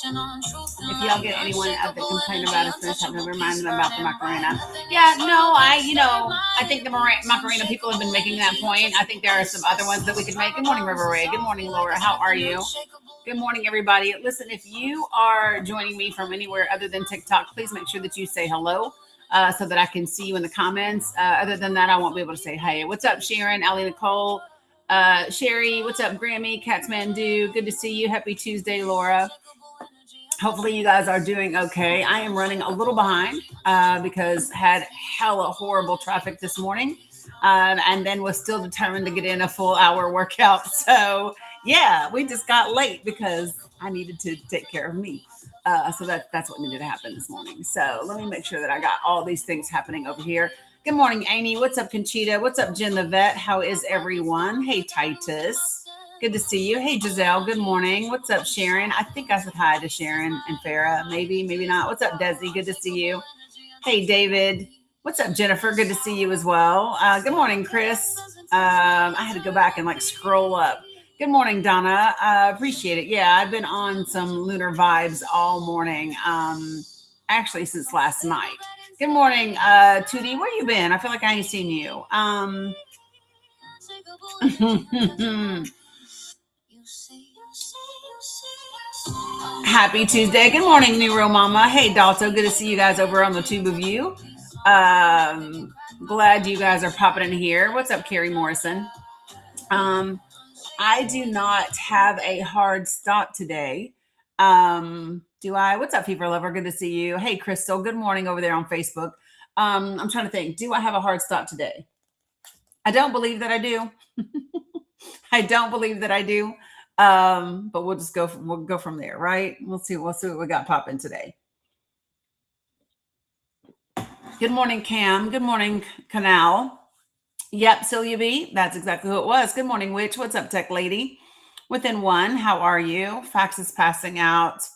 If y'all get anyone that complain about us, just have to remind them about the Macarena. Yeah, no, I think the Macarena people have been making that point. I think there are some other ones that we could make. Good morning, River Ray. Good morning, Laura. How are you? Good morning, everybody. Listen, if you are joining me from anywhere other than TikTok, please make sure that you say hello. So that I can see you in the comments. Other than that, I won't be able to say hey. What's up, Sharon, Allie Nicole, Sherry? What's up, Grammy, Katsmandu? Good to see you. Happy Tuesday, Laura. Hopefully you guys are doing okay. I am running a little behind because had hella horrible traffic this morning, and then was still determined to get in a full hour workout. So yeah, we just got late because I needed to take care of me. So that's what needed to happen this morning. So let me make sure that I got all these things happening over here. Good morning, Amy. What's up, Conchita? What's up, Jen the Vet? How is everyone? Hey, Titus. Good to see you. Hey, Giselle. Good morning. What's up, Sharon? I think I said hi to Sharon and Farah. Maybe, maybe not. What's up, Desi? Good to see you. Hey, David. What's up, Jennifer? Good to see you as well. Good morning, Chris. I had to go back and scroll up. Good morning, Donna. Appreciate it. Yeah, I've been on some lunar vibes all morning. Actually, since last night. Good morning, Tootie. Where you been? I feel like I ain't seen you. Happy Tuesday. Good morning, Neuro Mama. Hey, Dalto. Good to see you guys over on the tube of you. Glad you guys are popping in here. What's up, Carrie Morrison? I do not have a hard stop today. Do I? What's up, Fever Lover? Good to see you. Hey, Crystal. Good morning over there on Facebook. I'm trying to think. Do I have a hard stop today? I don't believe that I do. I don't believe that I do. But we'll just go. We'll go from there, right? We'll see what we got popping today. Good morning, Cam. Good morning, Canal. Yep, Celia B. That's exactly who it was. Good morning, Witch. What's up, Tech Lady? Within one, how are you? Fax is passing out.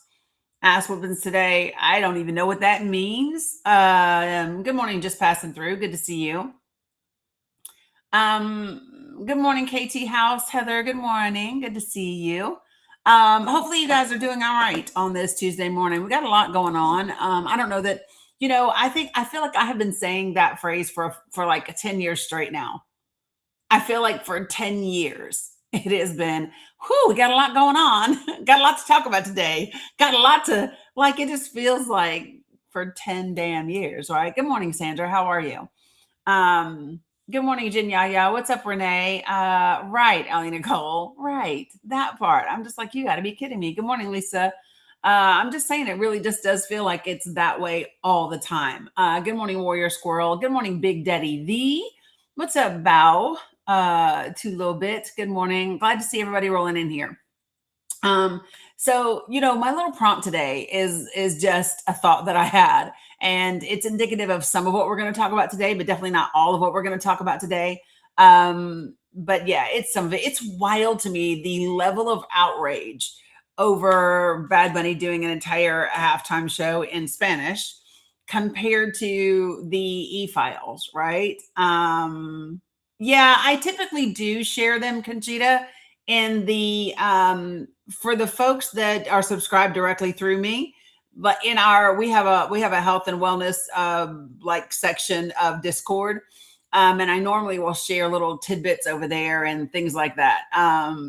Ass whoopings today. I don't even know what that means. Good morning, just passing through. Good to see you. Good morning, KT House. Heather, good morning. Good to see you. Hopefully you guys are doing all right on this Tuesday morning. We got a lot going on. I don't know that, I feel like I have been saying that phrase for like 10 years straight now. I feel like for 10 years it has been, we got a lot going on. Got a lot to talk about today. Got a lot to, it just feels like for 10 damn years, right? Good morning, Sandra. How are you? Good morning, Jen Yaya. What's up, Renee? Right, Ellie Nicole. Right, that part. I'm just like, you got to be kidding me. Good morning, Lisa. I'm just saying it really just does feel like it's that way all the time. Good morning, Warrior Squirrel. Good morning, Big Daddy V. What's up, Bow? Too little bit. Good morning. Glad to see everybody rolling in here. So, my little prompt today is just a thought that I had, and it's indicative of some of what we're going to talk about today, but definitely not all of what we're going to talk about today. But yeah, it's some of it. It's wild to me, the level of outrage over Bad Bunny doing an entire halftime show in Spanish compared to the E-Files, right? Yeah, I typically do share them, Conchita, in the for the folks that are subscribed directly through me. But we have a health and wellness section of Discord. And I normally will share little tidbits over there and things like that.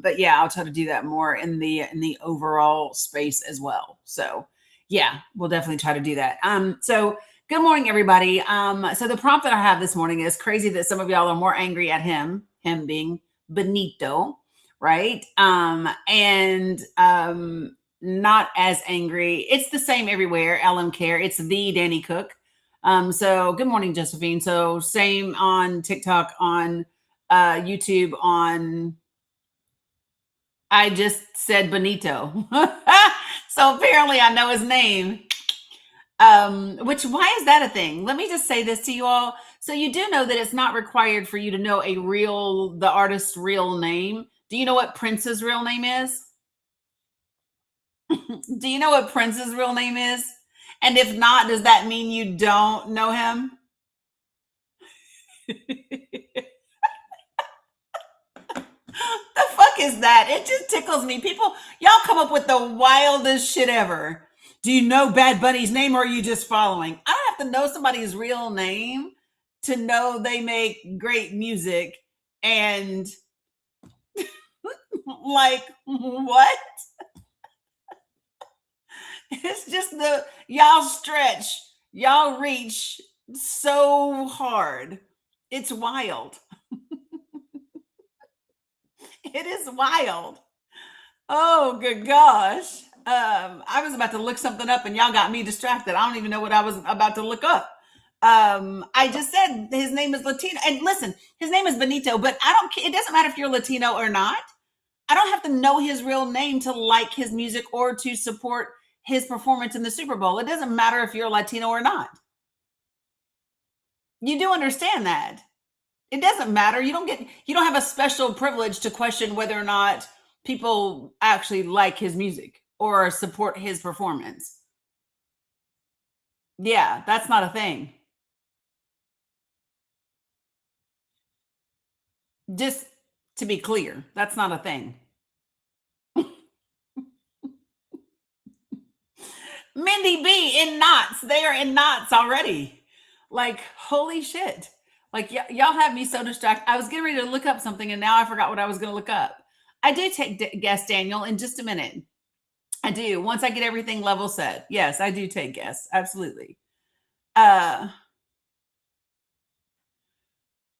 But yeah, I'll try to do that more in the overall space as well. So yeah, we'll definitely try to do that. So good morning, everybody. So the prompt that I have this morning is crazy that some of y'all are more angry at him being Benito, right? And not as angry. It's the same everywhere. LM Care. It's the Danny Cook. So good morning, Josephine. So same on TikTok, on YouTube, I just said Benito. So apparently I know his name. Why is that a thing? Let me just say this to you all. So you do know that it's not required for you to know the artist's real name. Do you know what Prince's real name is? Do you know what Prince's real name is? And if not, does that mean you don't know him? The fuck is that? It just tickles me. People, y'all come up with the wildest shit ever. Do you know Bad Bunny's name or are you just following? I don't have to know somebody's real name to know they make great music. And like, what? It's just y'all stretch, y'all reach so hard. It's wild. It is wild. Oh, good gosh. I was about to look something up and y'all got me distracted. I don't even know what I was about to look up. I just said his name is Latino. And listen, his name is Benito, but I don't it doesn't matter if you're Latino or not. I don't have to know his real name to like his music or to support his performance in the Super Bowl. It doesn't matter if you're Latino or not. You do understand that. It doesn't matter. You don't have a special privilege to question whether or not people actually like his music or support his performance. Yeah, that's not a thing. Just to be clear, that's not a thing. Mindy B in knots. They are in knots already. Like, holy shit. Like, y'all have me so distracted. I was getting ready to look up something and now I forgot what I was going to look up. I do take guests, Daniel, in just a minute. I do. Once I get everything level set. Yes, I do take guests. Absolutely. Uh,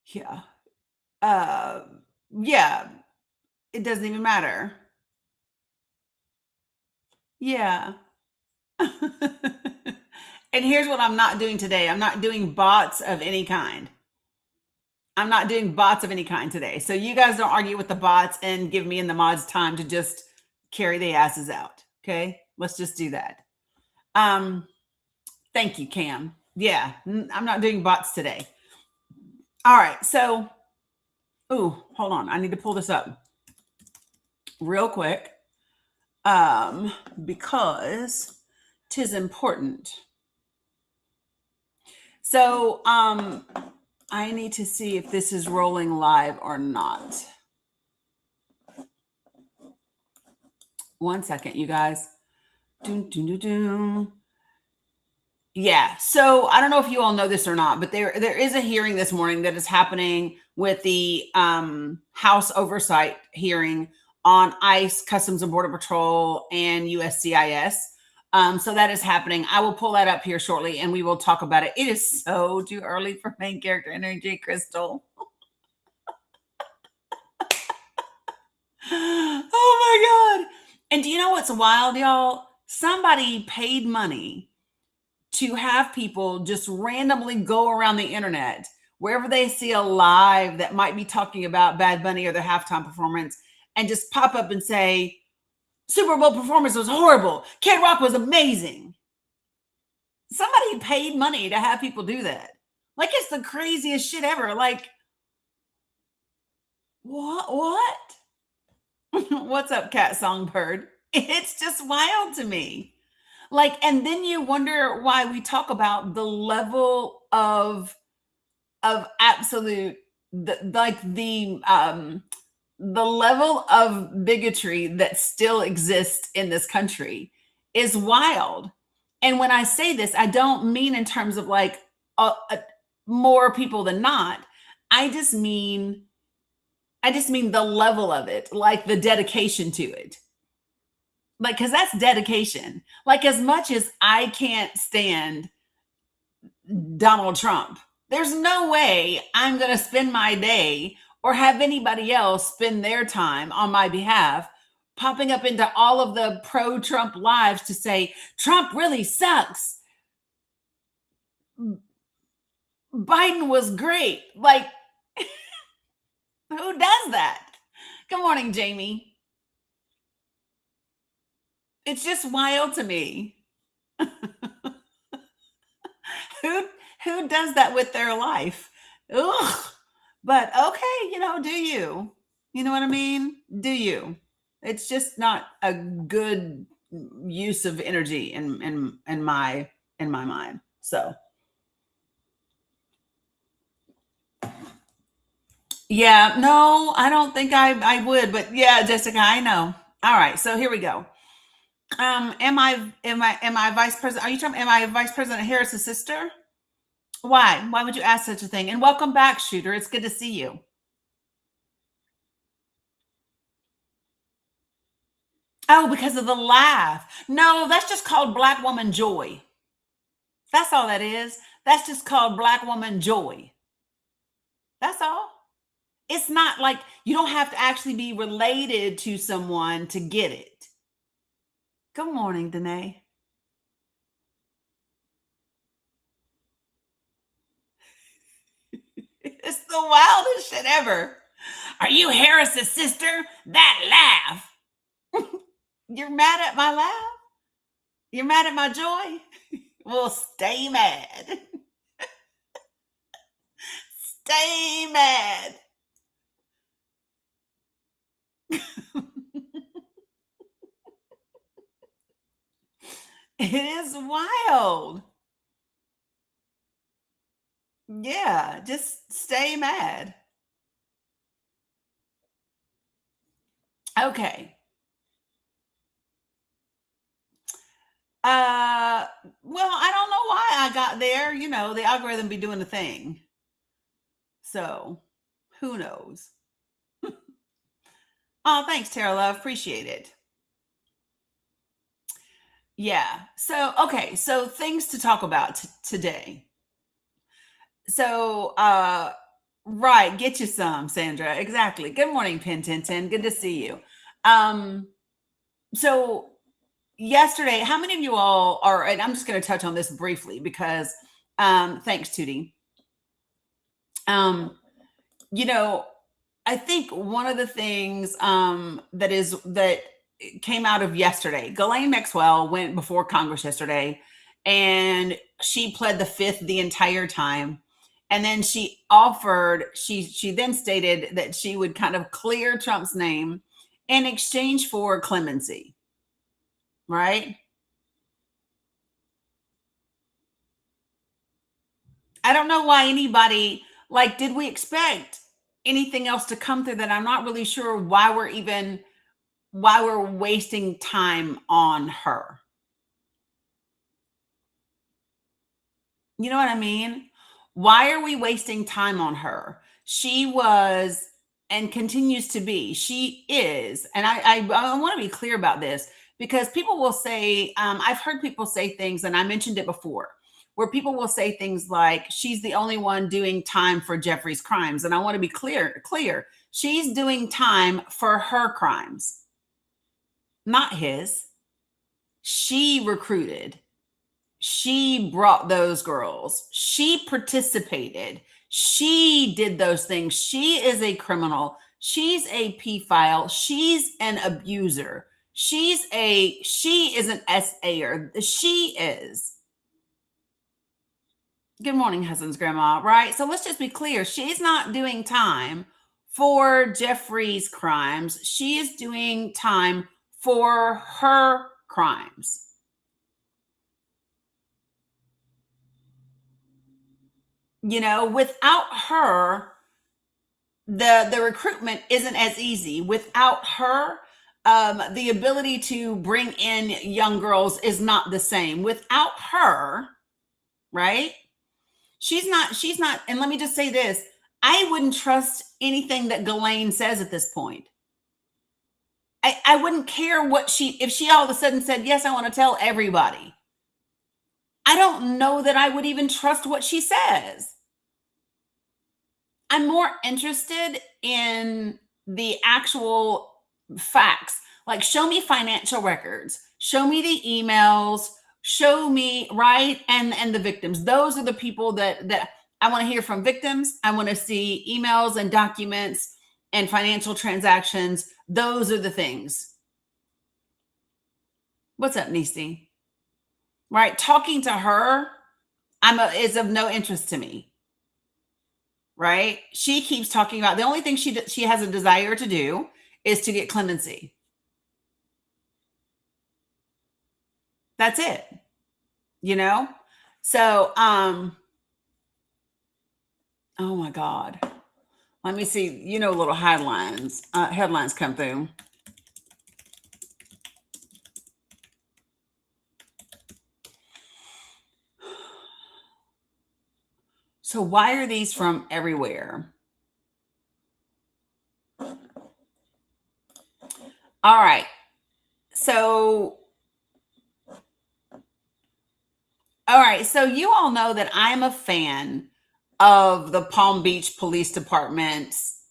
yeah. Uh, yeah. It doesn't even matter. Yeah. And here's what I'm not doing today. I'm not doing bots of any kind. I'm not doing bots of any kind today. So you guys don't argue with the bots and give me and the mods time to just carry the asses out. Okay. Let's just do that. Thank you, Cam. Yeah. I'm not doing bots today. All right. So, hold on. I need to pull this up real quick. Because 'tis important. So, I need to see if this is rolling live or not. One second, you guys. Yeah. So I don't know if you all know this or not, but there is a hearing this morning that is happening with the House Oversight hearing on ICE, Customs and Border Patrol, and USCIS. So that is happening. I will pull that up here shortly and we will talk about it. It is so too early for main character energy, Crystal. Oh my God. And do you know what's wild, y'all? Somebody paid money to have people just randomly go around the internet, wherever they see a live that might be talking about Bad Bunny or their halftime performance, and just pop up and say, Super Bowl performance was horrible. Kid Rock was amazing. Somebody paid money to have people do that. Like, it's the craziest shit ever. Like, what? What's up, Cat Songbird? It's just wild to me. Like, and then you wonder why we talk about the level of absolute, the level of bigotry that still exists in this country is wild. And when I say this, I don't mean in terms of like more people than not. I just mean the level of it, like the dedication to it. Like, because that's dedication. Like, as much as I can't stand Donald Trump, there's no way I'm going to spend my day or have anybody else spend their time on my behalf popping up into all of the pro-Trump lives to say, Trump really sucks. Biden was great. Like, who does that? Good morning, Jamie. It's just wild to me. Who does that with their life? Ugh. But okay, do you? You know what I mean? Do you? It's just not a good use of energy in my mind. So Yeah, no, I don't think I would, but yeah, Jessica, I know. All right, so here we go. Am I vice president? Are you talking? Am I Vice President Harris's sister? Why? Why would you ask such a thing? And welcome back, Shooter. It's good to see you. Oh, because of the laugh. No, that's just called black woman joy. That's all that is. That's just called black woman joy. That's all. It's not like you don't have to actually be related to someone to get it. Good morning, Danae. It's the wildest shit ever. Are you Harris's sister? That laugh. You're mad at my laugh? You're mad at my joy? Well, stay mad. Stay mad. It is wild. Yeah, just stay mad. Okay. Uh, well, I don't know why I got there. You know, the algorithm be doing the thing. So, who knows? Oh, thanks, Tara Love. Appreciate it. Yeah. So, okay. So, things to talk about today. So, right, get you some, Sandra. Exactly. Good morning, Pintinton. Good to see you. Um, so yesterday, how many of you all are, and I'm just going to touch on this briefly because, thanks, Tootie. Um, you know, I think one of the things that came out of yesterday, Ghislaine Maxwell went before Congress yesterday, and she pled the fifth the entire time. And then she then stated that she would kind of clear Trump's name in exchange for clemency, right? I don't know why anybody, like, did we expect anything else to come through that? I'm not really sure why we're wasting time on her. You know what I mean? Why are we wasting time on her? She was and continues to be. She is, and I want to be clear about this because people will say, I've heard people say things, and I mentioned it before, where people will say things like, "She's the only one doing time for Jeffrey's crimes," and I want to be clear. She's doing time for her crimes, not his. She recruited. She brought those girls. She participated. She did those things. She is a criminal. She's a pedophile. She's an abuser. She is an SAer. She is. Good morning, husband's grandma, right? So let's just be clear. She's not doing time for Jeffrey's crimes. She is doing time for her crimes. You know, without her, the recruitment isn't as easy. Without her, the ability to bring in young girls is not the same. Without her, right? She's not, and let me just say this. I wouldn't trust anything that Ghislaine says at this point. I wouldn't care if she all of a sudden said, yes, I want to tell everybody. I don't know that I would even trust what she says. I'm more interested in the actual facts. Like, show me financial records, show me the emails, show me, right, and the victims. Those are the people that I want to hear from. Victims. I want to see emails and documents and financial transactions. Those are the things. What's up, Nisi? Right, talking to her, is of no interest to me. Right? She keeps talking about the only thing she has a desire to do is to get clemency. That's it. You know? So, oh my God. Let me see. Little headlines come through. So why are these from everywhere? All right. So, So you all know that I'm a fan of the Palm Beach Police Department's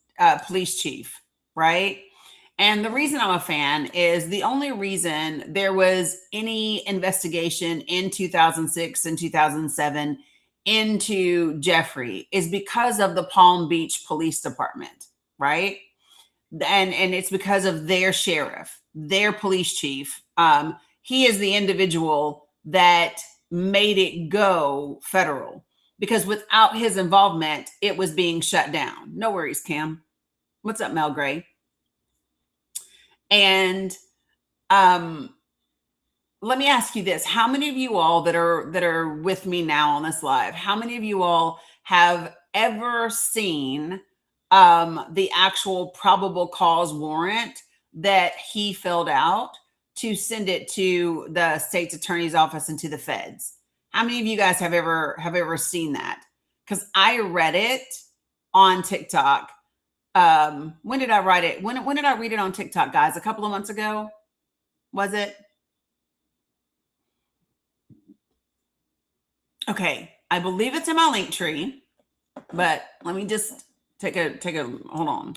police chief, right? And the reason I'm a fan is the only reason there was any investigation in 2006 and 2007 into Jeffrey is because of the Palm Beach Police Department, right? And it's because of their sheriff, their police chief. He is the individual that made it go federal, because without his involvement it was being shut down. No worries, Cam. What's up, Mel Gray? And um let me ask you this: how many of you all that are with me now on this live, how many of you all have ever seen the actual probable cause warrant that he filled out to send it to the state's attorney's office and to the feds? How many of you guys have ever seen that? Because I read it on TikTok. When did I write it? When did I read it on TikTok, guys? A couple of months ago, was it? Okay, I believe it's in my link tree, but let me just take a hold on.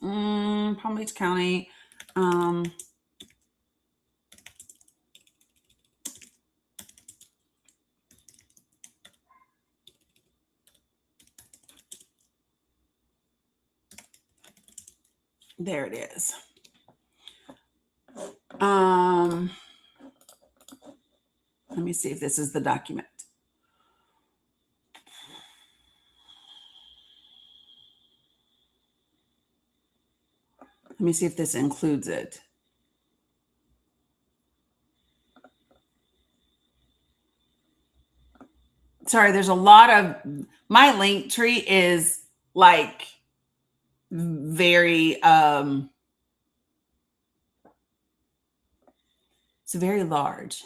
Palm Beach County. There it is. Let me see if this is the document. Let me see if this includes it. Sorry, there's a lot of, my link tree is like very it's very large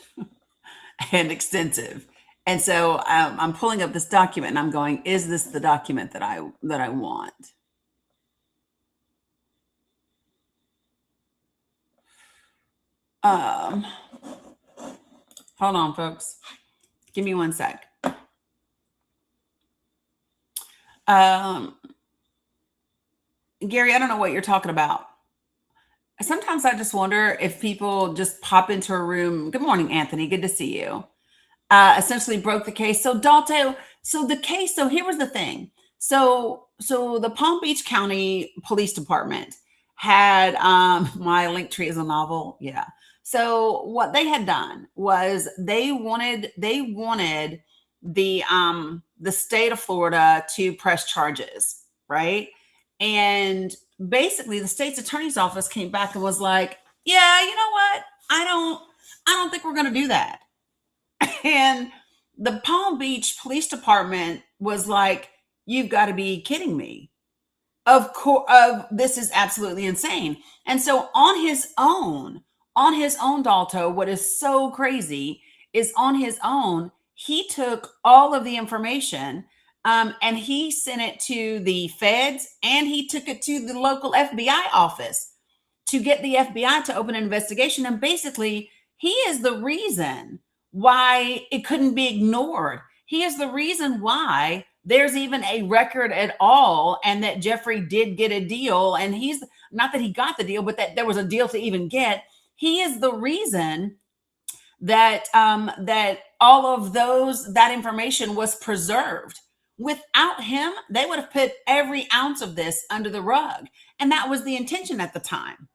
and extensive. And so I'm pulling up this document and I'm going, is this the document that I want? Hold on, folks. Give me one sec. Gary, I don't know what you're talking about. Sometimes I just wonder if people just pop into a room. Good morning, Anthony. Good to see you. Essentially broke the case. So Dalto, so here was the thing. So the Palm Beach County Police Department had my link tree is a novel. Yeah. So what they had done was they wanted the state of Florida to press charges, right? And basically the state's attorney's office came back and was like, yeah, you know what? I don't think we're going to do that. And the Palm Beach Police Department was like, you've got to be kidding me. Of course, this is absolutely insane. And so on his own, Dalto, what is so crazy is on his own, he took all of the information and he sent it to the feds and he took it to the local FBI office to get the FBI to open an investigation. And basically, he is the reason why it couldn't be ignored. He is the reason why there's even a record at all, and that Jeffrey did get a deal. And he's not that he got the deal, but that there was a deal to even get. He is the reason that that all of that information was preserved. Without him, they would have put every ounce of this under the rug, and that was the intention at the time.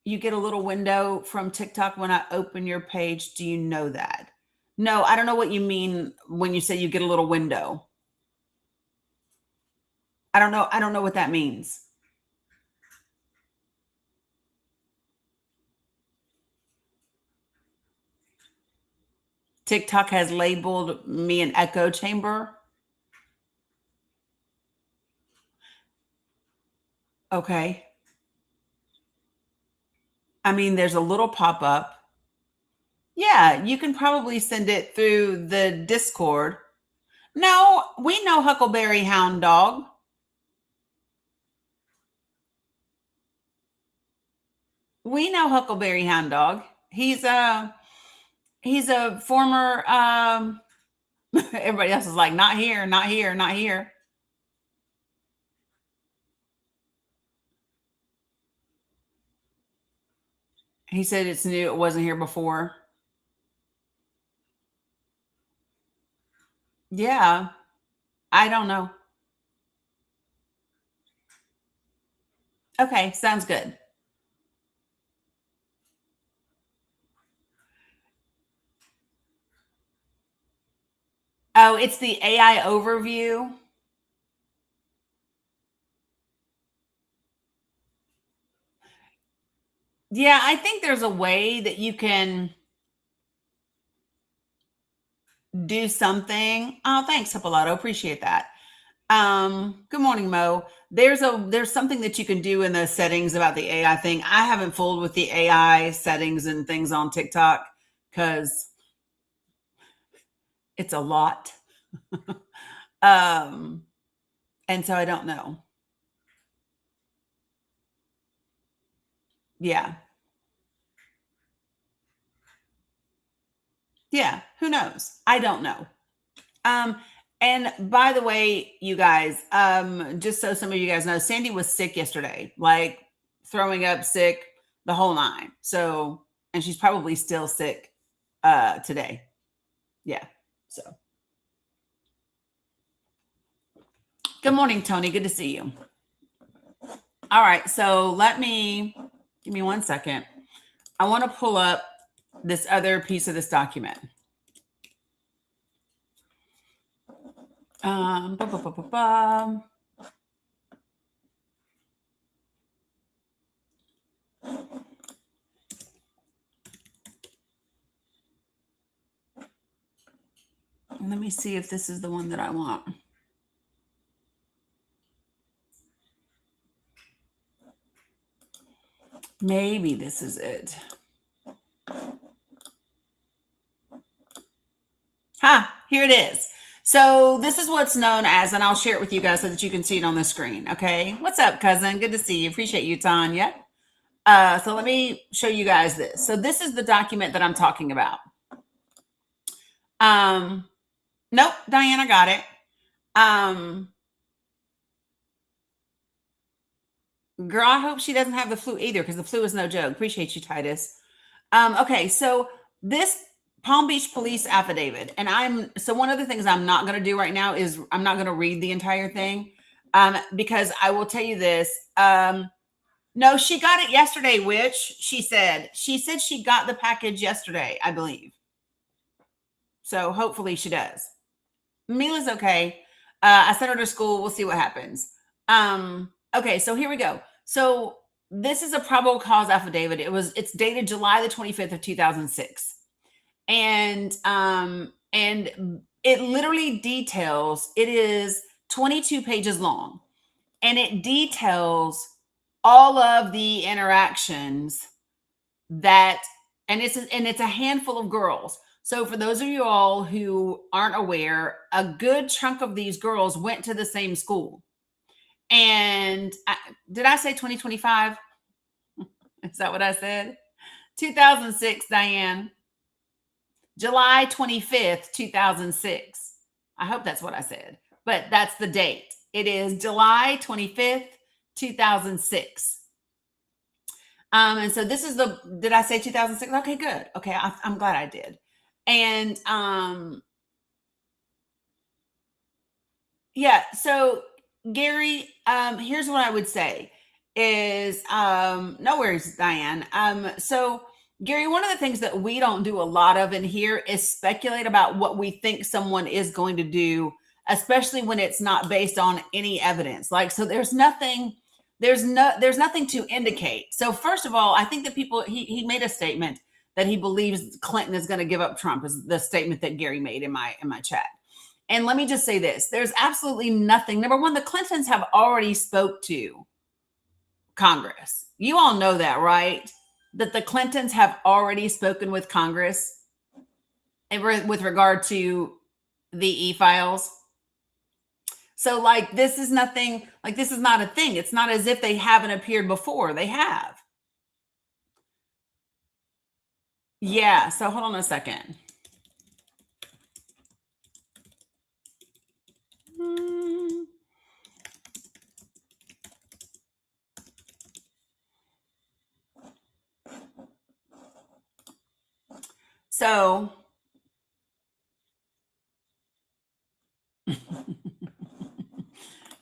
You get a little window from TikTok when I open your page. Do you know that? No, I don't know what you mean when you say you get a little window. I don't know what that means. TikTok has labeled me an echo chamber. Okay. I mean, there's a little pop-up. Yeah, you can probably send it through the Discord. No, we know Huckleberry Hound Dog. We know Huckleberry Hound Dog. He's a former everybody else is like, not here, not here, not here. He said it's new, it wasn't here before. Yeah, I don't know. Okay, sounds good. Oh, it's the AI overview. Yeah, I think there's a way that you can do something. Oh, thanks, Hippolyto. Appreciate that. Good morning, Mo. There's something that you can do in the settings about the AI thing. I haven't fooled with the AI settings and things on TikTok because it's a lot. um, and so I don't know. Yeah. Yeah. Who knows? I don't know. Um, and by the way, you guys, just so some of you guys know, Sandy was sick yesterday, like throwing up, sick, the whole nine. So, and she's probably still sick today. Yeah. So, good morning, Tony. Good to see you. All right. So, give me 1 second. I want to pull up this other piece of this document. Ba, ba, ba, ba, ba. Let me see if this is the one that I want. Maybe this is it. Here it is. So this is what's known as, and I'll share it with you guys so that you can see it on the screen. Okay. What's up, cousin? Good to see you. Appreciate you, Tanya. So let me show you guys this. So this is the document that I'm talking about. Nope, Diana got it. Girl, I hope she doesn't have the flu either, because the flu is no joke. Appreciate you, Titus. Okay, so this Palm Beach police affidavit, and so one of the things I'm not going to do right now is I'm not going to read the entire thing, because I will tell you this. No, she got it yesterday, which she said she got the package yesterday, I believe. So hopefully she does. Mila's okay. I sent her to school. We'll see what happens. Okay, so here we go. So this is a probable cause affidavit. It's dated July the 25th of 2006. And it literally details, it is 22 pages long, and it details all of the interactions and it's a handful of girls. So for those of you all who aren't aware, a good chunk of these girls went to the same school. And did I say 2025? Is that what I said? 2006, Diane. July 25th, 2006. I hope that's what I said, but that's the date. It is July 25th, 2006. And so this is did I say 2006? Okay, good. Okay. I'm glad I did. And, yeah. So Gary, here's what I would say is, no worries, Diane. So Gary, one of the things that we don't do a lot of in here is speculate about what we think someone is going to do, especially when it's not based on any evidence. Like, so there's nothing to indicate. So first of all, I think that he made a statement that he believes Clinton is going to give up Trump, is the statement that Gary made in my chat. And let me just say this, there's absolutely nothing. Number one, the Clintons have already spoke to Congress. You all know that, right? That the Clintons have already spoken with Congress with regard to the e-files. So like this is nothing, like this is not a thing. It's not as if they haven't appeared before. They have. Yeah, so hold on a second. So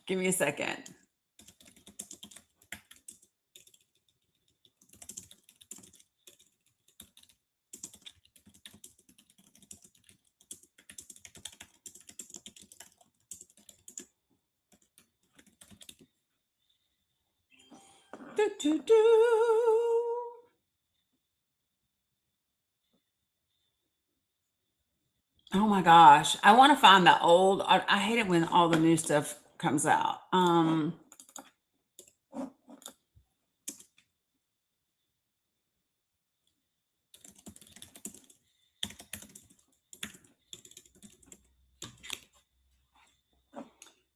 give me a second. Oh my gosh. I want to find the old. I hate it when all the new stuff comes out.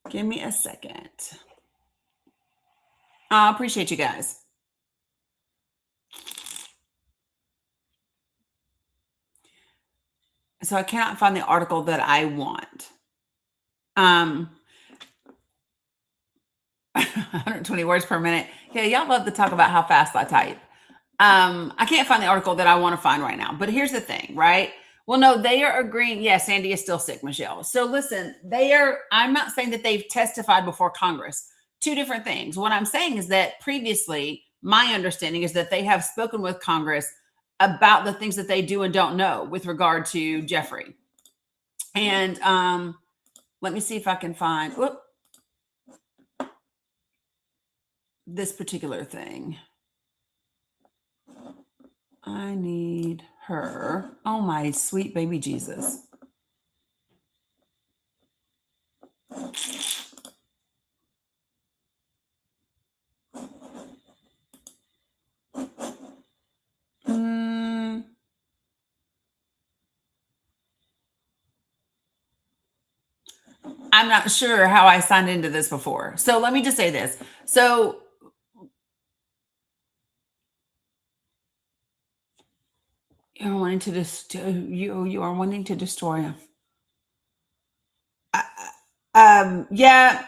Give me a second. I appreciate you guys. So I cannot find the article that I want. 120 words per minute. Yeah, y'all love to talk about how fast I type. I can't find the article that I want to find right now. But here's the thing, right? Well, no, they are agreeing. Yes, Sandy is still sick, Michelle. So listen, I'm not saying that they've testified before Congress. Two different things. What I'm saying is that previously, my understanding is that they have spoken with Congress about the things that they do and don't know with regard to Jeffrey. And let me see if I can find this particular thing. I need her. Oh, my sweet baby Jesus. I'm not sure how I signed into this before. So let me just say this. So you're wanting to you are wanting to destroy him. Yeah,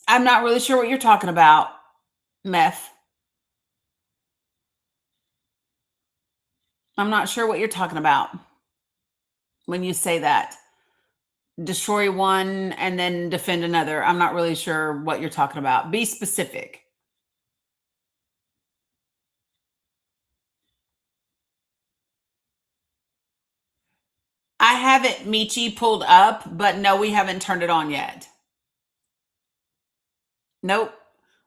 I'm not really sure what you're talking about, Meth. I'm not sure what you're talking about when you say that. Destroy one and then defend another. I'm not really sure what you're talking about. Be specific. I have it, Michi, pulled up, but no, we haven't turned it on yet. Nope,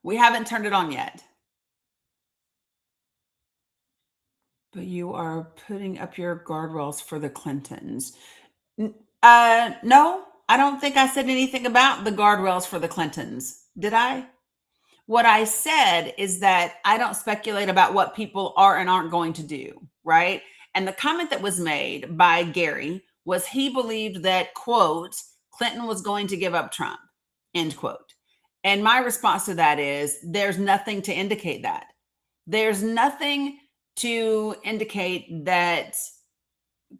we haven't turned it on yet. But you are putting up your guardrails for the Clintons. No, I don't think I said anything about the guardrails for the Clintons. Did I? What I said is that I don't speculate about what people are and aren't going to do, right? And the comment that was made by Gary was he believed that, quote, Clinton was going to give up Trump, end quote. And my response to that is there's nothing to indicate that. There's nothing to indicate that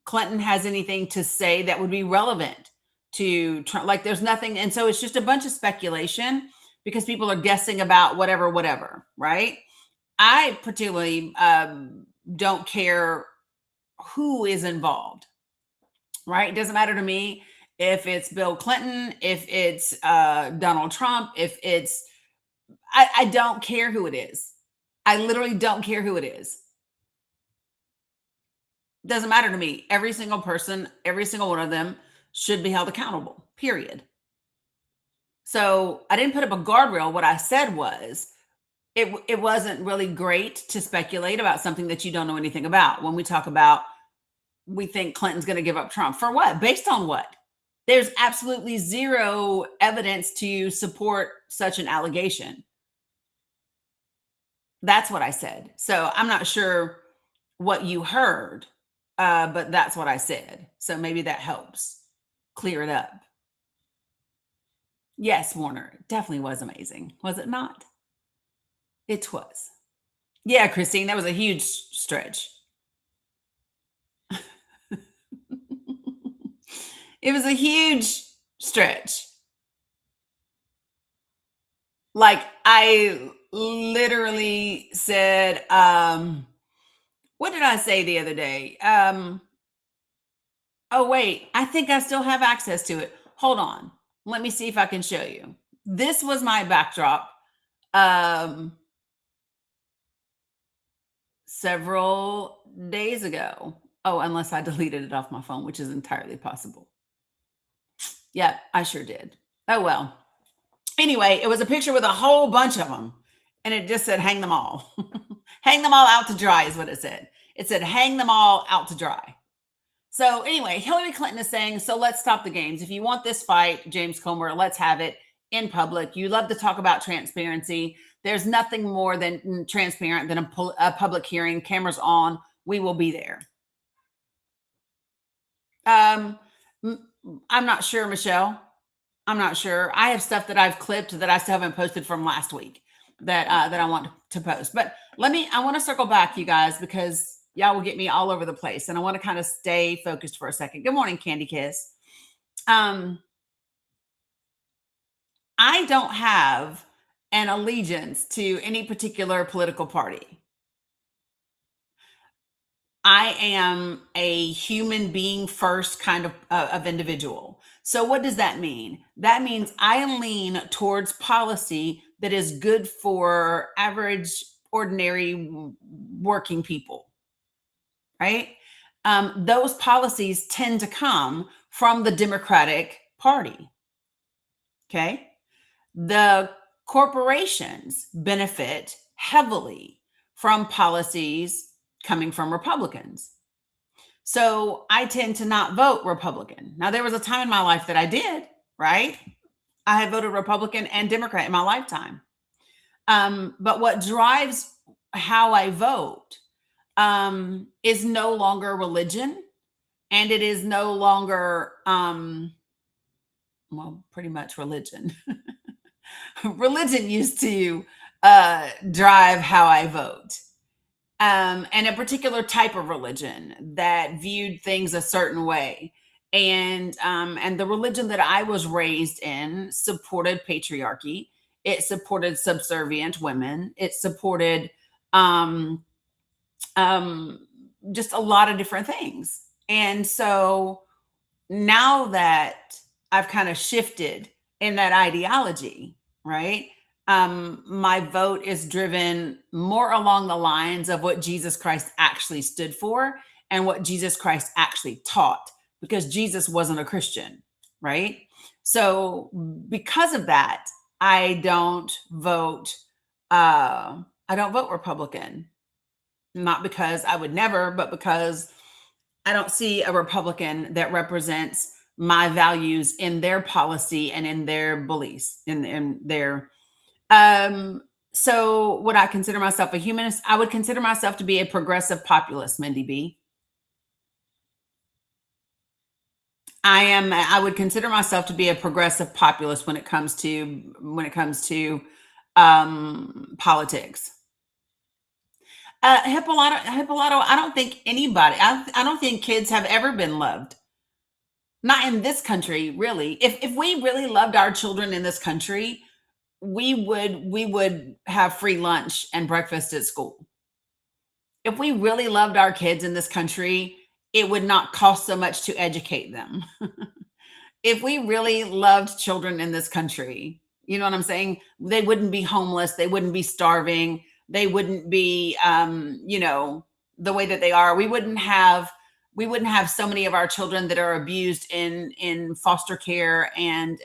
Clinton has anything to say that would be relevant to Trump. Like there's nothing. And so it's just a bunch of speculation because people are guessing about whatever, right? I particularly don't care who is involved, right? It doesn't matter to me if it's Bill Clinton, if it's Donald Trump, if it's, I don't care who it is. I literally don't care who it is. Doesn't matter to me. Every single person, every single one of them should be held accountable, period. So I didn't put up a guardrail. What I said was it wasn't really great to speculate about something that you don't know anything about. When we talk about, we think Clinton's going to give up Trump. For what? Based on what? There's absolutely zero evidence to support such an allegation. That's what I said. So I'm not sure what you heard, but that's what I said. So maybe that helps clear it up. Yes, Warner, it definitely was amazing. Was it not? It was. Yeah, Christine, that was a huge stretch. It was a huge stretch. Like I literally said, what did I say the other day? Oh wait, I think I still have access to it. Hold on. Let me see if I can show you. This was my backdrop um several days ago. Oh, unless I deleted it off my phone, which is entirely possible. Yep, I sure did. Oh well. Anyway, it was a picture with a whole bunch of them, and it just said hang them all. Hang them all out to dry is what it said. It said hang them all out to dry. So anyway, Hillary Clinton is saying, so let's stop the games. If you want this fight, James Comer, let's have it in public. You love to talk about transparency. There's nothing more than transparent than a public hearing, cameras on. We will be there. Um, I'm not sure, Michelle. I'm not sure. I have stuff that I've clipped that I still haven't posted from last week that I want to post. But I want to circle back, you guys, because y'all will get me all over the place, and I want to kind of stay focused for a second. Good morning, Candy Kiss. Um, I don't have an allegiance to any particular political party. I am a human being first kind of individual. So what does that mean? That means I lean towards policy that is good for average, ordinary working people, right? Those policies tend to come from the Democratic Party. Okay. The corporations benefit heavily from policies coming from Republicans. So I tend to not vote Republican. Now, there was a time in my life that I did, right? I had voted Republican and Democrat in my lifetime. But what drives how I vote is no longer religion, and it is no longer, well, pretty much religion. Religion used to drive how I vote. And a particular type of religion that viewed things a certain way. And the religion that I was raised in supported patriarchy. It supported subservient women. It supported um, just a lot of different things. And so now that I've kind of shifted in that ideology, right? My vote is driven more along the lines of what Jesus Christ actually stood for and what Jesus Christ actually taught, because Jesus wasn't a Christian, right? So because of that, I don't vote. I don't vote Republican, not because I would never, but because I don't see a Republican that represents my values in their policy and in their beliefs, in their so would I consider myself a humanist? I would consider myself to be a progressive populist, Mindy B. I would consider myself to be a progressive populist when it comes to politics. Hippolyto, I don't think anybody, I don't think kids have ever been loved. Not in this country, really. If we really loved our children in this country, we would have free lunch and breakfast at school. If we really loved our kids in this country, it would not cost so much to educate them. If we really loved children in this country, you know what I'm saying? They wouldn't be homeless, they wouldn't be starving, they wouldn't be the way that they are. We wouldn't have so many of our children that are abused in foster care and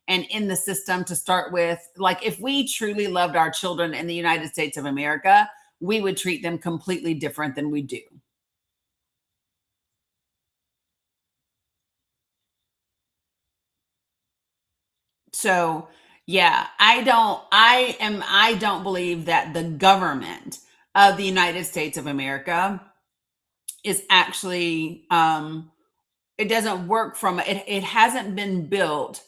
in the system to start with. Like, if we truly loved our children in the United States of America, we would treat them completely different than we do. So, Yeah, I don't believe that the government of the United States of America is actually it doesn't work from it hasn't been built.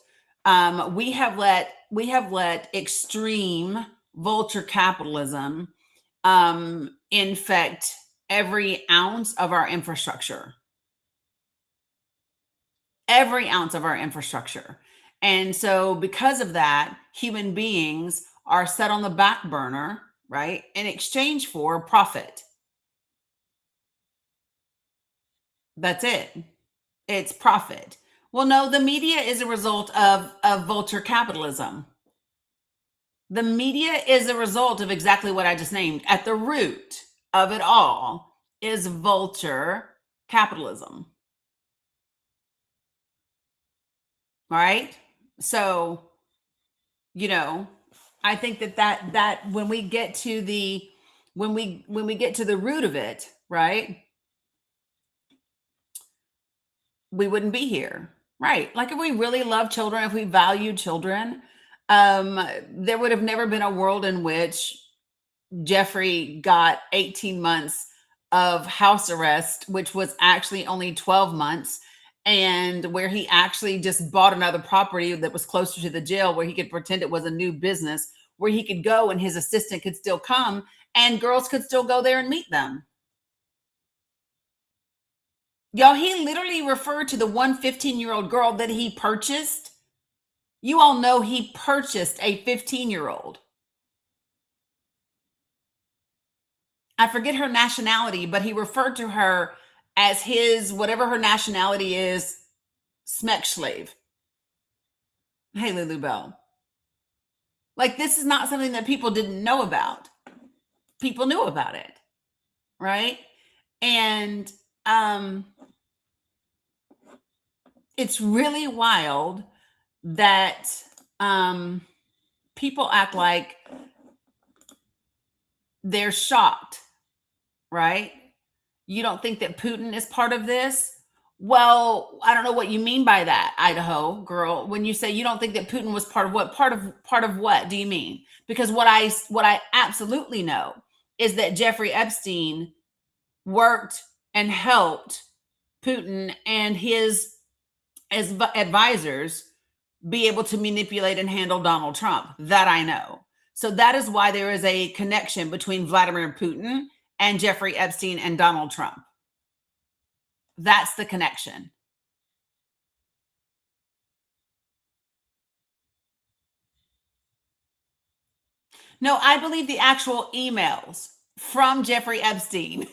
We have let extreme vulture capitalism infect every ounce of our infrastructure, every ounce of our infrastructure. And so, because of that, human beings are set on the back burner, right, in exchange for profit. That's it. It's profit. Well, no, the media is a result of vulture capitalism. The media is a result of exactly what I just named. At the root of it all is vulture capitalism. Right? So, you know, I think that when we get to the when we get to the root of it, right? We wouldn't be here. Right. Like if we really love children, if we value children, there would have never been a world in which Jeffrey got 18 months of house arrest, which was actually only 12 months, and where he actually just bought another property that was closer to the jail where he could pretend it was a new business, where he could go and his assistant could still come and girls could still go there and meet them. Y'all, he literally referred to the 1 15-year-old girl that he purchased. You all know he purchased a 15-year-old. I forget her nationality, but he referred to her as his, whatever her nationality is, Smekslave. Hey, Lulu Bell. Like, this is not something that people didn't know about. People knew about it, right? And it's really wild that people act like they're shocked, right? You don't think that Putin is part of this? Well, I don't know what you mean by that, Idaho girl. When you say you don't think that Putin was part of what, part of what do you mean? Because what I absolutely know is that Jeffrey Epstein worked and helped Putin and his as advisors be able to manipulate and handle Donald Trump. That I know. So that is why there is a connection between Vladimir Putin and Jeffrey Epstein and Donald Trump. That's the connection. No, I believe the actual emails from Jeffrey Epstein.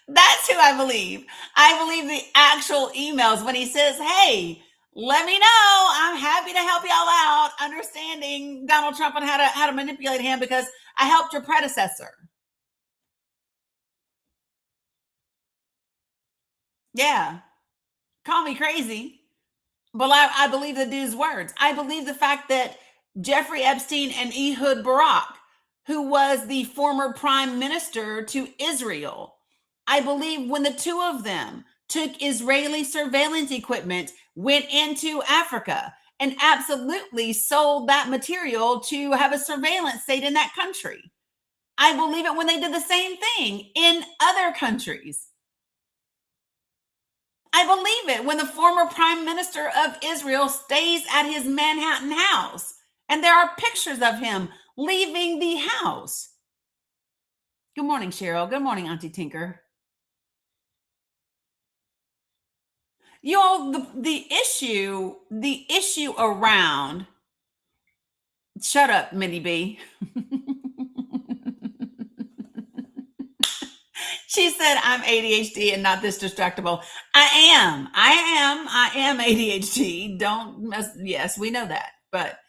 That's who I believe. I believe the actual emails when he says, "Hey, let me know. I'm happy to help y'all out understanding Donald Trump and how to manipulate him because I helped your predecessor." Yeah. Call me crazy. But I believe the dude's words. I believe the fact that Jeffrey Epstein and Ehud Barak, who was the former prime minister to Israel, I believe when the two of them took Israeli surveillance equipment, went into Africa, and absolutely sold that material to have a surveillance state in that country. I believe it when they did the same thing in other countries. I believe it when the former prime minister of Israel stays at his Manhattan house and there are pictures of him leaving the house. Good morning, Cheryl. Good morning, Auntie Tinker. You all, the issue around, shut up, Minnie B. She said, "I'm ADHD and not this distractible." I am ADHD. Don't mess. Yes, we know that. But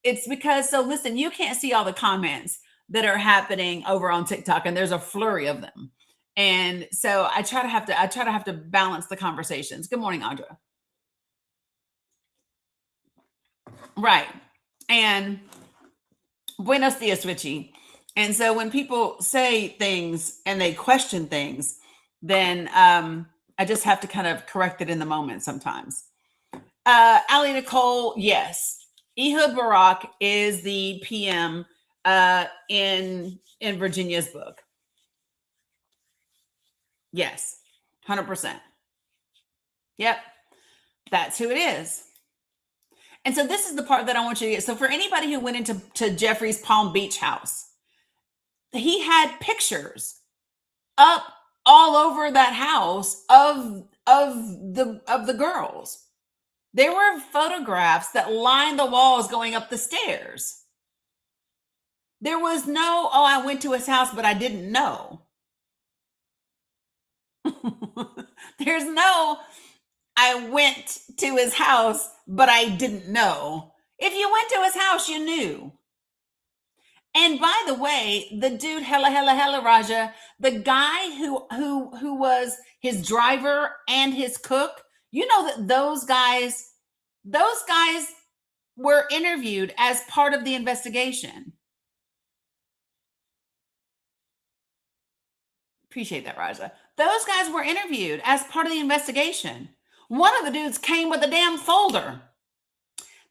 it's because, so listen, you can't see all the comments that are happening over on TikTok, and there's a flurry of them. And so I try to have to balance the conversations. Good morning, Audra. Right. And buenos dias, Richie. And so when people say things and they question things, then I just have to kind of correct it in the moment sometimes. Ali Nicole, yes. Ehud Barak is the PM in Virginia's book. Yes, 100%. Yep, that's who it is. And so this is the part that I want you to get. So for anybody who went into Jeffrey's Palm Beach house, he had pictures up all over that house of the girls. There were photographs that lined the walls going up the stairs. There was no, oh, I went to his house, but I didn't know. There's no, I went to his house, but I didn't know. If you went to his house, you knew. And by the way, the dude, hella Raja, the guy who was his driver and his cook, you know that those guys were interviewed as part of the investigation. Appreciate that, Raja. Those guys were interviewed as part of the investigation. One of the dudes came with a damn folder.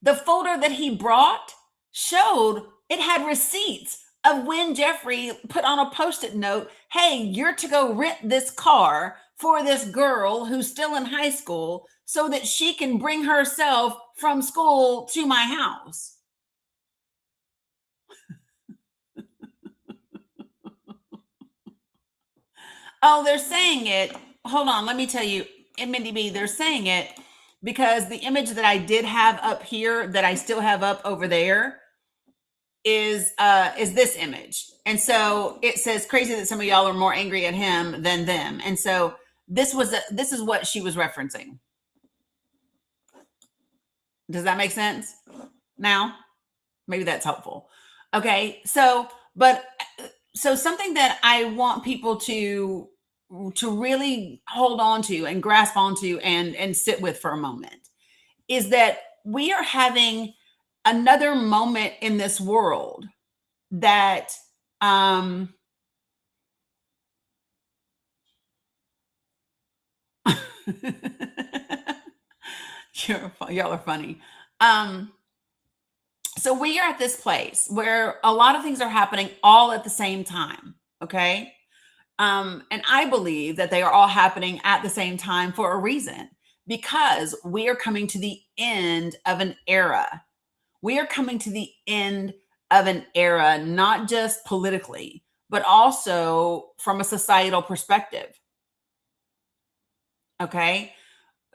The folder that he brought showed it had receipts of when Jeffrey put on a post-it note, hey, you're to go rent this car for this girl who's still in high school so that she can bring herself from school to my house. Oh, they're saying it. Hold on, let me tell you, Mindy B, they're saying it because the image that I did have up here that I still have up over there is this image. And so it says crazy that some of y'all are more angry at him than them. And so this is what she was referencing. Does that make sense? Now, maybe that's helpful. Okay. So something that I want people to really hold on to and grasp onto and sit with for a moment is that we are having another moment in this world that y'all are funny. So we are at this place where a lot of things are happening all at the same time. Okay. And I believe that they are all happening at the same time for a reason, because we are coming to the end of an era. We are coming to the end of an era, not just politically, but also from a societal perspective. Okay.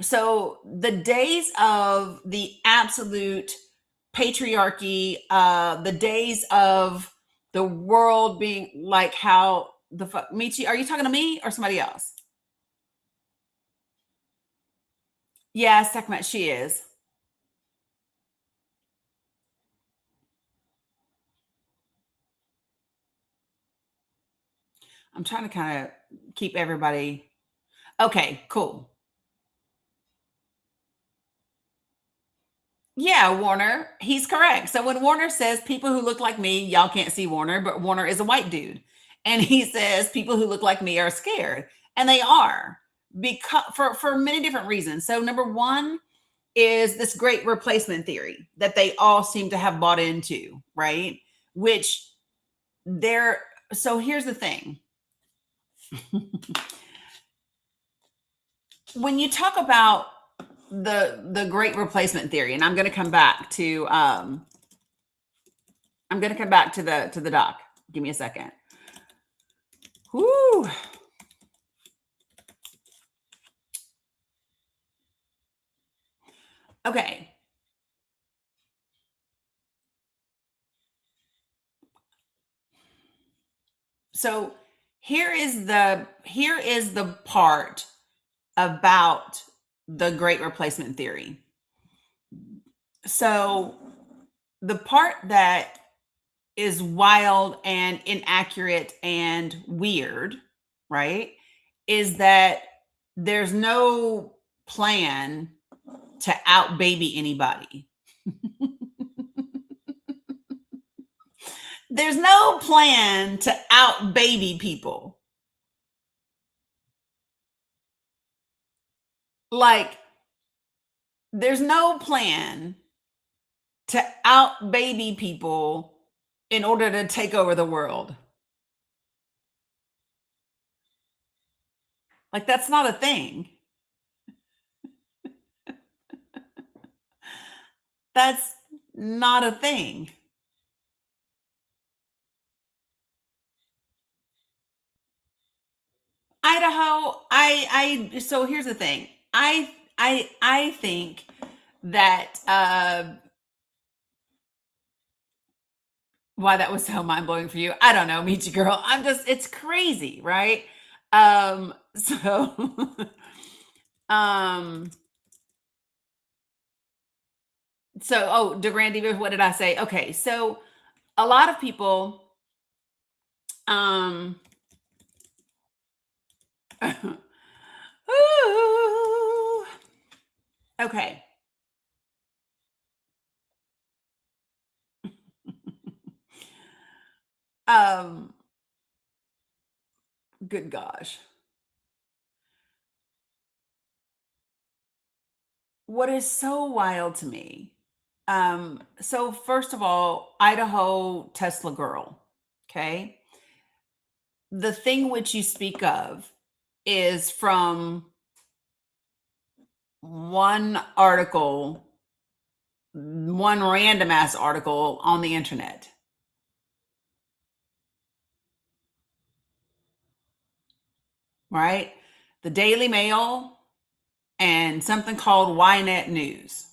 So the days of the absolute patriarchy, the days of the world being like how the fuck, Michi, are you talking to me or somebody else? Yeah, Sekhmet, she is. I'm trying to kind of keep everybody. Okay, cool. Yeah, Warner, he's correct. So when Warner says people who look like me, y'all can't see Warner, but Warner is a white dude. And he says people who look like me are scared. And they are, because for many different reasons. So number one is this great replacement theory that they all seem to have bought into, right? Which they're, so here's the thing. When you talk about the great replacement theory, and I'm going to come back to the doc. Give me a second. Whoo. Okay. So here is the part about the great replacement theory. So the part that is wild and inaccurate and weird, right, is that there's no plan to out baby anybody. There's no plan to out baby people. Like, There's no plan to out baby people in order to take over the world. Like, that's not a thing. That's not a thing. Idaho, so here's the thing. I think that why that was so mind blowing for you. I don't know, meet you girl. It's crazy, right? So um oh, DeGrande, what did I say? Okay, so a lot of people um ooh, okay. um Good gosh. What is so wild to me. So first of all, Idaho Tesla girl. Okay. The thing which you speak of is from one article, one random ass article on the internet, right? The Daily Mail and something called Ynet News.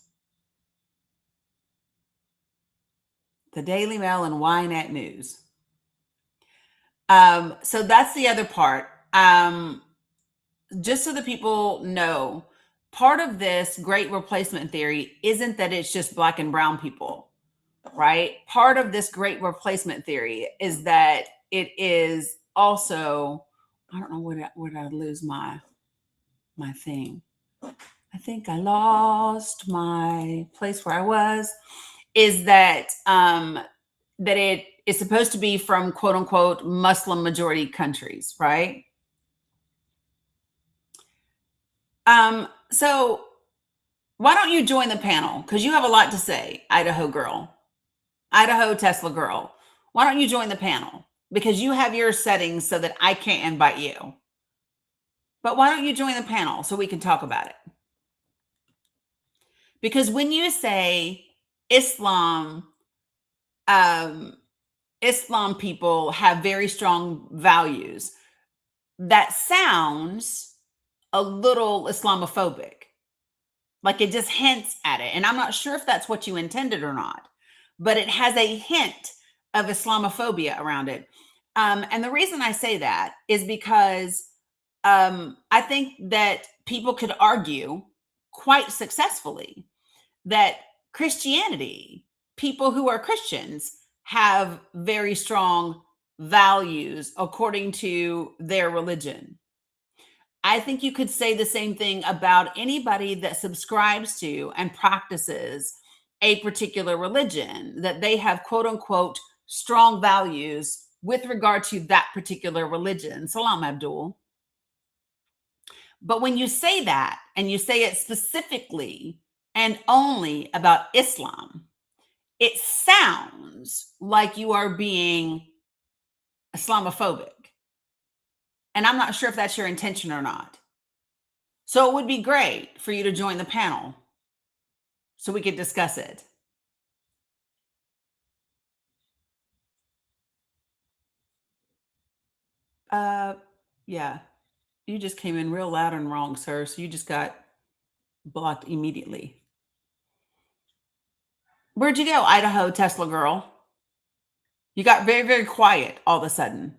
The Daily Mail and Ynet News. So that's the other part. Just so that people know, part of this great replacement theory isn't that it's just black and brown people, right? Part of this great replacement theory is that it is also, I don't know, where did I lose my thing? I think I lost my place where I was. Is that that it is supposed to be from quote unquote Muslim majority countries, right? So why don't you join the panel? Because you have a lot to say, Idaho girl, Idaho Tesla girl. Why don't you join the panel? Because you have your settings so that I can't invite you. But why don't you join the panel so we can talk about it? Because when you say Islam, um, Islam people have very strong values, that sounds a little Islamophobic. Like it just hints at it. And I'm not sure if that's what you intended or not, but it has a hint of Islamophobia around it. And the reason I say that is because I think that people could argue quite successfully that Christianity, people who are Christians, have very strong values according to their religion. I think you could say the same thing about anybody that subscribes to and practices a particular religion, that they have quote unquote strong values with regard to that particular religion. Salam, Abdul. But when you say that and you say it specifically and only about Islam, it sounds like you are being Islamophobic. And I'm not sure if that's your intention or not. So it would be great for you to join the panel so we could discuss it. Uh, yeah, you just came in real loud and wrong, sir. So you just got blocked immediately. Where'd you go, Idaho Tesla girl? You got very, very quiet all of a sudden.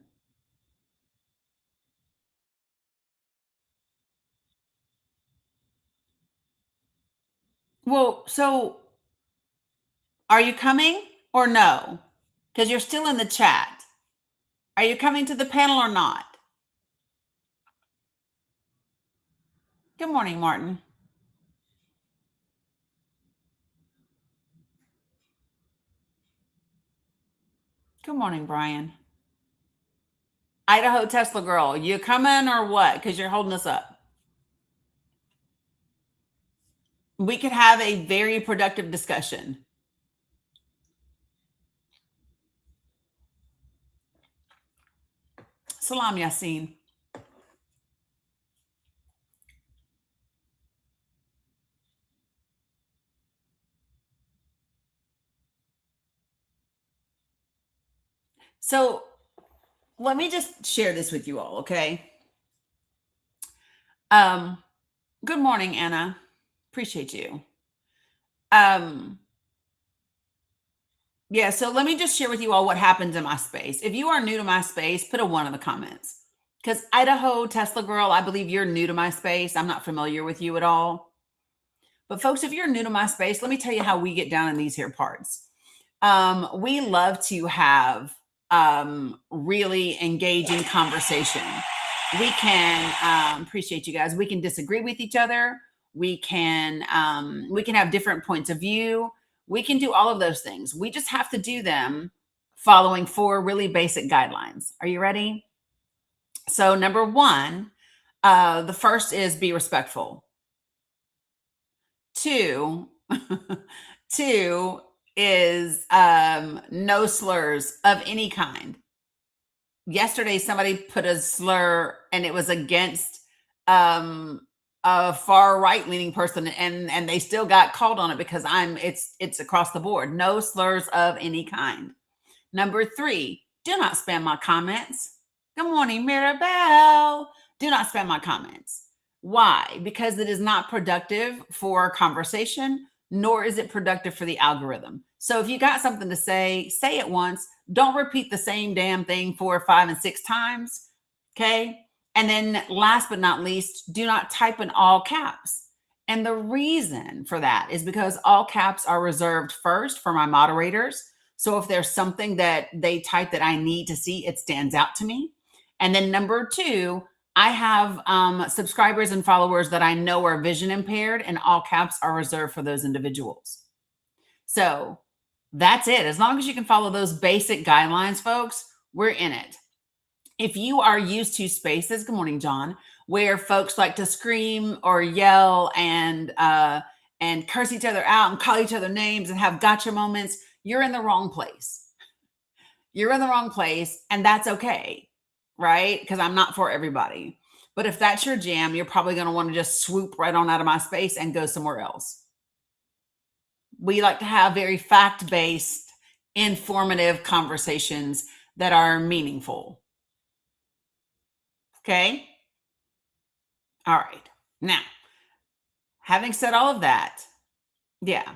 Well, so are you coming or no? Because you're still in the chat. Are you coming to the panel or not? Good morning, Martin. Good morning, Brian. Idaho Tesla girl, you coming or what? Because you're holding us up. We could have a very productive discussion. Salam, Yasin. So let me just share this with you all, okay? Um, Good morning, Anna. Appreciate you. Um, yeah, so let me just share with you all what happens in my space. If you are new to my space, put a one in the comments. Because Idaho Tesla Girl, I believe you're new to my space. I'm not familiar with you at all. But folks, if you're new to my space, let me tell you how we get down in these here parts. We love to have really engaging conversation. We can appreciate you guys. We can disagree with each other. We can have different points of view. We can do all of those things. We just have to do them following four really basic guidelines. Are you ready? So number one, the first is be respectful. Two, two is no slurs of any kind. Yesterday, somebody put a slur and it was against a far right leaning person, and they still got called on it because it's across the board. No slurs of any kind. Number three, do not spam my comments. Good morning, Mirabelle. Do not spam my comments. Why? Because it is not productive for conversation, nor is it productive for the algorithm. So if you got something to say it once. Don't repeat the same damn thing 4, 5, and 6 times. Okay. And then last but not least, do not type in all caps. And the reason for that is because all caps are reserved first for my moderators. So if there's something that they type that I need to see, it stands out to me. And then number two, I have subscribers and followers that I know are vision impaired, and all caps are reserved for those individuals. So that's it. As long as you can follow those basic guidelines, folks, we're in it. If you are used to spaces, good morning, John, where folks like to scream or yell and curse each other out and call each other names and have gotcha moments, you're in the wrong place. You're in the wrong place, and that's okay, right? Because I'm not for everybody. But if that's your jam, you're probably going to want to just swoop right on out of my space and go somewhere else. We like to have very fact-based, informative conversations that are meaningful. Okay? All right. Now, having said all of that, yeah,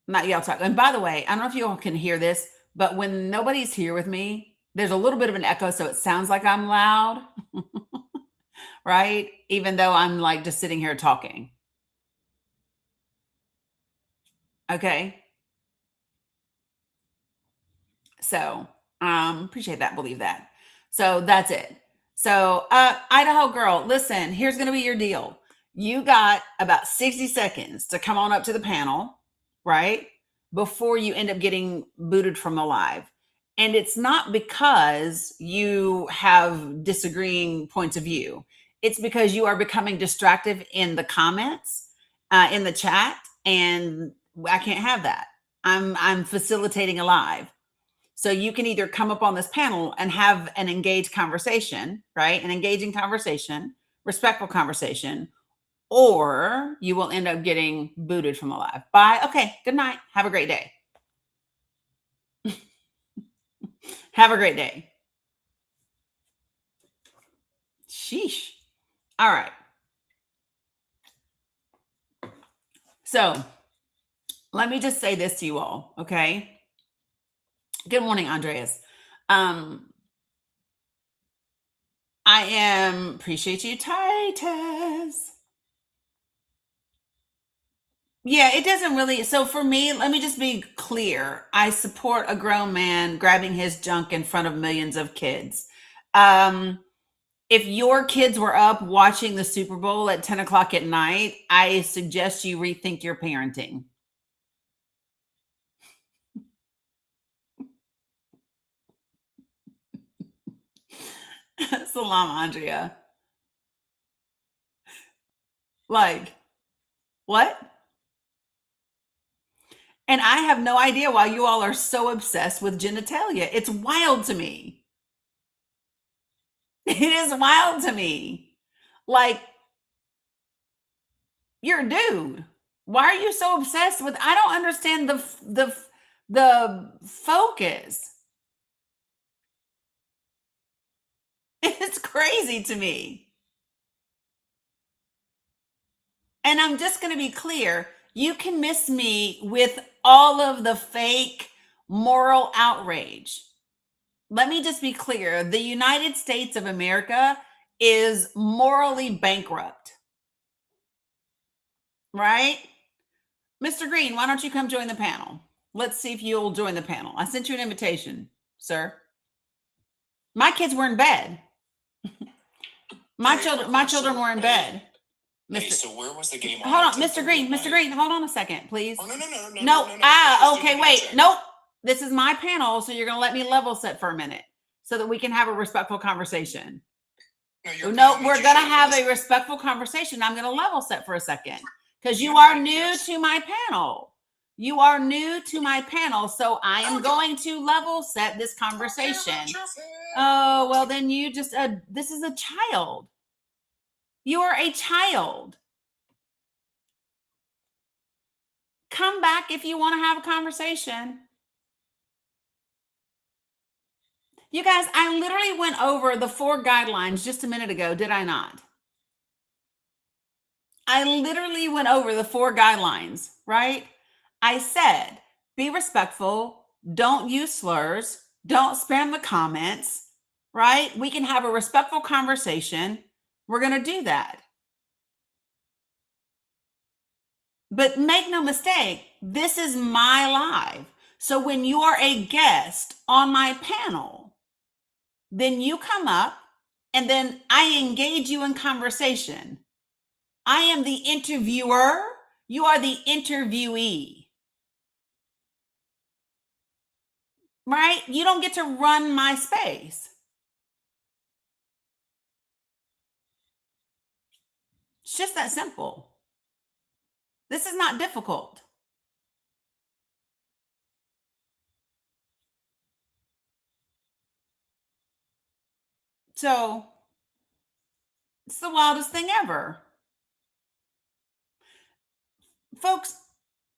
not y'all talk. And by the way, I don't know if you all can hear this, but when nobody's here with me, there's a little bit of an echo, so it sounds like I'm loud, right? Even though I'm like just sitting here talking. Okay. So appreciate that, believe that. So that's it. So Idaho girl, listen, here's going to be your deal. You got about 60 seconds to come on up to the panel, right? Before you end up getting booted from the live. And it's not because you have disagreeing points of view. It's because you are becoming distracted in the comments, in the chat, and I can't have that. I'm facilitating a live. So you can either come up on this panel and have an engaged conversation, right? An engaging conversation, respectful conversation, or you will end up getting booted from the live. Bye. Okay. Good night. Have a great day. Have a great day. Sheesh. All right. So let me just say this to you all. Okay. Good morning, Andreas. Appreciate you, Titus. Yeah, it doesn't really. So for me, let me just be clear. I support a grown man grabbing his junk in front of millions of kids. If your kids were up watching the Super Bowl at 10 o'clock at night, I suggest you rethink your parenting. Salam, Andrea. Like, What? And I have no idea why you all are so obsessed with genitalia. It's wild to me. It is wild to me. Like, you're a dude. Why are you so obsessed with? I don't understand the focus. It's crazy to me. And I'm just going to be clear. You can miss me with all of the fake moral outrage. Let me just be clear. The United States of America is morally bankrupt, right? Mr. Green, why don't you come join the panel? Let's see if you'll join the panel. I sent you an invitation, sir. My kids were in bed. My children were in bed. Hey, so where was the game on? Hold on, Mr. Green. Mr. Green, hold on a second, please. Oh, no. Okay, wait. Nope. This is my panel, so you're going to let me level set for a minute so that we can have a respectful conversation. No, we're going to have a respectful conversation. I'm going to level set for a second because you are new to my panel. You are new to my panel, so I am going to level set this conversation. Oh, well, then you just, this is a child. You are a child. Come back if you want to have a conversation. You guys, I literally went over the 4 guidelines just a minute ago, did I not? I literally went over the 4 guidelines, right? I said, be respectful, don't use slurs, don't spam the comments, right? We can have a respectful conversation. We're going to do that. But make no mistake, this is my live. So when you are a guest on my panel, then you come up and then I engage you in conversation. I am the interviewer. You are the interviewee. Right? You don't get to run my space. It's just that simple. This is not difficult. So it's the wildest thing ever. Folks,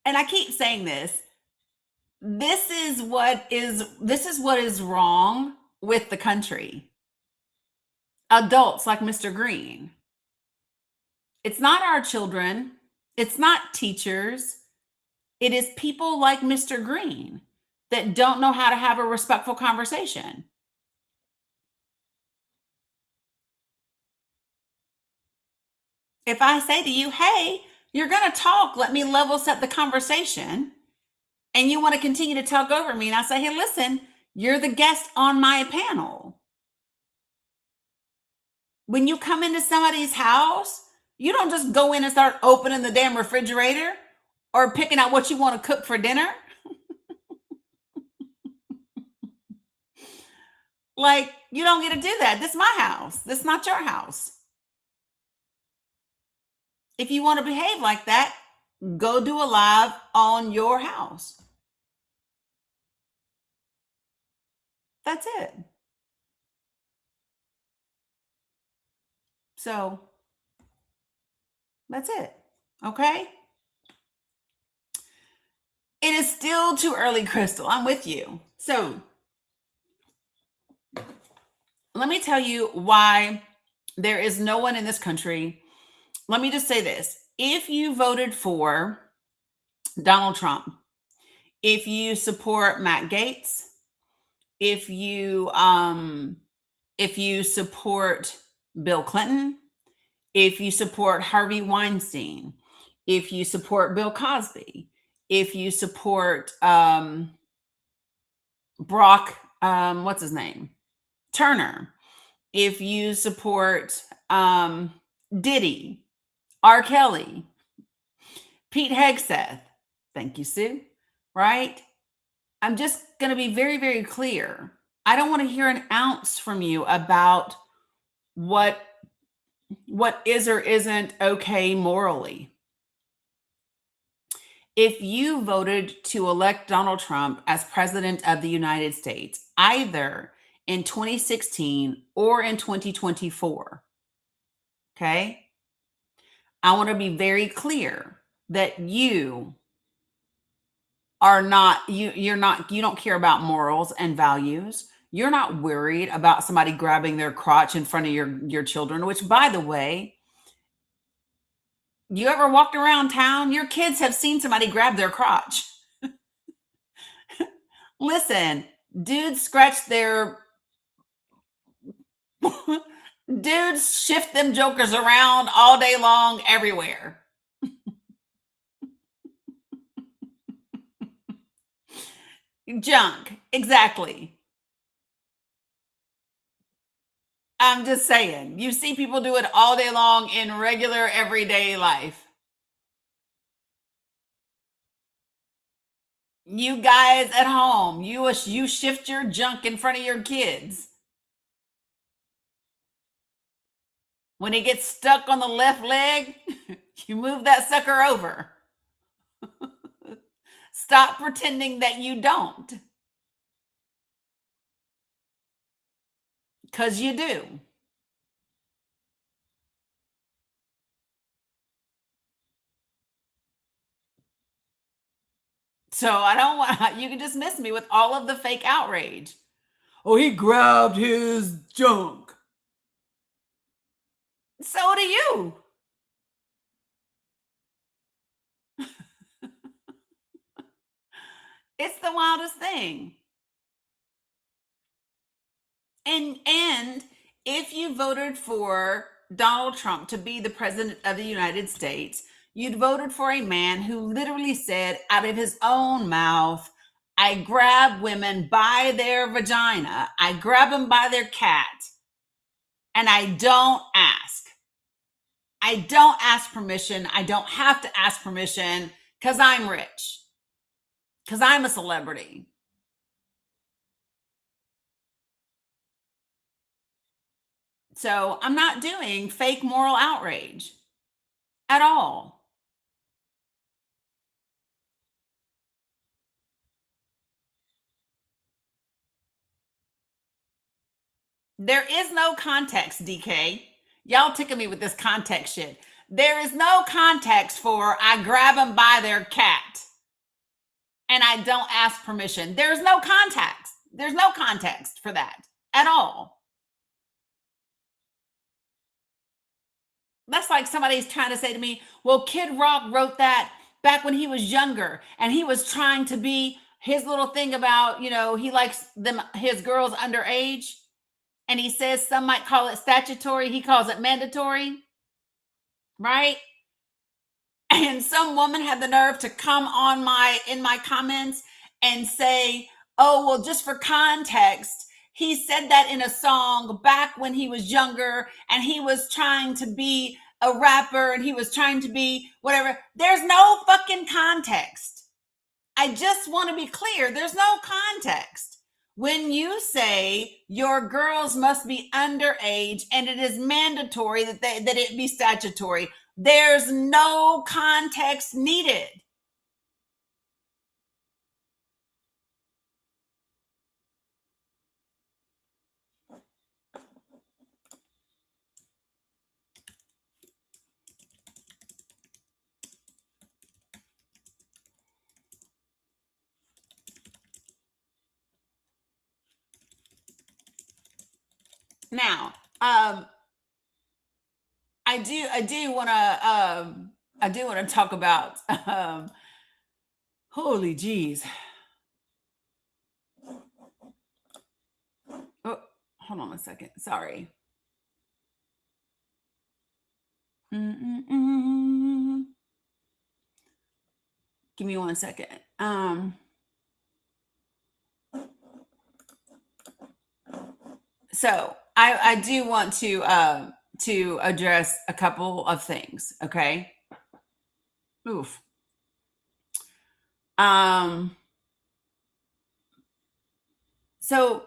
and I keep saying this, this is what is wrong with the country. Adults like Mr. Green. It's not our children. It's not teachers. It is people like Mr. Green that don't know how to have a respectful conversation. If I say to you, hey, you're going to talk, let me level set the conversation, and you want to continue to talk over me, and I say, hey, listen, you're the guest on my panel. When you come into somebody's house, you don't just go in and start opening the damn refrigerator or picking out what you want to cook for dinner. Like, you don't get to do that. This is my house. This is not your house. If you want to behave like that, go do a live on your house. That's it. So that's it. Okay. It is still too early, Crystal. I'm with you. So let me tell you why there is no one in this country. Let me just say this. If you voted for Donald Trump, if you support Matt Gaetz, if you support Bill Clinton, if you support Harvey Weinstein, if you support Bill Cosby, if you support Brock, what's his name? Turner, if you support Diddy, R. Kelly, Pete Hegseth, thank you, Sue, right? I'm just going to be very, very clear. I don't want to hear an ounce from you about what is or isn't okay morally. If you voted to elect Donald Trump as president of the United States, either in 2016 or in 2024, okay, I want to be very clear that you are not, you don't care about morals and values. You're not worried about somebody grabbing their crotch in front of your children, which, by the way, you ever walked around town, your kids have seen somebody grab their crotch. Listen, dudes scratch their dudes shift them jokers around all day long everywhere. Junk, exactly. I'm just saying, you see people do it all day long in regular everyday life. You guys at home, you shift your junk in front of your kids. When it gets stuck on the left leg, you move that sucker over. Stop pretending that you don't. Because you do. So I don't want, you can dismiss me with all of the fake outrage. Oh, he grabbed his junk. So do you. It's the wildest thing. And if you voted for Donald Trump to be the president of the United States, you'd voted for a man who literally said out of his own mouth, I grab women by their vagina, I grab them by their cat, and I don't ask. I don't ask permission. I don't have to ask permission because I'm rich, because I'm a celebrity. So I'm not doing fake moral outrage at all. There is no context, DK. Y'all tickle me with this context shit. There is no context for I grab them by their cat and I don't ask permission. There's no context. There's no context for that at all. That's like somebody's trying to say to me, well, Kid Rock wrote that back when he was younger and he was trying to be his little thing about, he likes them, his girls underage. And he says some might call it statutory. He calls it mandatory. Right? And some woman had the nerve to come on in my comments and say, oh, well, just for context, he said that in a song back when he was younger and he was trying to be a rapper and he was trying to be whatever. There's no fucking context. I just want to be clear. There's no context. When you say your girls must be underage and it is mandatory that it be statutory, there's no context needed. Now, I do want to talk about holy jeez. Oh, hold on a second. Sorry. Give me 1 second. So I do want to address a couple of things. Okay. Oof. So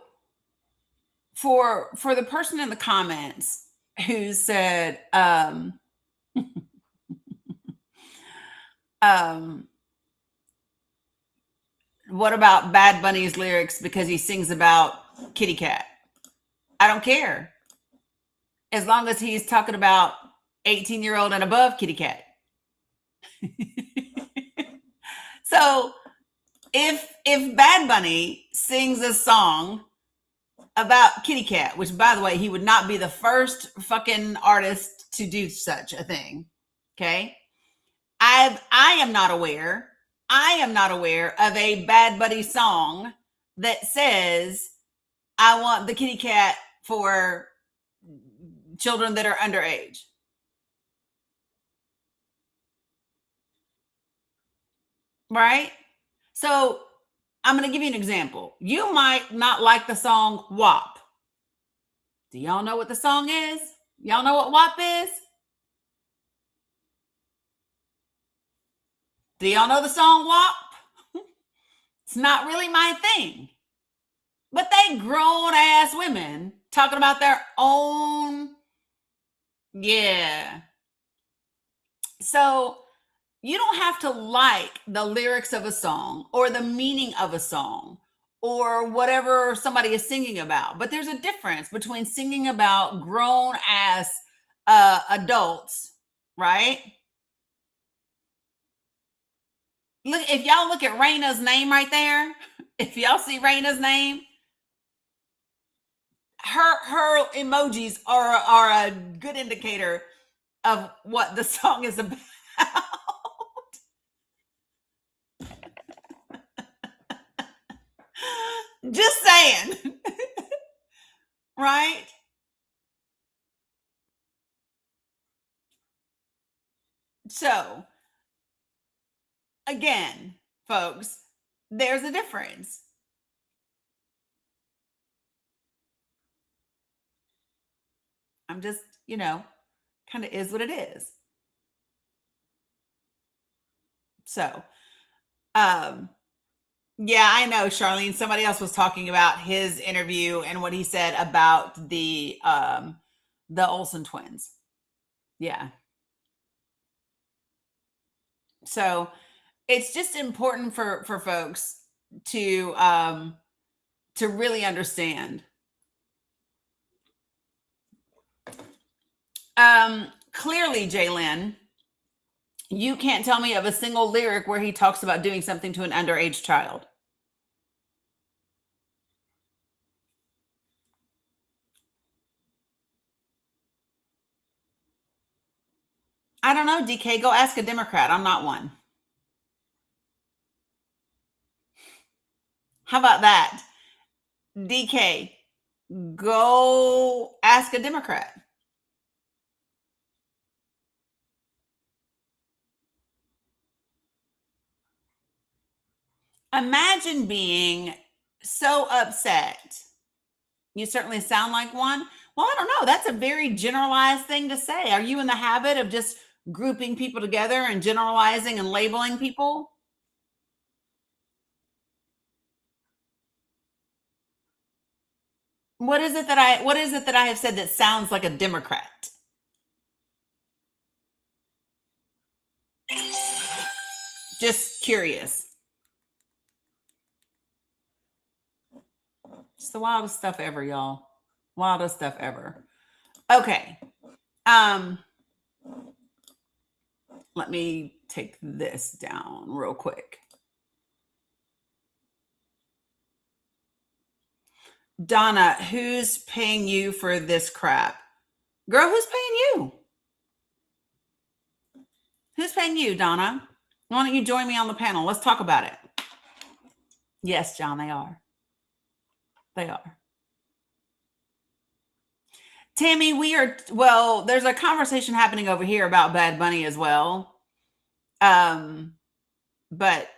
for the person in the comments who said What about Bad Bunny's lyrics because he sings about kitty cat? I don't care. As long as he's talking about 18-year-old and above kitty cat. So if Bad Bunny sings a song about kitty cat, which by the way, he would not be the first fucking artist to do such a thing. Okay. I am not aware. I am not aware of a Bad Bunny song that says I want the kitty cat for children that are underage. Right? So I'm going to give you an example. You might not like the song WAP. Do y'all know what the song is? Y'all know what WAP is? Do y'all know the song WAP? It's not really my thing. But they grown ass women talking about their own. Yeah. So you don't have to like the lyrics of a song or the meaning of a song or whatever somebody is singing about. But there's a difference between singing about grown ass adults, right? Look, if y'all look at Raina's name right there, if y'all see Raina's name, her emojis are a good indicator of what the song is about. Just saying. Right? So, again, folks, there's a difference. I'm just, kind of is what it is. So, yeah, I know, Charlene. Somebody else was talking about his interview and what he said about the Olsen twins. Yeah. So it's just important for folks to really understand. Clearly, Jalen, you can't tell me of a single lyric where he talks about doing something to an underage child. I don't know, DK. Go ask a Democrat. I'm not one. How about that? DK, go ask a Democrat. Imagine being so upset. You certainly sound like one. Well, I don't know. That's a very generalized thing to say. Are you in the habit of just grouping people together and generalizing and labeling people? What is it that I have said that sounds like a Democrat? Just curious. It's the wildest stuff ever, y'all. Wildest stuff ever. Okay. Let me take this down real quick. Donna, who's paying you for this crap? Girl, who's paying you? Who's paying you, Donna? Why don't you join me on the panel? Let's talk about it. Yes, John, they are. They are. Tammy, there's a conversation happening over here about Bad Bunny as well. But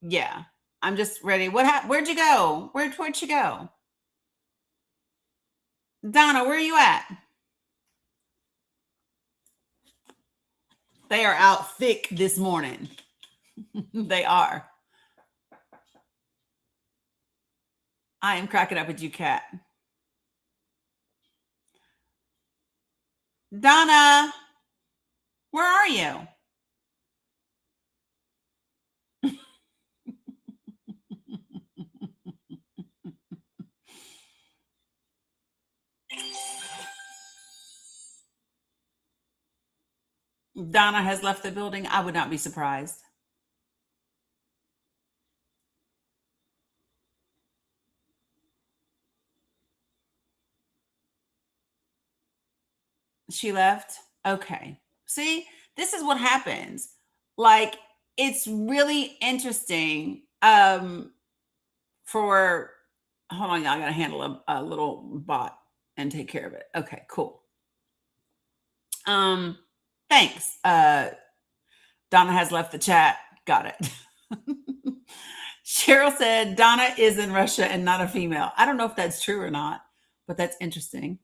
yeah, I'm just ready. Where'd you go? Where'd you go? Donna, where are you at? They are out thick this morning. They are. I am cracking up at you, Kat. Donna, where are you? Donna has left the building. I would not be surprised. She left. Okay. See, this is what happens. Like, it's really interesting. For hold on, I gotta handle a little bot and take care of it. Okay, cool. Thanks. Donna has left the chat. Got it. Cheryl said Donna is in Russia and not a female. I don't know if that's true or not, but that's interesting.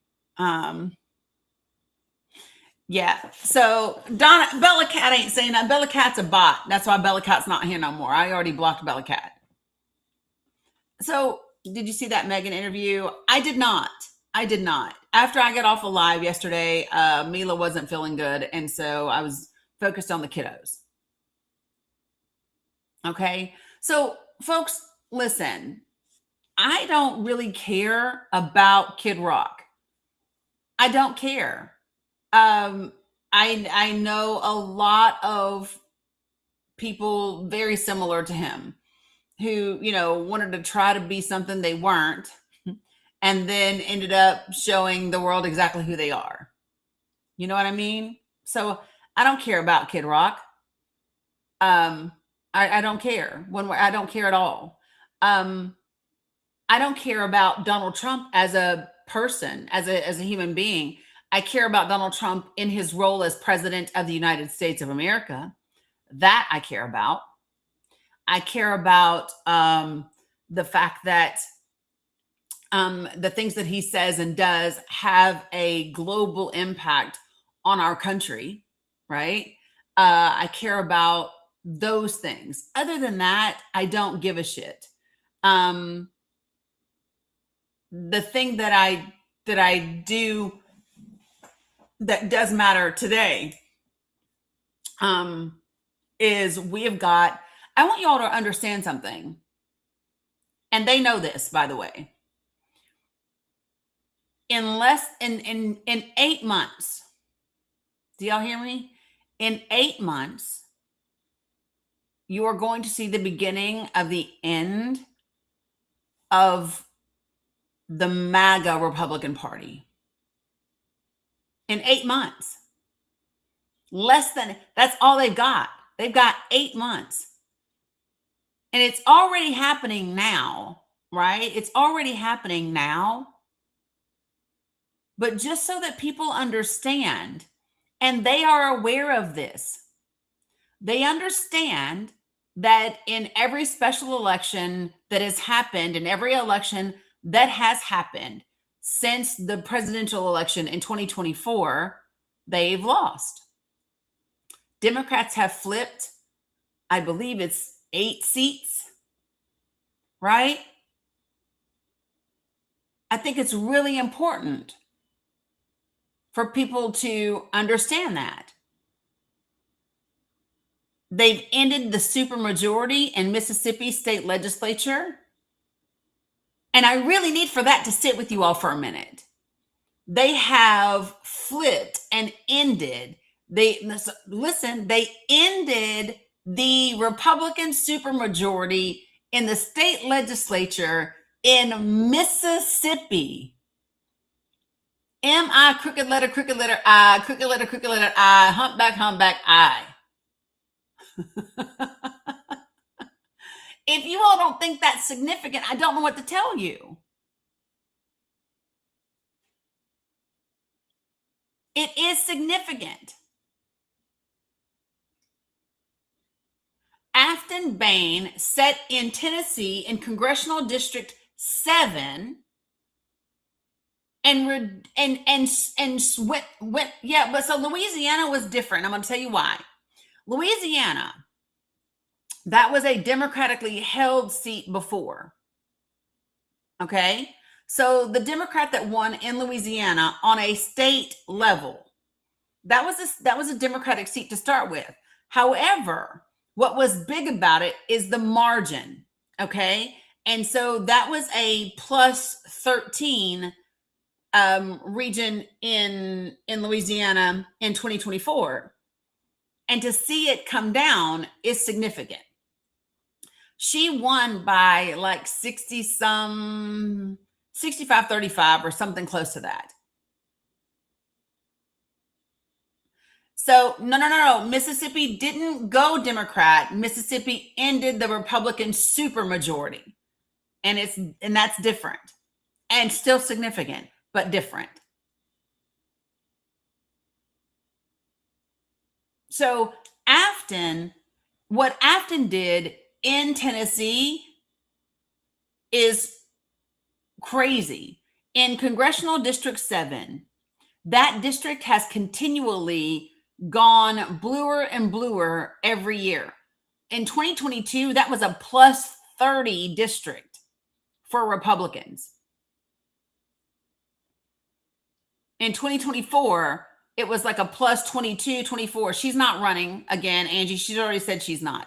Yeah. So Bella Cat ain't saying that. Bella Cat's a bot. That's why Bella Cat's not here no more. I already blocked Bella Cat. So did you see that Megan interview? I did not. After I got off a live yesterday, Mila wasn't feeling good. And so I was focused on the kiddos. Okay. So folks, listen, I don't really care about Kid Rock. I don't care. I know a lot of people very similar to him who, wanted to try to be something they weren't and then ended up showing the world exactly who they are. You know what I mean? So I don't care about Kid Rock. I don't care. I don't care at all. I don't care about Donald Trump as a person, as a human being. I care about Donald Trump in his role as president of the United States of America. That I care about. I care about the fact that the things that he says and does have a global impact on our country, right? I care about those things. Other than that, I don't give a shit. The thing that I do that does matter today is we have got, I want you all to understand something. And they know this, by the way. In 8 months, do y'all hear me? In 8 months, you are going to see the beginning of the end of the MAGA Republican Party. In 8 months. That's all they've got. They've got 8 months. And it's already happening now, right? It's already happening now. But just so that people understand, and they are aware of this, they understand that in every special election that has happened, in every election that has happened since the presidential election in 2024, they've lost. Democrats have flipped, I believe it's 8 seats, right? I think it's really important for people to understand that. They've ended the supermajority in Mississippi state legislature. And I really need for that to sit with you all for a minute. They have flipped and ended. They ended the Republican supermajority in the state legislature in Mississippi. M-I, crooked letter, I, crooked letter, I, humpback, I. If you all don't think that's significant, I don't know what to tell you. It is significant. Afton Bain sat in Tennessee in Congressional District 7 and went, yeah, but so Louisiana was different. I'm going to tell you why. Louisiana, that was a democratically held seat before. Okay. So the Democrat that won in Louisiana on a state level, that was a Democratic seat to start with. However, what was big about it is the margin. Okay. And so that was a plus 13 region in Louisiana in 2024. And to see it come down is significant. She won by like 65-35 or something close to that. So no. Mississippi didn't go Democrat. Mississippi ended the Republican supermajority. And that's different. And still significant, but different. So what Afton did in Tennessee is crazy. In Congressional District 7, that district has continually gone bluer and bluer every year. In 2022, that was a plus 30 district for Republicans. In 2024, it was like a plus 22, 24. She's not running again, Angie. She's already said she's not.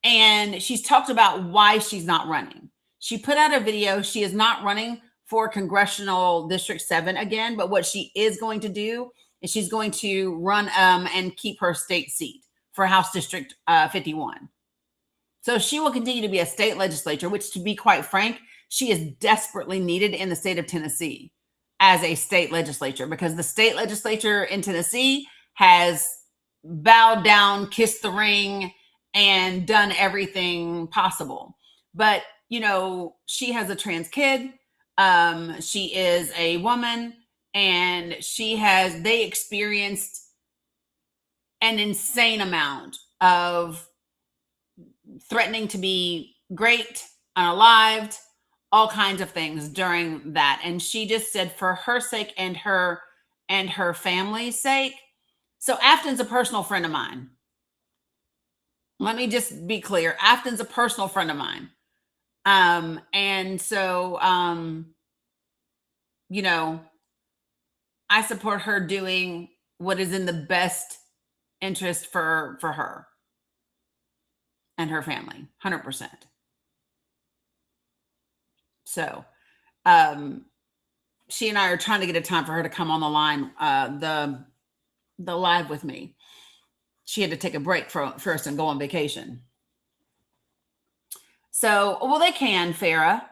And she's talked about why she's not running. She put out a video. She is not running for Congressional District 7 again, but what she is going to do is she's going to run and keep her state seat for House District 51. So she will continue to be a state legislature, which, to be quite frank, she is desperately needed in the state of Tennessee as a state legislature, because the state legislature in Tennessee has bowed down, kissed the ring, and done everything possible. But, she has a trans kid. She is a woman, and they experienced an insane amount of threatening to be great, unalived, all kinds of things during that. And she just said, for her sake and her family's sake. So Afton's a personal friend of mine. Let me just be clear. Afton's a personal friend of mine. And so, I support her doing what is in the best interest for her and her family, 100%. So, she and I are trying to get a time for her to come on the line, the live with me. She had to take a break first and go on vacation. So, well, they can, Farah.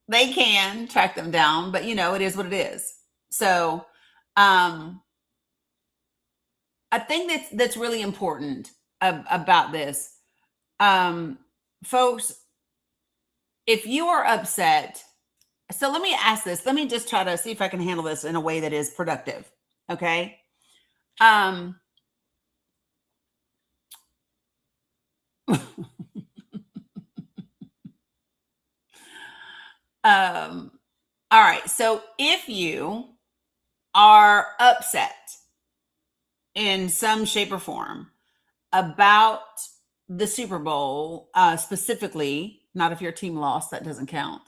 They can track them down, but it is what it is. So, I think that's really important about this. Folks, if you are upset, so let me ask this. Let me just try to see if I can handle this in a way that is productive. Okay. All right. So if you are upset in some shape or form about the Super Bowl, specifically, not if your team lost, that doesn't count,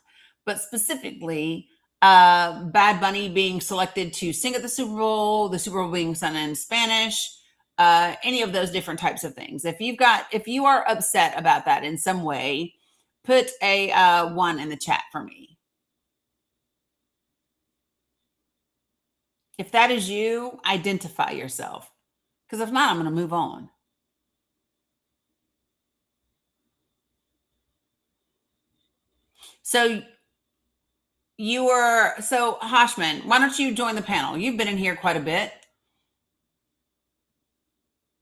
but specifically, Bad Bunny being selected to sing at the Super Bowl being sung in Spanish, any of those different types of things. If you are upset about that in some way, put a 1 in the chat for me. If that is you, identify yourself. Because if not, I'm going to move on. So Hashman, why don't you join the panel? You've been in here quite a bit.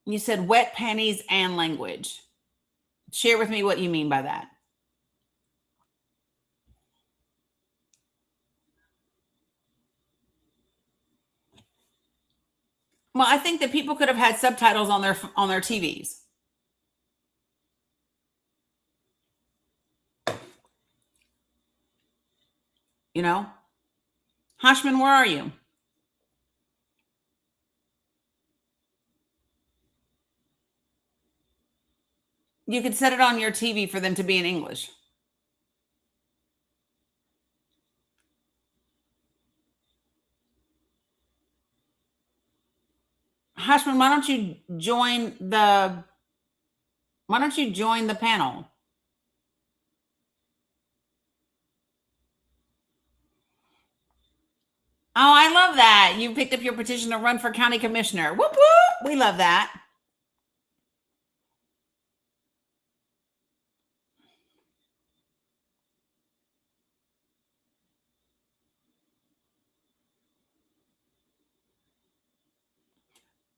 You said wet panties and language. Share with me what you mean by that. Well, I think that people could have had subtitles on their TVs. Hashman, where are you? You could set it on your TV for them to be in English. Hashman, why don't you join the panel? Oh, I love that. You picked up your petition to run for county commissioner. Whoop, whoop. We love that.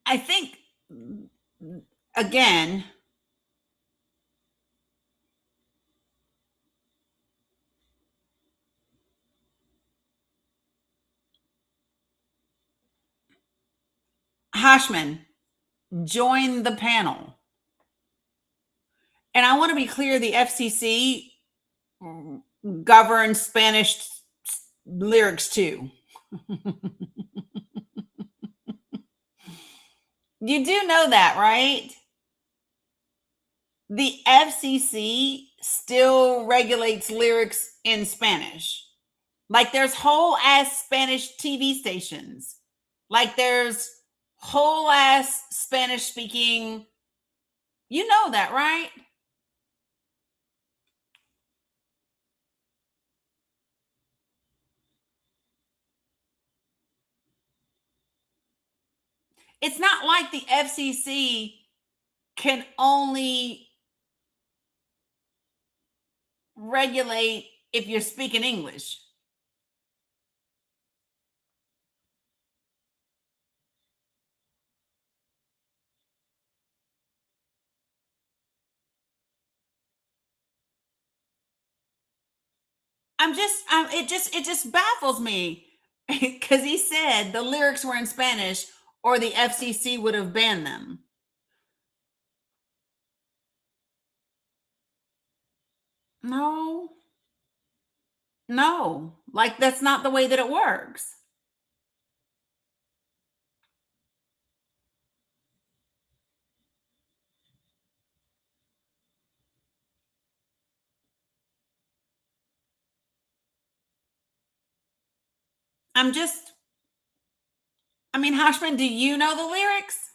I think, again, Hashman, join the panel. And I want to be clear, the FCC governs Spanish lyrics too. You do know that, right? The FCC still regulates lyrics in Spanish. Like there's whole ass Spanish TV stations. Like there's whole ass Spanish speaking. You know that, right? It's not like the FCC can only regulate if you're speaking English. It just baffles me because he said the lyrics were in Spanish or the FCC would have banned them. No, no, like that's not the way that it works. I'm just, I mean, Hashman, do you know the lyrics?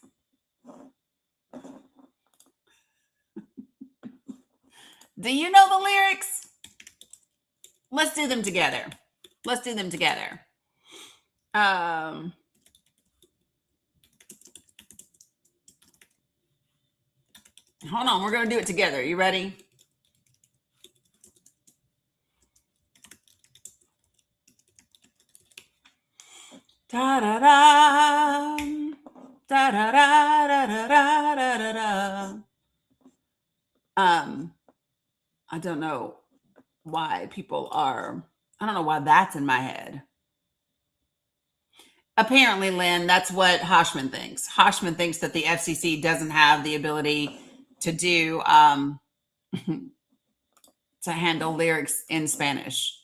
Do you know the lyrics? Let's do them together. Let's do them together. Hold on, we're going to do it together. You ready? Da da da. Da da da da da da da da. I don't know why people are, I don't know why that's in my head. Apparently, Lynn, that's what Hoshman thinks. Hoshman thinks that the FCC doesn't have the ability to do to handle lyrics in Spanish.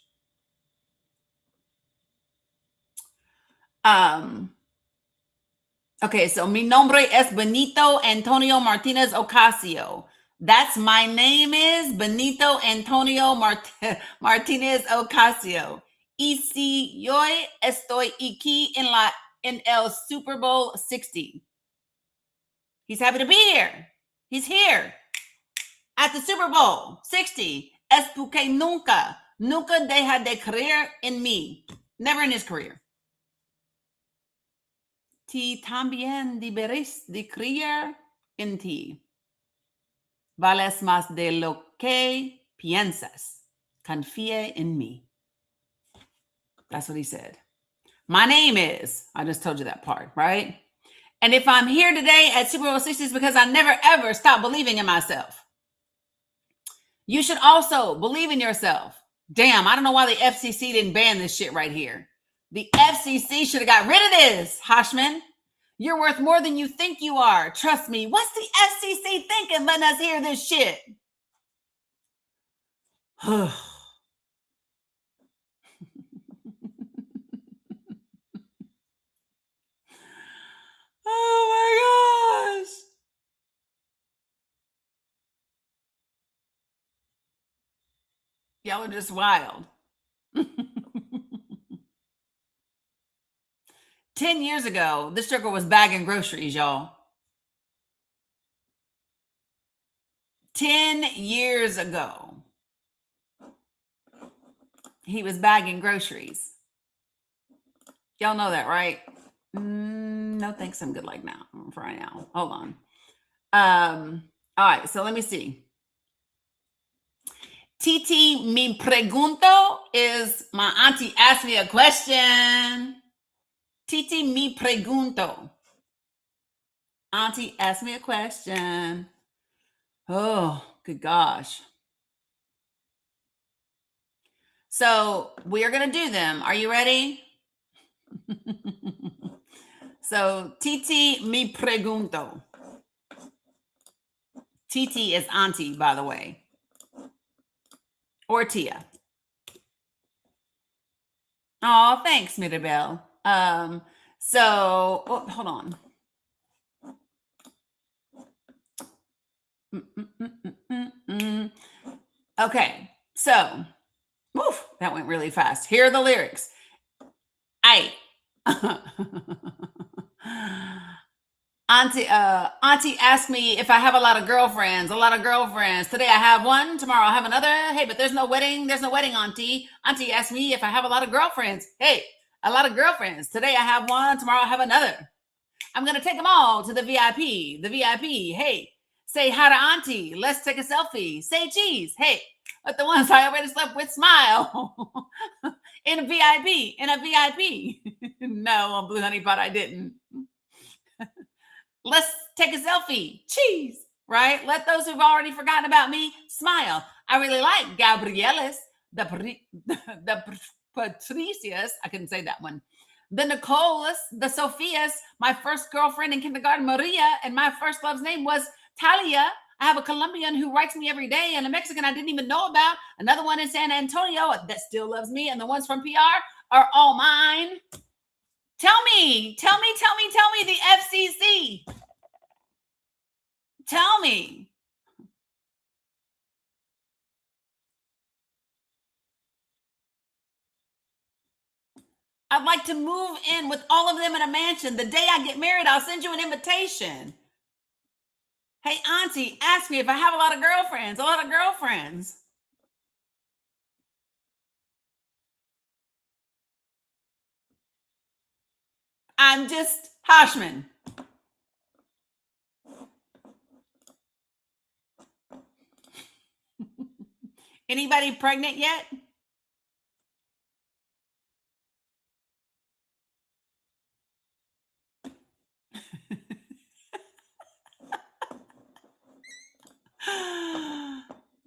Okay, so mi nombre es Benito Antonio Martinez Ocasio. That's my name is Benito Antonio Martinez Ocasio. Y si yo estoy aquí en el Super Bowl 60. He's happy to be here. He's here at the Super Bowl 60. Es porque nunca deja de creer en mí. Never in his career. Ti también deberes de creer en ti. Vales más de lo que piensas. Confía en mí. That's what he said. My name is, I just told you that part, right? And if I'm here today at Super Bowl 60, it's because I never ever stopped believing in myself. You should also believe in yourself. Damn, I don't know why the FCC didn't ban this shit right here. The FCC should have got rid of this, Hoshman. You're worth more than you think you are. Trust me. What's the FCC thinking letting us hear this shit? Oh my gosh. Y'all are just wild. 10 years ago, this sugar was bagging groceries, y'all. 10 years ago, he was bagging groceries. Y'all know that, right? No, thanks. I'm good like now for right now. Hold on. All right, so let me see. Titi mi pregunto is my auntie asked me a question. Titi mi pregunto. Auntie asked me a question. Oh, good gosh. So we are going to do them. Are you ready? So, Titi mi pregunto. Titi is auntie, by the way, or Tia. Oh, thanks, Mirabel. Hold on. Okay, so, woof, that went really fast. Here are the lyrics. Auntie asked me if I have a lot of girlfriends. Today I have one, tomorrow I'll have another. Hey, but there's no wedding, Auntie. Auntie asked me if I have a lot of girlfriends. Hey, a lot of girlfriends. Today I have one, tomorrow I'll have another. I'm going to take them all to the VIP. Hey, say hi to Auntie. Let's take a selfie. Say cheese. Hey, but the ones I already slept with, smile. In a VIP. No, on Blue Honey Pot, I didn't. Let's take a selfie. Cheese. Right? Let those who've already forgotten about me smile. I really like Gabrieles, the Patricias. I couldn't say that one. The Nicolas, the Sophias, my first girlfriend in kindergarten, Maria, and my first love's name was Talia. I have a Colombian who writes me every day and a Mexican I didn't even know about. Another one in San Antonio that still loves me. And the ones from PR are all mine. Tell me the FCC. Tell me. I'd like to move in with all of them in a mansion. The day I get married, I'll send you an invitation. Hey, Auntie, ask me if I have a lot of girlfriends. I'm just Hoshman. Anybody pregnant yet?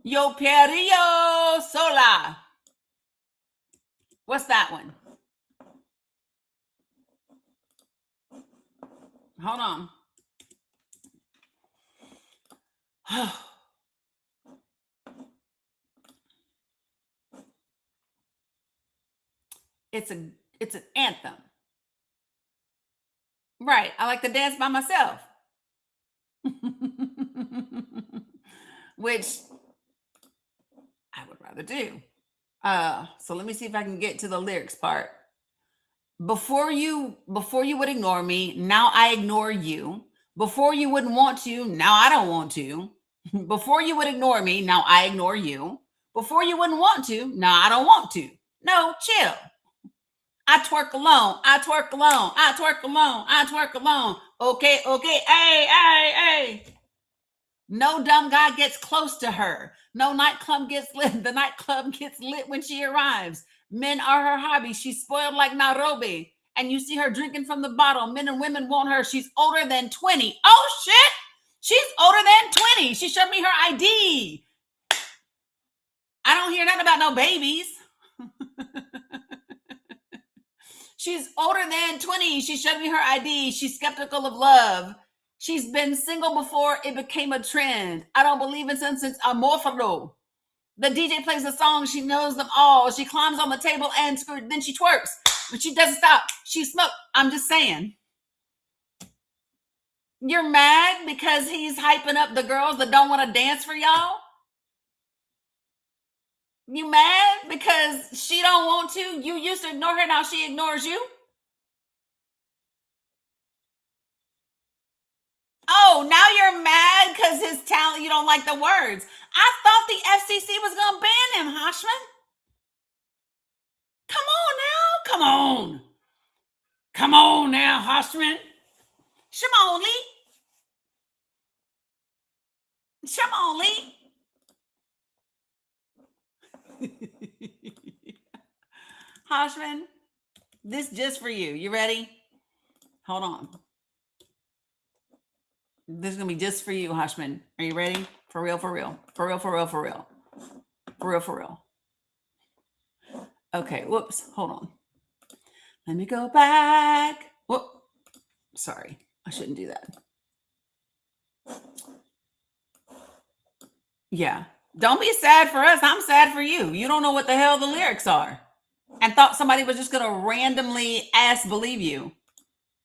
Yo Perio Sola. What's that one? Hold on. It's an anthem. Right. I like to dance by myself. Which I would rather do. So let me see if I can get to the lyrics part. Before you would ignore me, now I ignore you. Before you wouldn't want to, now I don't want to. Before you would ignore me, now I ignore you. Before you wouldn't want to, now I don't want to. No, chill. I twerk alone. Okay, hey. No dumb guy gets close to her. No nightclub gets lit. The nightclub gets lit when she arrives. Men are her hobby. She's spoiled like Nairobi. And you see her drinking from the bottle. Men and women want her. She's older than 20. Oh, shit. She's older than 20. She showed me her ID. I don't hear nothing about no babies. She's older than 20. She showed me her ID. She's skeptical of love. She's been single before it became a trend. I don't believe in since Amorfalo. The DJ plays a song. She knows them all. She climbs on the table and then she twerks. But she doesn't stop. She smokes. I'm just saying. You're mad because he's hyping up the girls that don't want to dance for y'all? You mad because she don't want to? You used to ignore her. Now she ignores you? Oh, now you're mad because his talent, you don't like the words. I thought the FCC was going to ban him, Hoshman. Come on now. Come on. Come on now, Hoshman. Shamoli. Shamoli. Hoshman, this just for you. You ready? Hold on. This is going to be just for you, Hoshman. Are you ready? For real, for real. For real, for real, for real. For real, for real. Okay, whoops. Hold on. Let me go back. Whoop. Sorry. I shouldn't do that. Yeah. Don't be sad for us. I'm sad for you. You don't know what the hell the lyrics are. And thought somebody was just going to randomly believe you.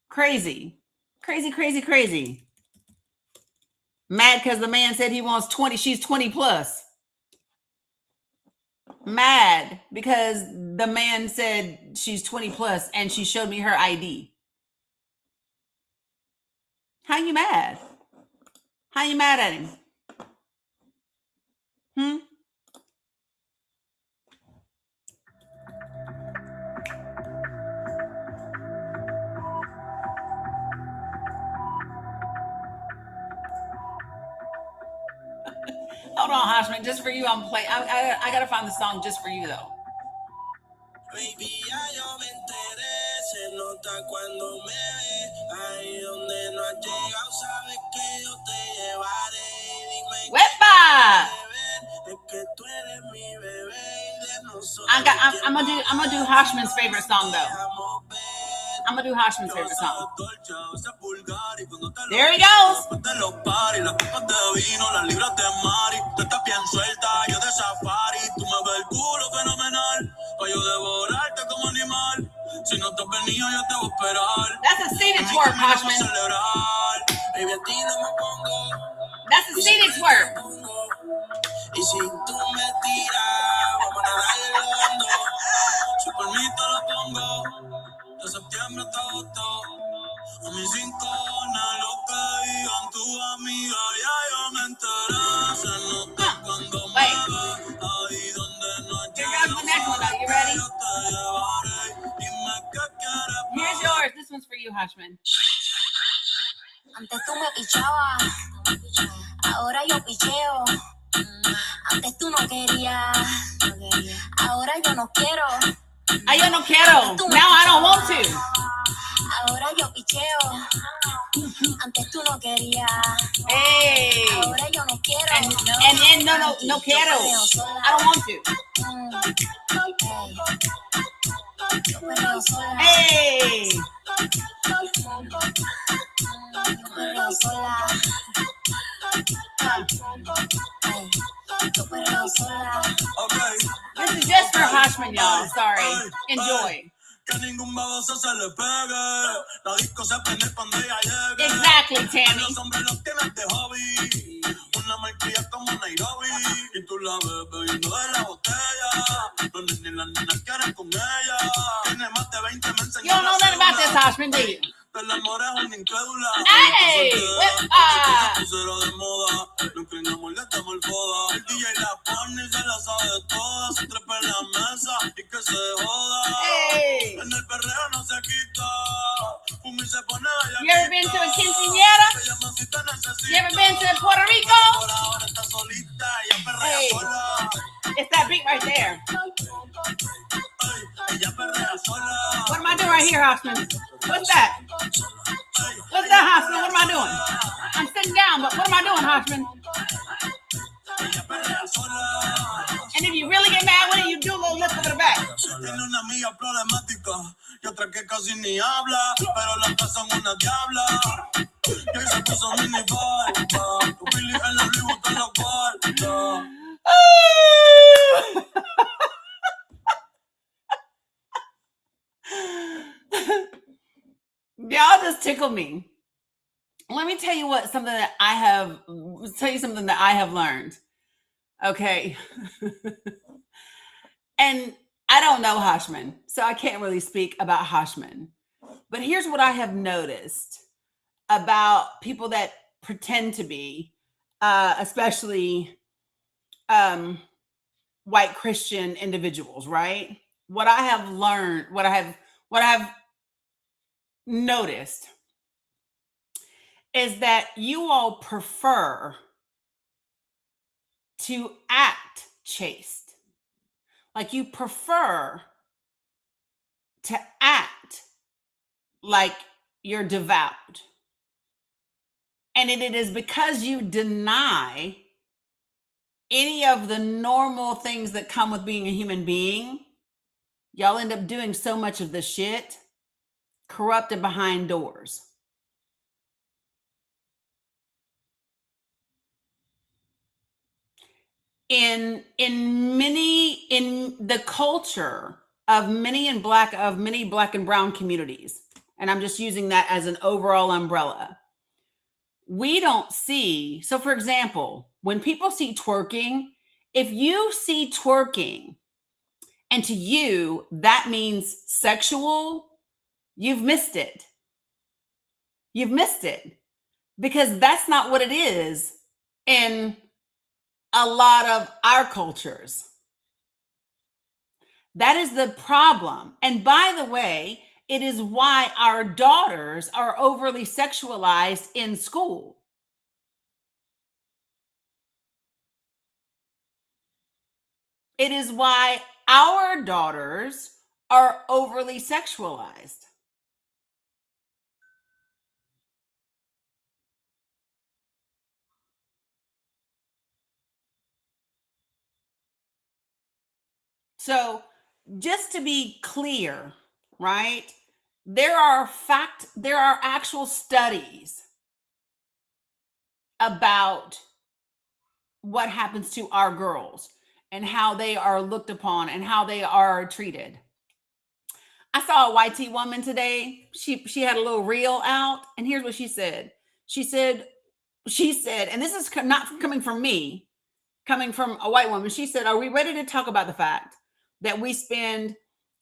Crazy. Crazy, crazy, crazy. Mad because the man said he wants 20. She's 20 plus. Mad because the man said she's 20 plus and she showed me her ID. How you mad? How you mad at him? Hold on, Hoshman. Just for you, I'm playing. I gotta find the song just for you though. Baby, ya yo me enteré, se nota cuando me ve, ahí donde no has llegado, sabes que yo te llevaré, dime ¡Wepa! Es que tú eres mi bebé, de nosotros I'm gonna do Hoshman's favorite song though. I'm gonna do Hoshman's favorite song. There he goes. That's a scenic twerk, Hoshman. That's a scenic twerk. Y si tú me tiras, vamos a darle hondo. Si por mí te lo pongo, de septiembre hasta agosto. A mis rincones, lo que digan tus amigas, ya yo me enteré. Se nota cuando me ve, ahí donde no hay ready? Here's yours. This one's for you, Hoshman. Antes tú me pichabas, ahora yo picheo. Antes tú no querías, ahora yo no quiero. Yo no quiero. Now I don't want to. Ahora yo picheo. Antes tú no querías. Hey. Ahora yo no quiero. And then no quiero. I don't want to. Hey. Okay. This is just for Hoshman, y'all. Sorry. Enjoy. Exactly, Tammy. You don't know nothing about this, Hoshman, do you? Hey! Hey! You ever been to a quinceañera? You ever been to Puerto Rico? Hey! It's that beat right there. What am I doing right here, Hoshman? What's that? What's that, Hoshman? What am I doing? I'm sitting down, but what am I doing, Hoshman? And if you really get mad with it, you do a little lift over the back. Y'all just tickle me. Let me tell you something that I have learned. Okay. And I don't know Hoshman, so I can't really speak about Hoshman. But here's what I have noticed about people that pretend to be, especially white Christian individuals, right? What I have learned, what I have noticed is that you all prefer to act chaste. Like you prefer to act like you're devout. And it is because you deny any of the normal things that come with being a human being, y'all end up doing so much of the shit corrupted behind doors. In the culture of many black and brown communities, and I'm just using that as an overall umbrella, we don't see. So for example, when people see twerking, if you see twerking and to you that means sexual, you've missed it. You've missed it, because that's not what it is in a lot of our cultures. That is the problem. And by the way, it is why our daughters are overly sexualized in school. It is why our daughters are overly sexualized. So, just to be clear, right? There are actual studies about what happens to our girls and how they are looked upon and how they are treated. I saw a YT woman today. She had a little reel out, and here's what she said. She said, and this is not coming from me, coming from a white woman. She said, "Are we ready to talk about the fact that we spend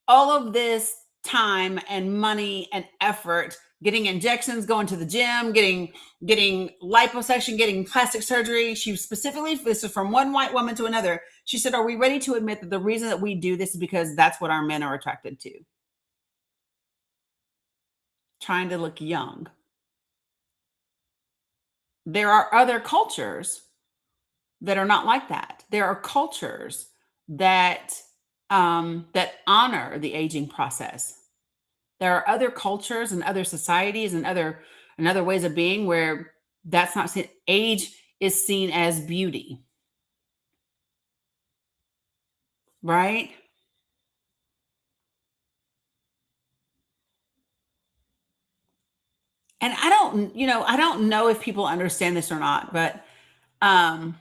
all of this time and money and effort getting injections, going to the gym, getting liposuction, getting plastic surgery?" She specifically, this is from one white woman to another. She said, "Are we ready to admit that the reason that we do this is because that's what our men are attracted to? Trying to look young." There are other cultures that are not like that. There are cultures that that honor the aging process. There are other cultures and other societies and other ways of being where that's not seen. Age is seen as beauty, right? And I don't know if people understand this or not, but um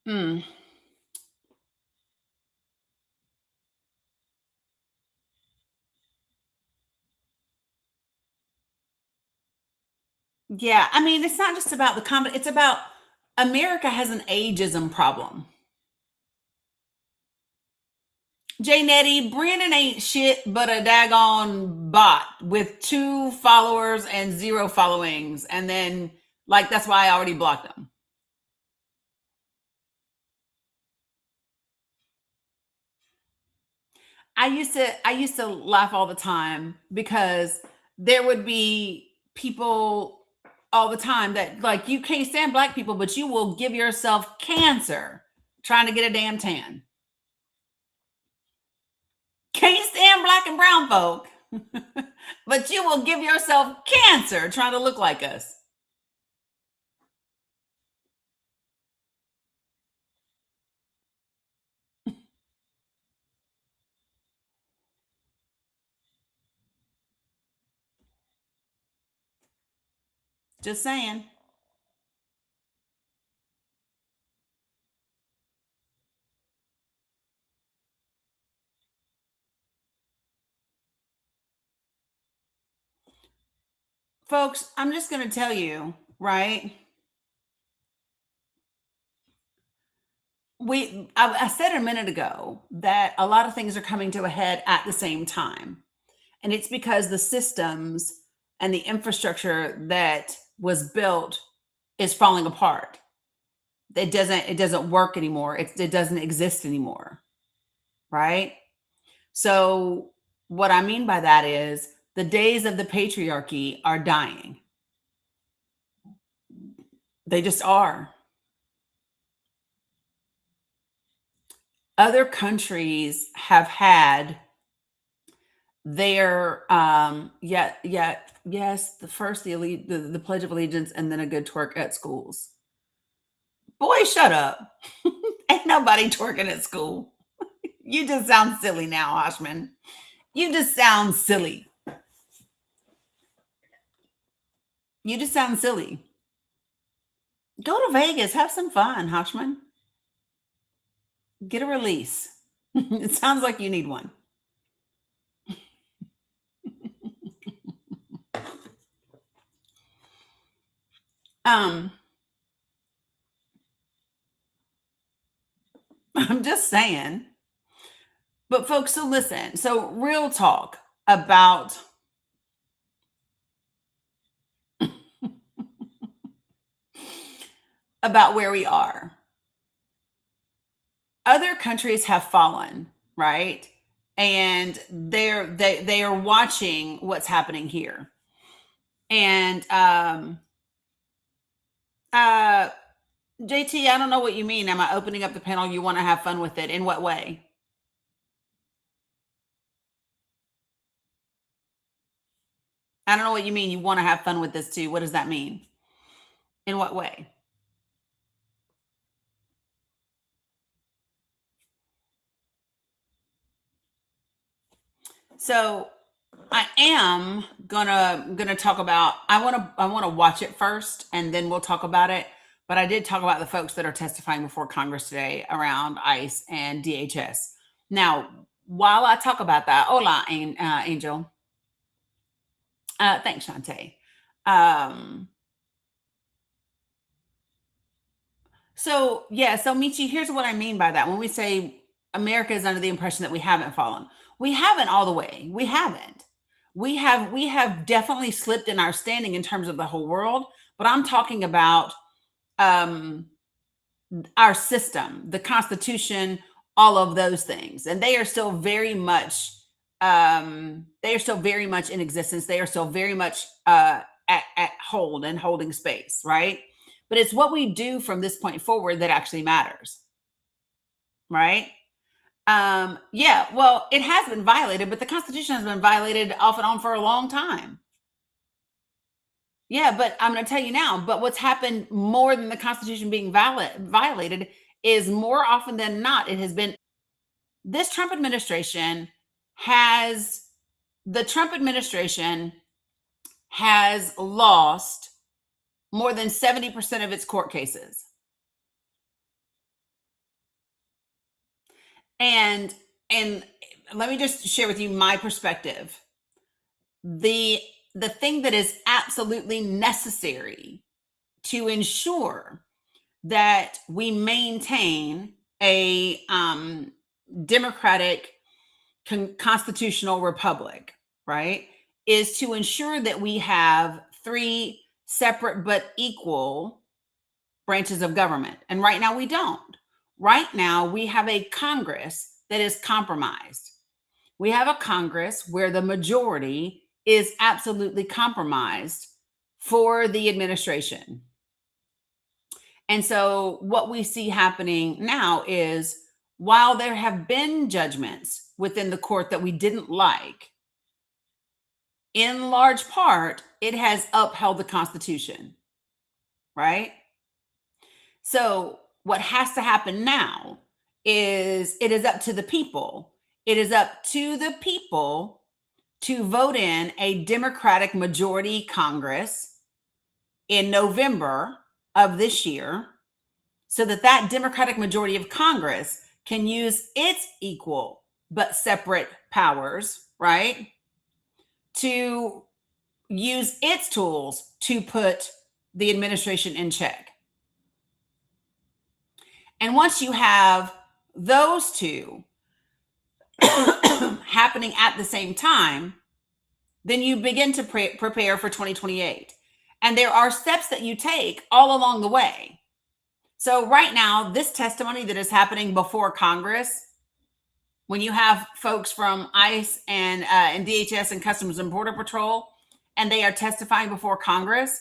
hmm, yeah, I mean, it's not just about the comedy, it's about America has an ageism problem. Jay Nettie, Brandon ain't shit but a daggone bot with 2 followers and 0 followings. And then, like, that's why I already blocked them. I used to laugh all the time because there would be people all the time that, like, you can't stand black people, but you will give yourself cancer trying to get a damn tan. Can't stand black and brown folk, but you will give yourself cancer trying to look like us. Just saying. Folks, I'm just going to tell you, right? I said a minute ago that a lot of things are coming to a head at the same time. And it's because the systems and the infrastructure that was built is falling apart. It doesn't work anymore. It doesn't exist anymore. Right? So, what I mean by that is the days of the patriarchy are dying. They just are. Other countries have had their yes, the first the Pledge of Allegiance and then a good twerk at schools. Boy, shut up. Ain't nobody twerking at school. You just sound silly now, Hoshman. You just sound silly. You just sound silly. Go to Vegas, have some fun, Hoshman. Get a release. It sounds like you need one. I'm just saying. But folks, so listen. So real talk about about where we are. Other countries have fallen, right? And they are watching what's happening here. And JT, I don't know what you mean. Am I opening up the panel? You want to have fun with it? In what way? I don't know what you mean. You want to have fun with this too. What does that mean? In what way? So I am gonna talk about. I wanna watch it first, and then we'll talk about it. But I did talk about the folks that are testifying before Congress today around ICE and DHS. Now, while I talk about that, hola, Angel. Thanks, Shantae. So Michi, here's what I mean by that. When we say America is under the impression that we haven't fallen, we haven't all the way. We haven't. We have definitely slipped in our standing in terms of the whole world. But I'm talking about um, our system, the Constitution, all of those things, and they are still very much in existence. They are still very much at hold and holding space, right? But it's what we do from this point forward that actually matters, right? Yeah, well, it has been violated, but the Constitution has been violated off and on for a long time. Yeah, but I'm going to tell you now, but what's happened more than the Constitution being violated is more often than not, it has been this Trump administration has the Trump administration has lost more than 70% of its court cases. And let me just share with you my perspective. The thing that is absolutely necessary to ensure that we maintain a democratic constitutional republic, right, is to ensure that we have three separate but equal branches of government. And right now we don't. Right now we have a Congress that is compromised. We have a Congress where the majority is absolutely compromised for the administration. And so what we see happening now is while there have been judgments within the court that we didn't like, in large part, it has upheld the Constitution, right? So what has to happen now is it is up to the people. It is up to the people to vote in a Democratic majority Congress in November of this year so that that Democratic majority of Congress can use its equal but separate powers, right, to use its tools to put the administration in check. And once you have those two happening at the same time, then you begin to prepare for 2028. And there are steps that you take all along the way. So right now, this testimony that is happening before Congress, when you have folks from ICE and DHS and Customs and Border Patrol, and they are testifying before Congress,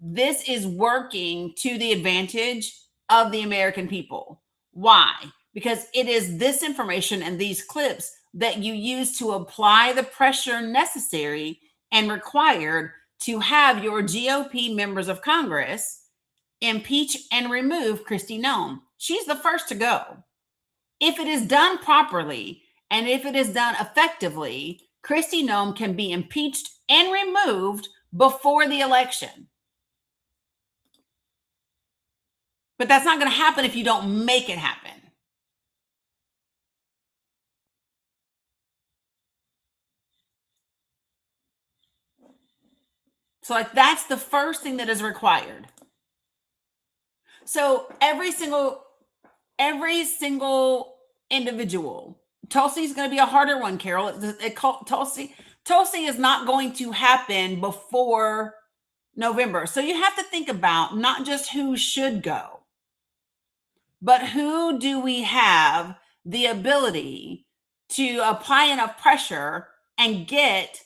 this is working to the advantage of the American people. Why? Because it is this information and these clips that you use to apply the pressure necessary and required to have your GOP members of Congress impeach and remove Kristi Noem. She's the first to go. If it is done properly and if it is done effectively, Kristi Noem can be impeached and removed before the election. But that's not going to happen if you don't make it happen. So like that's the first thing that is required. So every single individual, Tulsi is going to be a harder one, Carol. Tulsi is not going to happen before November. So you have to think about not just who should go, but who do we have the ability to apply enough pressure and get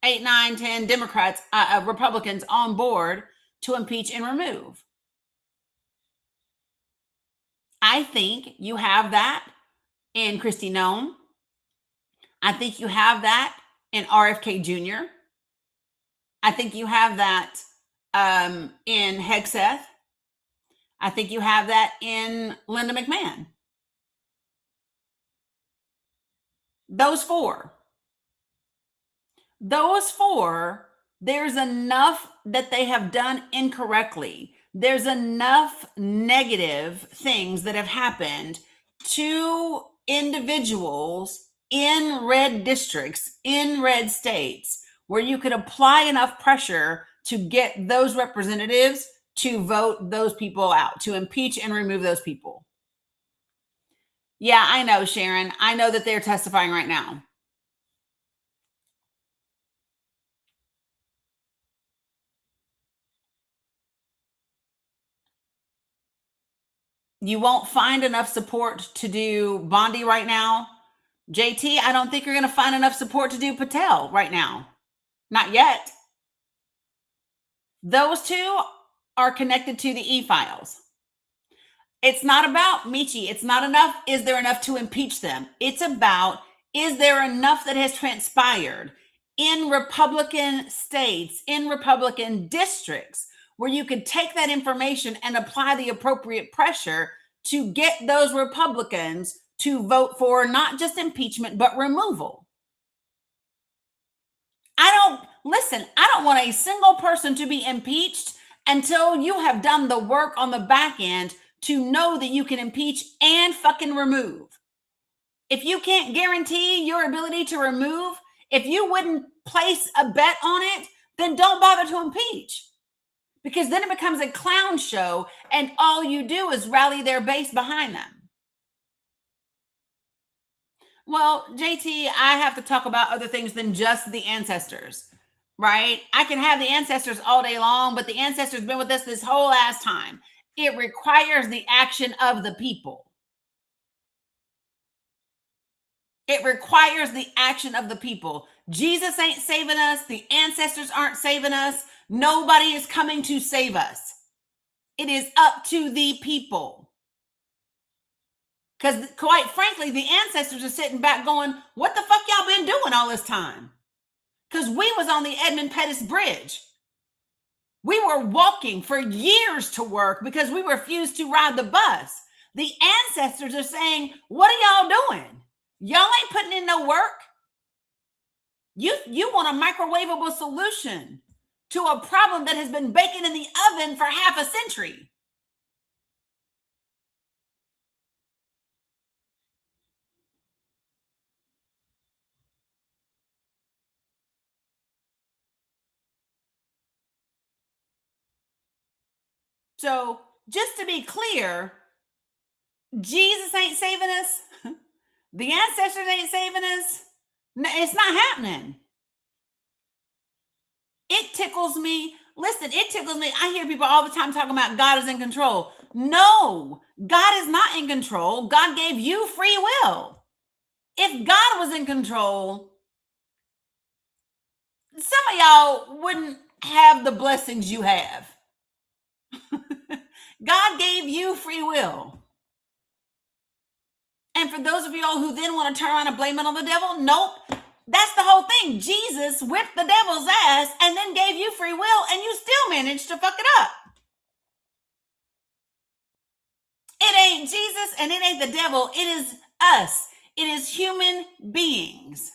8, 9, 10 Democrats, Republicans on board to impeach and remove. I think you have that in Kristi Noem. I think you have that in RFK Jr. I think you have that in Hegseth. I think you have that in Linda McMahon. Those four, there's enough that they have done incorrectly. There's enough negative things that have happened to individuals in red districts, in red states, where you could apply enough pressure to get those representatives to vote those people out, to impeach and remove those people. Yeah, I know, Sharon. I know that they're testifying right now. You won't find enough support to do Bondi right now. JT, I don't think you're going to find enough support to do Patel right now. Not yet. Those two are connected to the e-files. It's not about Michi. It's not enough. Is there enough to impeach them? It's about, is there enough that has transpired in Republican states, in Republican districts, where you could take that information and apply the appropriate pressure to get those Republicans to vote for not just impeachment, but removal. I don't want a single person to be impeached until you have done the work on the back end to know that you can impeach and fucking remove. If you can't guarantee your ability to remove, if you wouldn't place a bet on it, then don't bother to impeach. Because then it becomes a clown show and all you do is rally their base behind them. Well, JT, I have to talk about other things than just the ancestors, right? I can have the ancestors all day long, but the ancestors been with us this whole ass time. It requires the action of the people. It requires the action of the people. Jesus ain't saving us. The ancestors aren't saving us. Nobody is coming to save us. It is up to the people. Because quite frankly, the ancestors are sitting back going, what the fuck y'all been doing all this time? Because we was on the Edmund Pettus Bridge. We were walking for years to work because we refused to ride the bus. The ancestors are saying, what are y'all doing? Y'all ain't putting in no work. You want a microwavable solution to a problem that has been baking in the oven for half a century. So just to be clear, Jesus ain't saving us. The ancestors ain't saving us. No, it's not happening. It tickles me. Listen, it tickles me. I hear people all the time talking about God is in control. No, God is not in control. God gave you free will. If God was in control, some of y'all wouldn't have the blessings you have. God gave you free will. And for those of y'all who then want to turn around and blame it on the devil, nope. That's the whole thing. Jesus whipped the devil's ass and then gave you free will, and you still managed to fuck it up. It ain't Jesus and it ain't the devil. It is us. It is human beings.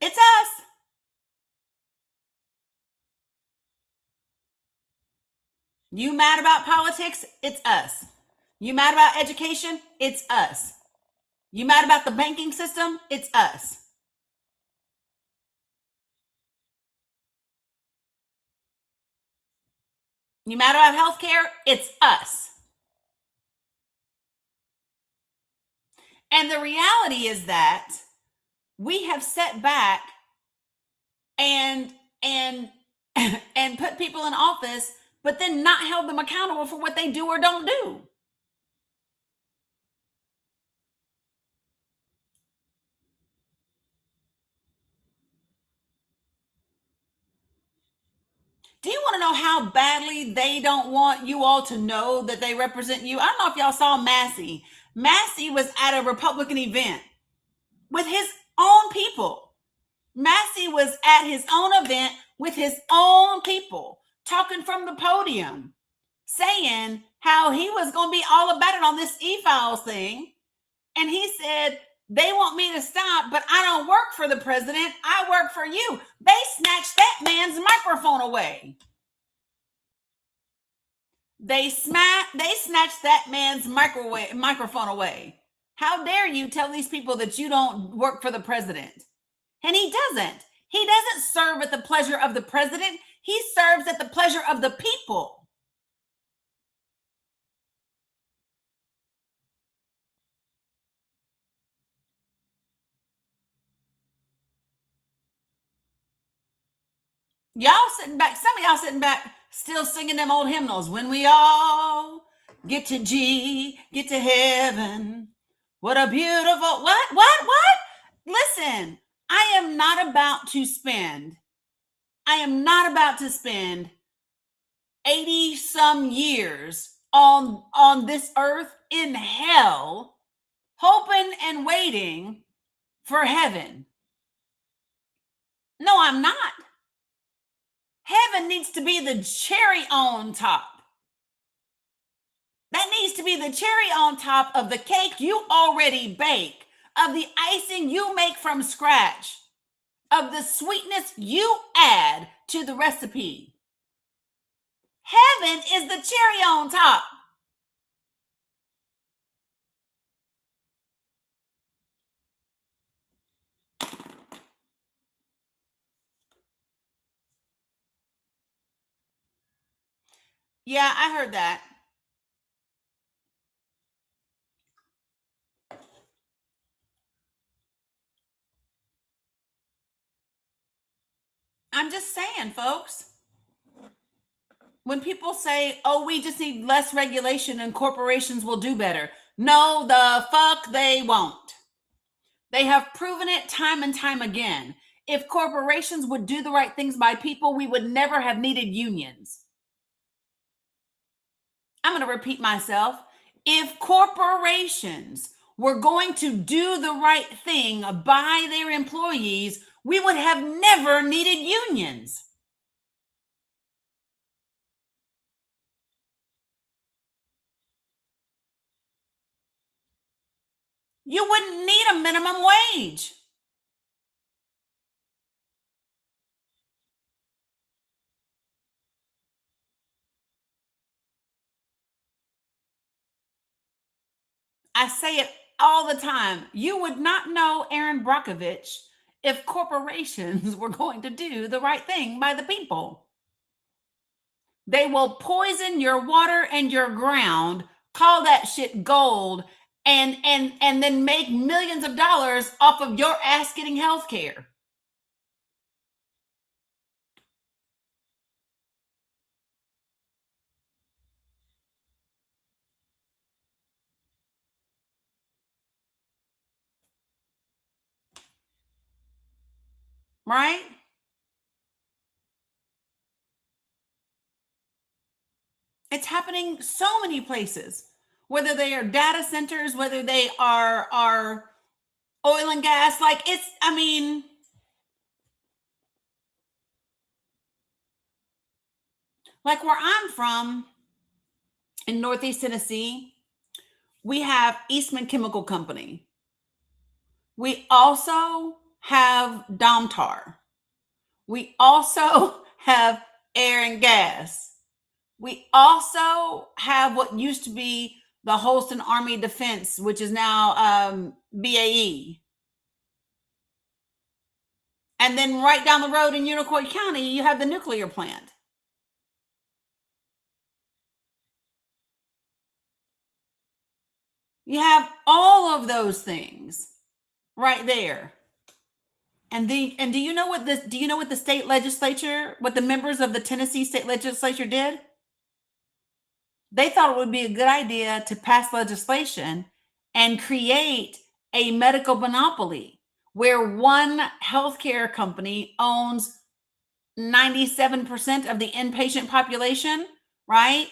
It's us. You mad about politics? It's us. You mad about education? It's us. You mad about the banking system? It's us. You mad about healthcare? It's us. And the reality is that we have set back and and put people in office, but then not held them accountable for what they do or don't do. Do you want to know how badly they don't want you all to know that they represent you? I don't know if y'all saw Massey. Massey was at a Republican event with his own people. Massey was at his own event with his own people, talking from the podium, saying how he was going to be all about it on this e-files thing. And he said, they want me to stop, but I don't work for the president. I work for you. They snatched that man's microphone away. They snatched that man's microphone away. How dare you tell these people that you don't work for the president? And he doesn't. He doesn't serve at the pleasure of the president. He serves at the pleasure of the people. Y'all sitting back, some of y'all sitting back, still singing them old hymnals. When we all get to heaven. What a beautiful, what? Listen, I am not about to spend 80 some years on this earth in hell, hoping and waiting for heaven. No, I'm not. Heaven needs to be the cherry on top. That needs to be the cherry on top of the cake you already bake, of the icing you make from scratch, of the sweetness you add to the recipe. Heaven is the cherry on top. Yeah, I heard that. I'm just saying, folks. When people say, oh, we just need less regulation and corporations will do better. No, the fuck they won't. They have proven it time and time again. If corporations would do the right things by people, we would never have needed unions. I'm going to repeat myself. If corporations were going to do the right thing by their employees, we would have never needed unions. You wouldn't need a minimum wage. I say it all the time. You would not know Aaron Brockovich if corporations were going to do the right thing by the people. They will poison your water and your ground, call that shit gold, and then make millions of dollars off of your ass getting health care. right? It's happening so many places, whether they are data centers, whether they are oil and gas. Like I mean, like where I'm from in Northeast Tennessee, we have Eastman Chemical Company. We also have Domtar. We also have Air and Gas. We also have what used to be the Holston Army Defense, which is now BAE. And then right down the road in Unicoi County, you have the nuclear plant. You have all of those things right there. And do you know what the state legislature, what the members of the Tennessee state legislature did? They thought it would be a good idea to pass legislation and create a medical monopoly where one healthcare company owns 97% of the inpatient population, right?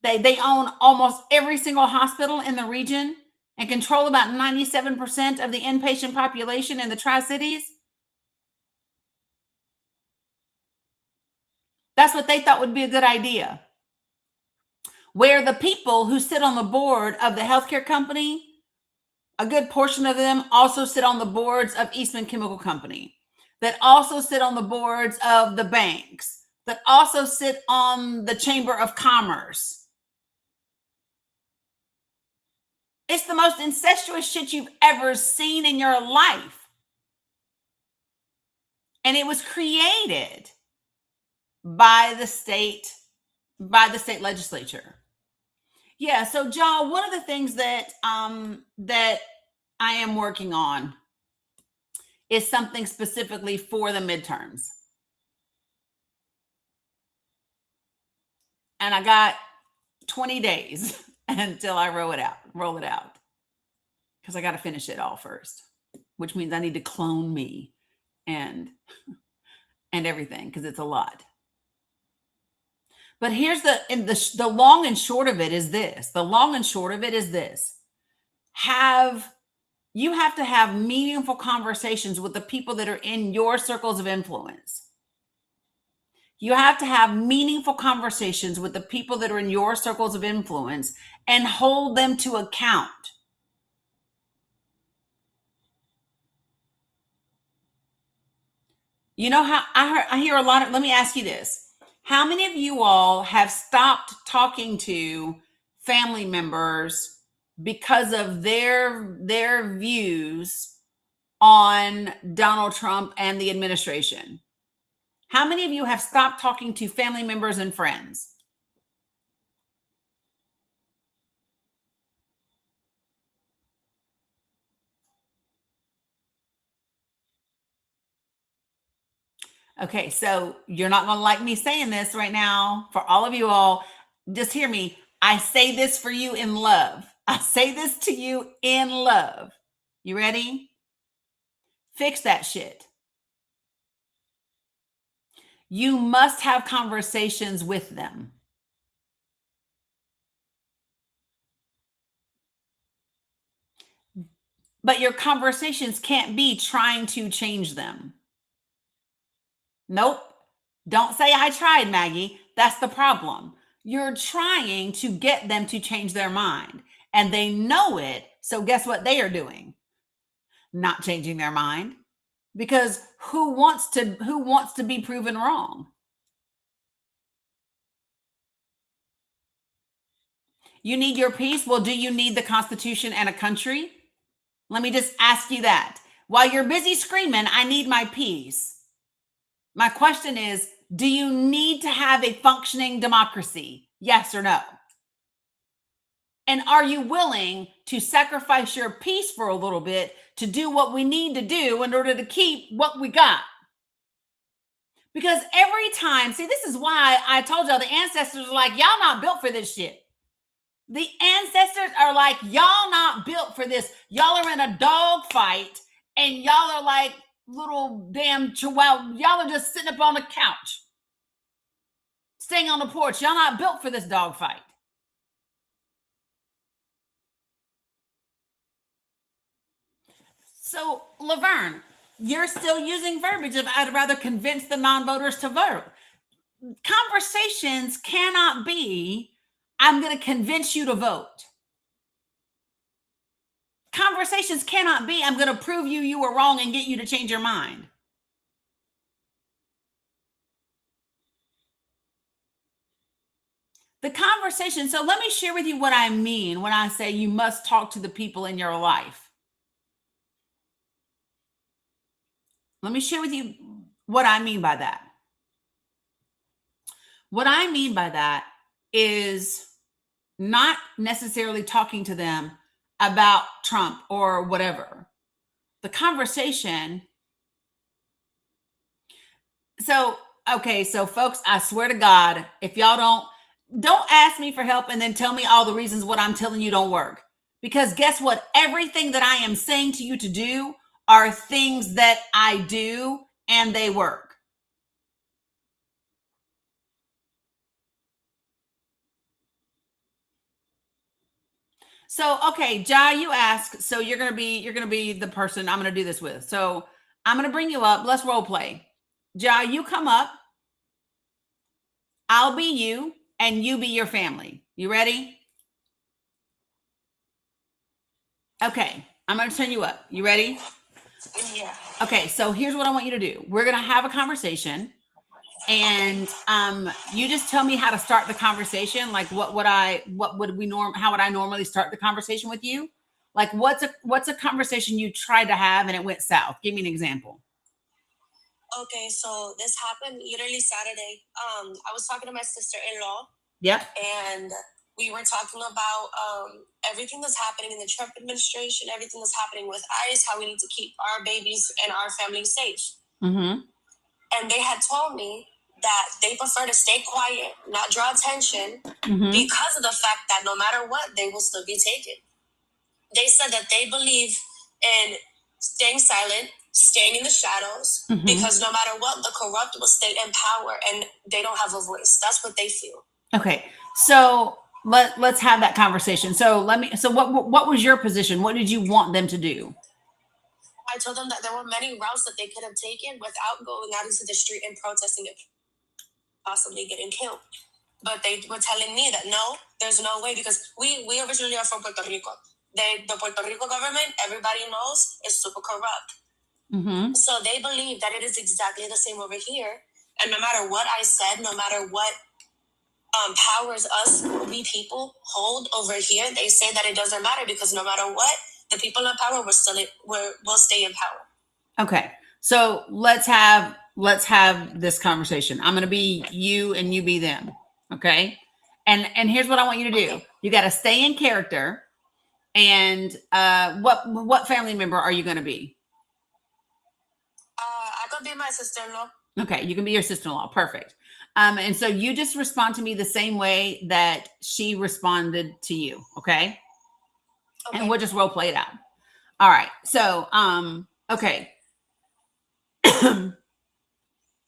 They own almost every single hospital in the region and control about 97% of the inpatient population in the Tri-Cities. That's what they thought would be a good idea. Where the people who sit on the board of the healthcare company, a good portion of them also sit on the boards of Eastman Chemical Company, that also sit on the boards of the banks, that also sit on the Chamber of Commerce. It's the most incestuous shit you've ever seen in your life. And it was created by the state legislature. Yeah, so John, one of the things that that I am working on is something specifically for the midterms. And I got 20 days until I roll it out. Because I got to finish it all first, which means I need to clone me and everything, because it's a lot. But here's the long and short of it is this. The long and short of it is this. You have to have meaningful conversations with the people that are in your circles of influence. You have to have meaningful conversations with the people that are in your circles of influence and hold them to account. You know how I hear a lot of, let me ask you this. How many of you all have stopped talking to family members because of their views on Donald Trump and the administration? How many of you have stopped talking to family members and friends? Okay, so you're not going to like me saying this right now. For all of you all, just hear me. I say this for you in love. I say this to you in love. You ready? Fix that shit. You must have conversations with them. But your conversations can't be trying to change them. Nope. Don't say I tried, Maggie. That's the problem. You're trying to get them to change their mind, and they know it. So guess what they are doing? Not changing their mind, because who wants to be proven wrong? You need your peace. Well, do you need the Constitution and a country? Let me just ask you that. While you're busy screaming, I need my peace. My question is, do you need to have a functioning democracy? Yes or no? And are you willing to sacrifice your peace for a little bit to do what we need to do in order to keep what we got? Because every time, see, this is why I told y'all the ancestors are like, y'all not built for this shit. The ancestors are like, y'all not built for this. Y'all are in a dog fight and y'all are like, little damn chihuahua. Y'all are just sitting up on the couch, staying on the porch. Y'all not built for this dog fight. So, Laverne, you're still using verbiage of I'd rather convince the non-voters to vote. Conversations cannot be, I'm going to convince you to vote. Conversations cannot be, I'm going to prove you were wrong and get you to change your mind. The conversation, so let me share with you what I mean when I say you must talk to the people in your life. Let me share with you what I mean by that. What I mean by that is not necessarily talking to them about Trump or whatever. The conversation. So, okay, so folks, I swear to God, if y'all don't ask me for help and then tell me all the reasons what I'm telling you don't work. Because guess what? Everything that I am saying to you to do are things that I do and they work. So, okay, Jai, you ask, so you're going to be the person I'm going to do this with. So I'm going to bring you up. Let's role play. Jai, you come up. I'll be you and you be your family. You ready? Okay, I'm going to turn you up. You ready? Yeah. Okay, so here's what I want you to do. We're going to have a conversation and you just tell me how to start the conversation. Like how would I normally start the conversation with you? Like what's a conversation you tried to have and it went south? Give me an example. Okay, so this happened literally Saturday. I was talking to my sister-in-law. Yep. And we were talking about everything that's happening in the Trump administration, everything that's happening with ICE, how we need to keep our babies and our families safe. Mm-hmm. And they had told me that they prefer to stay quiet, not draw attention, Mm-hmm. because of the fact that no matter what, they will still be taken. They said that they believe in staying silent, staying in the shadows, Mm-hmm. because no matter what, the corrupt will stay in power and they don't have a voice. That's what they feel. Okay, so let's have that conversation. So what was your position? What did you want them to do? I told them that there were many routes that they could have taken without going out into the street and protesting and possibly getting killed. But they were telling me that no, there's no way, because we originally are from Puerto Rico. The Puerto Rico government, everybody knows, is super corrupt. Mm-hmm. So they believe that it is exactly the same over here. And no matter what I said, no matter what powers us, we people, hold over here, they say that it doesn't matter, because no matter what, the people in power will stay in power. Okay, so let's have this conversation. I'm going to be you and you be them. Okay, and here's what I want you to do. Okay. You got to stay in character. And what family member are you going to be? I could be my sister-in-law. Okay, you can be your sister-in-law. Perfect. And so you just respond to me the same way that she responded to you. Okay. And we'll just role play it out. All right. So, okay.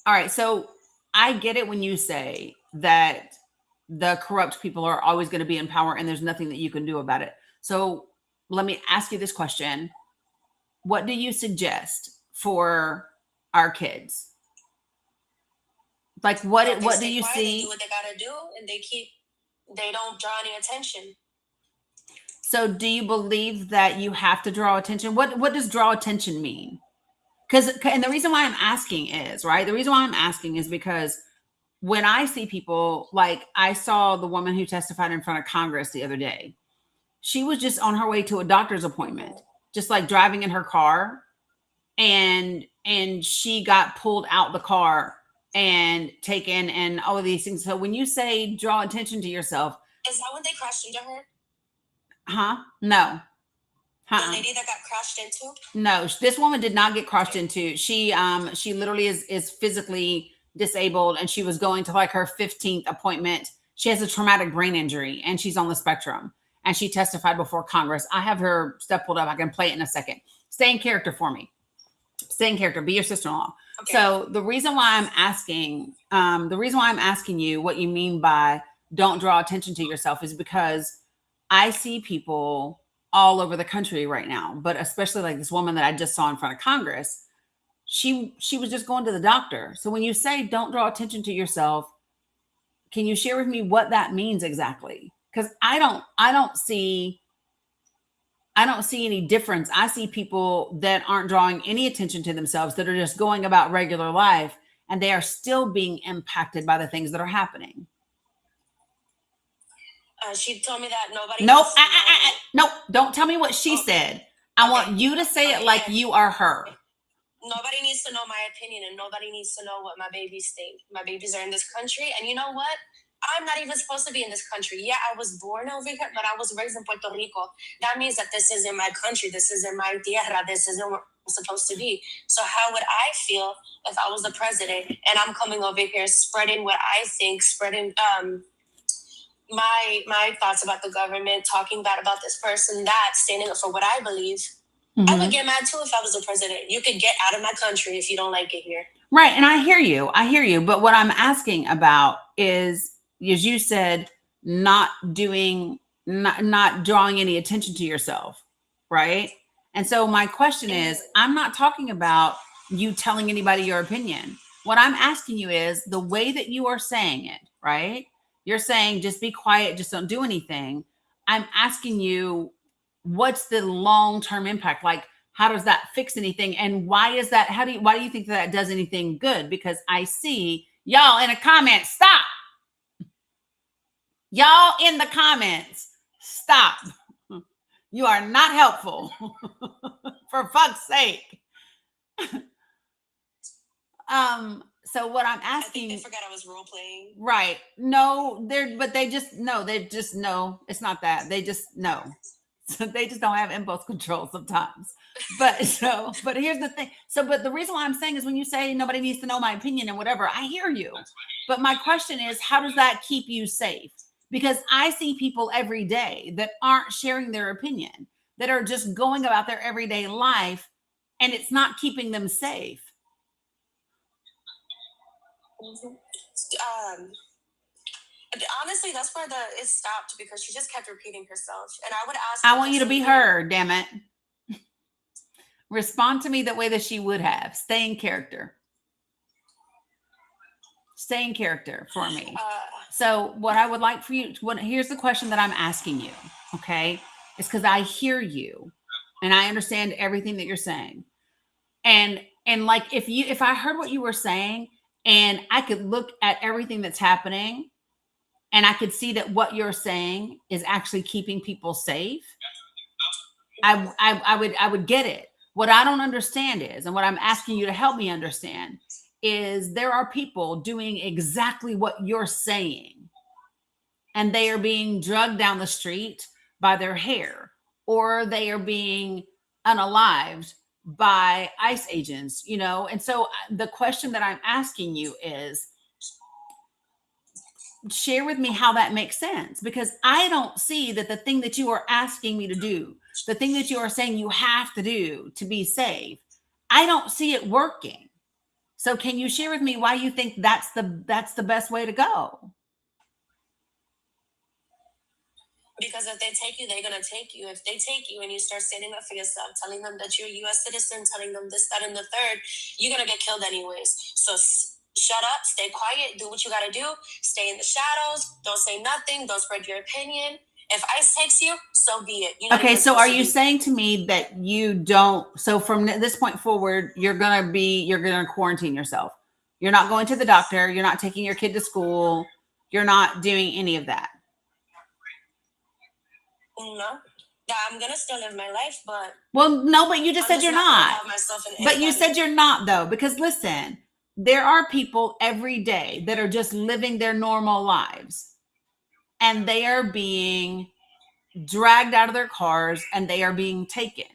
All right. So I get it when you say that the corrupt people are always going to be in power and there's nothing that you can do about it. So let me ask you this question. What do you suggest for our kids? Like what do you see? They do what they gotta do, and they don't draw any attention. So do you believe that you have to draw attention? What does draw attention mean? And the reason why I'm asking is because when I see people, like I saw the woman who testified in front of Congress the other day, she was just on her way to a doctor's appointment, just like driving in her car, and she got pulled out the car and taken and all of these things. So when you say draw attention to yourself. Is that when they crashed into her? Huh? No. The lady that got crashed into? No, this woman did not get crashed into. She literally is physically disabled, and she was going to like her 15th appointment. She has a traumatic brain injury and she's on the spectrum, and she testified before Congress. I have her stuff pulled up. I can play it in a second. Stay in character for me. Stay in character. Be your sister-in-law. Okay. So the reason why I'm asking you what you mean by don't draw attention to yourself is because I see people all over the country right now, but especially like this woman that I just saw in front of Congress. She was just going to the doctor. So when you say don't draw attention to yourself, can you share with me what that means exactly? Because I don't see any difference. I see people that aren't drawing any attention to themselves, that are just going about regular life, and they are still being impacted by the things that are happening. She told me that nobody. Nope. Nope. Don't tell me what she said. I Okay. want you to say it like you are her. Nobody needs to know my opinion, and nobody needs to know what my babies think. My babies are in this country, and you know what? I'm not even supposed to be in this country. Yeah, I was born over here, but I was raised in Puerto Rico. That means that this isn't my country. This isn't my tierra. This isn't where I'm supposed to be. So how would I feel if I was the president and I'm coming over here spreading what I think, spreading my thoughts about the government, talking bad about this person, that, standing up for what I believe? Mm-hmm. I would get mad too if I was the president. You could get out of my country if you don't like it here. Right. And I hear you. But what I'm asking about is, as you said, not drawing any attention to yourself. Right. And so my question is, I'm not talking about you telling anybody your opinion. What I'm asking you is the way that you are saying it, right? You're saying just be quiet, just don't do anything. I'm asking you, what's the long-term impact? Like, how does that fix anything? And why is that? Why do you think that does anything good? Because I see y'all in the comments. Stop. Y'all in the comments. Stop. You are not helpful. For fuck's sake. So what I'm asking, I think they forgot I was role playing. Right. No, they just know. It's not that. They just know. So they just don't have impulse control sometimes. But here's the thing. But the reason why I'm saying is, when you say nobody needs to know my opinion and whatever, I hear you. But my question is, how does that keep you safe? Because I see people every day that aren't sharing their opinion, that are just going about their everyday life, and it's not keeping them safe. Honestly, that's where it stopped, because she just kept repeating herself. And I would ask. I want you to be her, damn it. Respond to me the way that she would have. Stay in character. Stay in character for me. So what I would like for you, here's the question that I'm asking you, okay? It's because I hear you and I understand everything that you're saying. And like, if I heard what you were saying and I could look at everything that's happening and I could see that what you're saying is actually keeping people safe, I would get it. What I don't understand is, and what I'm asking you to help me understand, is there are people doing exactly what you're saying, and they are being drugged down the street by their hair, or they are being unalived by ICE agents, And so the question that I'm asking you is, share with me how that makes sense, because I don't see that the thing that you are asking me to do, the thing that you are saying you have to do to be safe, I don't see it working. So can you share with me why you think that's the best way to go? Because if they take you, they're going to take you. If they take you and you start standing up for yourself, telling them that you're a U.S. citizen, telling them this, that, and the third, you're going to get killed anyways. So shut up, stay quiet, do what you got to do, stay in the shadows, don't say nothing, don't spread your opinion. If ICE takes you, so be it. Okay, so are you saying to me that you don't, so from this point forward, you're going to quarantine yourself? You're not going to the doctor, you're not taking your kid to school, you're not doing any of that? No. Yeah, I'm going to still live my life, but... Well, no, but you just said you're not. But you said you're not, though, because listen, there are people every day that are just living their normal lives, and they are being dragged out of their cars and they are being taken.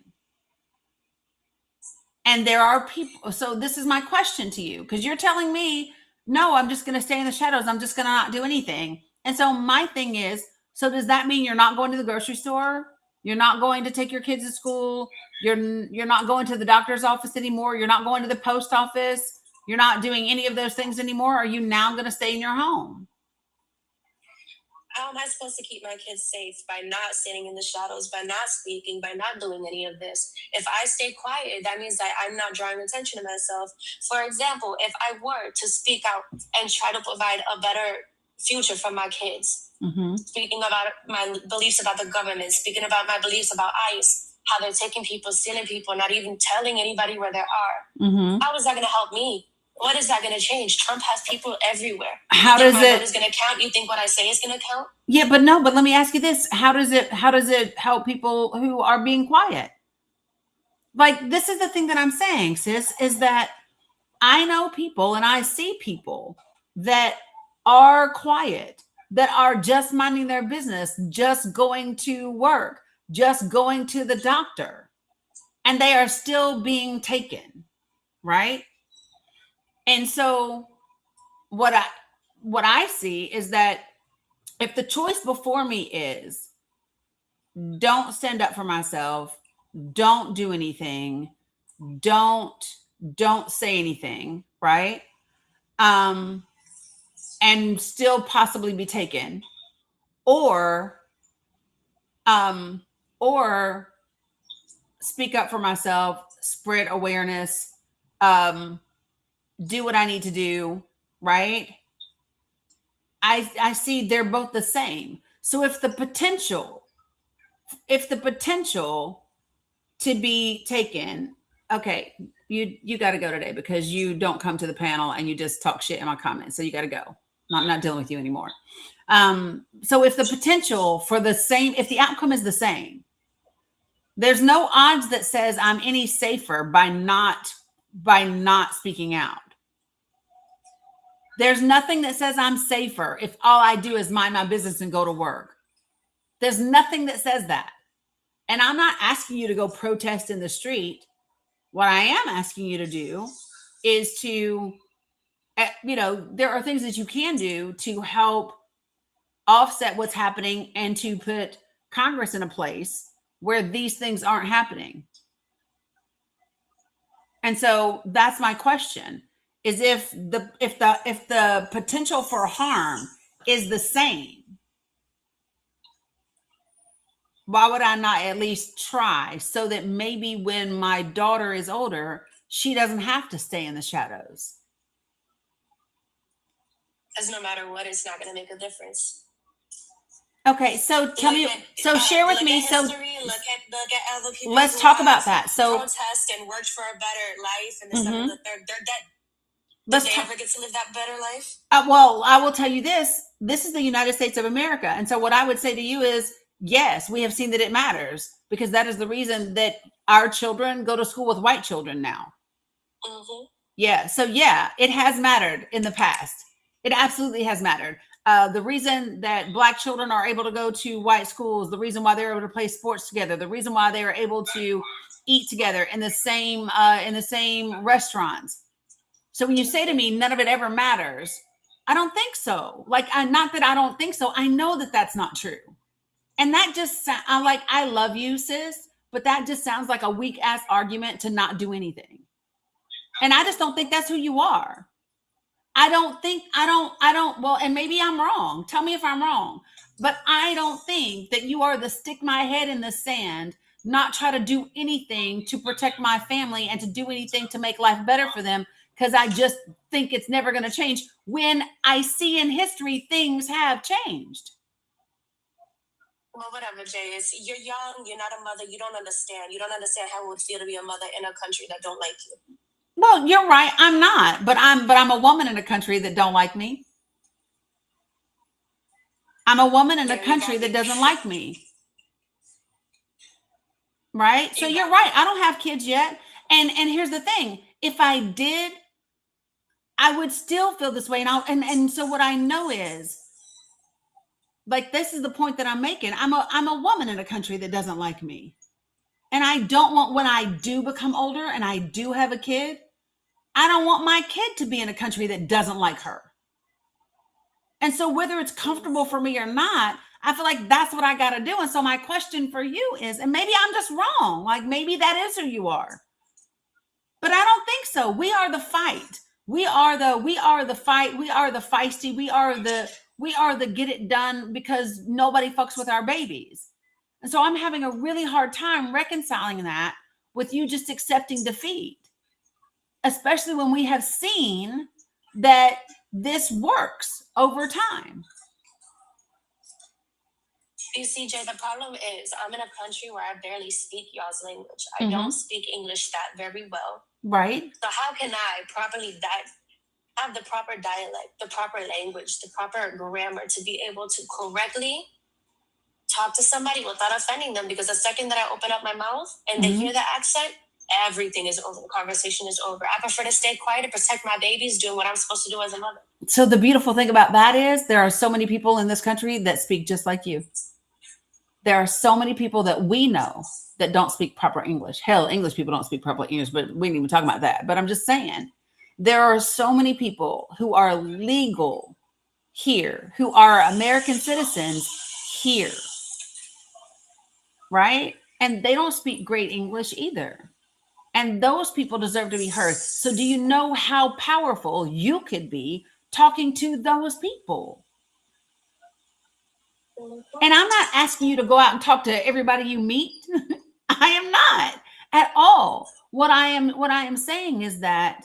And there are people. So this is my question to you, because you're telling me, no, I'm just going to stay in the shadows. I'm just going to not do anything. And so my thing is, so does that mean you're not going to the grocery store? You're not going to take your kids to school. You're not going to the doctor's office anymore. You're not going to the post office. You're not doing any of those things anymore. Are you now going to stay in your home? How am I supposed to keep my kids safe by not sitting in the shadows, by not speaking, by not doing any of this? If I stay quiet, that means that I'm not drawing attention to myself. For example, if I were to speak out and try to provide a better future for my kids, speaking about my beliefs about the government, speaking about my beliefs about ICE, how they're taking people, stealing people, not even telling anybody where they are. How is that going to help me? What is that going to change? Trump has people everywhere. How does my it? vote is going to count? You think what I say is going to count? Yeah, but no. But let me ask you this: How does it help people who are being quiet? Like, this is the thing that I'm saying, sis, is that I know people and I see people that are quiet, that are just minding their business, just going to work, just going to the doctor, and they are still being taken, right? And so what I see is that if the choice before me is don't stand up for myself, don't do anything, don't say anything, right? And still possibly be taken, or speak up for myself, spread awareness, do what I need to do, right? I see they're both the same. So if the potential to be taken, okay, you got to go today because you don't come to the panel and you just talk shit in my comments. So you got to go. I'm not dealing with you anymore. So if the potential for the same, if the outcome is the same, there's no odds that says I'm any safer by not speaking out. There's nothing that says I'm safer if all I do is mind my business and go to work. There's nothing that says that. And I'm not asking you to go protest in the street. What I am asking you to do is to, there are things that you can do to help offset what's happening and to put Congress in a place where these things aren't happening. And so that's my question, is if the potential for harm is the same, why would I not at least try so that maybe when my daughter is older, she doesn't have to stay in the shadows? Because no matter what, it's not going to make a difference. Okay, so tell me, share with me. Look at other people. Let's talk about that. So protest and work for a better life, and this and the third. They're dead. Did they ever get to live that better life? Well, I will tell you this. This is the United States of America. And so what I would say to you is, yes, we have seen that it matters, because that is the reason that our children go to school with white children now. Yeah. So yeah, it has mattered in the past. It absolutely has mattered. The reason that Black children are able to go to white schools, the reason why they're able to play sports together, the reason why they are able to eat together in the same restaurants. So when you say to me, none of it ever matters, I don't think so. Not that I don't think so. I know that that's not true. And that just, I love you, sis, but that just sounds like a weak ass argument to not do anything. And I just don't think that's who you are. Well, and maybe I'm wrong. Tell me if I'm wrong, but I don't think that you are the stick my head in the sand, not try to do anything to protect my family and to do anything to make life better for them, because I just think it's never going to change, when I see in history things have changed. Well, whatever, Jay. You're young. You're not a mother. You don't understand. You don't understand how it would feel to be a mother in a country that don't like you. Well, you're right. I'm not, but I'm a woman in a country that don't like me. I'm a woman in a country that doesn't like me. Right? So you're right. I don't have kids yet. And here's the thing. If I did, I would still feel this way. And so what I know is, this is the point that I'm making. I'm a woman in a country that doesn't like me. And I don't want, when I do become older and I do have a kid, I don't want my kid to be in a country that doesn't like her. And so whether it's comfortable for me or not, I feel like that's what I got to do. And so my question for you is, and maybe I'm just wrong, like maybe that is who you are, but I don't think so. We are the fight. We are the fight. We are the feisty. We are the get it done because nobody fucks with our babies. And so I'm having a really hard time reconciling that with you just accepting defeat, especially when we have seen that this works over time. You see, Jay, the problem is I'm in a country where I barely speak y'all's language. I Mhm. don't speak English that very well. Right. So how can I properly have the proper dialect, the proper language, the proper grammar to be able to correctly talk to somebody without offending them? Because the second that I open up my mouth and they hear the accent, everything is over. The conversation is over. I prefer to stay quiet and protect my babies, doing what I'm supposed to do as a mother. So the beautiful thing about that is there are so many people in this country that speak just like you. There are so many people that we know that don't speak proper English. Hell, English people don't speak proper English, but we didn't even talk about that. But I'm just saying, there are so many people who are legal here, who are American citizens here, right? And they don't speak great English either. And those people deserve to be heard. So do you know how powerful you could be talking to those people? And I'm not asking you to go out and talk to everybody you meet. I am not at all. What I am saying is that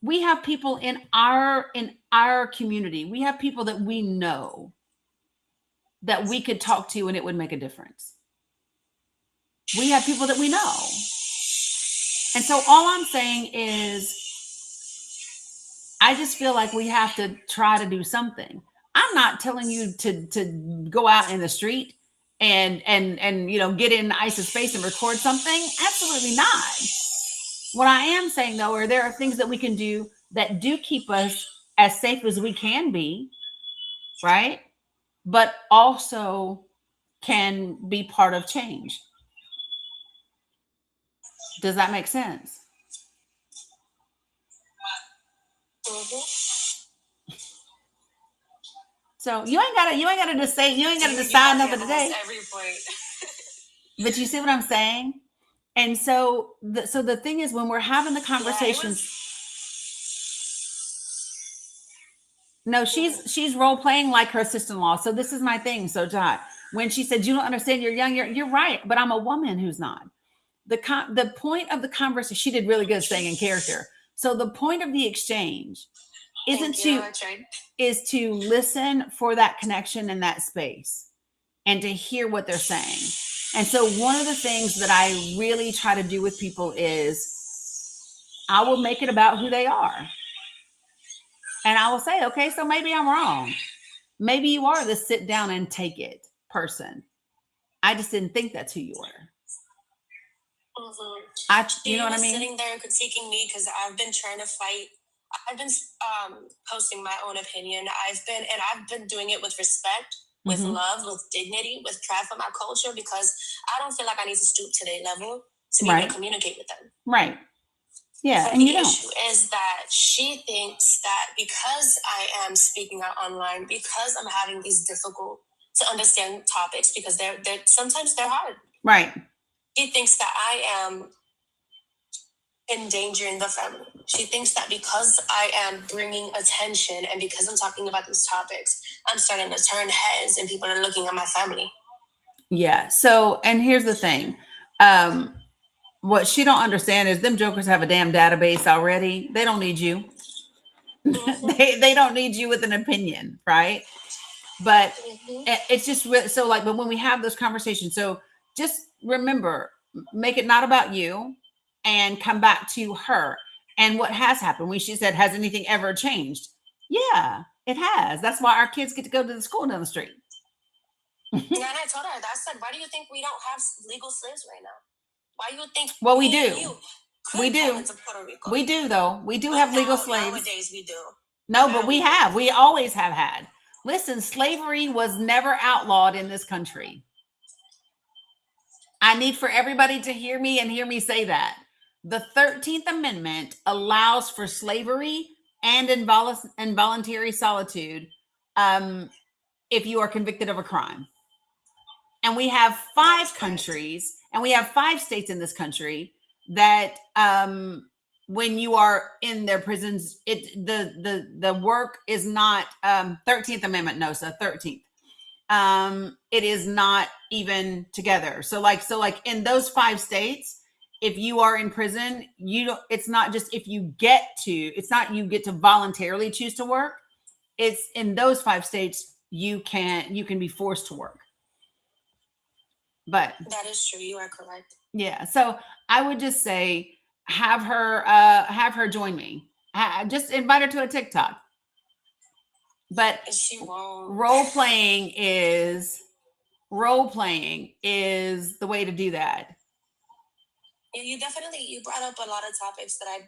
we have people in our community. We have people that we know that we could talk to and it would make a difference. We have people that we know. And so all I'm saying is I just feel like we have to try to do something. I'm not telling you to go out in the street and get in ISIS face and record something. Absolutely not. What I am saying though, are there are things that we can do that do keep us as safe as we can be, right? But also can be part of change. Does that make sense? So you ain't gotta just say, you ain't gotta decide nothing today. Every point. But you see what I'm saying? And so the thing is, when we're having the conversations, no, she's role playing like her sister-in-law. So this is my thing. So Jai, when she said you don't understand, you're young, you're right, but I'm a woman who's not. The point of the conversation, she did really good staying in character. So the point of the exchange is to listen for that connection in that space and to hear what they're saying. And so one of the things that I really try to do with people is I will make it about who they are. And I will say, okay, so maybe I'm wrong. Maybe you are the sit down and take it person. I just didn't think that's who you were. You know what I mean? Sitting there critiquing me because I've been trying to fight. I've been posting my own opinion. I've been doing it with respect, with love, with dignity, with pride for my culture, because I don't feel like I need to stoop to their level to be able to communicate with them. Right. Yeah. But the issue is that she thinks that because I am speaking out online, because I'm having these difficult to understand topics, because they're sometimes they're hard. Right. She thinks that I am endangering the family. She thinks that because I am bringing attention and because I'm talking about these topics, I'm starting to turn heads and people are looking at my family. Yeah. So, and here's the thing. What she don't understand is them jokers have a damn database already. They don't need you. they don't need you with an opinion, right? But it's just so like, but when we have those conversations, so just remember, make it not about you and come back to her. And what has happened when she said, has anything ever changed? Yeah, it has. That's why our kids get to go to the school down the street. And I told her, I said, why do you think we don't have legal slaves right now? Why do you think? Well, we do. We do. We do, though. We do have legal slaves. Nowadays, we do. No, but we have. We always have had. Listen, slavery was never outlawed in this country. I need for everybody to hear me and hear me say that. The 13th Amendment allows for slavery and involuntary solitude if you are convicted of a crime. And we have 5 countries and we have 5 states in this country that when you are in their prisons, the work is not 13th Amendment, no, so 13th. It is not even together. So like in those 5 states, if you are in prison, it's not just if you get to, it's not you get to voluntarily choose to work. It's in those 5 states you can be forced to work. But that is true. You are correct. Yeah. So I would just say have her join me. Just invite her to a TikTok. But she won't. Role playing is the way to do that. You brought up a lot of topics that I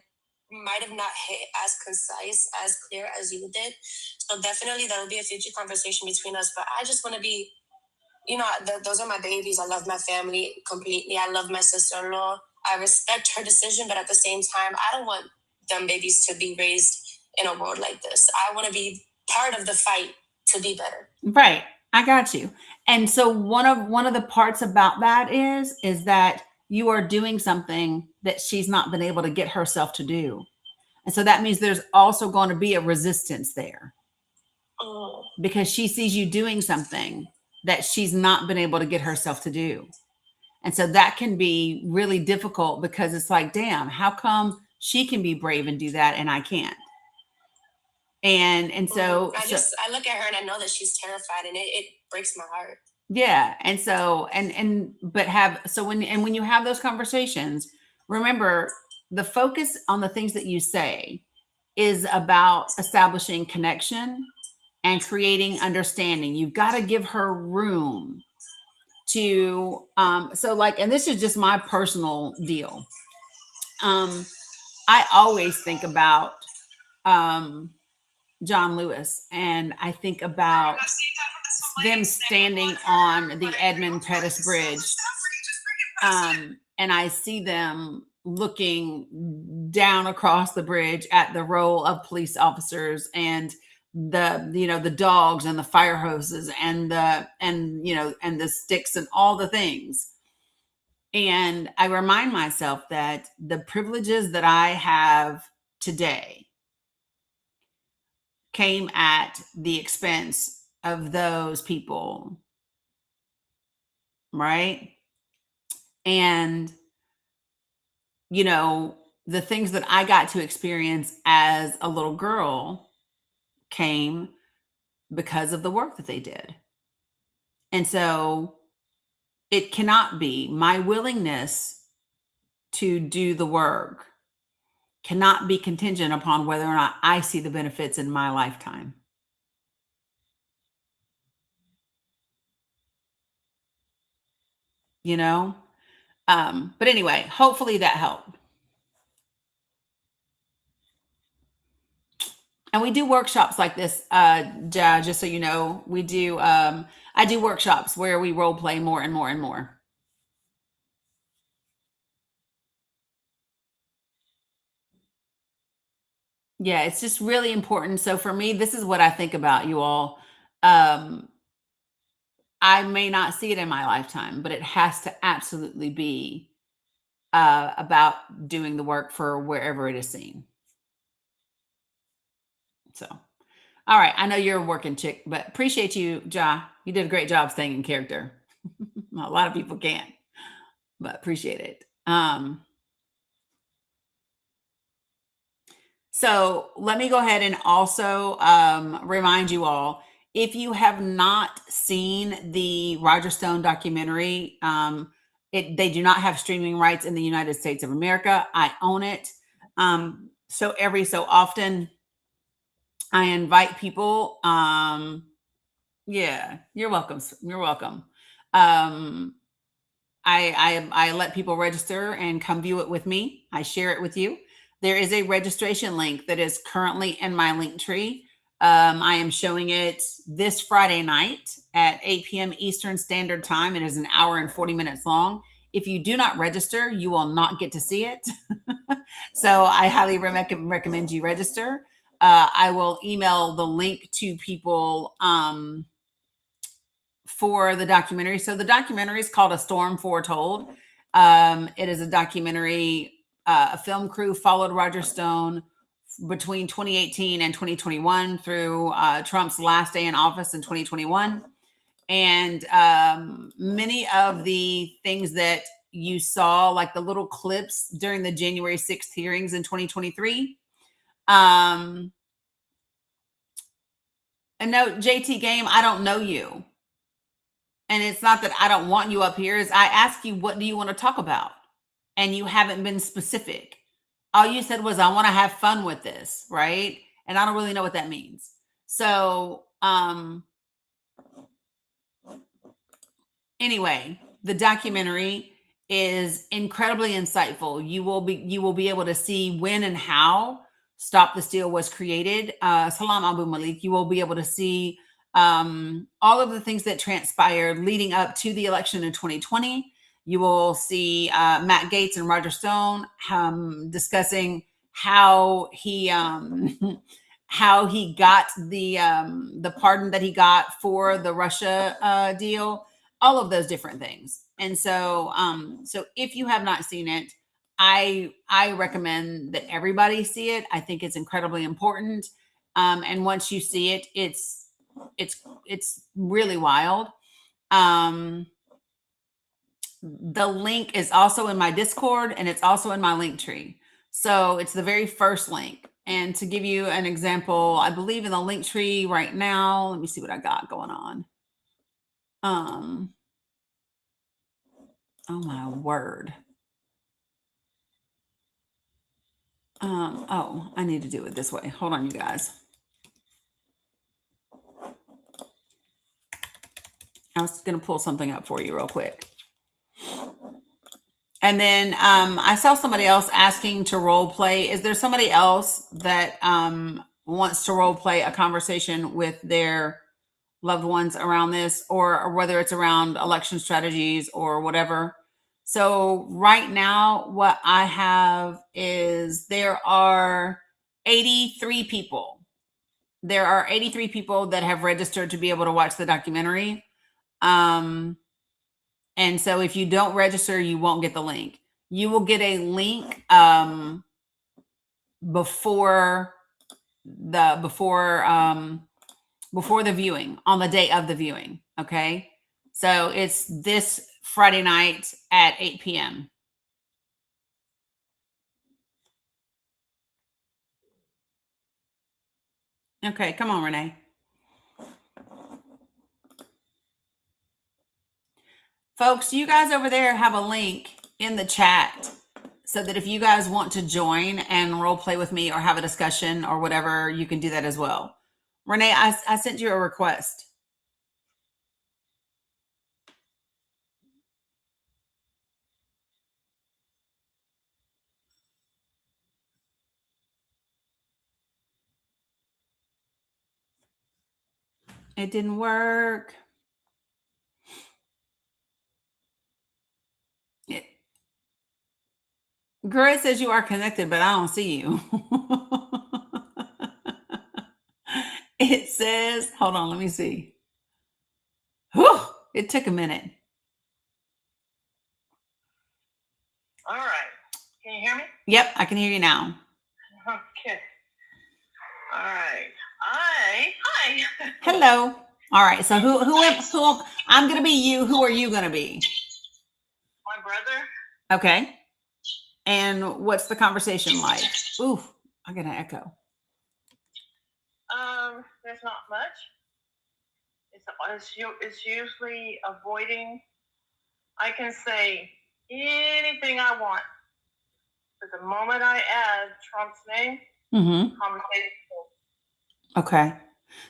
might have not hit as concise, as clear as you did. So definitely that'll be a future conversation between us. But I just want to be, those are my babies. I love my family completely. I love my sister-in-law. I respect her decision, but at the same time, I don't want them babies to be raised in a world like this. I want to be part of the fight to be better. Right. I got you. And so one of the parts about that is that you are doing something that she's not been able to get herself to do. And so that means there's also going to be a resistance there. Because she sees you doing something that she's not been able to get herself to do. And so that can be really difficult because it's like, damn, how come she can be brave and do that and I can't? And so I look at her and I know that she's terrified, and it breaks my heart. Yeah. And so when you have those conversations, remember the focus on the things that you say is about establishing connection and creating understanding. You've got to give her room to and this is just my personal deal. I always think about John Lewis, and I think about them standing on the Edmund Pettus Bridge, and I see them looking down across the bridge at the row of police officers and the dogs and the fire hoses and the sticks and all the things. And I remind myself that the privileges that I have today came at the expense of those people. Right? And, the things that I got to experience as a little girl came because of the work that they did. And so it cannot be my willingness to do the work cannot be contingent upon whether or not I see the benefits in my lifetime. But anyway, hopefully that helped. And we do workshops like this, just so you know, we do, I do workshops where we role play more and more and more. Yeah, it's just really important. So for me, this is what I think about, you all. I may not see it in my lifetime, but it has to absolutely be about doing the work for wherever it is seen. So, all right. I know you're a working chick, but appreciate you, Ja. You did a great job staying in character. A lot of people can't, but appreciate it. So let me go ahead and also remind you all, if you have not seen the Roger Stone documentary, they do not have streaming rights in the United States of America. I own it. So every so often, I invite people. Yeah, you're welcome. You're welcome. I let people register and come view it with me. I share it with you. There is a registration link that is currently in my link tree. I am showing it this Friday night at 8 p.m. Eastern Standard Time. It is an hour and 40 minutes long. If you do not register, you will not get to see it. So I highly recommend you register. I will email the link to people for the documentary. So the documentary is called A Storm Foretold. It is a documentary. A film crew followed Roger Stone between 2018 and 2021 through Trump's last day in office in 2021. And many of the things that you saw, like the little clips during the January 6th hearings in 2023. And no, JT Game, I don't know you. And it's not that I don't want you up here. Is I ask you, what do you want to talk about? And you haven't been specific. All you said was, I want to have fun with this, right? And I don't really know what that means. So, anyway, the documentary is incredibly insightful. You will be able to see when and how Stop the Steal was created. Salam Abu Malik. You will be able to see all of the things that transpired leading up to the election in 2020. You will see Matt Gaetz and Roger Stone discussing how he how he got the pardon that he got for the Russia deal. All of those different things. And so so if you have not seen it, I recommend that everybody see it. I think it's incredibly important. And once you see it, it's really wild. The link is also in my Discord, and it's also in my link tree. So it's the very first link. And to give you an example, I believe in the link tree right now, let me see what I got going on. Oh my word. Oh, I need to do it this way. Hold on, you guys. I was going to pull something up for you real quick. And then I saw somebody else asking to role play. Is there somebody else that wants to role play a conversation with their loved ones around this, or whether it's around election strategies or whatever? So right now, what I have is there are 83 people. There are 83 people that have registered to be able to watch the documentary. And so if you don't register, you won't get the link. You will get a link before the viewing, on the day of the viewing. Okay. So it's this Friday night at 8 p.m. Okay, come on, Renee. Folks, you guys over there have a link in the chat so that if you guys want to join and role play with me or have a discussion or whatever, you can do that as well. Renee, I sent you a request. It didn't work. Girl, it says you are connected, but I don't see you. It says, hold on, let me see. Whew, it took a minute. All right. Can you hear me? Yep, I can hear you now. Okay. All right. Hi. Hello. All right. So who I'm gonna be you. Who are you gonna be? My brother. Okay. And what's the conversation like? Ooh, I got an echo. There's not much. It's usually avoiding. I can say anything I want. But the moment I add Trump's name, conversation. Okay.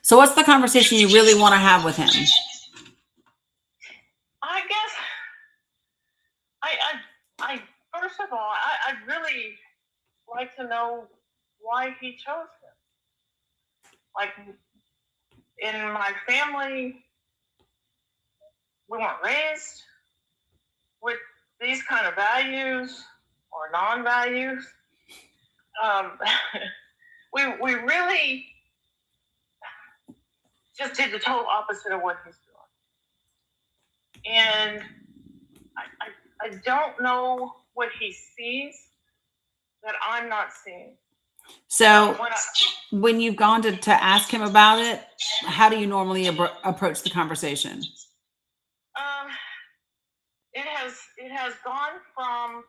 So what's the conversation you really want to have with him? I guess I first of all, I'd really like to know why he chose him. Like, in my family, we weren't raised with these kind of values or non-values. We really just did the total opposite of what he's doing. And I don't know what he sees that I'm not seeing. So when you've gone to ask him about it, how do you normally approach the conversation? It has gone from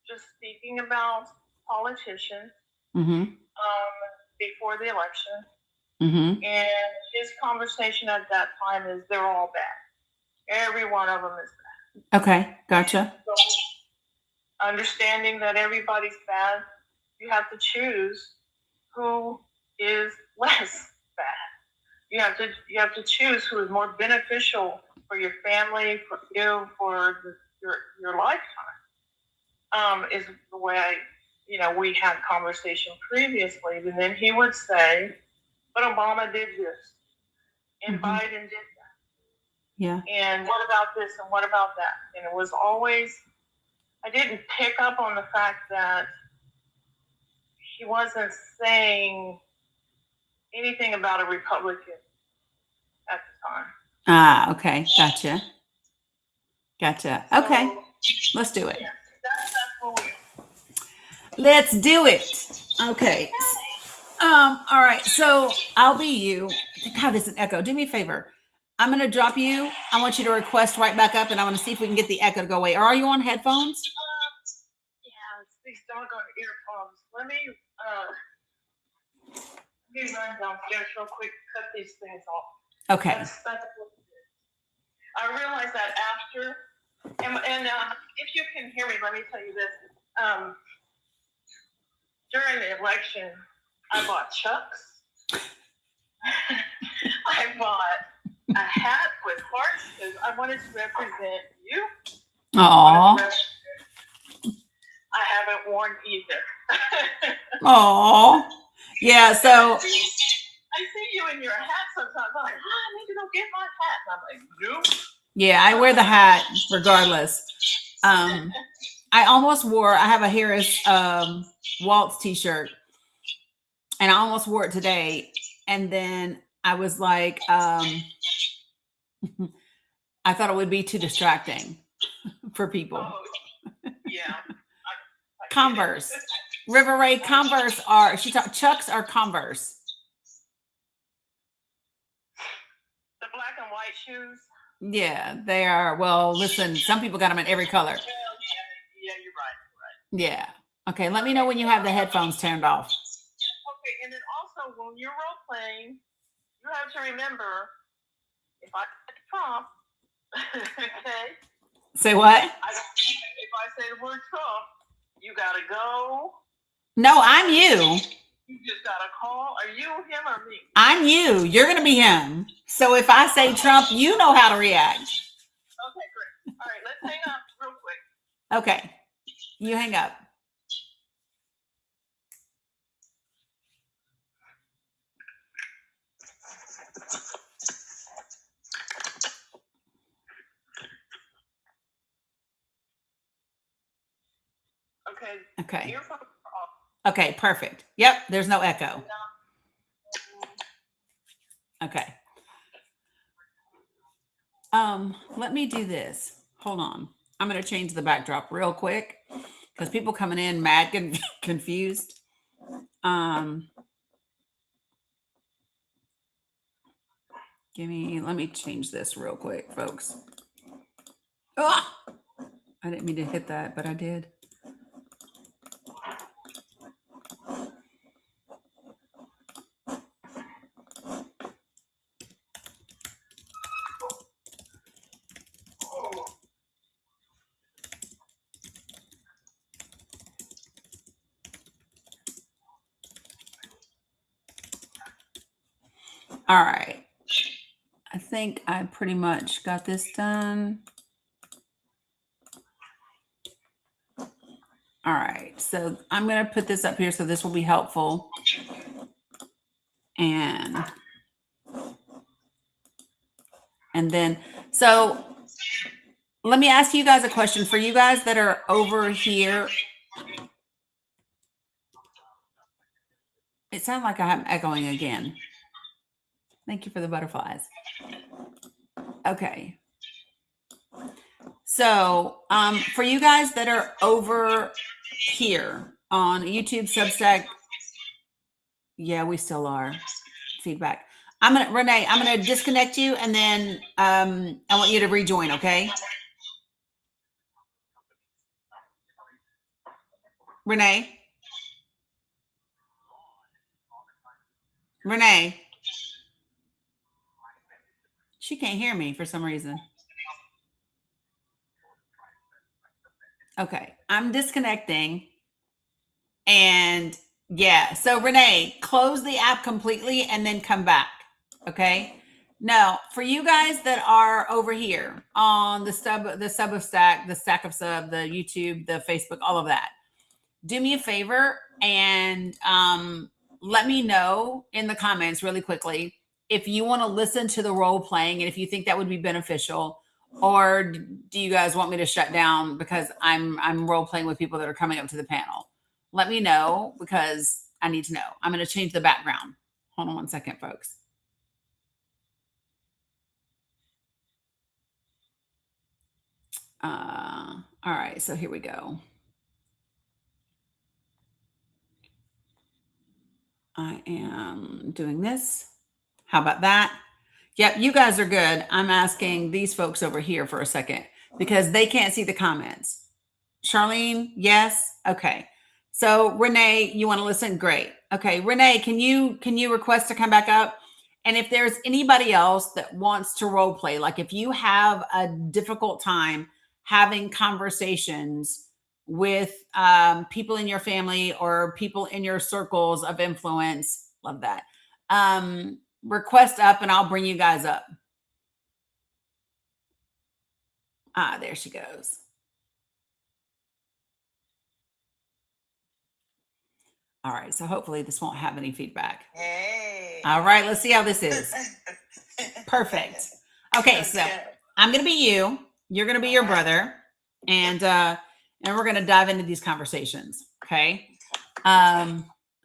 just speaking about politicians before the election, and his conversation at that time is they're all bad. Every one of them is bad. Okay, gotcha. So, understanding that everybody's bad, you have to choose who is less bad. You have to choose who is more beneficial for your family, for you, for your lifetime. Is the way we had conversation previously, and then he would say, "But Obama did this, and Biden did that, yeah, and what about this, and what about that?" And it was always, I didn't pick up on the fact that he wasn't saying anything about a Republican at the time. Ah, okay, gotcha. Okay, let's do it. Yeah, that's what we are. Let's do it. Okay. All right. So I'll be you. God, there's an echo. Do me a favor. I'm going to drop you. I want you to request right back up, and I want to see if we can get the echo to go away. Or are you on headphones? Yeah, it's these doggone earphones. Let me run downstairs real quick, cut these things off. Okay. That's what it is. I realized that after, and if you can hear me, let me tell you this. During the election, I bought Chucks. I bought a hat with hearts because I wanted to represent you. Aww. I haven't worn either. Aww. Yeah, so I see you in your hat sometimes. I'm like, I need to go get my hat. And I'm like, nope. Yeah, I wear the hat regardless. I almost wore, I have a Harris Waltz t-shirt, and I almost wore it today. And then I was like, I thought it would be too distracting for people. Oh, yeah. I Converse. River Ray, Converse are, Chucks are Converse. The black and white shoes. Yeah, they are. Well, listen, some people got them in every color. Yeah, you're right. Yeah. Okay, let me know when you have the headphones turned off. Okay, and then also when you're role playing, you have to remember, if I say Trump, okay? Say what? If I say the word Trump, you gotta go. No, I'm you. You just gotta call. Are you him or me? I'm you. You're gonna be him. So if I say Trump, you know how to react. Okay, great. All right, let's hang up real quick. Okay, you hang up. Okay. Earphones are off. Okay, perfect. Yep, there's no echo. Okay. Let me do this. Hold on. I'm going to change the backdrop real quick because people coming in mad and confused. Let me change this real quick, folks. Ah! I didn't mean to hit that, but I did. All right. I think I pretty much got this done. All right. So I'm going to put this up here so this will be helpful. And then, so let me ask you guys a question. For you guys that are over here, it sounds like I'm echoing again. Thank you for the butterflies. Okay. So, for you guys that are over here on YouTube, Substack, yeah, we still are. Feedback. Renee, I'm gonna disconnect you, and then I want you to rejoin. Okay, Renee. Renee. She can't hear me for some reason. Okay, I'm disconnecting. And yeah, so Renee, close the app completely and then come back. Okay. Now, for you guys that are over here on the sub of stack, the stack of sub, the YouTube, the Facebook, all of that, do me a favor and let me know in the comments really quickly if you want to listen to the role playing and if you think that would be beneficial, or do you guys want me to shut down because I'm role playing with people that are coming up to the panel? Let me know because I need to know. I'm going to change the background. Hold on one second, folks. All right, so here we go. I am doing this. How about that? Yep, you guys are good. I'm asking these folks over here for a second because they can't see the comments. Charlene, yes. Okay. So Renee, you want to listen? Great. Okay, Renee, can you request to come back up? And if there's anybody else that wants to role play, like if you have a difficult time having conversations with people in your family or people in your circles of influence, love that. Request up and I'll bring you guys up. Ah, there she goes. All right, so hopefully this won't have any feedback. Hey. All right, let's see how this is. Perfect. Okay, so I'm going to be you. You're going to be your brother, and we're going to dive into these conversations. Okay.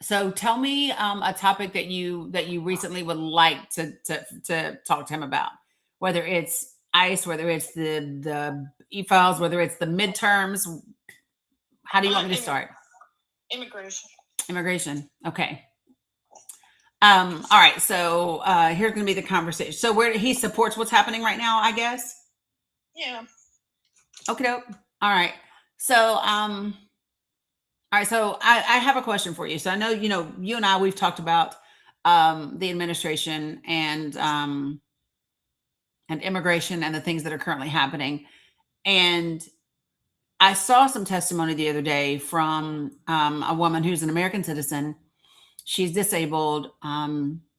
So tell me a topic that you recently would like to talk to him about, whether it's ICE, whether it's the e-files, whether it's the midterms. How do you want me to start? Immigration. Okay. All right. So here's going to be the conversation. So where he supports what's happening right now, I guess. Yeah. Okay. All right. So all right. So I have a question for you. So I know you and I we've talked about the administration and immigration and the things that are currently happening. And I saw some testimony the other day from a woman who's an American citizen. She's disabled.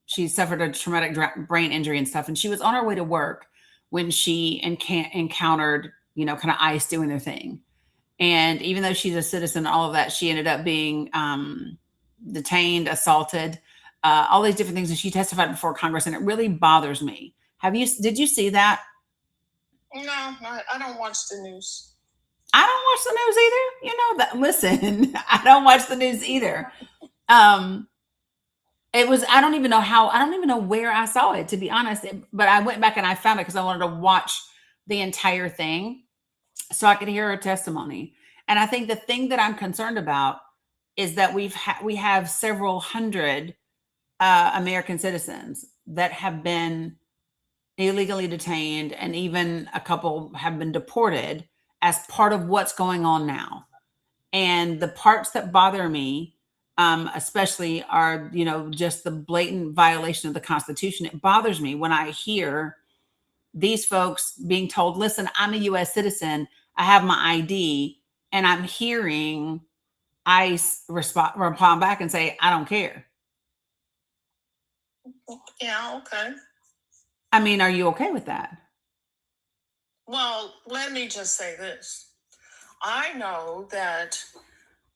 She suffered a traumatic brain injury and stuff. And she was on her way to work when she encountered, kind of ICE doing their thing. And even though she's a citizen, all of that, she ended up being detained, assaulted, all these different things. And she testified before Congress. And it really bothers me. Did you see that? No, I don't watch the news. I don't watch the news either. Listen, I don't watch the news either. I don't even know where I saw it, to be honest, but I went back and I found it because I wanted to watch the entire thing so I could hear her testimony. And I think the thing that I'm concerned about is that we have several hundred American citizens that have been illegally detained, and even a couple have been deported as part of what's going on now. And the parts that bother me, especially are, just the blatant violation of the Constitution. It bothers me when I hear these folks being told, listen, I'm a U.S. citizen. I have my ID. And I'm hearing ICE respond back and say, I don't care. Yeah, okay. I mean, are you okay with that? Well, let me just say this. I know that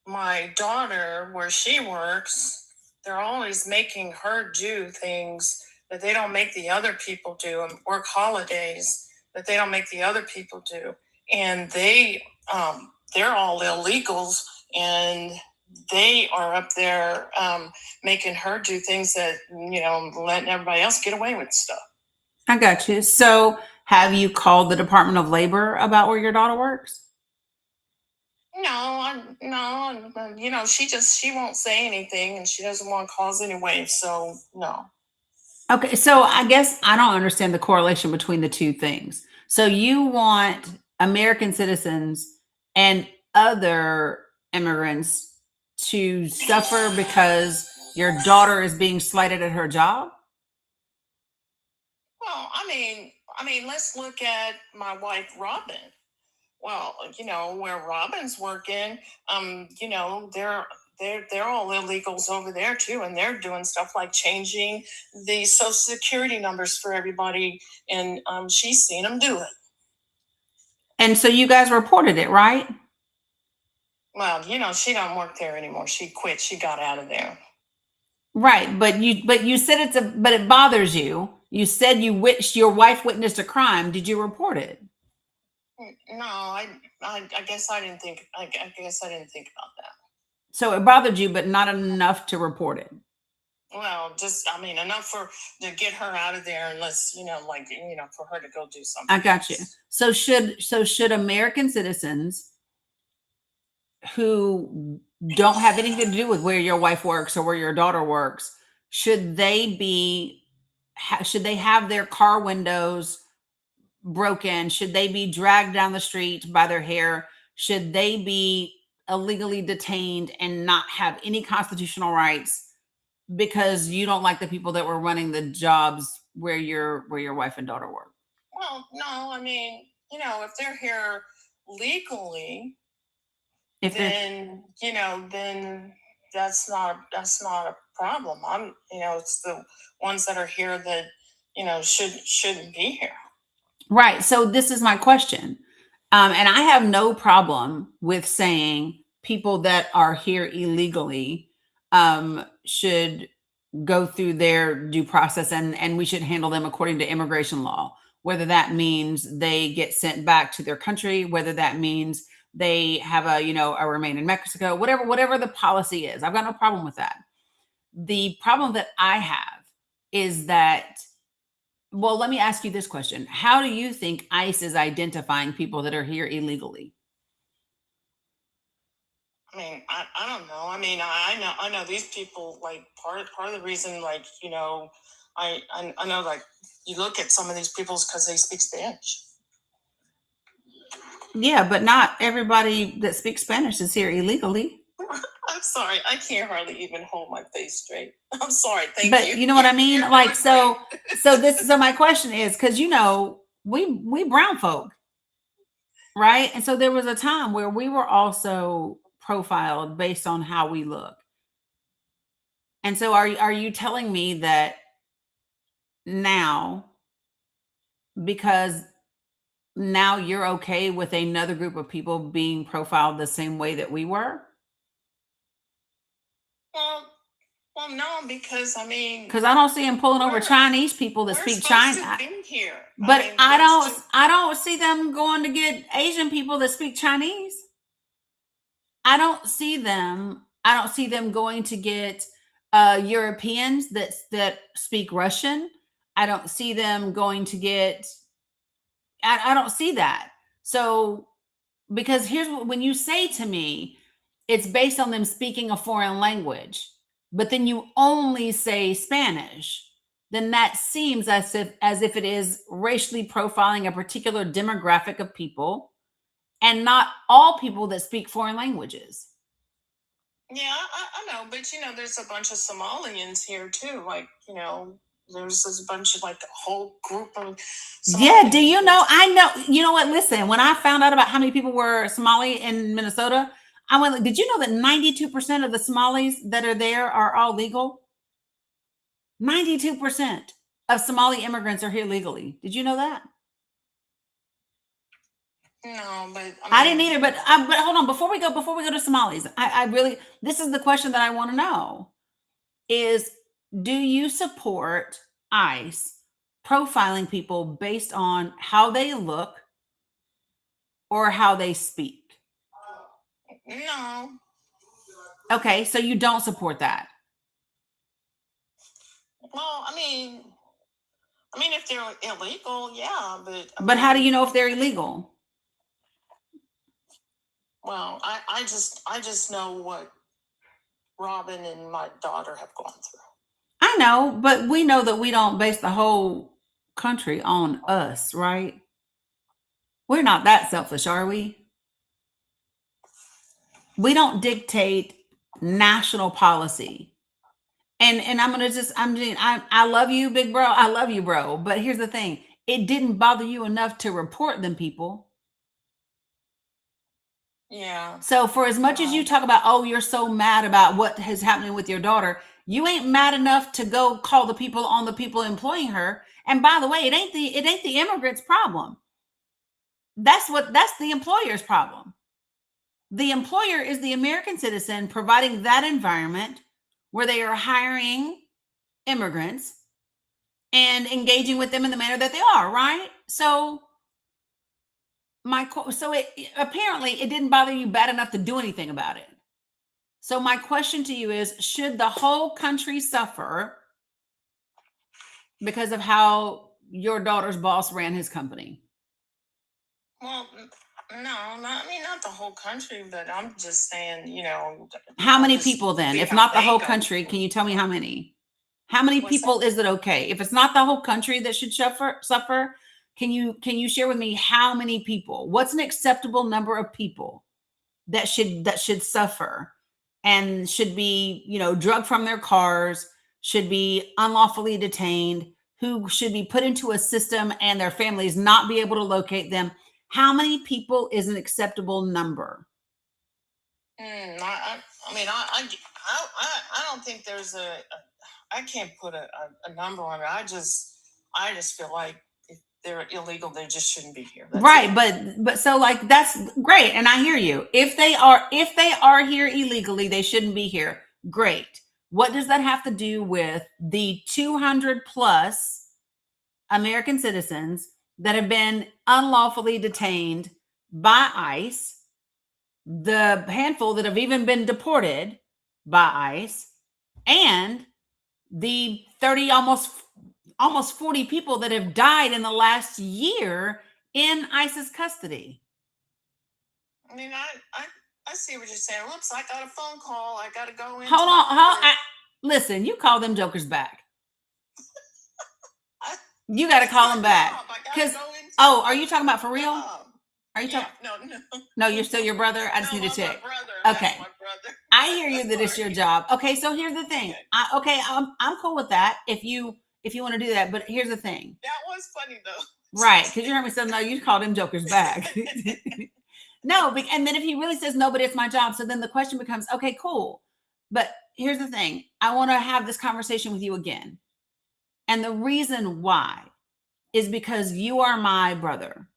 my daughter, where she works, they're always making her do things that they don't make the other people do, and work holidays that they don't make the other people do. And they're all illegals, and they are up there making her do things that, letting everybody else get away with stuff. I got you. So Have you called the Department of Labor about where your daughter works? No, you know, she won't say anything, and she doesn't want to cause any waves. So no. Okay, so I guess I don't understand the correlation between the two things. So you want American citizens and other immigrants to suffer because your daughter is being slighted at her job? Well, I mean, let's look at my wife, Robin. Well, you know, where Robin's working, you know, they're all illegals over there too, and they're doing stuff like changing the social security numbers for everybody, and she's seen them do it. And so you guys reported it, right? Well, you know, she don't work there anymore. She quit. She got out of there. Right, but you said but it bothers you. You said your wife witnessed a crime. Did you report it? No, I guess I didn't think. I guess I didn't think about that. So it bothered you, but not enough to report it. Well, just I mean, enough to get her out of there, unless you know, like you know, for her to go do something. I got you. So should American citizens who don't have anything to do with where your wife works or where your daughter works, should they have their car windows broken? Should they be dragged down the street by their hair? Should they be illegally detained and not have any constitutional rights because you don't like the people that were running the jobs where your wife and daughter work? Well, no, I mean, you know, if they're here legally, then you know, then that's not a problem. You know, it's the ones that are here that you know shouldn't be here. Right. So this is my question. And I have no problem with saying people that are here illegally should go through their due process, and we should handle them according to immigration law, whether that means they get sent back to their country, whether that means they have a remain in Mexico, whatever the policy is. I've got no problem with that. The problem that I have is that, well, let me ask you this question. How do you think ICE is identifying people that are here illegally? I mean, I don't know. I mean, I know these people. Like part of the reason, like you know, I know like you look at some of these people because they speak Spanish. Yeah, but not everybody that speaks Spanish is here illegally. I'm sorry, I can't hardly even hold my face straight. I'm sorry. Thank But you. you know what I mean? You're Like, doing so my question is, because you know, we brown folk, right? And so there was a time where we were also profiled based on how we look. And so are you telling me that now, because now you're okay with another group of people being profiled the same way that we were? Well, no, because I mean, Because I don't see them pulling over we're- Chinese people that we're speak supposed Chinese. to be here. But mean, I don't see them going to get Asian people that speak Chinese. I don't see them going to get Europeans that speak Russian. I don't see them going to get I don't see that. So because here's what, when you say to me, it's based on them speaking a foreign language, but then you only say Spanish, then that seems as if it is racially profiling a particular demographic of people and not all people that speak foreign languages. Yeah, I know, but you know, there's a bunch of Somalians here too. Like, you know, there's this bunch of like a whole group of Yeah, do you Somalians. know? I know. You know what? Listen, when I found out about how many people were Somali in Minnesota, I went, did you know that 92% of the Somalis that are there are all legal? 92% of Somali immigrants are here legally. Did you know that? No, but I didn't either. But hold on, before we go to Somalis, I really, this is the question that I want to know: is do you support ICE profiling people based on how they look or how they speak? No. Okay, so you don't support that. Well, I mean, I mean, if they're illegal, yeah, but But how do you know if they're illegal? Well, I just know what Robin and my daughter have gone through. I know, but we know that we don't base the whole country on us, right? We're not that selfish, are we? We don't dictate national policy. And I'm gonna just I love you, big bro. I love you, bro. But here's the thing: it didn't bother you enough to report them people. Yeah. So for as much as you talk about, oh, you're so mad about what is happening with your daughter, you ain't mad enough to go call the people on the people employing her. And by the way, it ain't the immigrants' problem. That's the employer's problem. The employer is the American citizen providing that environment where they are hiring immigrants and engaging with them in the manner that they are, right? So apparently it didn't bother you bad enough to do anything about it. So my question to you is, should the whole country suffer because of how your daughter's boss ran his company? Well, no, not the whole country, but I'm just saying, How many people then? If not the whole country, can you tell me how many? How many What's people is it okay? If it's not the whole country that should suffer, can you share with me how many people? What's an acceptable number of people that should suffer and should be, drugged from their cars, should be unlawfully detained, who should be put into a system and their families not be able to locate them? How many people is an acceptable number? I don't think there's I can't put a number on it. I just feel like if they're illegal, they just shouldn't be here. That's right. it. But so like, that's great. And I hear you. If they are here illegally, they shouldn't be here. Great. What does that have to do with the 200 plus American citizens that have been unlawfully detained by ICE, the handful that have even been deported by ICE, and the 30, almost 40 people that have died in the last year in ICE's custody? I mean, I see what you're saying. Whoops, I got a phone call. I got to go in. Hold on. Listen, you call them jokers back. You got to call them back. Are you talking about for real? Are you talking? No, you're still your brother? I just need to check. Okay. I hear you that it's your job. Okay, so here's the thing. I'm cool with that if you want to do that. But here's the thing. That was funny though. Right, because you heard me say, no, you call them jokers back. No, and then if he really says no, but it's my job, so then the question becomes, okay, cool. But here's the thing. I want to have this conversation with you again. And the reason why is because you are my brother.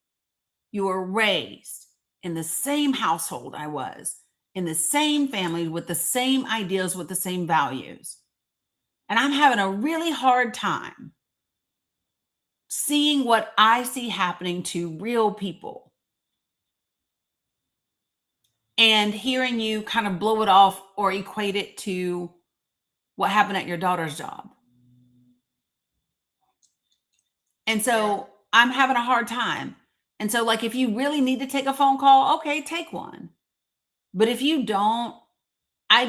You were raised in the same household I was, in the same family, with the same ideals, with the same values. And I'm having a really hard time seeing what I see happening to real people and hearing you kind of blow it off or equate it to what happened at your daughter's job. And so I'm having a hard time. And so, like, if you really need to take a phone call, okay, take one. But if you don't, I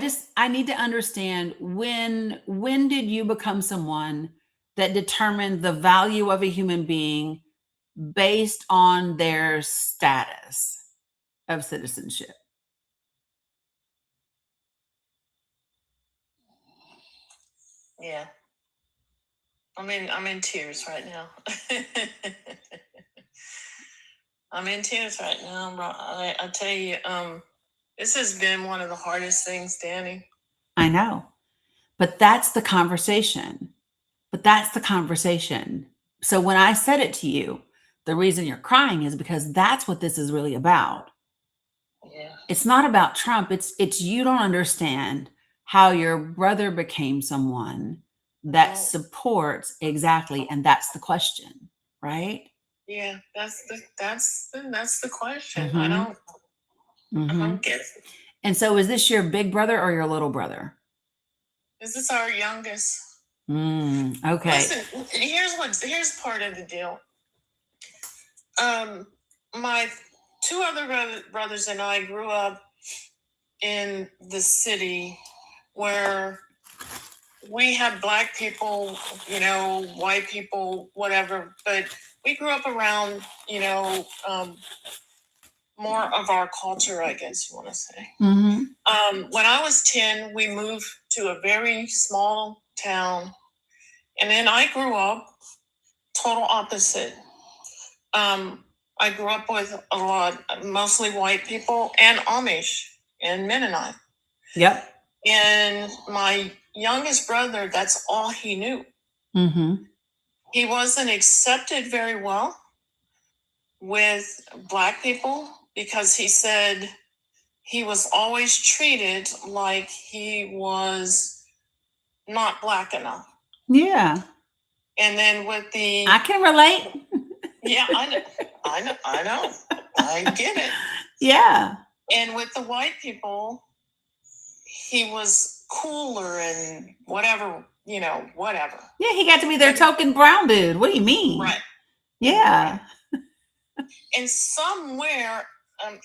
need to understand when did you become someone that determined the value of a human being based on their status of citizenship? Yeah. I'm in tears right now. I'm in tears right now. I tell you, this has been one of the hardest things, Dani. I know, but that's the conversation. So when I said it to you, the reason you're crying is because that's what this is really about. Yeah. It's not about Trump. It's you don't understand how your brother became someone that supports exactly, and that's the question, right? Yeah, that's the question. Mm-hmm. I don't get it. And so, is this your big brother or your little brother? This is our youngest. Okay. Listen, here's part of the deal. My two other brothers and I grew up in the city where we had black people, white people, whatever, but we grew up around, more of our culture, I guess you want to say. Mm-hmm. When I was 10, we moved to a very small town, and then I grew up total opposite. I grew up with a lot, mostly white people and Amish and Mennonite. Yep. And my youngest brother, that's all he knew. Mm-hmm. He wasn't accepted very well with black people because he said he was always treated like he was not black enough. Yeah. And then with the... I can relate. Yeah, I know. I get it. Yeah. And with the white people, he was cooler and whatever, whatever. Yeah, he got to be their token brown dude. What do you mean? Right. Yeah. Right. And somewhere, I'm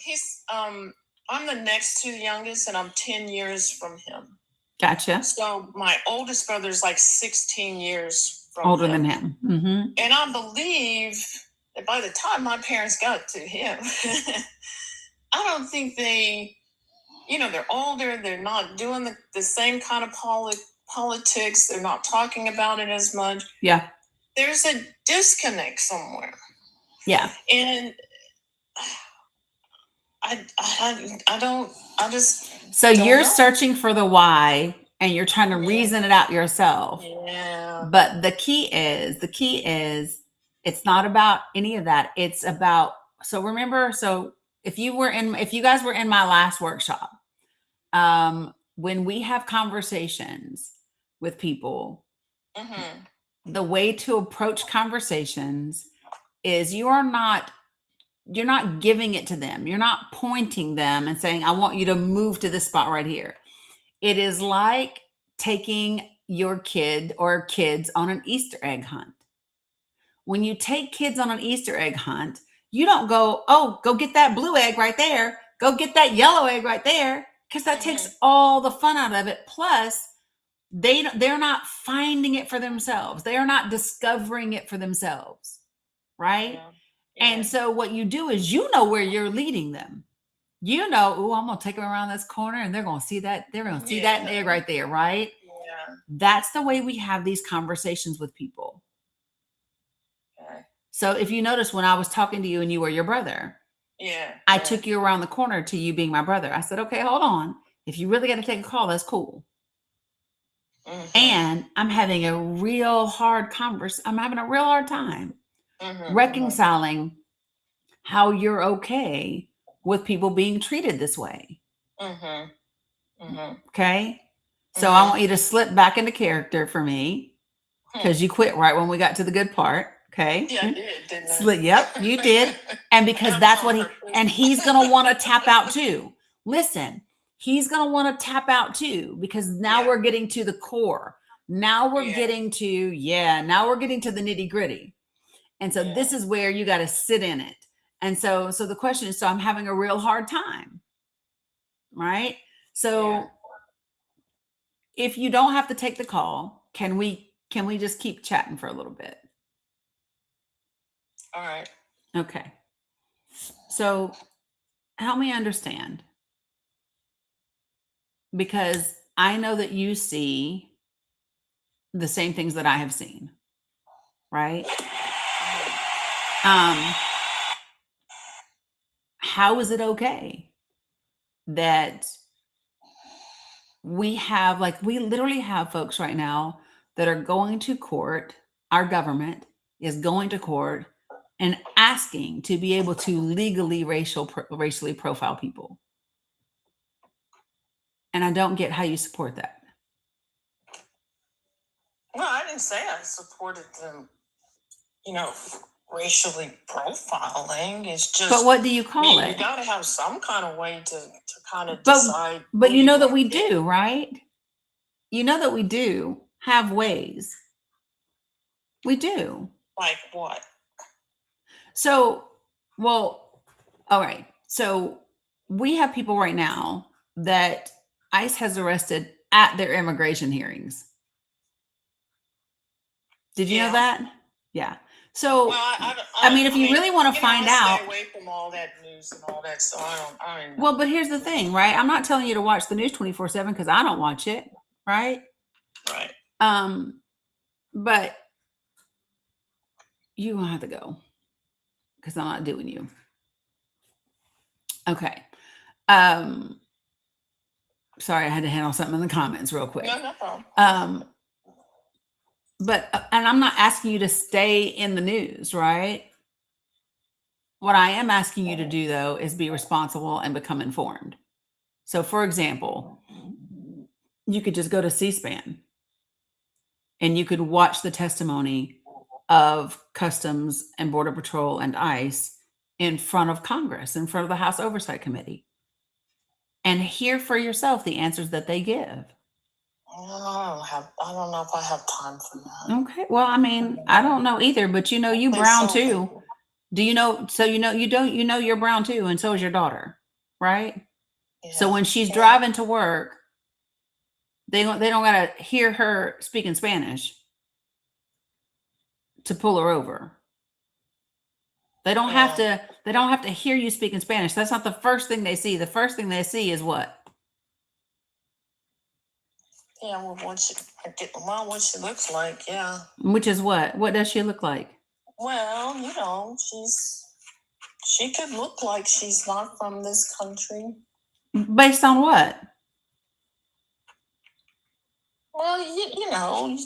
the next to the youngest, and I'm 10 years from him. Gotcha. So my oldest brother is like 16 years from older him. than him. Mm-hmm. And I believe that by the time my parents got to him, I don't think they, they're older. They're not doing the same kind of politics. They're not talking about it as much. Yeah. There's a disconnect somewhere. Yeah. And So you're searching for the why, and you're trying to reason it out yourself. Yeah. But the key is, it's not about any of that. It's about, so remember, if you guys were in my last workshop, when we have conversations with people, the way to approach conversations is you're not giving it to them. You're not pointing them and saying, I want you to move to this spot right here. It is like taking your kid or kids on an Easter egg hunt. When you take kids on an Easter egg hunt, you don't go, oh, go get that blue egg right there. Go get that yellow egg right there. Because that takes all the fun out of it. Plus, they're not finding it for themselves. They are not discovering it for themselves. Right? Yeah. And so what you do is where you're leading them. I'm going to take them around this corner and they're going to see that. They're going to see that egg right there, right? Yeah. That's the way we have these conversations with people. Okay. So if you notice when I was talking to you and you were your brother, I took you around the corner to you being my brother. I said, okay, hold on. If you really got to take a call, that's cool. And I'm having a real hard I'm having a real hard time reconciling how you're okay with people being treated this way. Okay. So I want you to slip back into character for me, because you quit right when we got to the good part. Okay. Yeah, I did, didn't I? Yep, you did. And because that's what he's going to want to tap out too. Listen, he's going to want to tap out too, because now we're getting to the core. Now we're getting to the nitty gritty. And so this is where you got to sit in it. And so the question is, so I'm having a real hard time, right? So if you don't have to take the call, can we just keep chatting for a little bit? All right. Okay. So help me understand, because I know that you see the same things that I have seen, right? How is it okay that we literally have folks right now that are going to court? Our government is going to court and asking to be able to legally racially profile people. And I don't get how you support that. Well, I didn't say I supported them, racially profiling. It's just. But what do you call it? You got to have some kind of way to kind of decide. But you know that we do, right? You know that we do. have ways. We do. Like what? So, well, all right. So we have people right now that ICE has arrested at their immigration hearings. Did you know Yeah. that? Yeah. So, Well, I mean, if you really want to you know, find I out, stay away from all that news and all that, so I don't know. well, but here's the thing, right? I'm not telling you to watch the news 24/7 because I don't watch it, right? Right. But you won't have to go because I'm not doing you. Okay. Sorry, I had to handle something in the comments real quick. No problem. But and I'm not asking you to stay in the news, right? What I am asking you to do though is be responsible and become informed. So for example, you could just go to C-SPAN and you could watch the testimony of Customs and Border Patrol and ICE in front of Congress, in front of the House Oversight Committee, and hear for yourself the answers that they give. I don't know if I have time for that. Okay. Well, I mean, I don't know either, but you know, you brown too. Do you know? So you know, you know you're brown too, and so is your daughter, right? Yeah. So when she's driving to work, they don't gotta hear her speaking Spanish to pull her over. They don't have to hear you speaking Spanish. That's not the first thing they see. The first thing they see is what? Yeah, well, what she looks like, yeah. Which is what? What does she look like? Well, you know, she could look like she's not from this country. Based on what? Well, you know.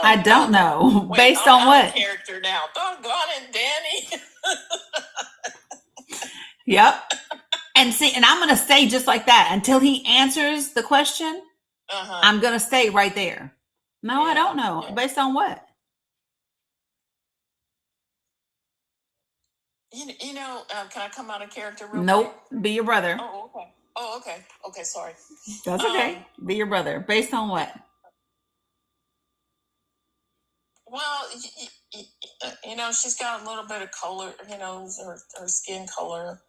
I don't know. Wait, Based I'm on what? a character now. Doggone it, Danny. Yep. And see, and I'm going to stay just like that until he answers the question. I'm going to stay right there. No, I don't know. Yeah. Based on what? You know, can I come out of character real Nope. quick? Be your brother. Oh, okay. Oh, okay. Okay, sorry. That's okay. Be your brother. Based on what? Well, you know, she's got a little bit of color, you know, her skin color.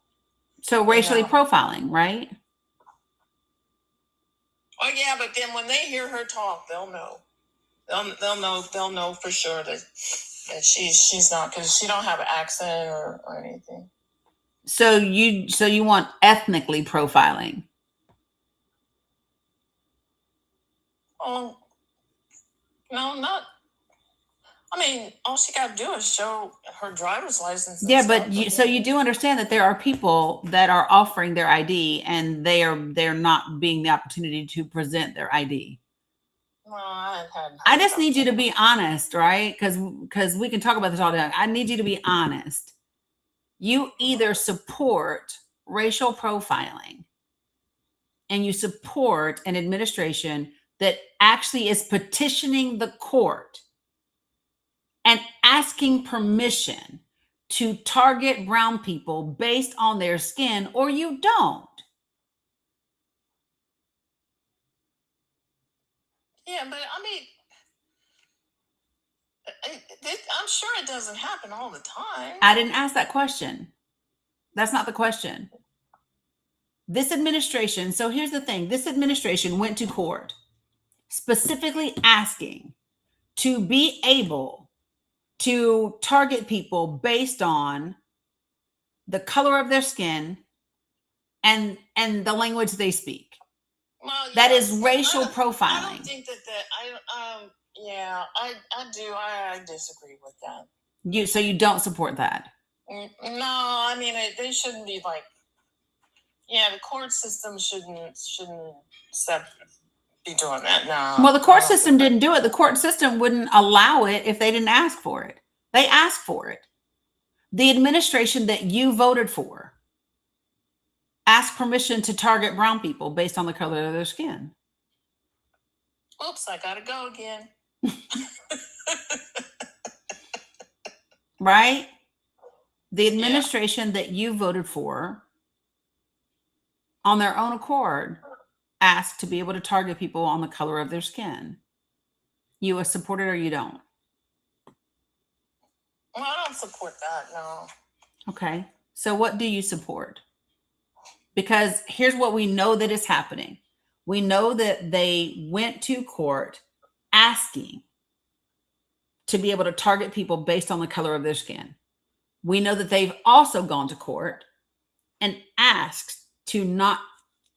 So racially profiling, right? Oh yeah, but then when they hear her talk, they'll know. They'll know for sure that she's not, because she don't have an accent or anything. So you want ethnically profiling? Oh, no, not. I mean, all she got to do is show her driver's license. Yeah, but so you do understand that there are people that are offering their ID and they're not being the opportunity to present their ID. Well, I just need you to be honest, right? Because we can talk about this all day. I need you to be honest. You either support racial profiling and you support an administration that actually is petitioning the court and asking permission to target brown people based on their skin, or you don't. Yeah, but I mean, I'm sure it doesn't happen all the time. I didn't ask that question. That's not the question. This administration, so here's the thing. This administration went to court specifically asking to be able to target people based on the color of their skin and the language they speak. Well, that is racial profiling. I don't think that I do. I disagree with that. So you don't support that? No, I mean, they shouldn't be like, the court system shouldn't be doing that. No. Well, the court system didn't do it. The court system wouldn't allow it if they didn't ask for it. They asked for it. The administration that you voted for asked permission to target brown people based on the color of their skin. Oops, I gotta go again. Right? The administration that you voted for on their own accord ask to be able to target people on the color of their skin. You support it or you don't? Well, I don't support that, no. Okay. So what do you support? Because here's what we know that is happening. We know that they went to court asking to be able to target people based on the color of their skin. We know that they've also gone to court and asked to not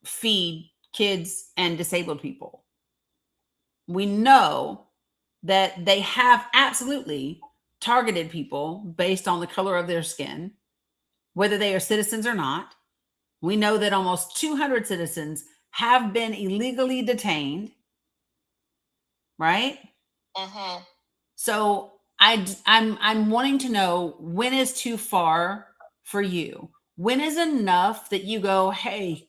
feed kids and disabled people. We know that they have absolutely targeted people based on the color of their skin, whether they are citizens or not. We know that almost 200 citizens have been illegally detained, right? Mm-hmm. So I'm wanting to know, when is too far for you? When is enough that you go, hey,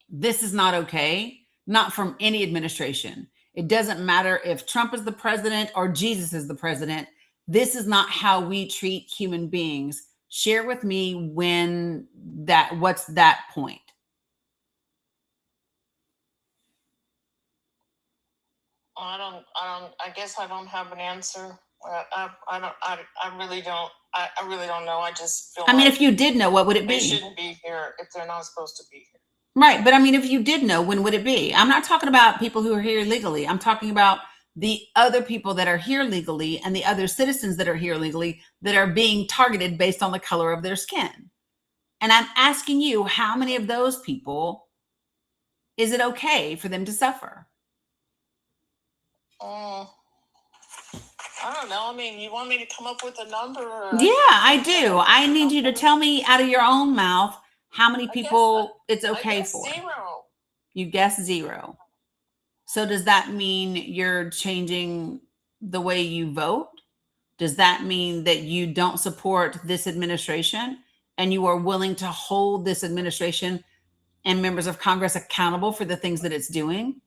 this is not okay? Not from any administration. It doesn't matter if Trump is the president or Jesus is the president. This is not how we treat human beings. Share with me what's that point? I guess I don't have an answer. I really don't. I really don't know. I just feel If you did know, what would it be? They shouldn't be here if they're not supposed to be here. Right. But if you did know, when would it be? I'm not talking about people who are here illegally. I'm talking about the other people that are here legally and the other citizens that are here legally that are being targeted based on the color of their skin. And I'm asking you, how many of those people is it okay for them to suffer? I don't know. You want me to come up with a number? Yeah, I do. I need you to tell me out of your own mouth how many people it's okay for. 0. You guess 0. So does that mean you're changing the way you vote? Does that mean that you don't support this administration and you are willing to hold this administration and members of Congress accountable for the things that it's doing?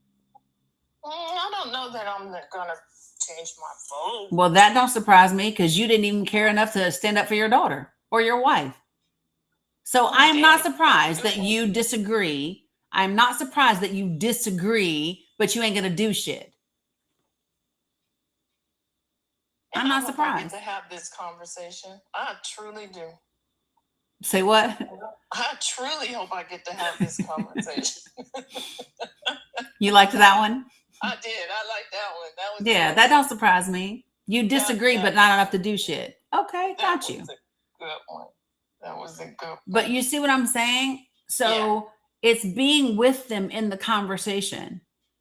I don't know that I'm going to change my vote. Well, that don't surprise me, because you didn't even care enough to stand up for your daughter or your wife. So I am not surprised that you disagree. I'm not surprised that you disagree, but you ain't going to do shit. I'm not surprised. I get to have this conversation. I truly do. Say what? I truly hope I get to have this conversation. You liked that one? I did. I liked that one. That was yeah, that don't surprise me. You disagree, but not enough to do shit. Okay, got you. That was a good one. That was a good one. But you see what I'm saying? So it's being with them in the conversation.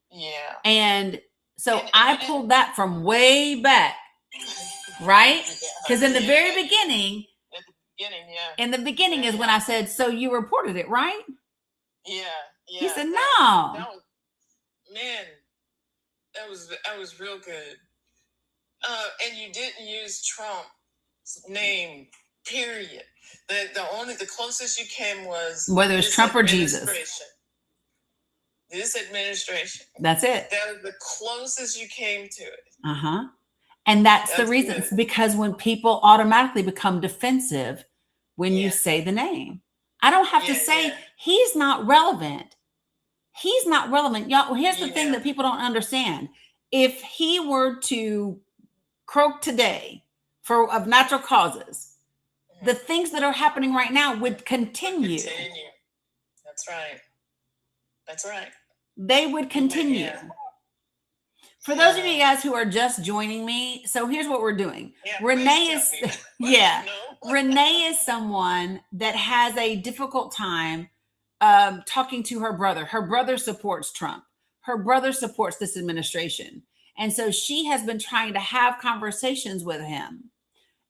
Yeah. And so I pulled that from way back, right? Because in the very beginning, in the beginning is when I said, so you reported it, right? Yeah. He said, no. That was real good. And you didn't use Trump's name, period. The closest you came was whether it's Trump or Jesus. This administration. That's it. That was the closest you came to it. Uh-huh. And that's the reason. It's because when people automatically become defensive when you say the name. I don't have to say he's not relevant. He's not relevant. Y'all, here's the thing that people don't understand. If he were to croak today of natural causes, the things that are happening right now would continue. That's right. That's right. They would continue. Yeah. For those of you guys who are just joining me, so here's what we're doing. Renee is Renee is someone that has a difficult time talking to her brother. Her brother supports Trump. Her brother supports this administration. And so she has been trying to have conversations with him,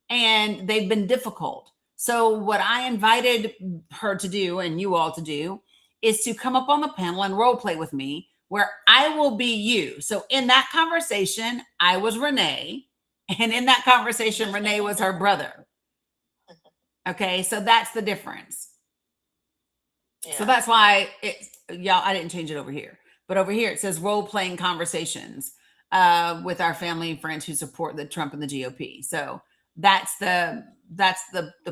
and they've been difficult. So what I invited her to do, and you all to do, is to come up on the panel and role play with me, where I will be you. So in that conversation, I was Renee. And in that conversation, Renee was her brother. Okay, so that's the difference. Yeah. So that's why I didn't change it over here. But over here, it says role-playing conversations with our family and friends who support the Trump and the GOP. So that's the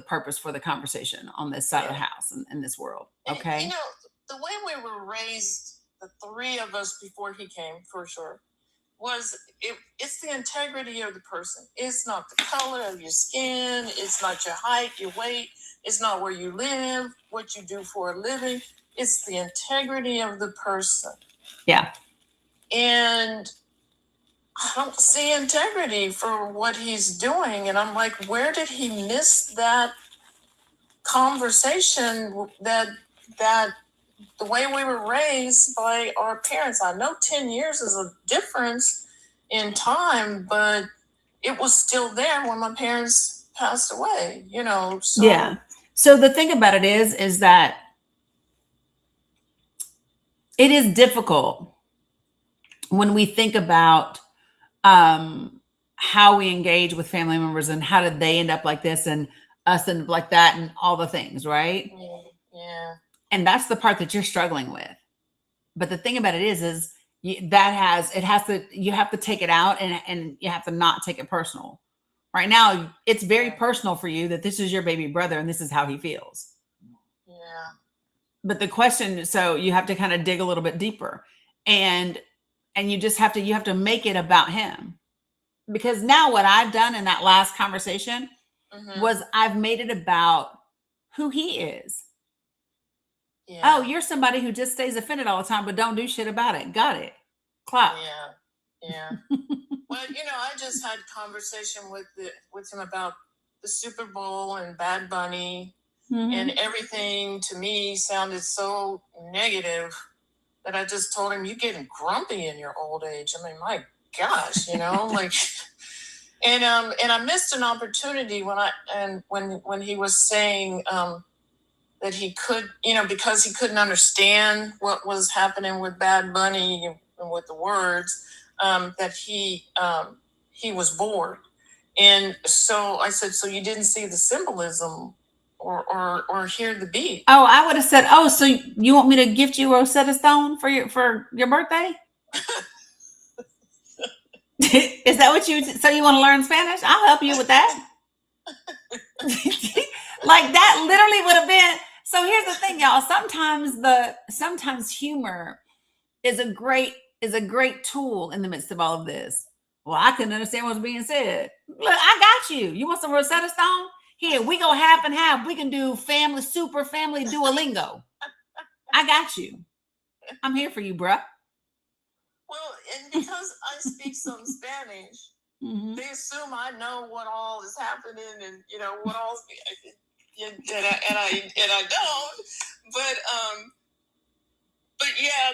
purpose for the conversation on this side of the house and in this world. Okay. And, the way we were raised, the three of us before he came, for sure, was it's the integrity of the person. It's not the color of your skin. It's not your height, your weight. It's not where you live, what you do for a living. It's the integrity of the person. Yeah. And I don't see integrity for what he's doing. And I'm like, where did he miss that conversation, that the way we were raised by our parents? I know 10 years is a difference in time, but it was still there when my parents passed away, so Yeah. So the thing about it is that it is difficult when we think about how we engage with family members and how did they end up like this and us end up like that and all the things, right? Yeah. And that's the part that you're struggling with. But the thing about it is you have to take it out and you have to not take it personal. Right now, it's very personal for you that this is your baby brother and this is how he feels. Yeah. But the question, so you have to kind of dig a little bit deeper, and you just have to make it about him. Because now what I've done in that last conversation was I've made it about who he is. Yeah. Oh, you're somebody who just stays offended all the time, but don't do shit about it. Got it. Clap. Yeah. Well, I just had a conversation with him about the Super Bowl and Bad Bunny, and everything to me sounded so negative that I just told him, "You're getting grumpy in your old age." I mean, my gosh, like, and I missed an opportunity when he was saying that he could, because he couldn't understand what was happening with Bad Bunny and with the words, that he was bored. And so I said, so you didn't see the symbolism or hear the beat? Oh, I would have said, oh, so you want me to gift you Rosetta Stone for your birthday? Is that what so you want to learn Spanish? I'll help you with that. Like that literally would have been. So here's the thing, y'all. Sometimes humor is a great tool in the midst of all of this. Well, I couldn't understand what's being said. Look, I got you. You want some Rosetta Stone? Here, we go half and half. We can do super family Duolingo. I got you. I'm here for you, bruh. Well, and because I speak some Spanish, they assume I know what all is happening and what all, and I don't. But yeah,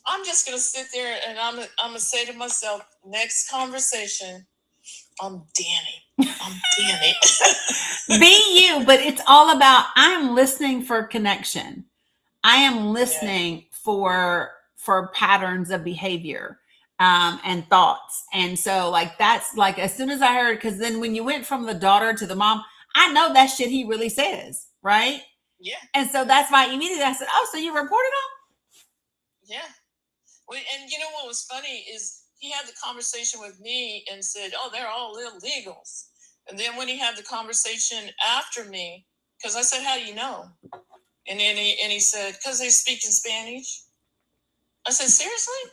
I'm just gonna sit there and I'm gonna say to myself, next conversation, I'm Dani. Be you, but it's all about, I'm listening for connection. I am listening for patterns of behavior and thoughts. And so like, that's like, as soon as I heard, because then when you went from the daughter to the mom, I know that shit he really says, right? Yeah. And so that's why immediately I said, oh, so you reported on? Yeah. Well, and what was funny is he had the conversation with me and said, oh, they're all illegals. And then when he had the conversation after me, because I said, how do you know? And then he said, because they speak in Spanish. I said, seriously?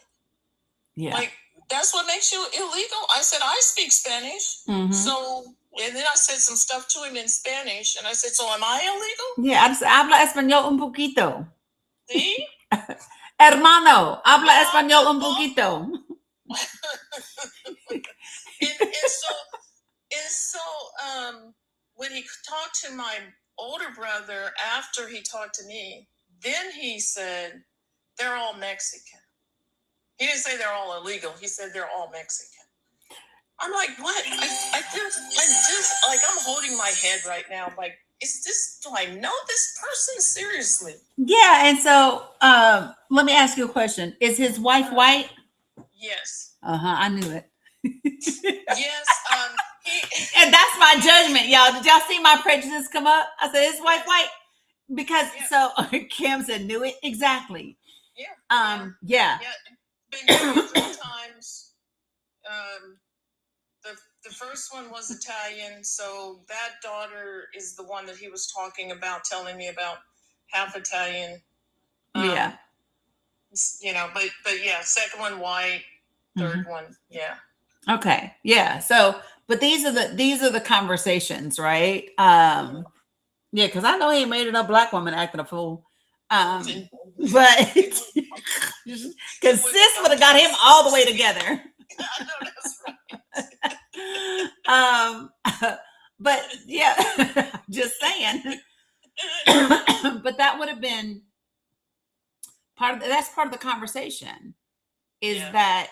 Yeah. Like, that's what makes you illegal? I said, I speak Spanish. So, and then I said some stuff to him in Spanish. And I said, so am I illegal? Yeah, habla español un poquito. See? Hermano, habla español un poquito. and so, when he talked to my older brother after he talked to me, then he said, they're all Mexican. He didn't say they're all illegal. He said they're all Mexican. I'm like, what? I just like, I'm holding my head right now. Like, do I know this person? Seriously? Yeah. And so, let me ask you a question. Is his wife white? Yes. I knew it. Yes. And that's my judgment, y'all. Did y'all see my prejudice come up? I said, his wife white? Because, so Kim said, knew it. Exactly. Yeah. Yeah. Been married 3 times. The first one was Italian, so that daughter is the one that he was talking about, telling me about, half Italian. Yeah. But yeah, second one white, third one, yeah. Okay. Yeah. So, but these are the conversations, right? Yeah, because I know he ain't made it a black woman acting a fool. But because sis would have got him all the way together. I know that's right. But yeah, just saying. But that would have been that's part of the conversation. Is that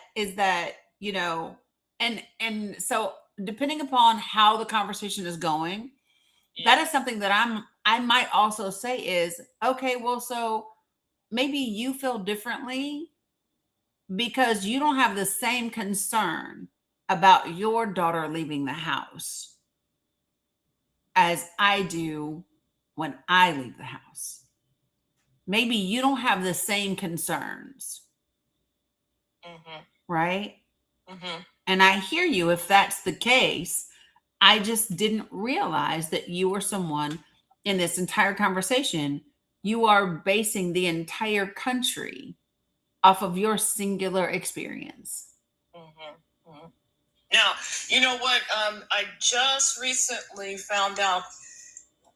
and so depending upon how the conversation is going, that is something that I might also say is, okay, well, so maybe you feel differently because you don't have the same concern about your daughter leaving the house as I do when I leave the house. Maybe you don't have the same concerns. Right? And I hear you if that's the case. I just didn't realize that you were someone in this entire conversation. You are basing the entire country off of your singular experience. Now, you know what? I just recently found out,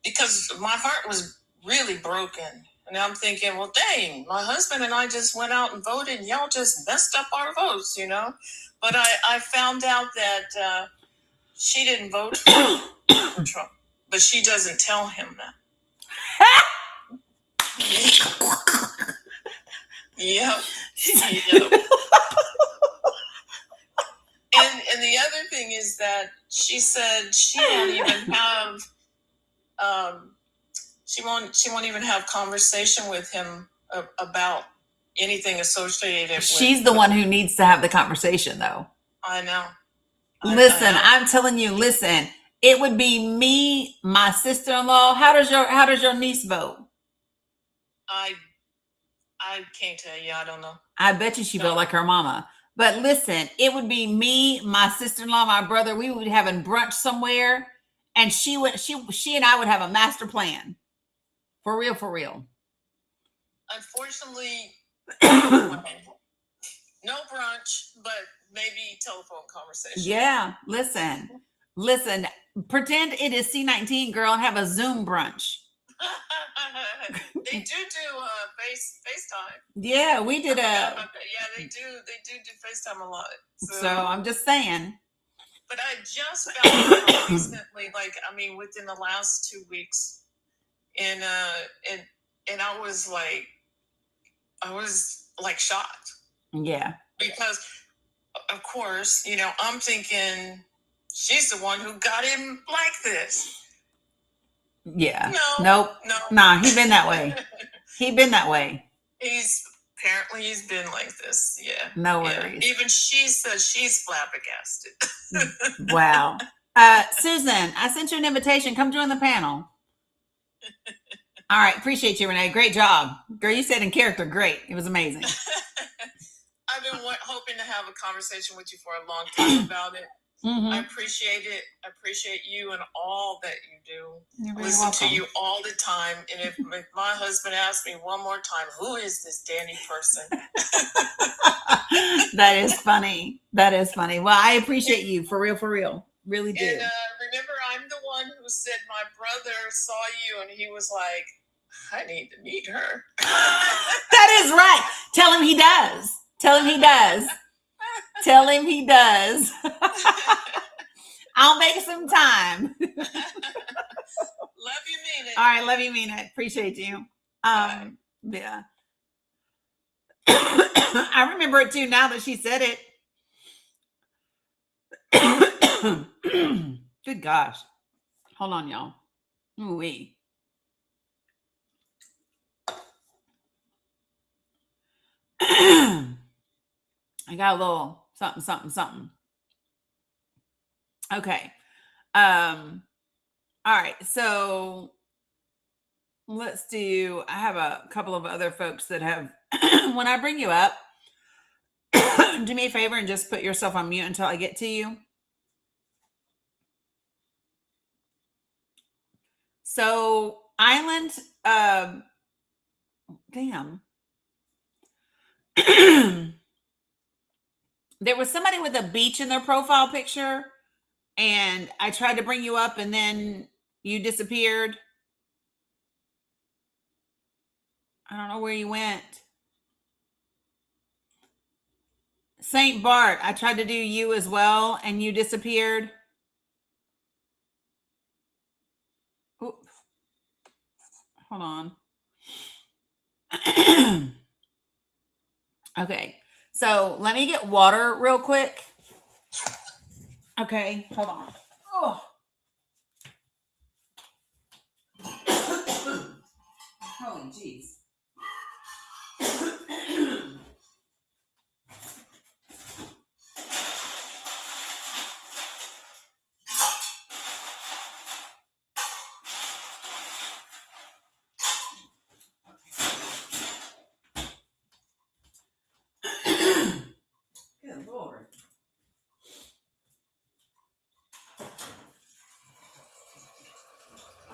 because my heart was really broken. And I'm thinking, well, dang, my husband and I just went out and voted, and y'all just messed up our votes, But I found out that she didn't vote for Trump, but she doesn't tell him that. Yep. And the other thing is that she said she won't even have she won't even have conversation with him about anything associated with. She's the one who needs to have the conversation, though. I know. Listen, I'm telling you, listen, it would be me, my sister-in-law. How does your niece vote? I can't tell you. I don't know. I bet you she vote like her mama. But listen, it would be me, my sister-in-law, my brother. We would be having brunch somewhere, and she and I would have a master plan. For real. Unfortunately, no brunch, but maybe telephone conversation. Yeah, listen. Pretend it is C19, girl, and have a Zoom brunch. They do FaceTime. Yeah, we did yeah, they do FaceTime a lot. So I'm just saying. But I just found out recently, within the last 2 weeks, and I was shocked. Yeah. Because of course, I'm thinking she's the one who got him like this. Yeah. No. Nah, he been that way. He's been like this. Yeah. No worries. Even she says she's flabbergasted. Wow. Susan, I sent you an invitation. Come join the panel. All right. Appreciate you, Renee. Great job. Girl, you said in character. Great. It was amazing. I've been hoping to have a conversation with you for a long time about it. I appreciate it. I appreciate you and all that you do. I listen to you all the time. And if my husband asks me one more time, who is this Dani person? That is funny. Well, I appreciate you for real. Really do. And remember, I'm the one who said my brother saw you and he was like, I need to meet her. That is right. Tell him he does. I'll make some time. Love you, mean it. All right, love you, mean it. Appreciate you. Yeah. I remember it too now that she said it. Good gosh. Hold on, y'all. Ooh-wee. I got a little something. Okay. All right. So let's do, I have a couple of other folks that have, when I bring you up, do me a favor and just put yourself on mute until I get to you. So Island, damn. There was somebody with a beach in their profile picture, and I tried to bring you up, and then you disappeared. I don't know where you went. St. Bart, I tried to do you as well, and you disappeared. Ooh. Hold on. Okay, so let me get water real quick. Okay, hold on. Oh. Holy jeez. Good Lord.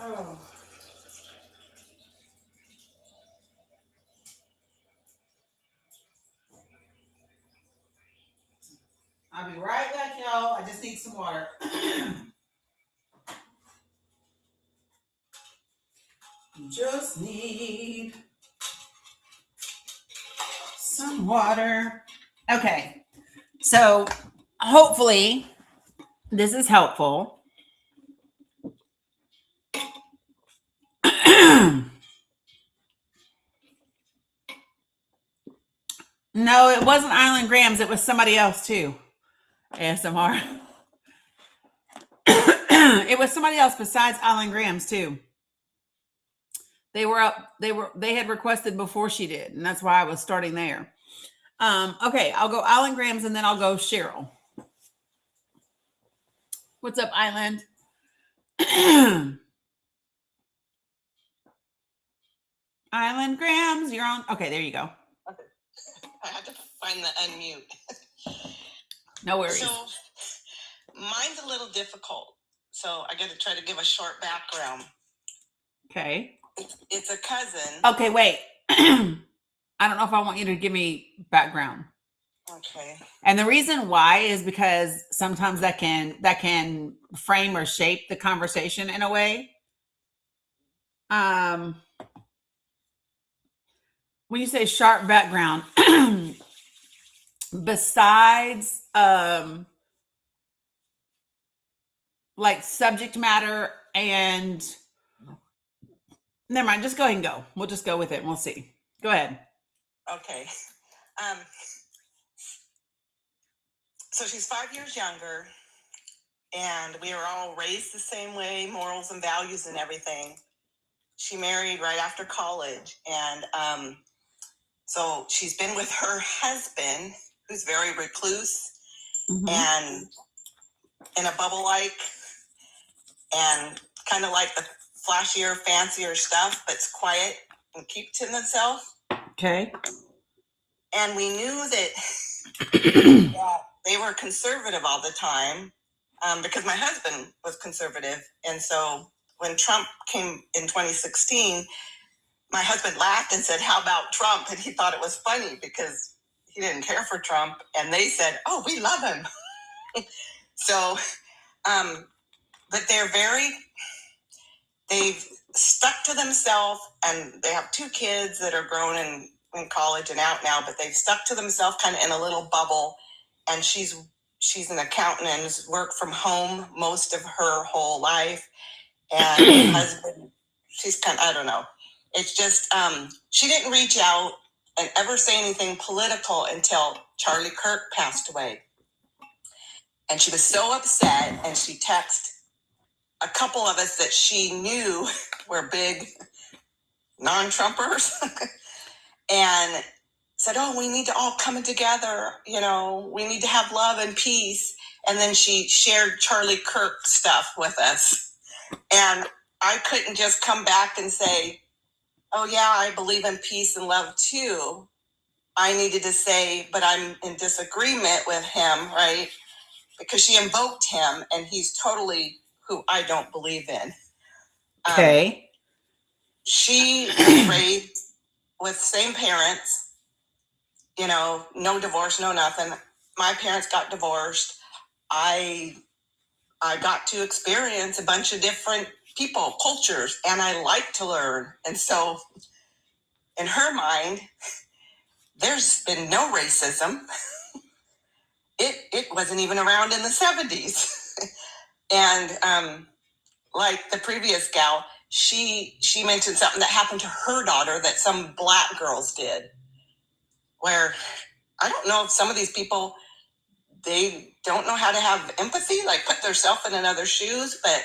Oh. I'll be right back, y'all. I just need some water. Just need some water. Okay. So hopefully this is helpful. No, it wasn't Island Grams. It was somebody else too. ASMR. It was somebody else besides Island Grams too. They were up. They had requested before she did, and that's why I was starting there. Okay, I'll go Island Grams, and then I'll go Cheryl. What's up, Island? Island Grams, you're on. Okay, there you go. Okay. I had to find the unmute. No worries. So mine's a little difficult. So I got to try to give a short background. Okay. It's a cousin. Okay, wait. I don't know if I want you to give me background. Okay. And the reason why is because sometimes that can frame or shape the conversation in a way. When you say sharp background, besides like subject matter and never mind, just go ahead and go. We'll just go with it and we'll see. Go ahead. Okay. So she's 5 years younger, and we were all raised the same way, morals and values and everything. She married right after college, and so she's been with her husband, who's very recluse and in a bubble like, and kind of like the flashier, fancier stuff, but it's quiet and keeps to himself. Okay. And we knew that they were conservative all the time, because my husband was conservative. And so when Trump came in 2016, my husband laughed and said, "How about Trump?" And he thought it was funny because he didn't care for Trump. And they said, "Oh, we love him." So, but they've stuck to themselves, and they have 2 kids that are grown and in college and out now, but they've stuck to themselves kind of in a little bubble. And she's an accountant and has worked from home most of her whole life. And her husband, she's kind of, I don't know. It's just, she didn't reach out and ever say anything political until Charlie Kirk passed away. And she was so upset, and she texted a couple of us that she knew were big non-Trumpers and said, "Oh, we need to all come together. You know, we need to have love and peace." And then she shared Charlie Kirk stuff with us. And I couldn't just come back and say, "Oh, yeah, I believe in peace and love too." I needed to say, "But I'm in disagreement with him," right? Because she invoked him, and he's totally who I don't believe in. Okay. She was raised with same parents, no divorce, no nothing. My parents got divorced. I got to experience a bunch of different people, cultures, and I like to learn. And so in her mind, there's been no racism. It wasn't even around in the 70s. And like the previous gal, she mentioned something that happened to her daughter that some black girls did, where I don't know if some of these people, they don't know how to have empathy, like put themselves in another's shoes. But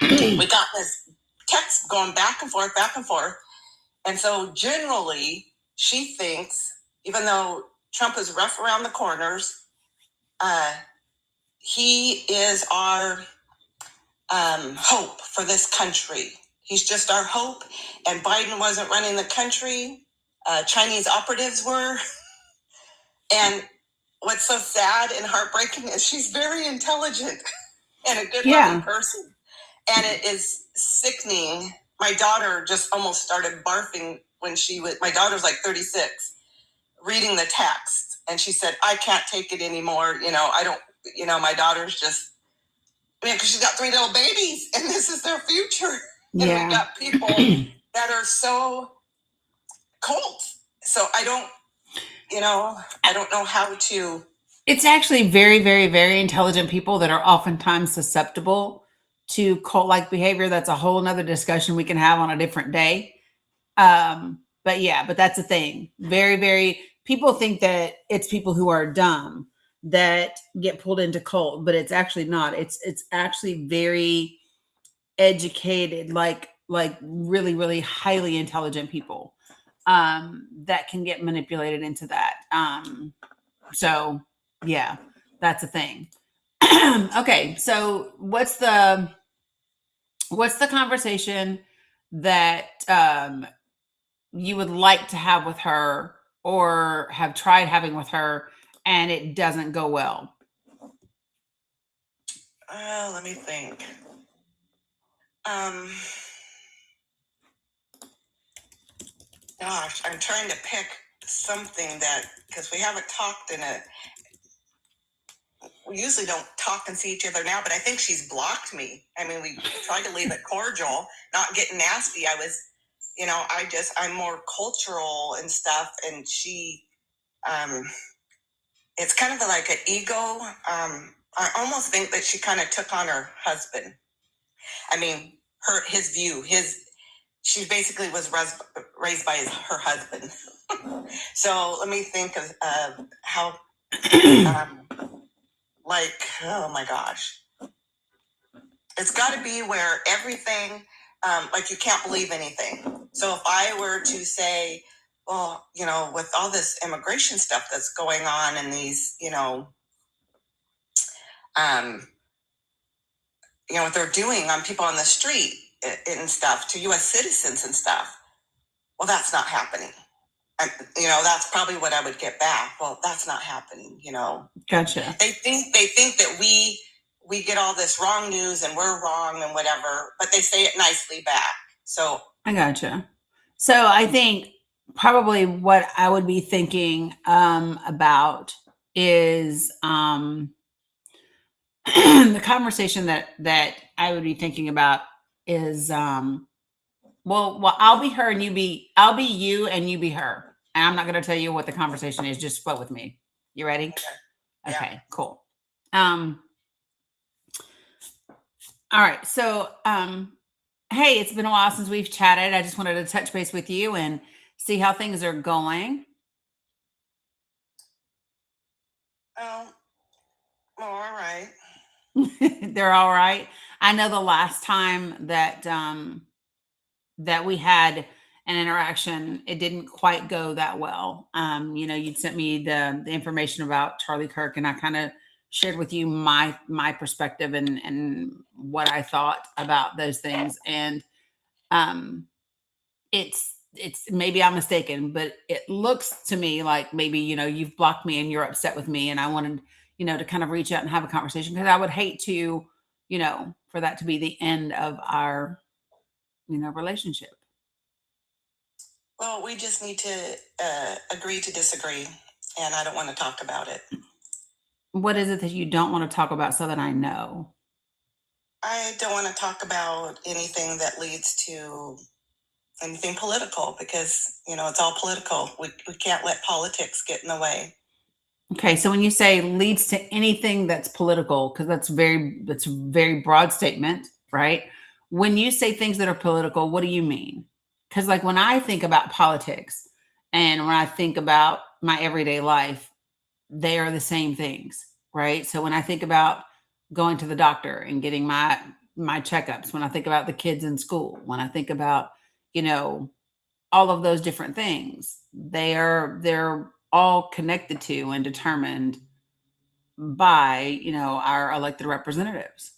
we got this text going back and forth, back and forth. And so generally, she thinks, even though Trump is rough around the corners, he is our hope for this country. He's just our hope. And Biden wasn't running the country. Chinese operatives were. And what's so sad and heartbreaking is she's very intelligent and a good loving person. And it is sickening. My daughter just almost started barfing when my daughter's like 36, reading the text. And she said, I can't take it anymore. My daughter's just, because she's got 3 little babies and this is their future. And we got people that are so cold. So I don't know how to. It's actually very, very, very intelligent people that are oftentimes susceptible to cult-like behavior. That's a whole nother discussion we can have on a different day. But that's the thing. Very, very, people think that it's people who are dumb that get pulled into cult, but it's actually not. It's actually very educated, like really, really highly intelligent people that can get manipulated into that. So yeah, that's a thing. Okay, so what's the conversation that you would like to have with her or have tried having with her and it doesn't go well? Let me think. Gosh, I'm trying to pick something because we haven't talked we usually don't talk and see each other now, but I think she's blocked me. I mean, we tried to leave it cordial, not getting nasty. I'm more cultural and stuff. And she, it's kind of like an ego. I almost think that she kind of took on her husband. I mean, his view, she basically was raised by her husband. So let me think of how, oh my gosh. It's got to be where everything, you can't believe anything. So if I were to say, well, with all this immigration stuff that's going on and these, what they're doing on people on the street and stuff to U.S. citizens and stuff, well, that's not happening. And, that's probably what I would get back. Well, that's not happening, Gotcha. They think that we get all this wrong news and we're wrong and whatever, but they say it nicely back. So I gotcha. So I think probably what I would be thinking about is the conversation that I would be thinking about is well, I'll be her and I'll be you and you be her. And I'm not going to tell you what the conversation is. Just flow with me. You ready? Okay, cool. All right. So, hey, it's been a while since we've chatted. I just wanted to touch base with you and see how things are going. Oh, all right. They're all right. I know the last time that that we had an interaction, it didn't quite go that well. You'd sent me the information about Charlie Kirk, and I kind of shared with you my perspective and what I thought about those things. And it's maybe I'm mistaken, but it looks to me like maybe you've blocked me and you're upset with me, and I wanted to kind of reach out and have a conversation, because I would hate to for that to be the end of our relationship. Well, we just need to agree to disagree, and I don't want to talk about it. What is it that you don't want to talk about so that I know? I don't want to talk about anything that leads to anything political because, it's all political. We can't let politics get in the way. Okay, so when you say leads to anything that's political, because that's a very broad statement, right? When you say things that are political, what do you mean? Because like when I think about politics and when I think about my everyday life, they are the same things, right? So when I think about going to the doctor and getting my checkups, when I think about the kids in school, when I think about, all of those different things, they're all connected to and determined by, our elected representatives.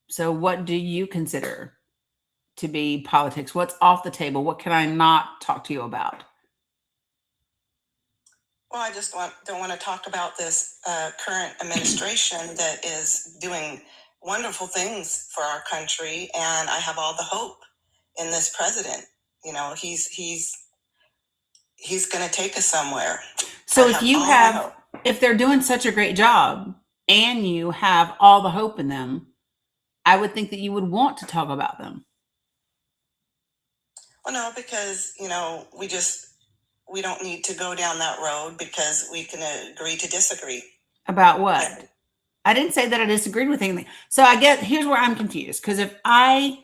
So what do you consider to be politics? What's off the table? What can I not talk to you about? Well, I just don't want to talk about this current administration that is doing wonderful things for our country, and I have all the hope in this president. He's going to take us somewhere. So if they're doing such a great job and you have all the hope in them, I would think that you would want to talk about them. Well, no, because, we don't need to go down that road because we can agree to disagree. About what? Yeah. I didn't say that I disagreed with anything. So I guess here's where I'm confused. Because if I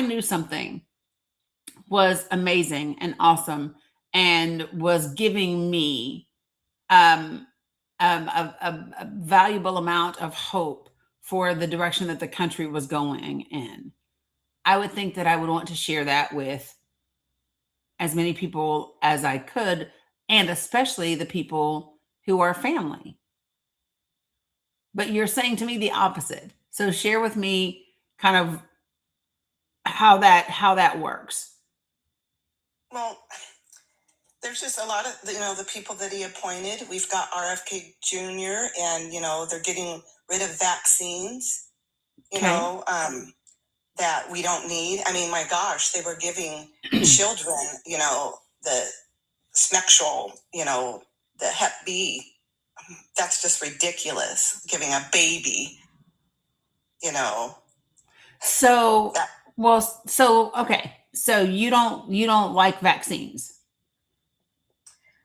knew something was amazing and awesome and was giving me a valuable amount of hope for the direction that the country was going in, I would think that I would want to share that with as many people as I could, and especially the people who are family. But you're saying to me the opposite. So share with me kind of how that works. Well, there's just a lot of, the people that he appointed. We've got RFK Jr. and, they're getting rid of vaccines, that we don't need. I mean, my gosh, they were giving children, the Smexual, the Hep B. That's just ridiculous. Giving a baby, So, okay. So you don't like vaccines?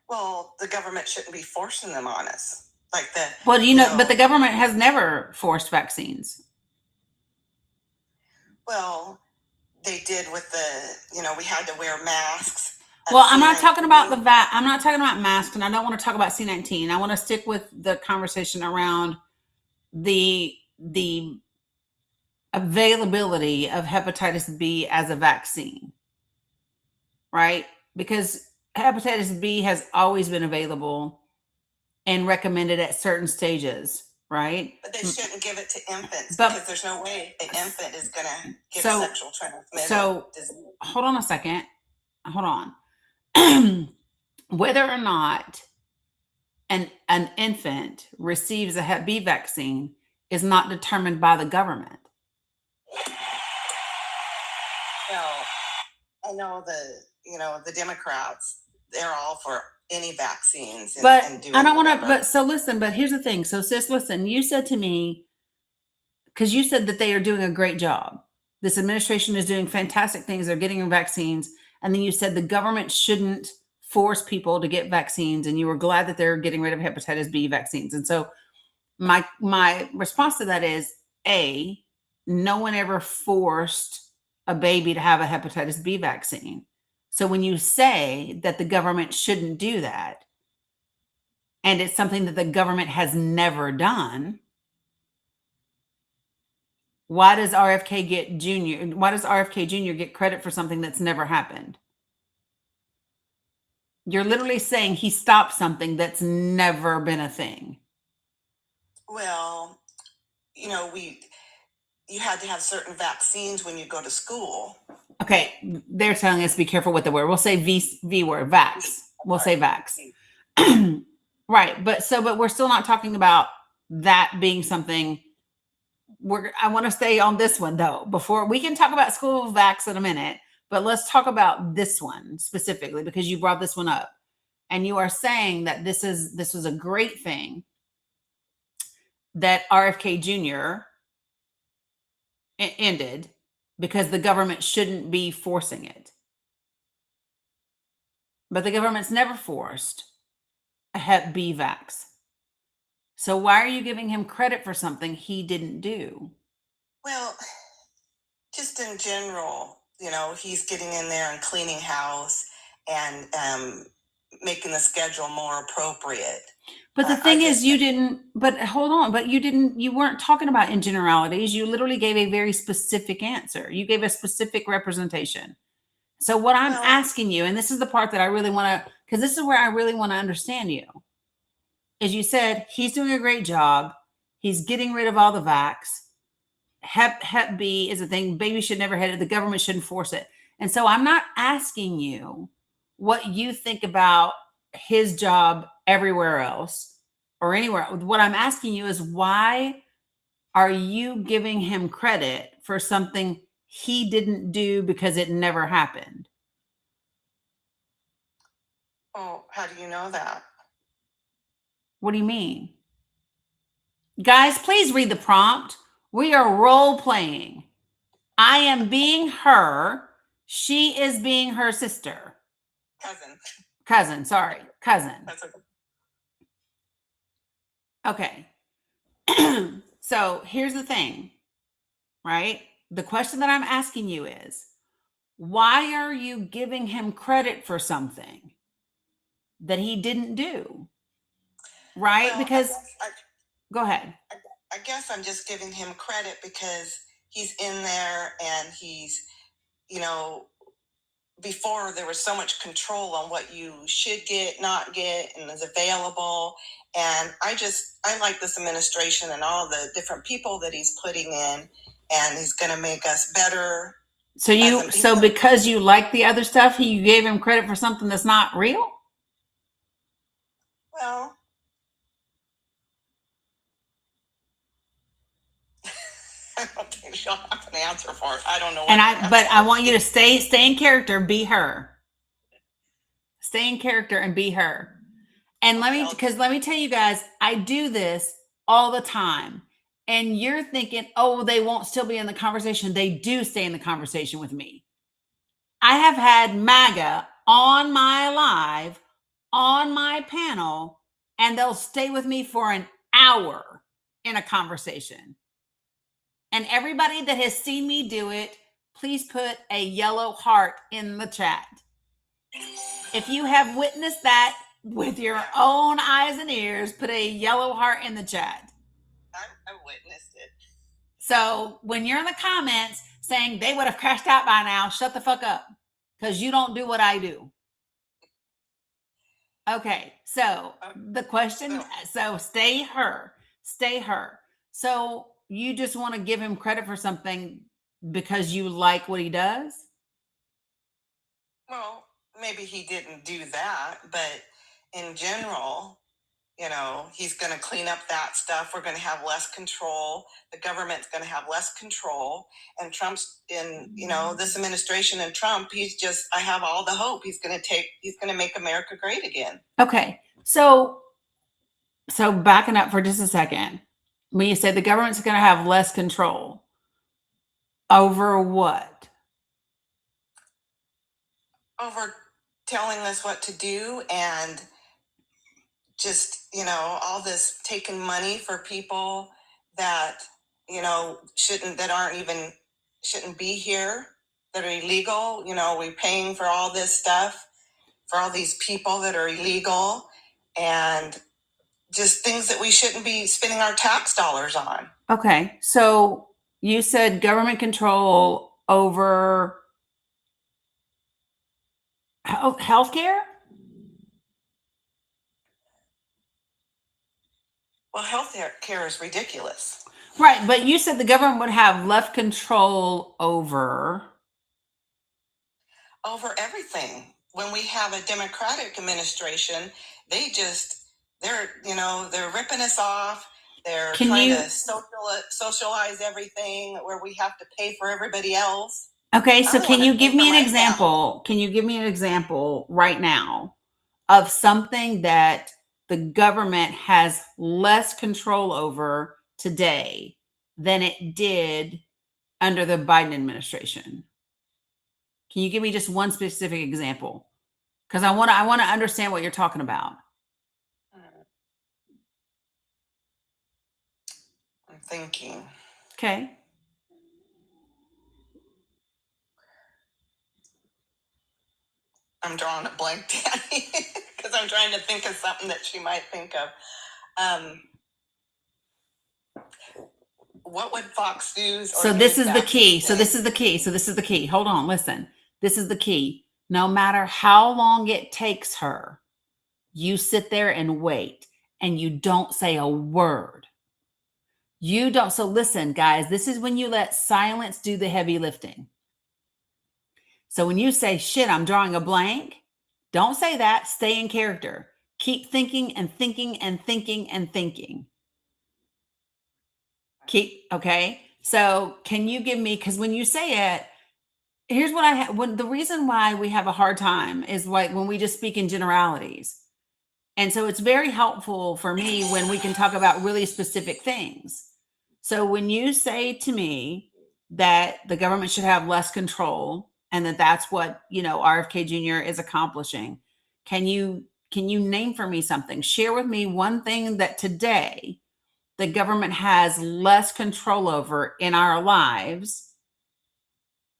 Well, the government shouldn't be forcing them on us. But the government has never forced vaccines. Well, they did with we had to wear masks. Well, I'm not talking about I'm not talking about masks, and I don't want to talk about C-19. I want to stick with the conversation around the availability of hepatitis B as a vaccine, right? Because hepatitis B has always been available and recommended at certain stages, right? But they shouldn't give it to infants because there's no way an infant is going to get a sexual transmission disease. Hold on a second. Hold on. Whether or not an infant receives a Hep B vaccine is not determined by the government. Well, I know the Democrats, they're all for any vaccines. But I don't want to, but here's the thing. So sis, listen, you said to me, because you said that they are doing a great job. This administration is doing fantastic things. They're getting vaccines. And then you said the government shouldn't force people to get vaccines. And you were glad that they're getting rid of hepatitis B vaccines. And so my response to that is, A, no one ever forced a baby to have a hepatitis B vaccine. So when you say that the government shouldn't do that, and it's something that the government has never done, why does RFK Jr. get credit for something that's never happened? You're literally saying he stopped something that's never been a thing. Well, you had to have certain vaccines when you go to school. Okay, they're telling us be careful with the word. We'll say V word, vax. We'll say vax. Right, but we're still not talking about that being something I want to stay on this one though. Before we can talk about school vax in a minute, but let's talk about this one specifically because you brought this one up, and you are saying that this was a great thing that RFK Jr. Ended because the government shouldn't be forcing it. But the government's never forced a Hep B vax. So why are you giving him credit for something he didn't do? Well, just in general, he's getting in there and cleaning house and making the schedule more appropriate. But the thing is, you weren't talking about in generalities. You literally gave a very specific answer. You gave a specific representation. So what I'm asking you, and this is the part that I really want to, because this is where I really want to understand you, is you said he's doing a great job. He's getting rid of all the vax. Hep B is a thing. Baby should never have it. The government shouldn't force it. And so I'm not asking you what you think about his job everywhere else or anywhere. What I'm asking you is why are you giving him credit for something he didn't do because it never happened? Oh, how do you know that? What do you mean? Guys, please read the prompt. We are role playing. I am being her. She is being her sister. Cousin. That's okay. So here's the thing, right? The question that I'm asking you is, why are you giving him credit for something that he didn't do? Right? Well, because go ahead. I guess I'm just giving him credit because he's in there and he's, before there was so much control on what you should get, not get, and is available. And I like this administration and all the different people that he's putting in, and he's going to make us better. So because you like the other stuff, you gave him credit for something that's not real? Well, I don't think she'll have an answer for it. I don't know. But I want you to stay in character, be her. Stay in character and be her. And let me tell you guys, I do this all the time. And you're thinking, oh, they won't still be in the conversation. They do stay in the conversation with me. I have had MAGA on my live, on my panel, and they'll stay with me for an hour in a conversation. And everybody that has seen me do it, please put a yellow heart in the chat. If you have witnessed that with your own eyes and ears, put a yellow heart in the chat. I witnessed it. So when you're in the comments saying they would have crashed out by now, shut the fuck up, because you don't do what I do. Okay, so the question, so stay her. So you just want to give him credit for something because you like what he does? Well, maybe he didn't do that, but in general, he's going to clean up that stuff. We're going to have less control. The government's going to have less control. And Trump's in, this administration and Trump, I have all the hope he's going to make America great again. Okay. So backing up for just a second, when you say the government's going to have less control over what? Over telling us what to do and just, all this taking money for people that, shouldn't be here, that are illegal. We're paying for all this stuff for all these people that are illegal and just things that we shouldn't be spending our tax dollars on. Okay. So you said government control over healthcare? Well, healthcare is ridiculous. Right. But you said the government would have less control over everything. When we have a Democratic administration, they're ripping us off. They're Can trying you- to socialize everything where we have to pay for everybody else. Okay, so I can wanna you pay give for me an my example? Can you give me an example right now of something that the government has less control over today than it did under the Biden administration? Can you give me just one specific example? Because I want to understand what you're talking about. I'm thinking. Okay. I'm drawing a blank, Dani, because I'm trying to think of something that she might think of. What would Fox News? So this is the key. So this is the key. So this is the key. Hold on, listen. This is the key. No matter how long it takes her, you sit there and wait and you don't say a word. You don't. So listen, guys, this is when you let silence do the heavy lifting. So when you say, shit, I'm drawing a blank, don't say that. Stay in character. Keep thinking and thinking and thinking and thinking. Okay. So can you give me, because when you say it, here's what I have. The reason why we have a hard time is like when we just speak in generalities. And so it's very helpful for me when we can talk about really specific things. So when you say to me that the government should have less control and that that's what, RFK Jr. is accomplishing, can you name for me something? Share with me one thing that today the government has less control over in our lives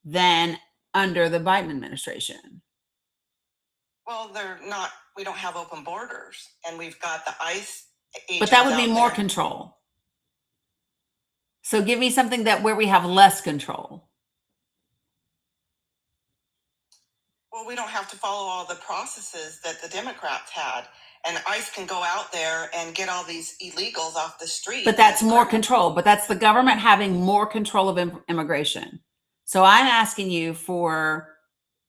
than under the Biden administration. Well, we don't have open borders, and we've got the ICE agents. But that would be out more there. control. So give me something where we have less control. Well, we don't have to follow all the processes that the Democrats had. And ICE can go out there and get all these illegals off the street. But that's more control. But that's the government having more control of immigration. So I'm asking you for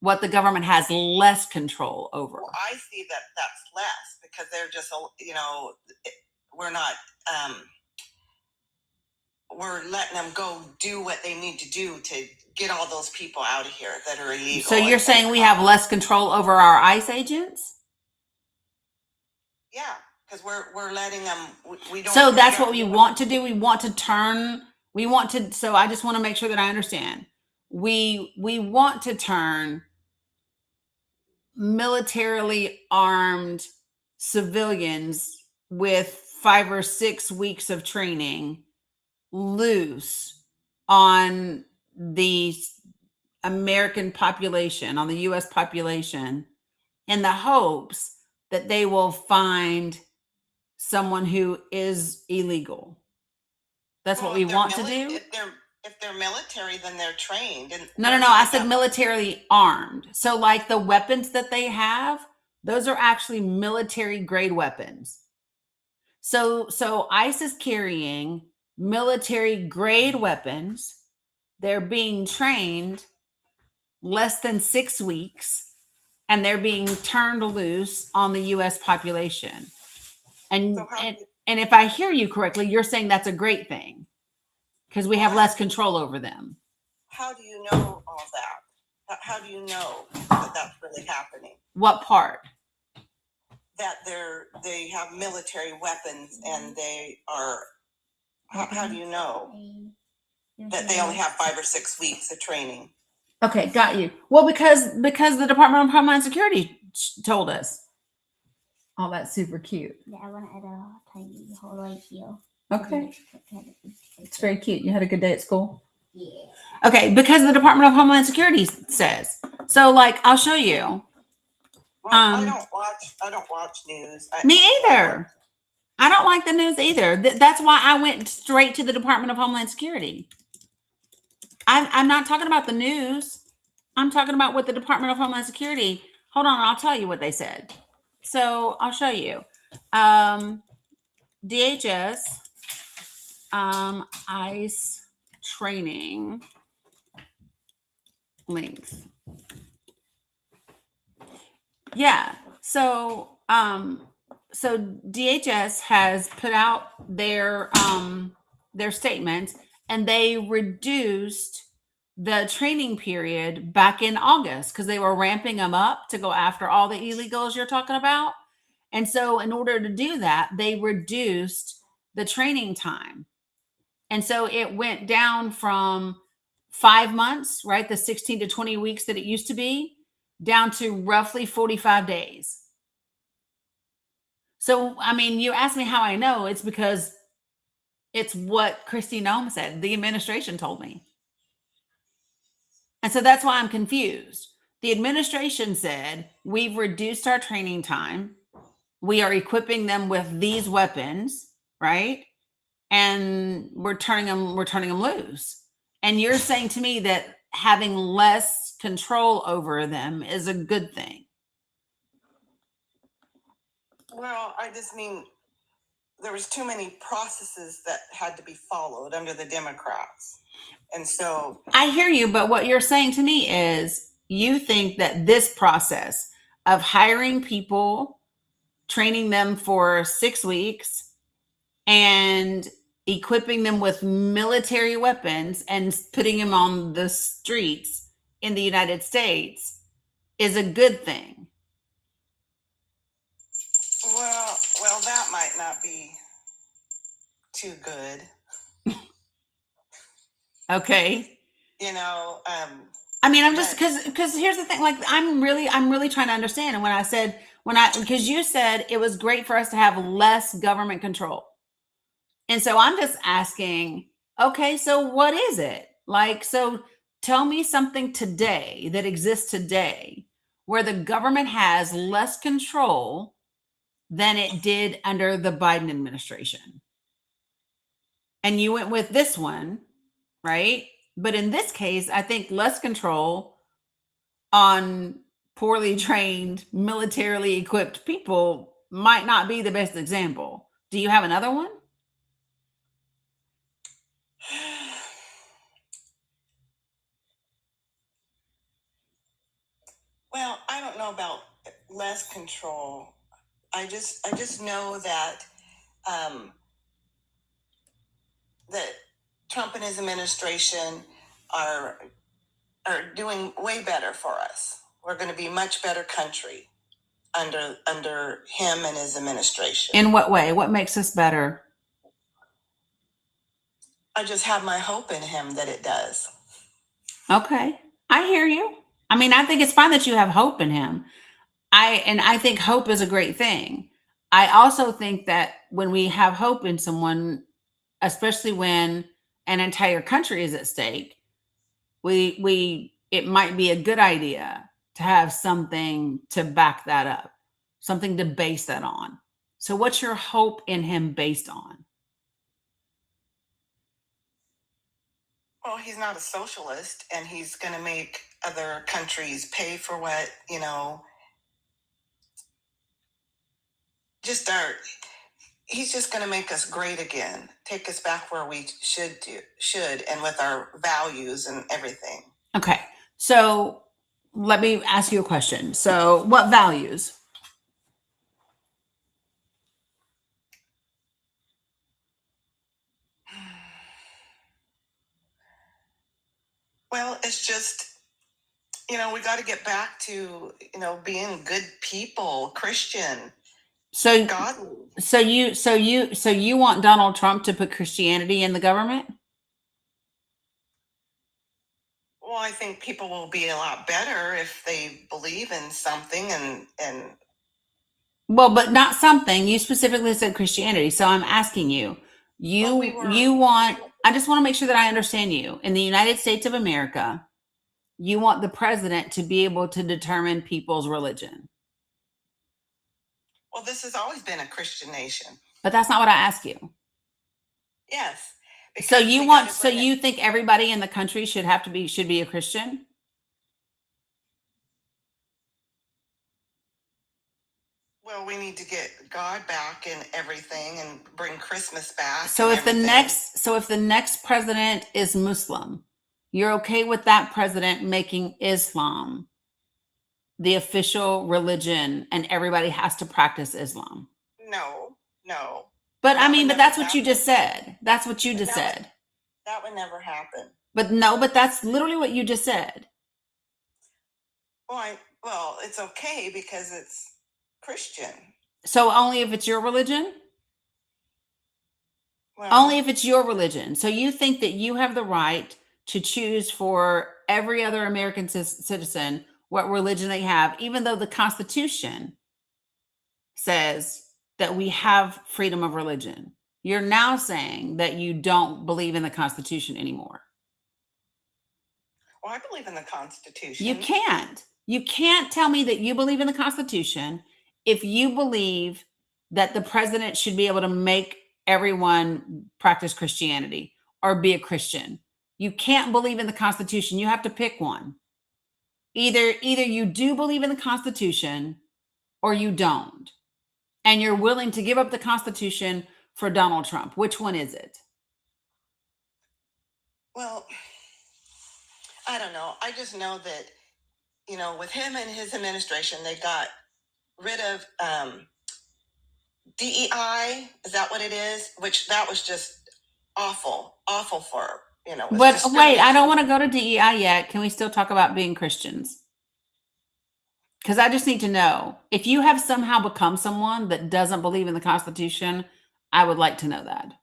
what the government has less control over. Well, I see that that's less because they're just, we're not, we're letting them go do what they need to do to get all those people out of here that are illegal. So you're saying we have less control over our ICE agents? Yeah, because we're letting them. We don't. So that's what we want to do. So I just want to make sure that I understand. We want to turn militarily armed civilians with 5 or 6 weeks of training loose on the American population, on the US population, in the hopes that they will find someone who is illegal. That's what we want to do. If they're military, then they're trained. And No. I said militarily armed. So like the weapons that they have, those are actually military grade weapons. So ICE is carrying military grade weapons. They're being trained less than 6 weeks, and they're being turned loose on the US population. And if I hear you correctly, you're saying that's a great thing because we have less control over them. How do you know all that? How do you know that that's really happening? What part? That they have military weapons and they are. How do you know that they only have 5 or 6 weeks of training? Okay, got you. Well, because the Department of Homeland Security told us. Oh, that's super cute. Yeah, I want to add a tiny hole right here. Okay. It's very cute. You had a good day at school? Yeah. Okay, because the Department of Homeland Security says. So, like, I'll show you. Well, I don't watch news. Me either. I don't like the news either. That's why I went straight to the Department of Homeland Security. I'm not talking about the news. I'm talking about what the Department of Homeland Security. Hold on, I'll tell you what they said. So I'll show you. DHS, ICE training links. Yeah. So DHS has put out their statement, and they reduced the training period back in August because they were ramping them up to go after all the illegals you're talking about. And so in order to do that, they reduced the training time. And so it went down from 5 months, right? The 16 to 20 weeks that it used to be, down to roughly 45 days. So, I mean, you asked me how I know. It's because it's what Christine Nome said. The administration told me. And so that's why I'm confused. The administration said, we've reduced our training time. We are equipping them with these weapons, right? And we're turning them loose. And you're saying to me that having less control over them is a good thing. Well, I just mean there was too many processes that had to be followed under the Democrats. And so I hear you, but what you're saying to me is you think that this process of hiring people, training them for 6 weeks, and equipping them with military weapons and putting them on the streets in the United States is a good thing. well, that might not be too good. Okay. You know, I mean, I'm just because here's the thing. Like, I'm really trying to understand. And because you said it was great for us to have less government control, and so I'm just asking. Okay, so what is it like? So tell me something today that exists today where the government has less control than it did under the Biden administration. And you went with this one, right? But in this case, I think less control on poorly trained, militarily equipped people might not be the best example. Do you have another one? well, I don't know about less control. I just know that that Trump and his administration are doing way better for us. We're going to be a much better country under him and his administration. In what way? What makes us better? I just have my hope in him that it does. Okay. I hear you. I mean, I think it's fine that you have hope in him. I think hope is a great thing. I also think that when we have hope in someone, especially when an entire country is at stake, it might be a good idea to have something to back that up, something to base that on. So what's your hope in him based on? Well, he's not a socialist, and he's going to make other countries pay for what, he's just going to make us great again, take us back where we should, and with our values and everything. Okay. So let me ask you a question. So what values? Well, it's just, we got to get back to, being good people, Christian. So godly. So you want Donald Trump to put Christianity in the government? Well, I think people will be a lot better if they believe in something and Well, but not something. You specifically said Christianity. So I'm asking you, I just want to make sure that I understand you. In the United States of America, you want the president to be able to determine people's religion. Well, this has always been a Christian nation. But that's not what I asked you. Yes. So you think everybody in the country should be a Christian? Well, we need to get God back in everything and bring Christmas back. So if the next president is Muslim, you're okay with that president making Islam the official religion and everybody has to practice Islam? No. But I That mean, would but never that's what you just said. That's what you But just that would- said. That would never happen. But no, but that's literally what you just said. Well, it's okay because it's Christian. So only if it's your religion? Well, Only if it's your religion. So you think that you have the right to choose for every other American citizen what religion they have, even though the Constitution says that we have freedom of religion. You're now saying that you don't believe in the Constitution anymore. Well, I believe in the Constitution. You can't. You can't tell me that you believe in the Constitution if you believe that the president should be able to make everyone practice Christianity or be a Christian. You can't believe in the Constitution. You have to pick one. Either you do believe in the Constitution or you don't. And you're willing to give up the Constitution for Donald Trump. Which one is it? Well, I don't know. I just know that, with him and his administration, they got rid of DEI. Is that what it is? Which that was just awful for, But wait, I don't want to go to DEI yet. Can we still talk about being Christians? Because I just need to know if you have somehow become someone that doesn't believe in the Constitution. I would like to know that.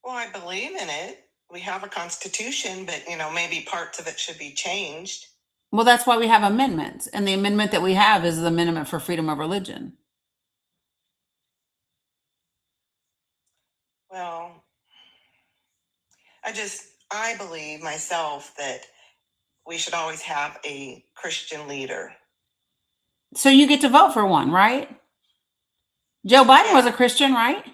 Well, I believe in it. We have a Constitution, but maybe parts of it should be changed. Well, that's why we have amendments. And the amendment that we have is the Amendment for Freedom of Religion. Well, I believe myself that we should always have a Christian leader. So you get to vote for one, right? Joe Biden was a Christian, right?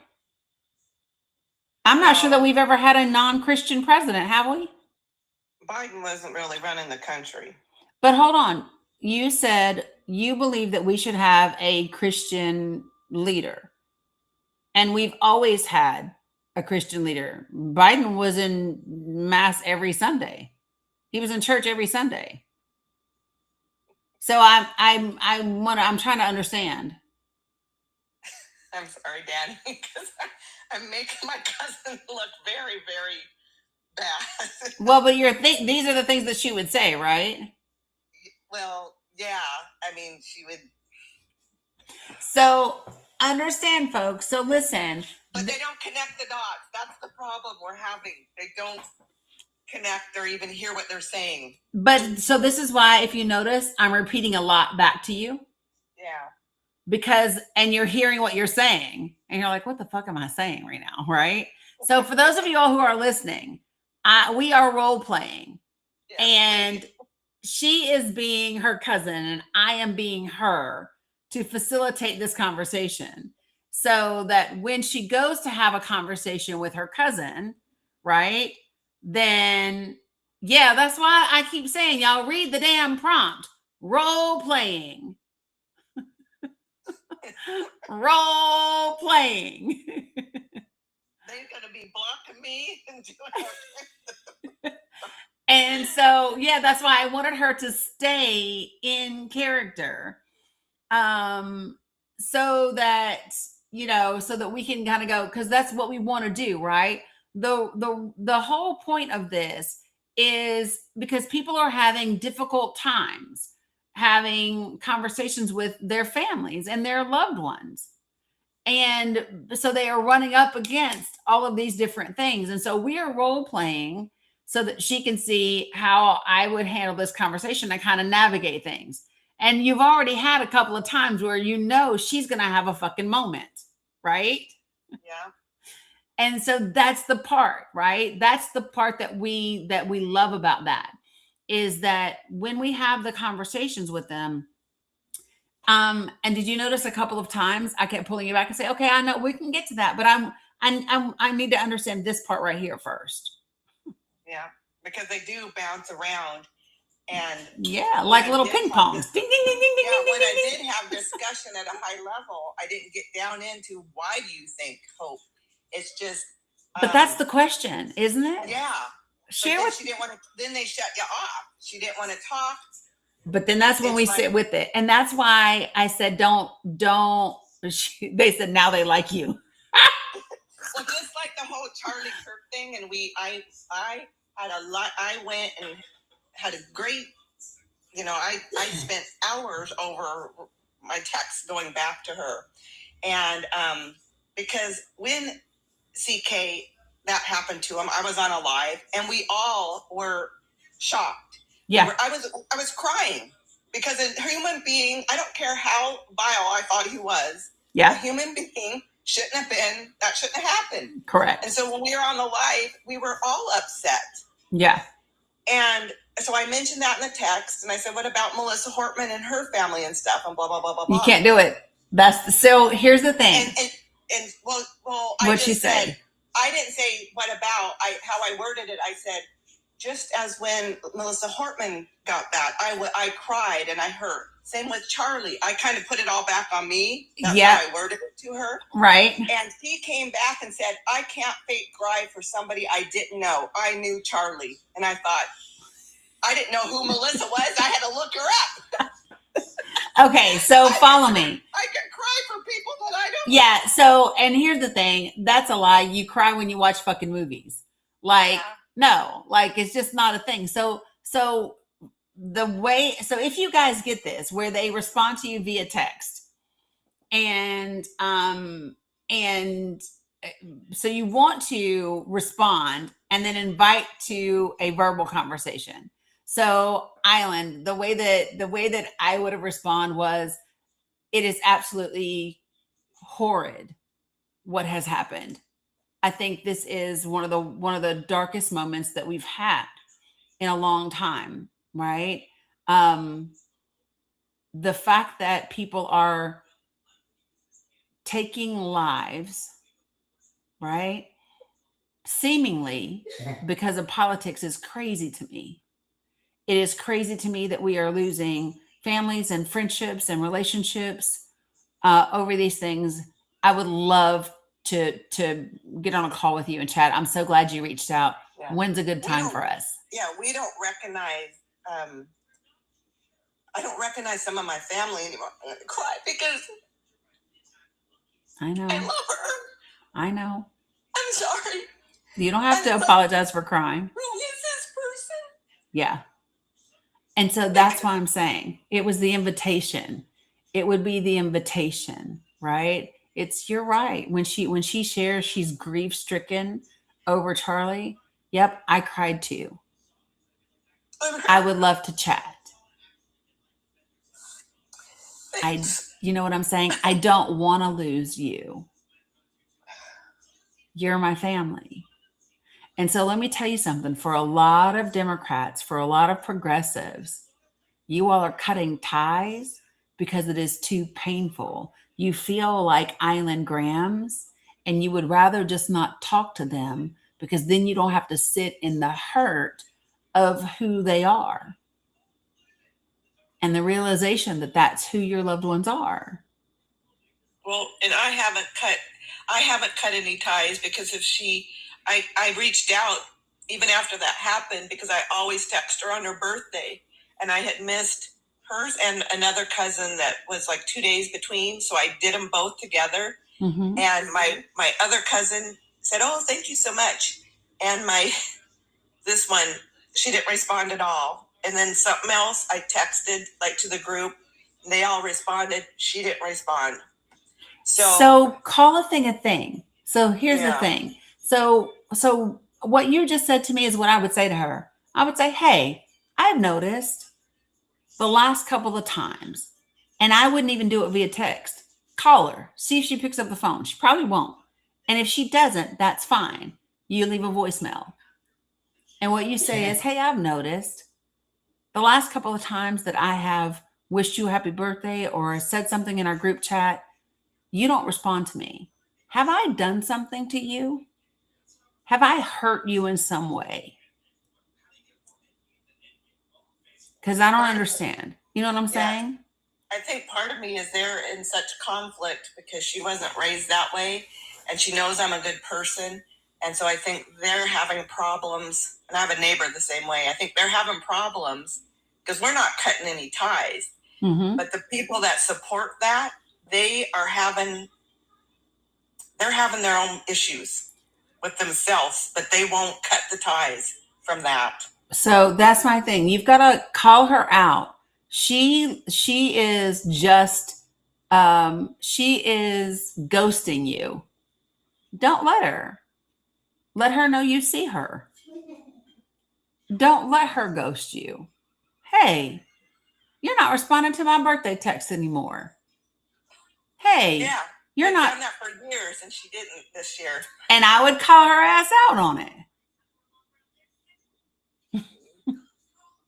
I'm not sure that we've ever had a non-Christian president, have we? Biden wasn't really running the country. But hold on. You said you believe that we should have a Christian leader. And we've always had a Christian leader. Biden was in mass every Sunday. He was in church every Sunday. So I'm trying to understand. I'm sorry, Dani, because I'm making my cousin look very, very bad. Well, but these are the things that she would say, right? Well, yeah. I mean, she would. So understand, folks. So listen. But they don't connect the dots. That's the problem we're having. They don't connect or even hear what they're saying. But so this is why, if you notice, I'm repeating a lot back to you. Yeah. And you're hearing what you're saying. And you're like, what the fuck am I saying right now? Right? So for those of you all who are listening, we are role playing. Yeah, and she is being her cousin and I am being her to facilitate this conversation. So that when she goes to have a conversation with her cousin, right? Then, yeah, that's why I keep saying, y'all read the damn prompt. Role playing. Role playing. They're going to be blocking me and doing And so, yeah, that's why I wanted her to stay in character. So that, so that we can kind of go, because that's what we want to do, right? The whole point of this is because people are having difficult times having conversations with their families and their loved ones. And so they are running up against all of these different things. And so we are role playing so that she can see how I would handle this conversation and kind of navigate things. And you've already had a couple of times where she's going to have a fucking moment, right? Yeah. And so that's the part, right? That's the part that we love about that, is that when we have the conversations with them, and did you notice a couple of times I kept pulling you back and say, okay, I know we can get to that, but I need to understand this part right here first. Yeah, because they do bounce around. And yeah, like little ping pongs. Ding, ding, ding, ding, yeah, ding, when ding, I ding. did have discussion at a high level, I didn't get down into why do you think hope? It's just. But that's the question, isn't it? Yeah. Share with. She didn't want to. Then they shut you off. She didn't want to talk. But then that's when we sit with it, and that's why I said don't They said now they like you. Well, just like the whole Charlie Kirk thing, and I had a lot. I went and had a great, I spent hours over my texts going back to her, and because when CK that happened to him, I was on a live, and we all were shocked. Yeah, I was crying because a human being, I don't care how vile I thought he was, a human being shouldn't have happened. Correct. And so when we were on the live, we were all upset. Yeah. And so I mentioned that in the text, and I said, "What about Melissa Hortman and her family and stuff?" And blah blah blah blah blah. You can't do it. So here's the thing. And well, what'd she say? I didn't say what about. How I worded it. I said, just as when Melissa Hortman got that, I cried and I hurt. Same with Charlie. I kind of put it all back on me. That's how I worded it to her. Right. And she came back and said, "I can't fake cry for somebody I didn't know. I knew Charlie." And I thought, I didn't know who Melissa was. I had to look her up. Okay, so follow me. I can cry for people that I don't know. Yeah, so, and here's the thing. That's a lie. You cry when you watch fucking movies. Like, no, like, it's just not a thing. So if you guys get this, where they respond to you via text, and so you want to respond and then invite to a verbal conversation. So Island, the way that I would have responded was, it is absolutely horrid what has happened. I think this is one of the darkest moments that we've had in a long time, right? The fact that people are taking lives, right, seemingly because of politics is crazy to me. It is crazy to me that we are losing families and friendships and relationships over these things. I would love to get on a call with you and chat. I'm so glad you reached out. Yeah. When's a good time for us? Yeah, we don't recognize. I don't recognize some of my family anymore. I'm gonna cry because I know. I love her. I know. I'm sorry. You don't have to apologize for crying. Who is this person? Yeah. And so that's why I'm saying it was the invitation. It would be the invitation, right? You're right. When she shares she's grief stricken over Charlie. Yep. I cried too. I would love to chat. You know what I'm saying? I don't want to lose you. You're my family. And so let me tell you something. For a lot of Democrats, for a lot of progressives, you all are cutting ties because it is too painful. You feel like Island Grahams, and you would rather just not talk to them because then you don't have to sit in the hurt of who they are and the realization that that's who your loved ones are. Well, and I haven't cut any ties because I reached out even after that happened because I always text her on her birthday, and I had missed hers and another cousin that was like 2 days between. So I did them both together. Mm-hmm. And my other cousin said, "Oh, thank you so much." And this one, she didn't respond at all. And then something else I texted like to the group, and they all responded. She didn't respond. So call a thing a thing. So here's the thing. So what you just said to me is what I would say to her. I would say, "Hey, I've noticed the last couple of times," and I wouldn't even do it via text. Call her, see if she picks up the phone. She probably won't. And if she doesn't, that's fine. You leave a voicemail. And what you say is, "Hey, I've noticed the last couple of times that I have wished you a happy birthday or said something in our group chat, you don't respond to me. Have I done something to you? Have I hurt you in some way? Because I don't understand." You know what I'm saying? I think part of me is they're in such conflict because she wasn't raised that way, and she knows I'm a good person. And so I think they're having problems. And I have a neighbor the same way. I think they're having problems because we're not cutting any ties. Mm-hmm. But the people that support that, they're having their own issues with themselves, but they won't cut the ties from that. So that's my thing. You've got to call her out. She is just she is ghosting you. Don't let her. Let her know you see her. Don't let her ghost you. Hey, you're not responding to my birthday text anymore. Hey, Yeah, you're I've not. done that for years, and she didn't this year. And I would call her ass out on it.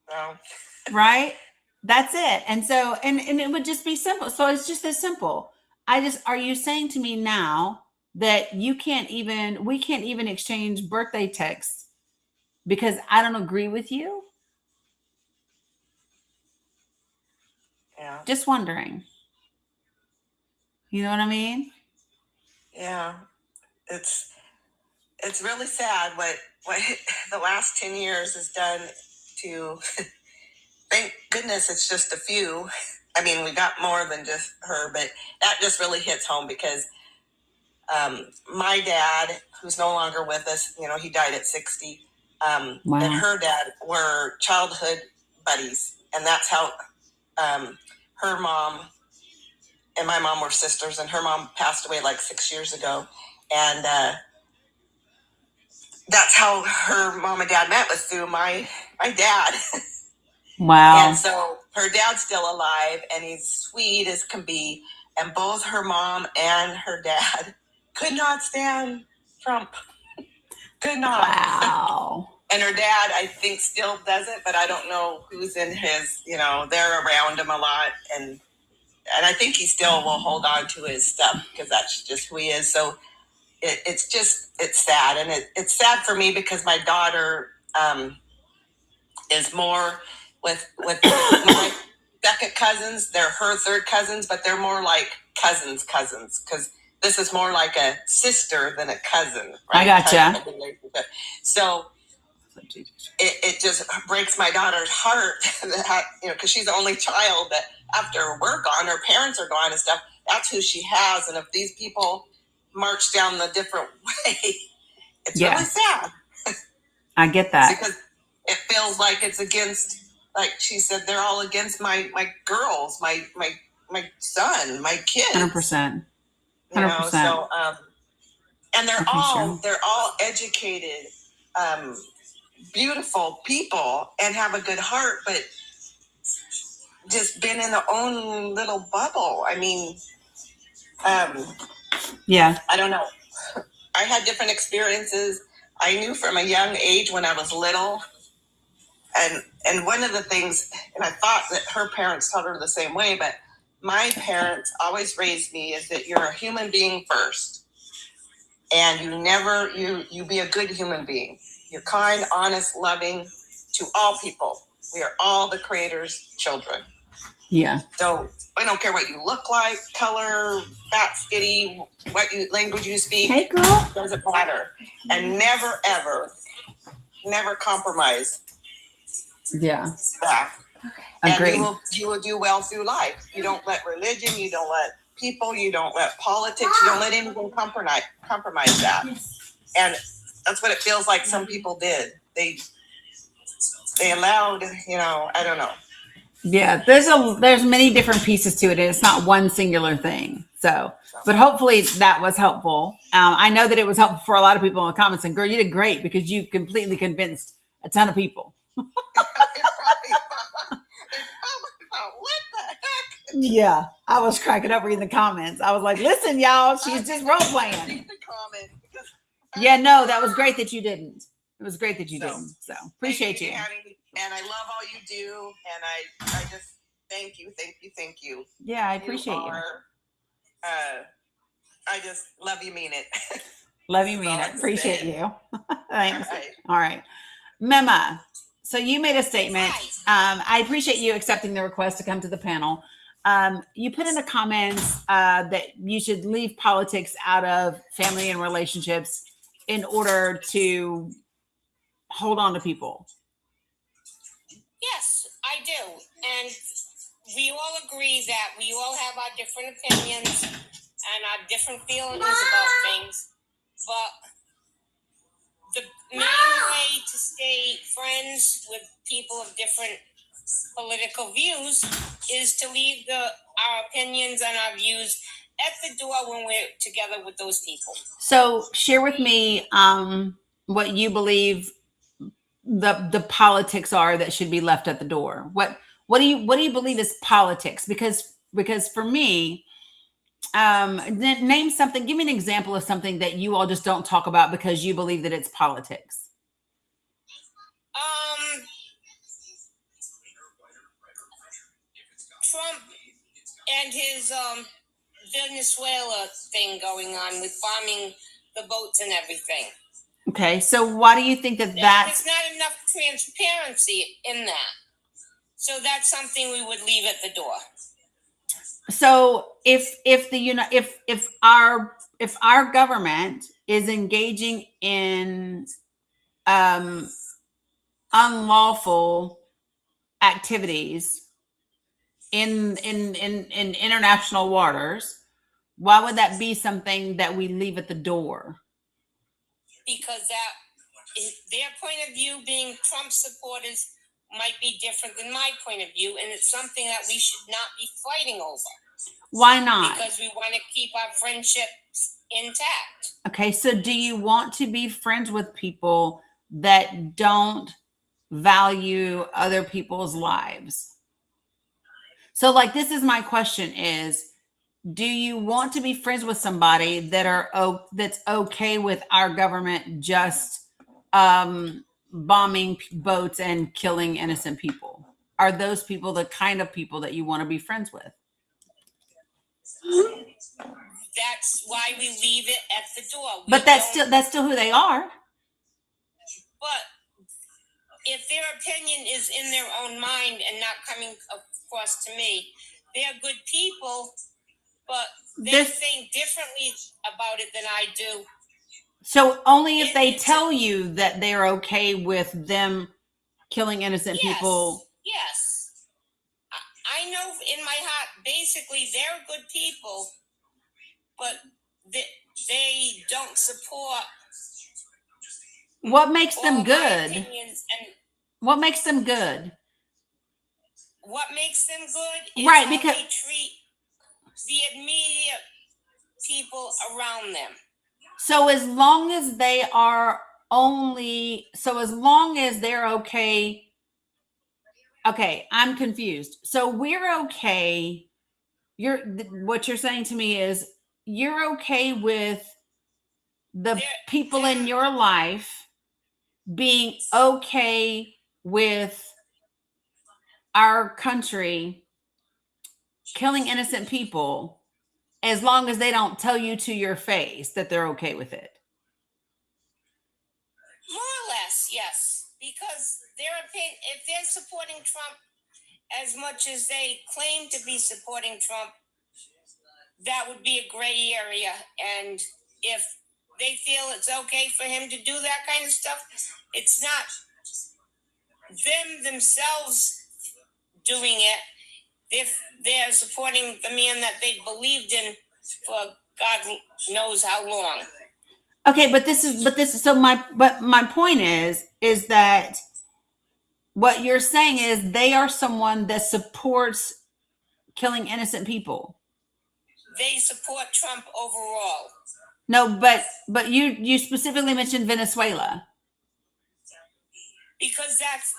So, Right? That's it. And so, and it would just be simple. So it's just as simple. Are you saying to me now that we can't even exchange birthday texts because I don't agree with you? yeah, Just wondering. You know what I mean? yeah, it's really sad what the last 10 years has done to. Thank goodness it's just a few. I mean, we got more than just her, but that just really hits home because my dad, who's no longer with us, he died at 60, and Wow. her dad were childhood buddies. And that's how her mom and my mom were sisters, and her mom passed away like 6 years ago. And that's how her mom and dad met, was through my dad. Wow. And so her dad's still alive, and he's sweet as can be. And both her mom and her dad could not stand Trump. Could not. Wow. And her dad, I think, still doesn't, but I don't know who's in his, they're around him a lot. And I think he still will hold on to his stuff because that's just who he is. So it's sad. And it's sad for me because my daughter is more with my second cousins. They're her third cousins, but they're more like cousins because this is more like a sister than a cousin. Right? I gotcha. So it just breaks my daughter's heart that, because she's the only child that after we're gone, her parents are gone and stuff, that's who she has. And if these people march down the different way, it's really sad. I get that. Because it feels like it's against, like she said, they're all against my girls, my son, my kids. 100%. 100%. So, and they're all educated, beautiful people and have a good heart, but just been in their own little bubble. I mean, yeah, I don't know. I had different experiences. I knew from a young age when I was little, and one of the things, and I thought that her parents taught her the same way, but my parents always raised me is that you're a human being first, and you be a good human being. You're kind, honest, loving to all people. We are all the Creator's children. Yeah. So I don't care what you look like, color, fat, skinny, what language you speak. Hey, girl. Doesn't matter. And never, ever, never compromise. Yeah. That. Agreed. And you will do well through life. You don't let religion, you don't let people, you don't let politics, you don't let anything compromise that. And that's what it feels like some people did. They allowed, I don't know. Yeah, there's many different pieces to it, and it's not one singular thing. So, but hopefully that was helpful. I know that it was helpful for a lot of people in the comments. And girl, you did great because you completely convinced a ton of people. What the heck? Yeah, I was cracking up reading the comments. I was like, "Listen, y'all, she's just role playing." Yeah, no, that was great that you didn't. It was great that you didn't. So appreciate you. And I love all you do, and I just thank you. Yeah, I appreciate you. I just love you, mean it. Love you, mean it. Appreciate you. Thanks. All right. Mema, so you made a statement. I appreciate you accepting the request to come to the panel. You put in the comments that you should leave politics out of family and relationships in order to hold on to people. Yes, I do. And we all agree that we all have our different opinions and our different feelings about things, but the main way to stay friends with people of different political views is to leave our opinions and our views at the door when we're together with those people. So share with me what you believe the politics are that should be left at the door. What do you believe is politics? Because for me, name something. Give me an example of something that you all just don't talk about because you believe that it's politics. Trump and his Venezuela thing going on with bombing the boats and everything. Okay, so why do you think that that's... There's not enough transparency in that. So that's something we would leave at the door. So if our government is engaging in unlawful activities in international waters, why would that be something that we leave at the door? Because that their point of view, being Trump supporters, might be different than my point of view, and it's something that we should not be fighting over. Why not? Because we want to keep our friendships intact. Okay, so do you want to be friends with people that don't value other people's lives? So like, this is my question is, do you want to be friends with somebody that's okay with our government just bombing boats and killing innocent people? Are those people the kind of people that you want to be friends with? That's why we leave it at the door. But that's still who they are. But if their opinion is in their own mind and not coming across to me, they're good people, but they think differently about it than I do. So only if they tell you that they're okay with them killing innocent people. Yes. I know in my heart, basically, they're good people, but they don't support. What makes them good? What makes them good? What makes them good is right, how because they treat the immediate people around them. So as long as they are as long as they're okay. Okay, I'm confused. So we're okay. What you're saying to me is you're okay with the people in your life being okay with our country killing innocent people as long as they don't tell you to your face that they're okay with it. More or less, yes. Because if they're supporting Trump as much as they claim to be supporting Trump, that would be a gray area. And if they feel it's okay for him to do that kind of stuff, it's not them themselves doing it. If they're supporting the man that they believed in for God knows how long. Okay, but this is so my point is that what you're saying is they are someone that supports killing innocent people. They support Trump overall. No, but you specifically mentioned Venezuela. Because that's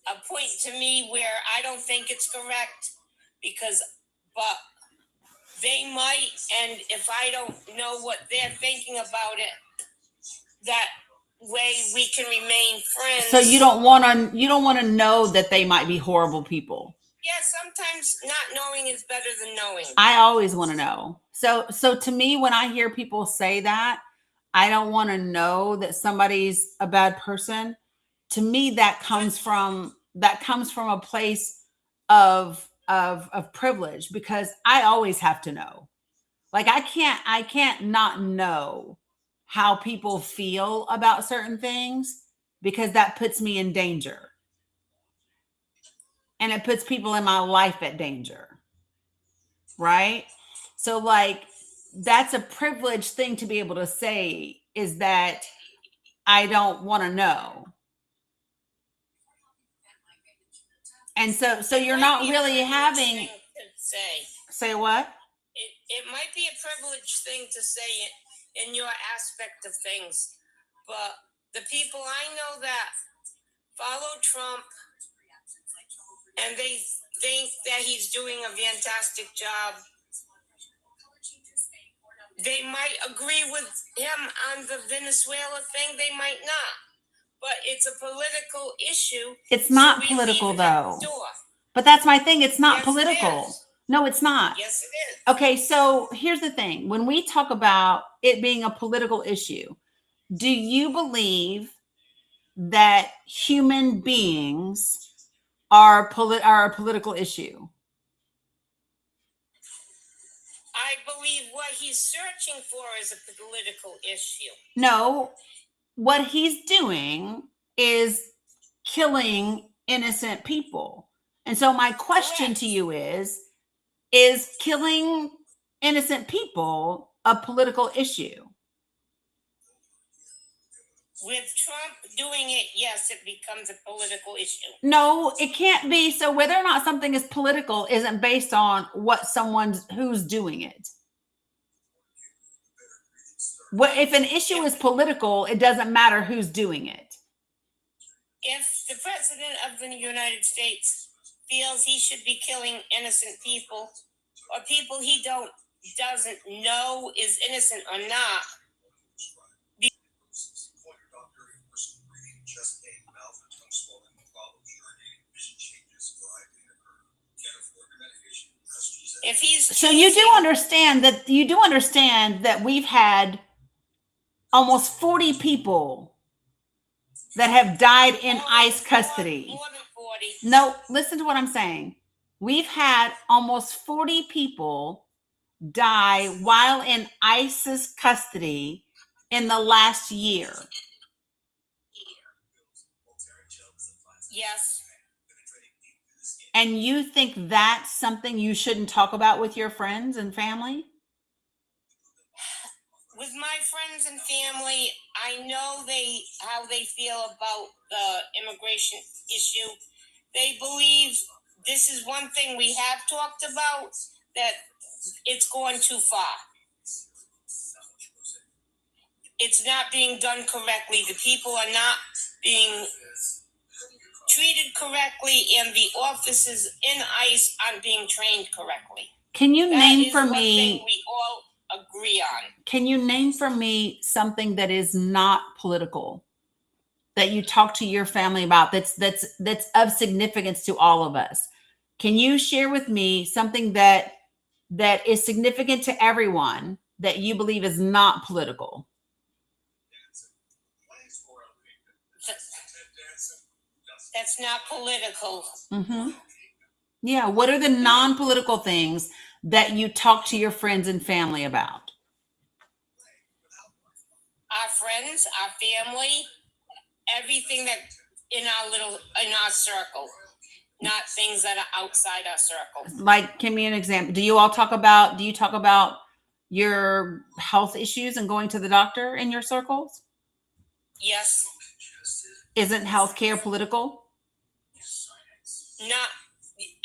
a point to me where I don't think it's correct. But they might, and if I don't know what they're thinking about it, that way we can remain friends. So you don't want to know that they might be horrible people. Yeah, sometimes not knowing is better than knowing. I always want to know. So to me, when I hear people say that, I don't want to know that somebody's a bad person. To me, that comes from a place of privilege, because I always have to know. Like I can't not know how people feel about certain things, because that puts me in danger. and it puts people in my life at danger. Right? So like, that's a privileged thing to be able to say, is that I don't want to know. And so you're not really having, say what? It might be a privileged thing to say in your aspect of things, but the people I know that follow Trump and they think that he's doing a fantastic job, they might agree with him on the Venezuela thing, they might not. But it's a political issue. It's not so political though. But that's my thing. It's not political. No, it's not. Yes, it is. Okay, so here's the thing. When we talk about it being a political issue, do you believe that human beings are a political issue? I believe what he's searching for is a political issue. No, what he's doing is killing innocent people. And so my question to you is killing innocent people a political issue? With Trump doing it, yes, it becomes a political issue. No, it can't be. So whether or not something is political isn't based on who's doing it. What if an issue is political, it doesn't matter who's doing it. If the president of the United States feels he should be killing innocent people, or people he doesn't know is innocent or not, if he's so you do understand that we've had almost 40 people that have died in ICE custody. More than 40. No, listen to what I'm saying. We've had almost 40 people die while in ICE's custody in the last year. Yes. And you think that's something you shouldn't talk about with your friends and family? With my friends and family, I know how they feel about the immigration issue. They believe this is one thing we have talked about, that it's going too far. It's not being done correctly. The people are not being treated correctly, and the officers in ICE aren't being trained correctly. Can you name for one me? thing we all agree on. Can you name for me something that is not political that you talk to your family about that's of significance to all of us? Can you share with me something that is significant to everyone that you believe is not political? That's not political. Mm-hmm. Yeah. What are the non-political things that you talk to your friends and family about? Our friends, our family, everything that in our circle, not things that are outside our circle. Like, give me an example. Do you talk about your health issues and going to the doctor in your circles? Yes. Isn't healthcare political? Not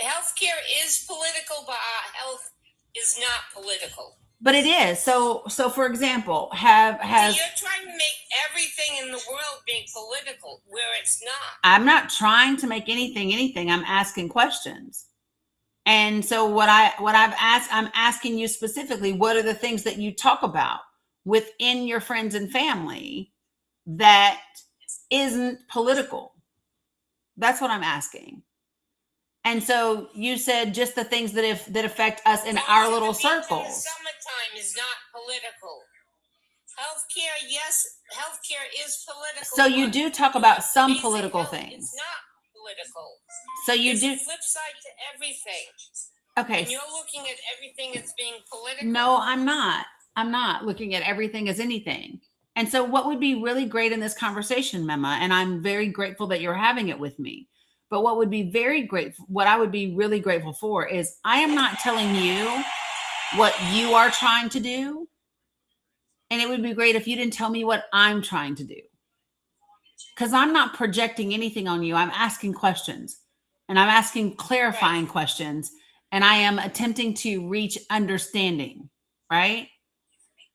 healthcare is political, but our health is not political. But it is. So for example, You're trying to make everything in the world being political where it's not. I'm not trying to make anything. I'm asking questions. And so I'm asking you specifically, what are the things that you talk about within your friends and family that isn't political? That's what I'm asking. And so you said just the things that affect us in our little circles. In the summertime is not political. Healthcare, yes, healthcare is political. So you do talk about some political things. It's not political. So you There's do. a flip side to everything. Okay. And you're looking at everything as being political. No, I'm not. I'm not looking at everything as anything. And so what would be really great in this conversation, Mema, and I'm very grateful that you're having it with me, But what would be very grateful, what I would be really grateful for is I am not telling you what you are trying to do. And it would be great if you didn't tell me what I'm trying to do. Because I'm not projecting anything on you. I'm asking questions and I'm asking clarifying questions. And I am attempting to reach understanding, right?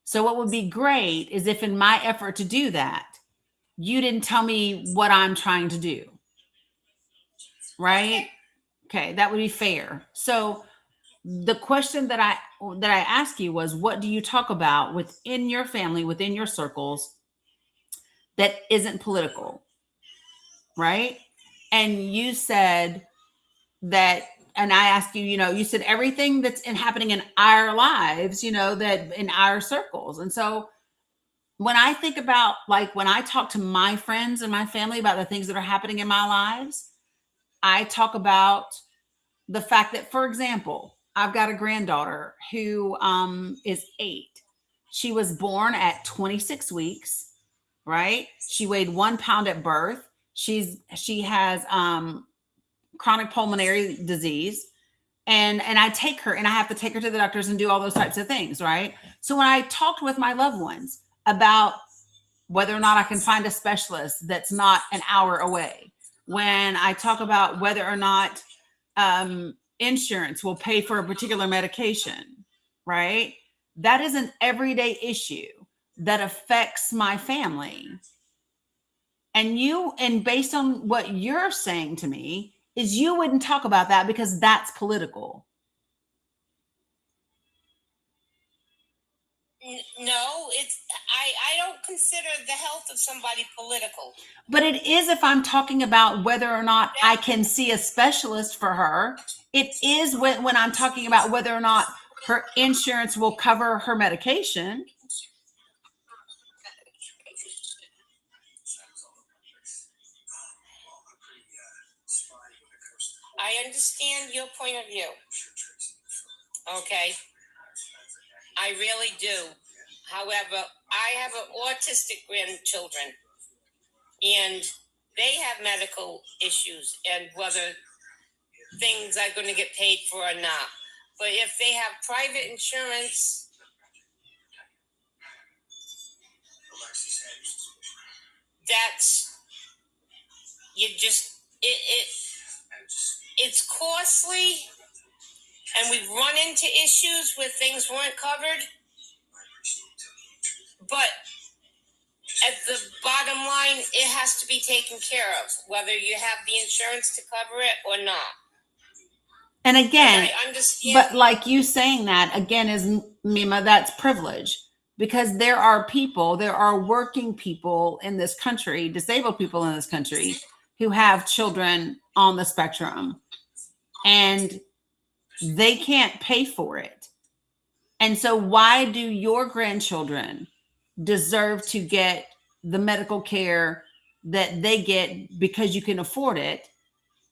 So what would be great is if in my effort to do that, you didn't tell me what I'm trying to do. Right? Okay, that would be fair. So the question that I asked you was, what do you talk about within your family, within your circles that isn't political? Right? And you said that, and I asked you, you said everything that's happening in our lives, that in our circles. And so when I think about, like, when I talk to my friends and my family about the things that are happening in my lives, I talk about the fact that, for example, I've got a granddaughter who is 8. She was born at 26 weeks, right? She weighed 1 pound at birth. She has chronic pulmonary disease. And I take her and I have to take her to the doctors and do all those types of things, right? So when I talked with my loved ones about whether or not I can find a specialist that's not an hour away, when I talk about whether or not insurance will pay for a particular medication, right? That is an everyday issue that affects my family. And based on what you're saying to me is you wouldn't talk about that because that's political. No, I don't consider the health of somebody political. But it is if I'm talking about whether or not I can see a specialist for her. It is when I'm talking about whether or not her insurance will cover her medication. I understand your point of view. Okay. I really do. However, I have autistic grandchildren, and they have medical issues, and whether things are going to get paid for or not. But if they have private insurance, that's it's costly, and we've run into issues where things weren't covered. But at the bottom line, it has to be taken care of, whether you have the insurance to cover it or not. And again, I understand, but like you saying that again is, Mima, that's privilege, because there are working people in this country, disabled people in this country who have children on the spectrum and they can't pay for it. And so why do your grandchildren deserve to get the medical care that they get because you can afford it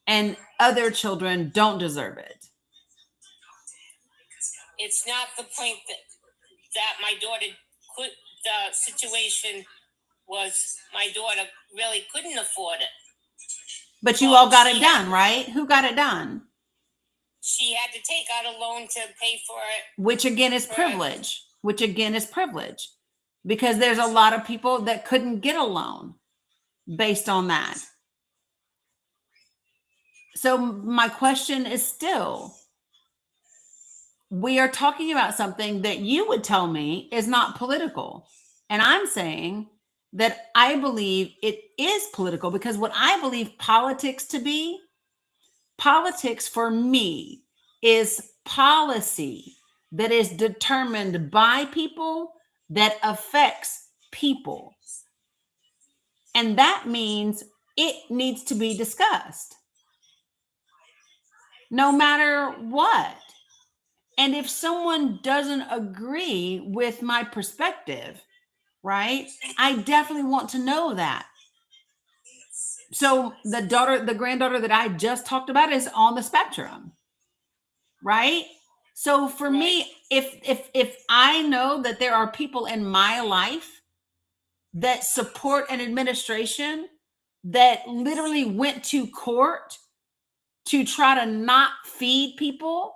and other children don't deserve it? it's not the point that my daughter could, the situation was my daughter really couldn't afford it. But you all got it done, right? Who got it done? She had to take out a loan to pay for it. Which again is privilege. Because there's a lot of people that couldn't get a loan based on that. So my question is still, we are talking about something that you would tell me is not political. And I'm saying that I believe it is political, because what I believe politics to be, politics for me is policy that is determined by people that affects people. And that means it needs to be discussed no matter what. And if someone doesn't agree with my perspective, right, I definitely want to know that. So the granddaughter that I just talked about is on the spectrum, right? So for me, if I know that there are people in my life that support an administration that literally went to court to try to not feed people,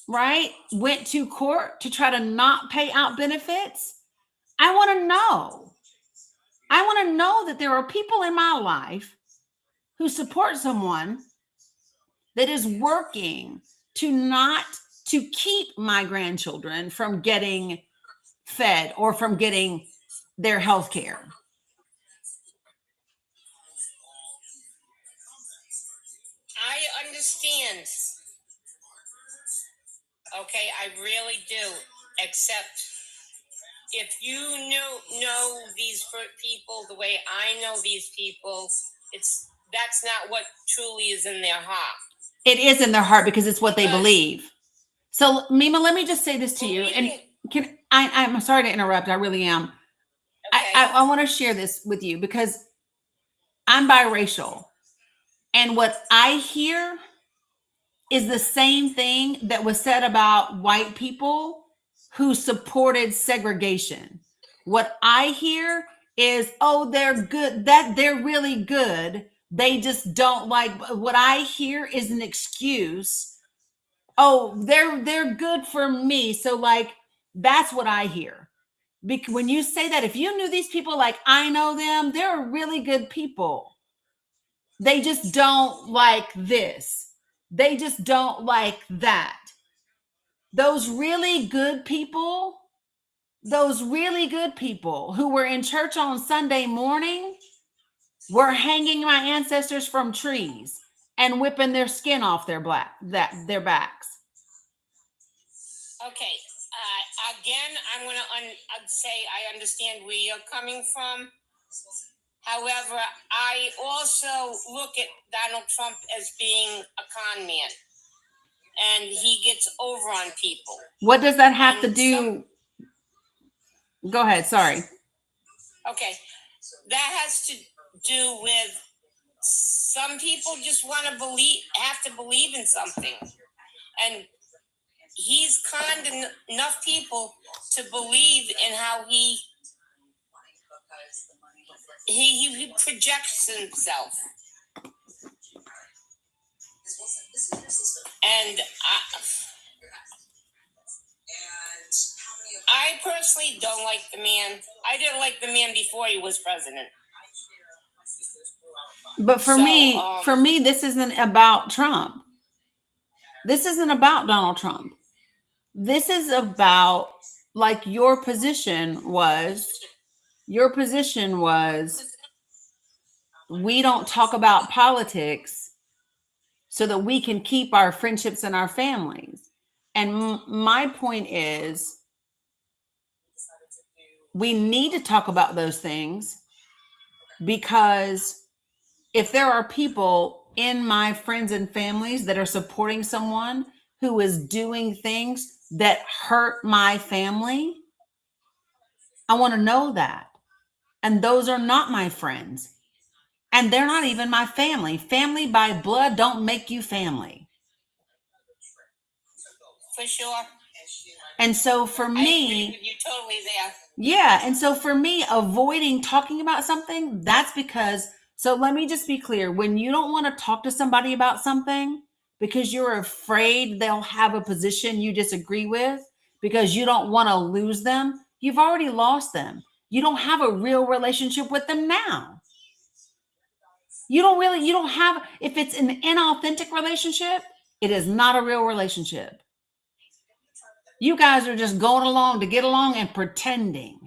right? Went to court to try to not pay out benefits. I want to know. I want to know that there are people in my life who support someone that is working to keep my grandchildren from getting fed or from getting their health care. I understand. Okay, I really do. Except if you know these people the way I know these people, that's not what truly is in their heart. It is in their heart because it's what they believe. So, Mima, let me just say this to you. And I'm sorry to interrupt. I really am. Okay. I want to share this with you because I'm biracial. And what I hear is the same thing that was said about white people who supported segregation. What I hear is, oh, they're good, that they're really good. They just don't like. What I hear is an excuse. Oh, they're good for me. So like, that's what I hear. Because when you say that, if you knew these people like I know them, they're really good people. They just don't like this. They just don't like that. Those really good people who were in church on Sunday morning were hanging my ancestors from trees and whipping their skin off their backs. Okay. Again, I'm going to say I understand where you're coming from. However, I also look at Donald Trump as being a con man. And he gets over on people. What does that have to do? Go ahead. Sorry. Okay. That has to do with some people just want to have to believe in something. And he's conned enough people to believe in how he projects himself. And I personally don't like the man. I didn't like the man before he was president. But for me, this isn't about Trump. This isn't about Donald Trump. This is about, like, your position was, we don't talk about politics so that we can keep our friendships and our families. And my point is, we need to talk about those things, because if there are people in my friends and families that are supporting someone who is doing things that hurt my family, I want to know that. And those are not my friends. And they're not even my family. Family by blood don't make you family. For sure. And so for me, I agree with you totally there. Yeah. And so for me, avoiding talking about something, that's because, so let me just be clear. When you don't want to talk to somebody about something because you're afraid they'll have a position you disagree with, because you don't want to lose them, you've already lost them. You don't have a real relationship with them now. You don't have, if it's an inauthentic relationship, it is not a real relationship. You guys are just going along to get along and pretending.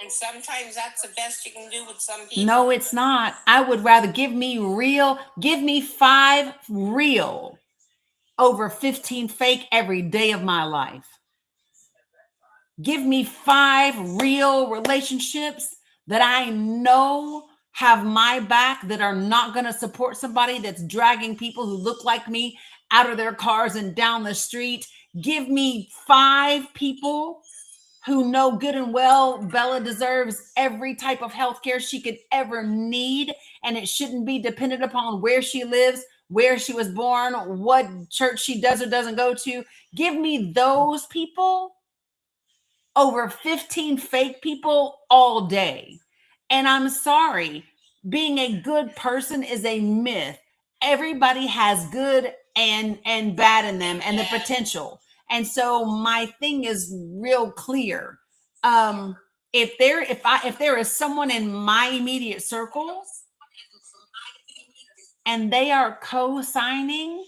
And sometimes that's the best you can do with some people. No, it's not. I would rather give me 5 real over 15 fake every day of my life. Give me 5 real relationships that I know have my back, that are not going to support somebody that's dragging people who look like me out of their cars and down the street. Give me 5 people who know good and well Bella deserves every type of health care she could ever need, and it shouldn't be dependent upon where she lives, where she was born, what church she does or doesn't go to. Give me those people over 15 fake people all day. And I'm sorry, being a good person is a myth. Everybody has good and bad in them and the potential. And so my thing is real clear. If there is someone in my immediate circle and they are co-signing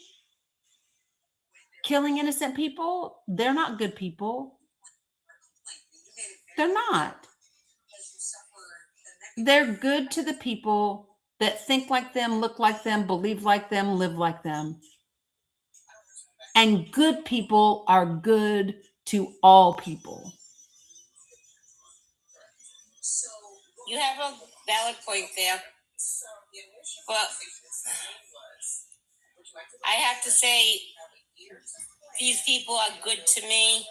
killing innocent people, they're not good people. They're not. They're good to the people that think like them, look like them, believe like them, live like them. And good people are good to all people. You have a valid point there. But I have to say, these people are good to me,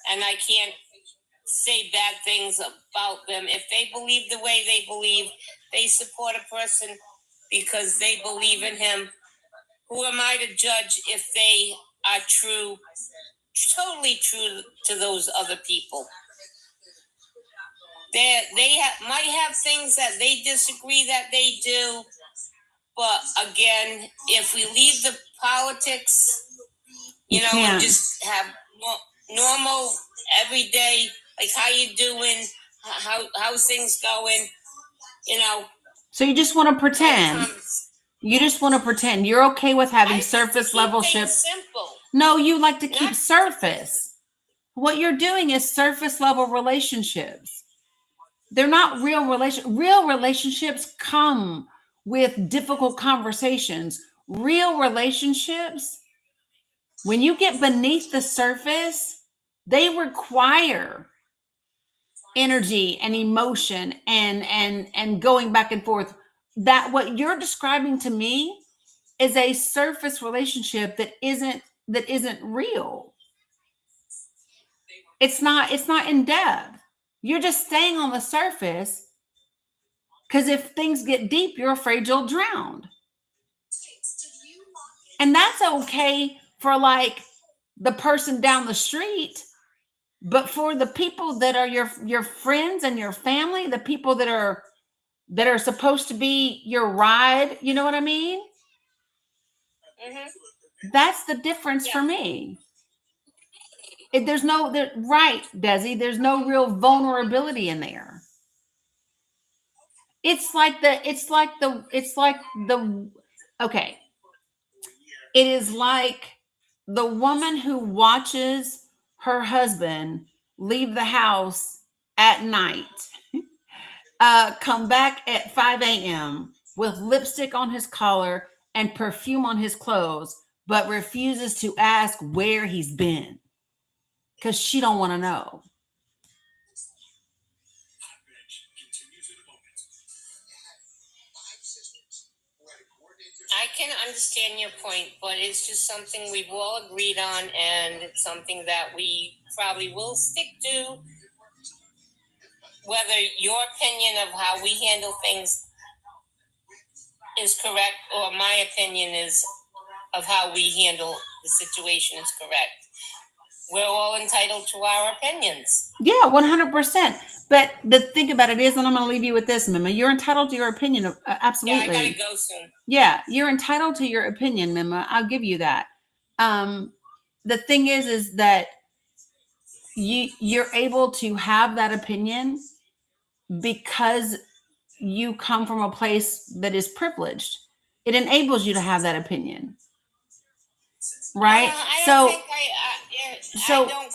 and I can't say bad things about them. If they believe the way they believe, they support a person because they believe in him. Who am I to judge if they are true, totally true to those other people? Might have things that they disagree that they do, but again, if we leave the politics, and just have normal, everyday, like how you doing, how's things going, So you just want to pretend. You just want to pretend. You're okay with having surface level ship. Simple. No, you like to keep surface. What you're doing is surface level relationships. They're not real relationships. Real relationships come with difficult conversations. Real relationships, when you get beneath the surface, they require energy and emotion and going back and forth. That what you're describing to me is a surface relationship that isn't real. It's not in depth. You're just staying on the surface because if things get deep, you're afraid you'll drown. And that's okay for like the person down the street, but for the people that are your friends and your family, the people that are supposed to be your ride, you know what I mean? Mm-hmm. That's the difference for me. Right, Desi, there's no real vulnerability in there. It's like the okay. It is like the woman who watches her husband leave the house at night, come back at 5 a.m. with lipstick on his collar and perfume on his clothes, but refuses to ask where he's been because she don't want to know. I can understand your point, but it's just something we've all agreed on, and it's something that we probably will stick to. Whether your opinion of how we handle things is correct, or my opinion is of how we handle the situation is correct. We're all entitled to our opinions. Yeah, 100%. But the thing about it is, and I'm going to leave you with this, Mima, you're entitled to your opinion. Absolutely. Yeah, I gotta go soon. Yeah, you're entitled to your opinion, Mima. I'll give you that. The thing is that you're able to have that opinion because you come from a place that is privileged. It enables you to have that opinion, right? I don't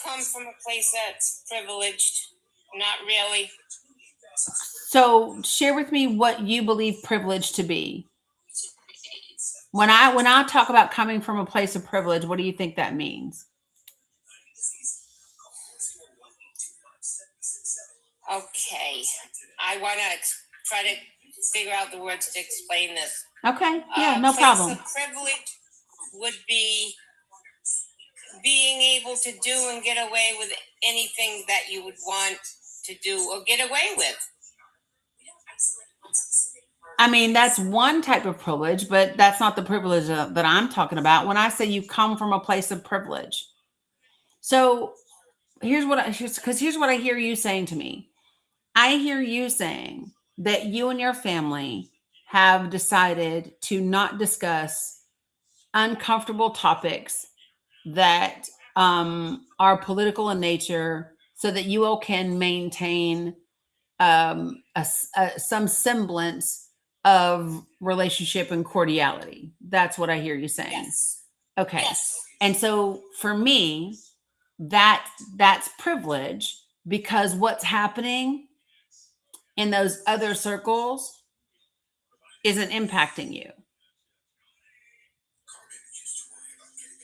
come from a place that's privileged. Not really. So share with me what you believe privilege to be. When I talk about coming from a place of privilege, what do you think that means? Okay, I want to try to figure out the words to explain this. Okay, yeah, no problem. Privilege would be being able to do and get away with anything that you would want to do or get away with. I mean, that's one type of privilege, but that's not the privilege that I'm talking about when I say you come from a place of privilege. So here's what I hear you saying to me. I hear you saying that you and your family have decided to not discuss uncomfortable topics that are political in nature so that you all can maintain some semblance of relationship and cordiality. That's what I hear you saying. Yes. Okay. Yes. And so for me, that's privilege, because what's happening in those other circles isn't impacting you.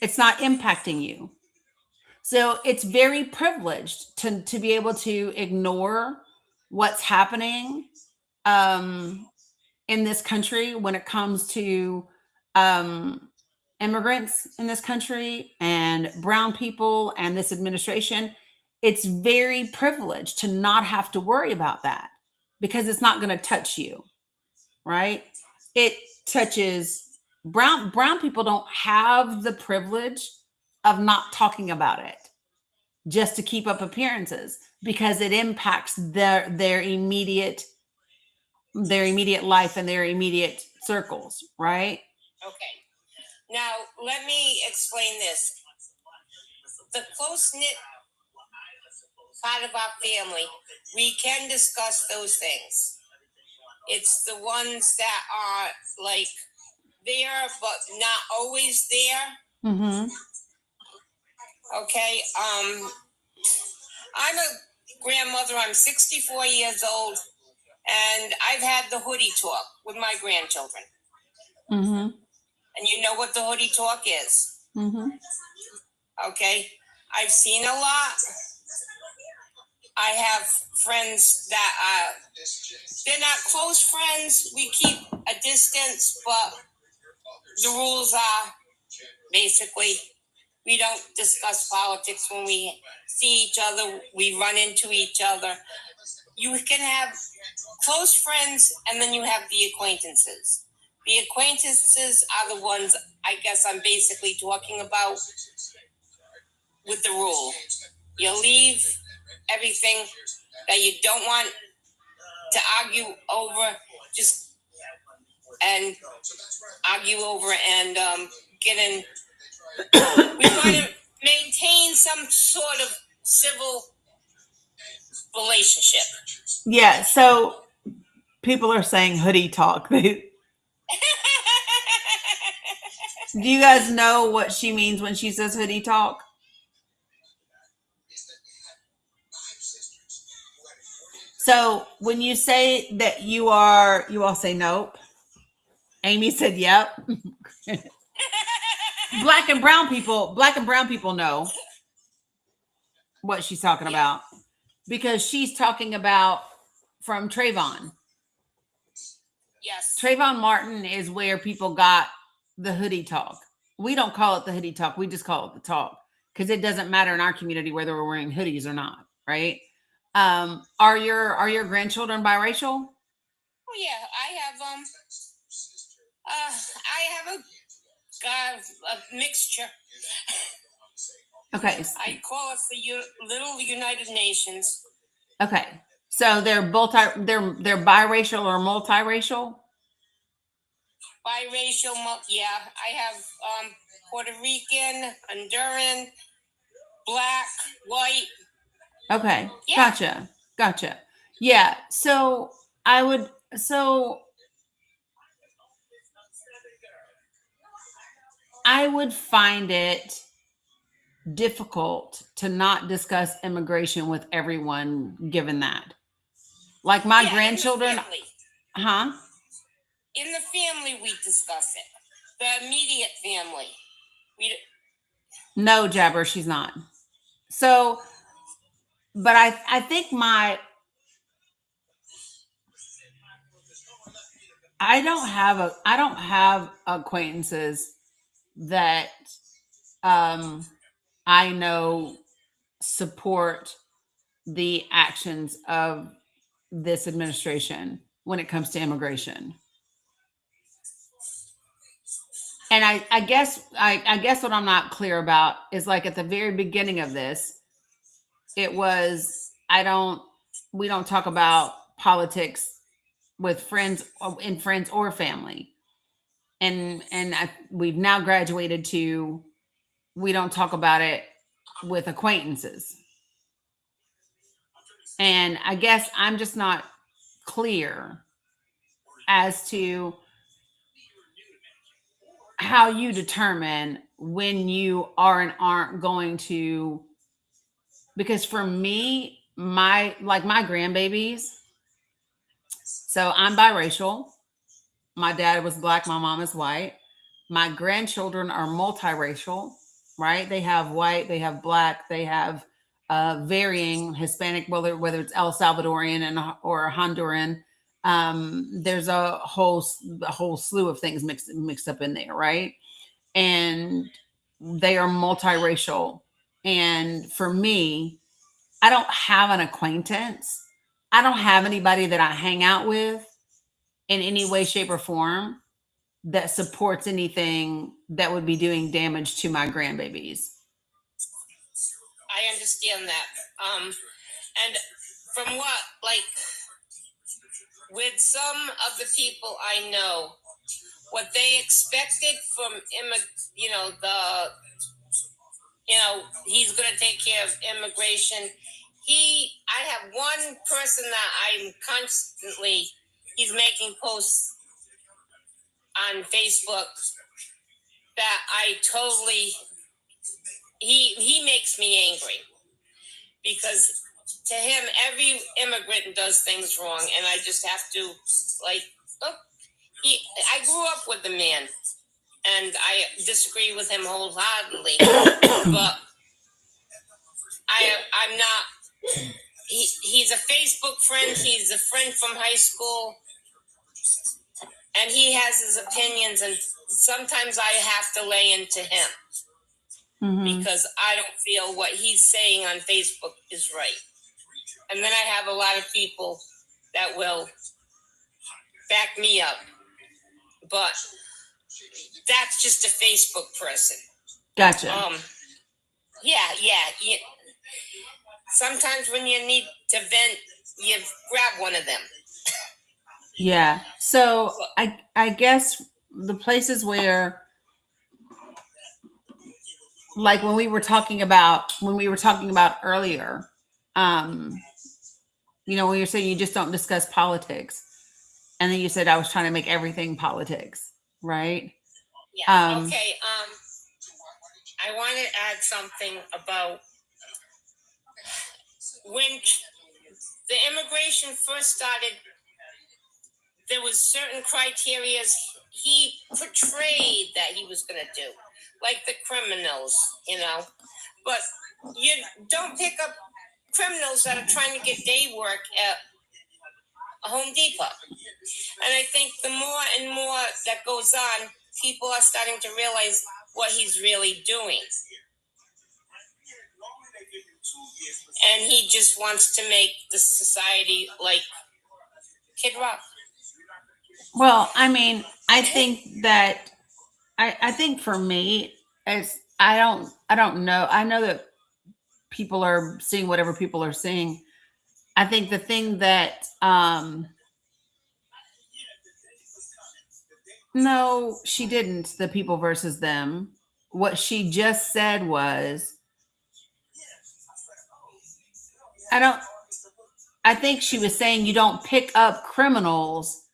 It's not impacting you. So it's very privileged to be able to ignore what's happening in this country when it comes to immigrants in this country and brown people and this administration. It's very privileged to not have to worry about that because it's not going to touch you, right? It touches brown people. Don't have the privilege of not talking about it just to keep up appearances, because it impacts their immediate life and their immediate circles, right? Okay. Now, let me explain this. The close-knit part of our family, we can discuss those things. It's the ones that are like there, but not always there. Mm-hmm. Okay. I'm a grandmother. I'm 64 years old, and I've had the hoodie talk with my grandchildren. Mm-hmm. And you know what the hoodie talk is. Mm-hmm. Okay. I've seen a lot. I have friends that they're not close friends. We keep a distance, but the rules are basically we don't discuss politics when we see each other. We run into each other. You can have close friends, and then you have the acquaintances. The acquaintances are the ones I guess I'm basically talking about with the rule. You leave everything that you don't want to argue over, just and argue over and get in. We want to maintain some sort of civil relationship. Yeah. So people are saying hoodie talk. Do you guys know what she means when she says hoodie talk? So when you say that you all say nope. Amy said yep. Black and brown people know what she's talking about, because she's talking about from Trayvon. Yes. Trayvon Martin is where people got the hoodie talk. We don't call it the hoodie talk. We just call it the talk, because it doesn't matter in our community whether we're wearing hoodies or not, right? Are your grandchildren biracial? Oh yeah, I have a mixture. Okay. I call us the Little United Nations. Okay. So they're biracial or multiracial? Biracial, yeah. I have Puerto Rican, Honduran, black, white. Okay. Yeah. Gotcha. Yeah. So I would find it difficult to not discuss immigration with everyone, given that. Like my grandchildren. Huh? In the family, we discuss it. The immediate family. No, Jabber, she's not. So, but I think I don't have acquaintances that I know support the actions of this administration when it comes to immigration. And I guess what I'm not clear about is, like, at the very beginning of this, it was we don't talk about politics with friends and friends or family. And we've now graduated to, we don't talk about it with acquaintances. And I guess I'm just not clear as to how you determine when you are and aren't going to, because for me, my grandbabies, so I'm biracial. My dad was black, my mom is white. My grandchildren are multiracial, right? They have white, they have black, they have varying Hispanic, whether it's El Salvadorian or Honduran. There's a whole slew of things mixed up in there, right? And they are multiracial. And for me, I don't have an acquaintance. I don't have anybody that I hang out with in any way, shape, or form that supports anything that would be doing damage to my grandbabies. I understand that. And from what, like, with some of the people I know, what they expected from he's going to take care of immigration. I have one person that I'm constantly, he's making posts on Facebook that I totally, he makes me angry, because to him, every immigrant does things wrong, and I just have to, like, look, I grew up with the man, and I disagree with him wholeheartedly, but I'm not, he's a Facebook friend, he's a friend from high school, and he has his opinions, and sometimes I have to lay into him. Because I don't feel what he's saying on Facebook is right. And then I have a lot of people that will back me up. But that's just a Facebook person. Gotcha. Yeah. Sometimes when you need to vent, you grab one of them. Yeah. So I guess the places where, like when we were talking about earlier, when you're saying you just don't discuss politics, and then you said I was trying to make everything politics, right? Yeah. Okay. I want to add something about when the immigration first started. There was certain criteria he portrayed that he was going to do, like the criminals, But you don't pick up criminals that are trying to get day work at a Home Depot. And I think the more and more that goes on, people are starting to realize what he's really doing. And he just wants to make the society like Kid Rock. Well, I mean, I think that I think for me, it's I don't know. I know that people are seeing whatever people are seeing. I think the thing that no, she didn't, the people versus them. What she just said was, I think she was saying you don't pick up criminals.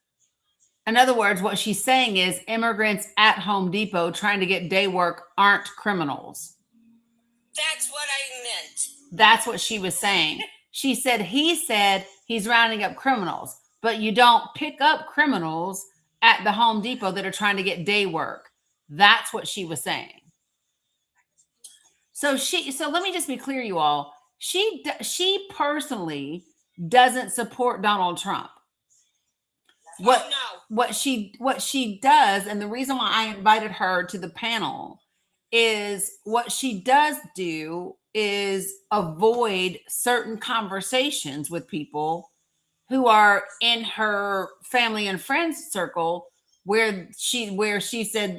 In other words, what she's saying is immigrants at Home Depot trying to get day work aren't criminals. That's what I meant. That's what she was saying. She said he's rounding up criminals, but you don't pick up criminals at the Home Depot that are trying to get day work. That's what she was saying. So let me just be clear, you all. She personally doesn't support Donald Trump. What she does, and the reason why I invited her to the panel, is what she does do is avoid certain conversations with people who are in her family and friends circle where she said,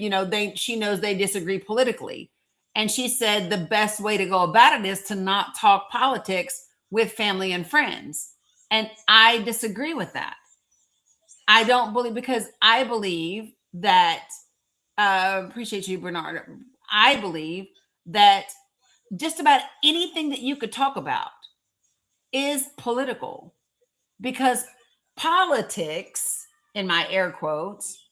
she knows they disagree politically. And she said the best way to go about it is to not talk politics with family and friends. And I disagree with that. I don't believe, because I believe that, appreciate you, Bernard. I believe that just about anything that you could talk about is political, because politics, in my air quotes,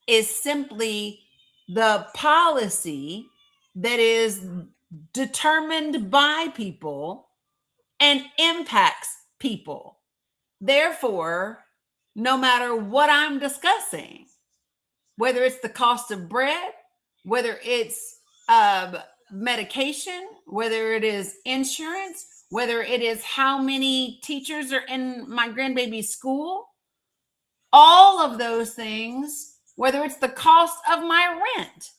is simply the policy that is determined by people and impacts people. Therefore, no matter what I'm discussing, whether it's the cost of bread, whether it's medication, whether it is insurance, whether it is how many teachers are in my grandbaby's school, all of those things, whether it's the cost of my rent,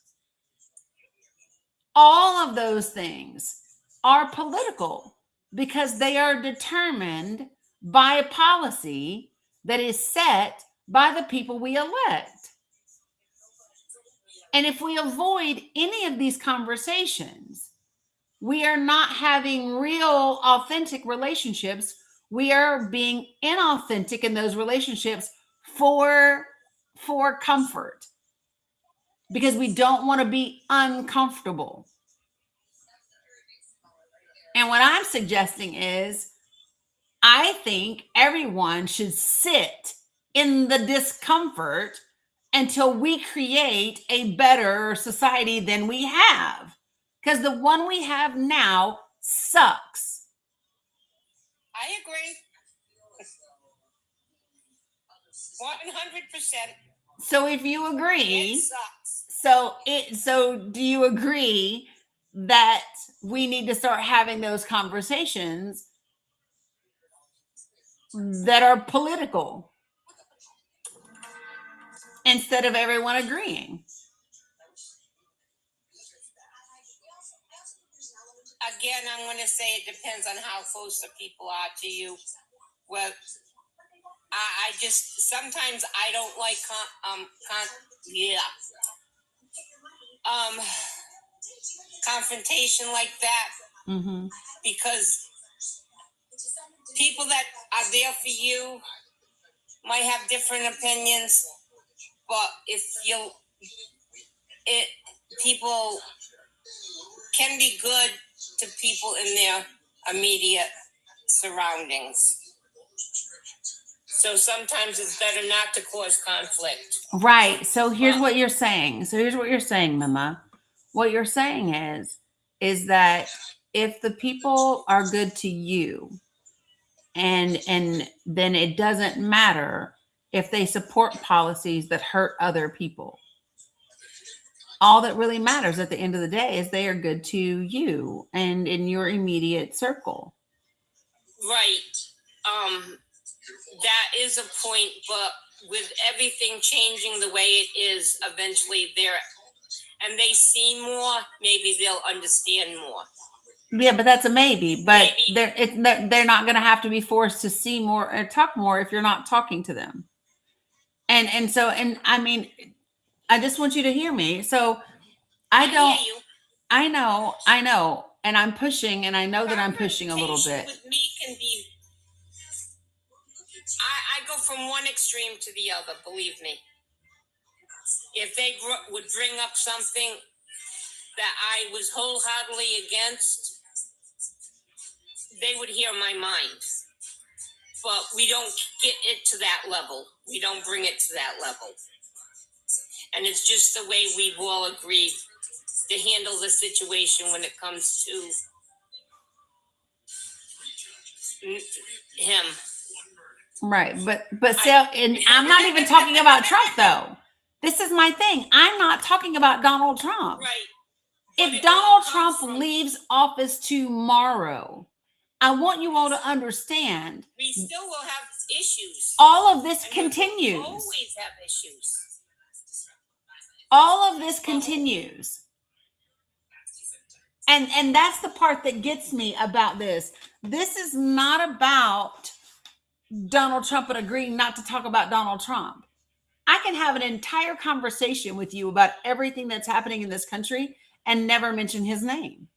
all of those things are political because they are determined by a policy that is set by the people we elect. And if we avoid any of these conversations, we are not having real, authentic relationships. We are being inauthentic in those relationships for comfort, because we don't want to be uncomfortable. And what I'm suggesting is, I think everyone should sit in the discomfort until we create a better society than we have. Because the one we have now sucks. I agree. 100%. So if you agree, It sucks. so do you agree that we need to start having those conversations that are political instead of everyone agreeing? Again, I'm going to say it depends on how close the people are to you. Well, I just, sometimes I don't like confrontation like that, Mm-hmm. because people that are there for you might have different opinions, but people can be good to people in their immediate surroundings. So sometimes it's better not to cause conflict. Right. So here's what you're saying. Mama. What you're saying is that if the people are good to you, and then it doesn't matter if they support policies that hurt other people. All that really matters at the end of the day is they are good to you and in your immediate circle. Right. That is a point, but with everything changing the way it is, eventually and they see more, maybe they'll understand more. Yeah, but that's a maybe. But Maybe. they're not going to have to be forced to see more or talk more if you're not talking to them. And so I mean, I just want you to hear me. So I hear you. I know, and I'm pushing, and I know that I'm pushing a little bit. With me can be. I go from one extreme to the other. Believe me. If they would bring up something that I was wholeheartedly against, they would hear my mind. But we don't get it to that level. We don't bring it to that level. And it's just the way we've all agreed to handle the situation when it comes to him. Right. But and I'm not even talking about Trump, though. This is my thing. I'm not talking about Donald Trump. Right. If Donald Trump leaves office tomorrow, I want you all to understand. We still will have issues. All of this continues. We always have issues. All of this continues. And that's the part that gets me about this. This is not about Donald Trump and agreeing not to talk about Donald Trump. I can have an entire conversation with you about everything that's happening in this country and never mention his name.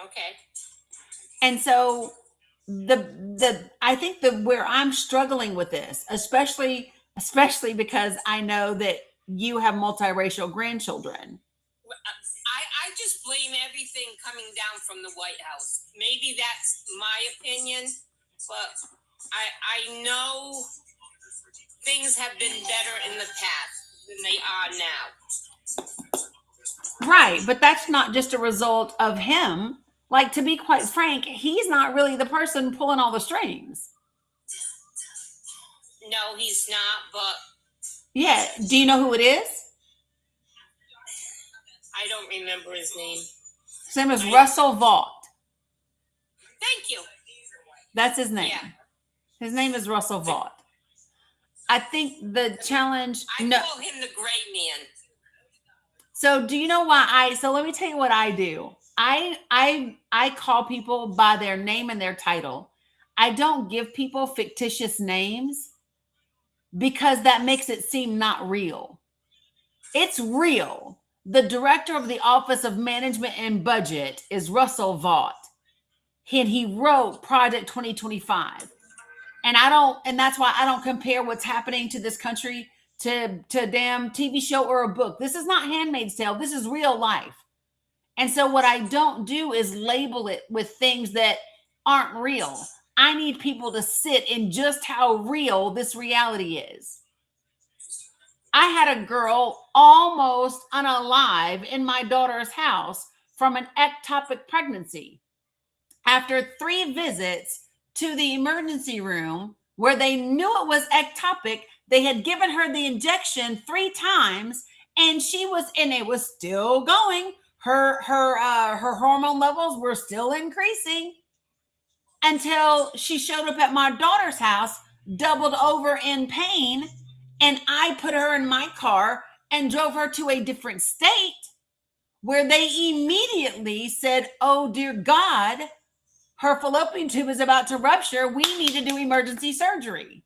Okay. And so I think where I'm struggling with this, especially because I know that you have multiracial grandchildren. I just blame everything coming down from the White House. Maybe that's my opinion, but I know things have been better in the past than they are now. Right, but that's not just a result of him. Like, to be quite frank, he's not really the person pulling all the strings. No, he's not, but... Yeah, do you know who it is? I don't remember his name. His name is Russell Vought. Thank you. That's his name. Yeah. His name is Russell Vought. I think the challenge... I call him the gray man. So do you know why so let me tell you what I do. I call people by their name and their title. I don't give people fictitious names because that makes it seem not real. It's real. The director of the Office of Management and Budget is Russell Vought. And he wrote Project 2025. And that's why I don't compare what's happening to this country to a damn TV show or a book. This is not Handmaid's Tale. This is real life. And so what I don't do is label it with things that aren't real. I need people to sit in just how real this reality is. I had a girl almost unalive in my daughter's house from an ectopic pregnancy. After 3 visits to the emergency room where they knew it was ectopic, they had given her the injection 3 times, and it was still going. Her hormone levels were still increasing until she showed up at my daughter's house, doubled over in pain, and I put her in my car and drove her to a different state where they immediately said, "Oh, dear God, her fallopian tube is about to rupture. We need to do emergency surgery."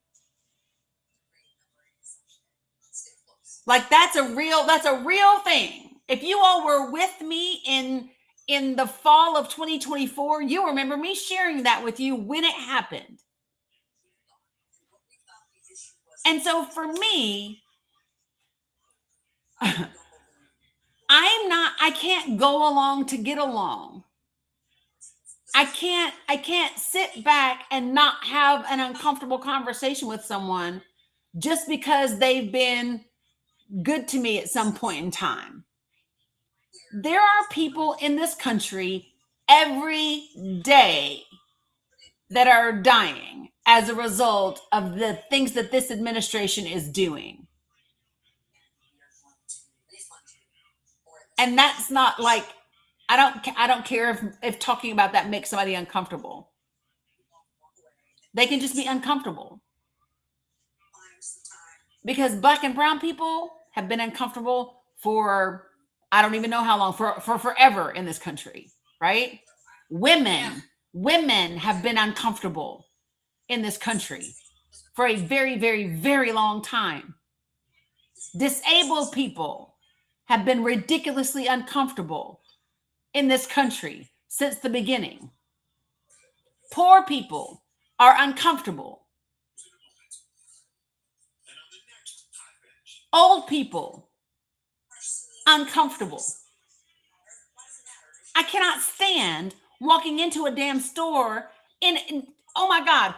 Like, that's a real thing. If you all were with me in the fall of 2024, you remember me sharing that with you when it happened. And so for me, I can't go along to get along. I can't sit back and not have an uncomfortable conversation with someone just because they've been good to me at some point in time. There are people in this country every day that are dying as a result of the things that this administration is doing. And that's not like, I don't care if talking about that makes somebody uncomfortable. They can just be uncomfortable. Because Black and brown people have been uncomfortable for, I don't even know how long, for forever in this country, right? Women have been uncomfortable in this country for a very, very, very long time. Disabled people have been ridiculously uncomfortable in this country since the beginning. Poor people are uncomfortable. Old people, uncomfortable. I cannot stand walking into a damn store oh my God,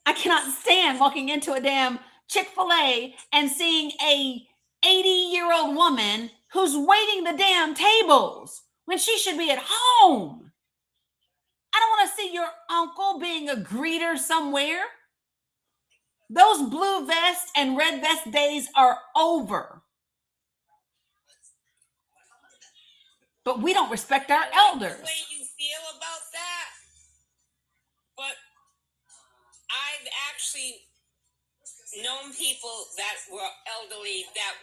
I cannot stand walking into a damn Chick-fil-A and seeing a 80-year-old woman who's waiting the damn tables when she should be at home. I don't want to see your uncle being a greeter somewhere. Those blue vest and red vest days are over. But we don't respect our elders. The way you feel about that, but I've actually known people that were elderly that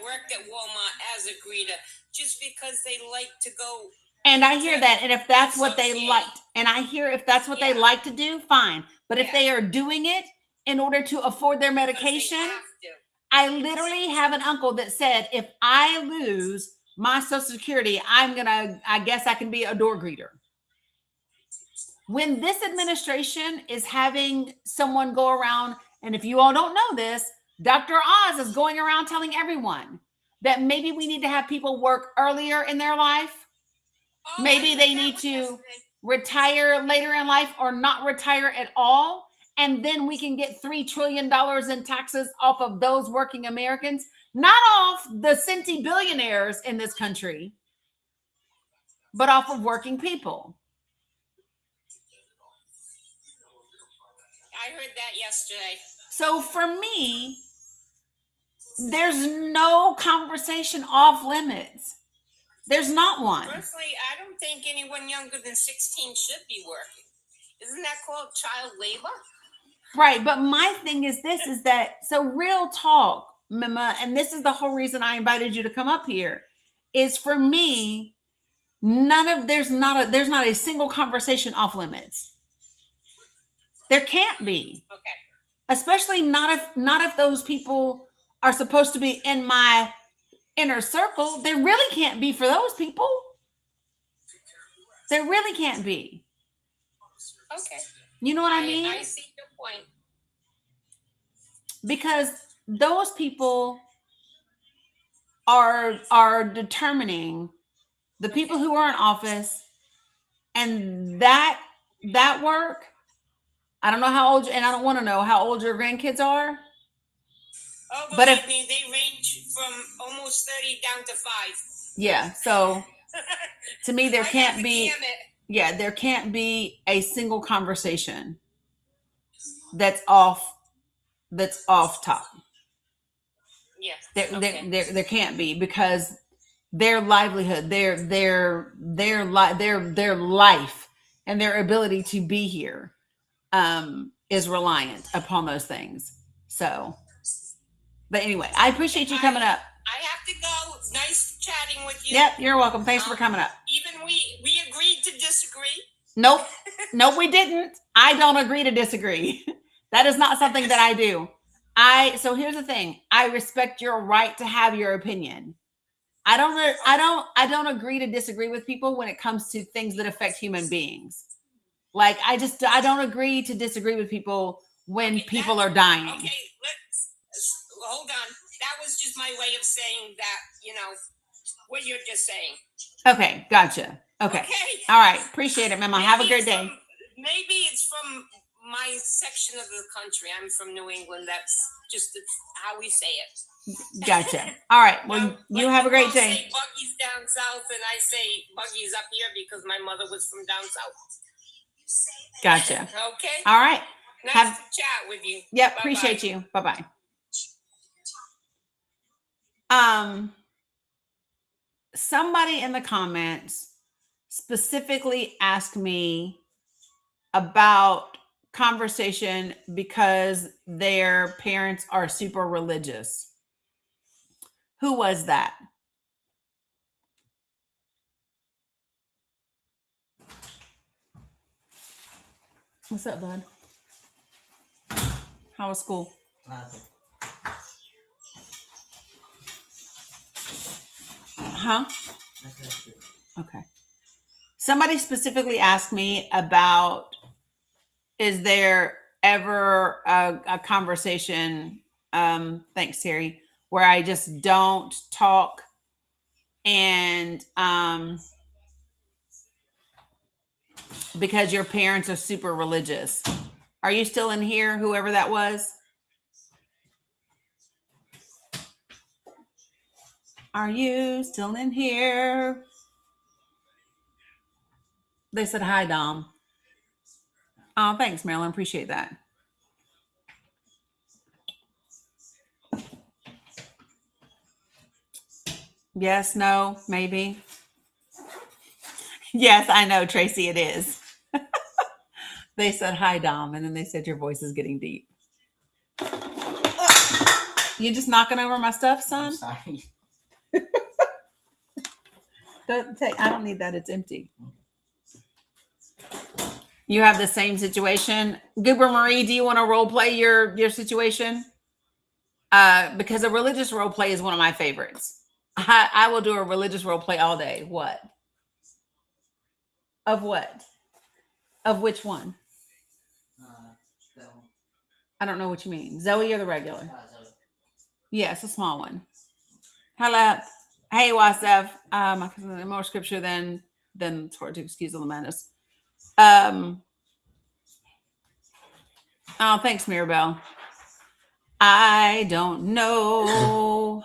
worked at Walmart as a greeter just because they like to go. And I hear that. And if that's what they liked, and I hear if that's what they like to do, fine. But if they are doing it in order to afford their medication, I literally have an uncle that said, if I lose my Social Security, I guess I can be a door greeter. when this administration is having someone go around, and if you all don't know this, Dr. Oz is going around telling everyone that maybe we need to have people work earlier in their life. Oh, Maybe they need to retire later in life or not retire at all. And then we can get $3 trillion in taxes off of those working Americans, not off the centy billionaires in this country, but off of working people. I heard that yesterday. So for me, there's no conversation off limits. There's not one. Personally, I don't think anyone younger than 16 should be working. Isn't that called child labor? Right. But my thing is this, is that, so real talk, Mima, and this is the whole reason I invited you to come up here, is for me, there's not a single conversation off limits. There can't be. Okay. Especially not if those people are supposed to be in my inner circle. There really can't be for those people. There really can't be. Okay. You know what I mean? I see your point. Because those people are determining the people who are in office, and that work. I don't know how old, and I don't want to know how old your grandkids are. Oh, but believe me, they range from almost 30 down to 5. Yeah, so to me, there I can't have the be. gamut. Yeah, there can't be a single conversation that's off top. Yeah. There can't be, because their livelihood, their life, and their ability to be here is reliant upon those things. So, but anyway, I appreciate you coming up. I have to go. Nice chatting with you. Yep, you're welcome. Thanks for coming up. Even we agreed to disagree. Nope, we didn't. I don't agree to disagree. That is not something that I do. So here's the thing. I respect your right to have your opinion. I don't agree to disagree with people when it comes to things that affect human beings. Like, I don't agree to disagree with people when people are dying. Okay, let's hold on. That was just my way of saying that, what you're just saying. Okay, gotcha. Okay. All right. Appreciate it, Mama. Have a great day. Maybe it's from my section of the country. I'm from New England. That's just how we say it. Gotcha. All right. Well, you have a great day. I say Buggy's down south, and I say Buggy's up here because my mother was from down south. Gotcha. Okay. All right. Nice to chat with you. Yep. Appreciate you. Bye-bye. Somebody in the comments specifically asked me about conversation because their parents are super religious. Who was that? What's up, bud? How was school? Huh? Okay. Somebody specifically asked me about, is there ever a conversation, thanks, Terry, where I just don't talk and because your parents are super religious. Are you still in here, whoever that was? Are you still in here? They said, hi, Dom. Oh, thanks, Marilyn. Appreciate that. Yes, no, maybe. Yes, I know, Tracy, it is. They said, hi, Dom. And then they said, your voice is getting deep. You just knocking over my stuff, son? I'm sorry. I don't need that. It's empty. You have the same situation. Goober Marie, do you want to role play your situation? Because a religious role play is one of my favorites. I will do a religious role play all day. What? Of what? Of which one? I don't know what you mean. Zoe or the regular? Yes, a small one. Hello. Hey, Wasef. More scripture than for to excuse the madness. Oh, thanks, Mirabelle. I don't know.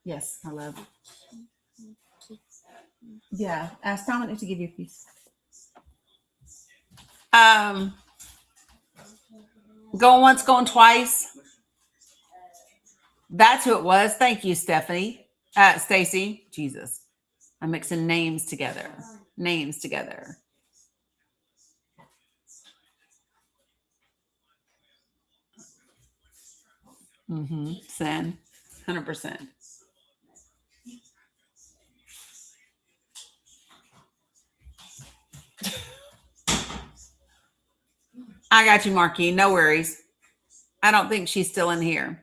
Yes, I love. Yeah, ask Dominic to give you a piece. Going once, going twice. That's who it was. Thank you, Stephanie. Stacy. Jesus. I'm mixing names together. Sin. 100%. I got you, Marquis. No worries. I don't think she's still in here.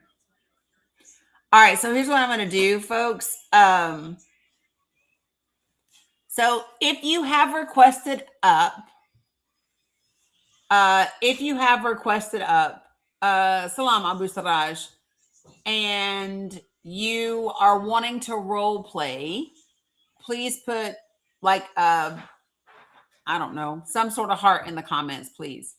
All right, so here's what I'm going to do, folks. So if you have requested up, Salam Abu Saraj, and you are wanting to role play, please put like I don't know, some sort of heart in the comments, please.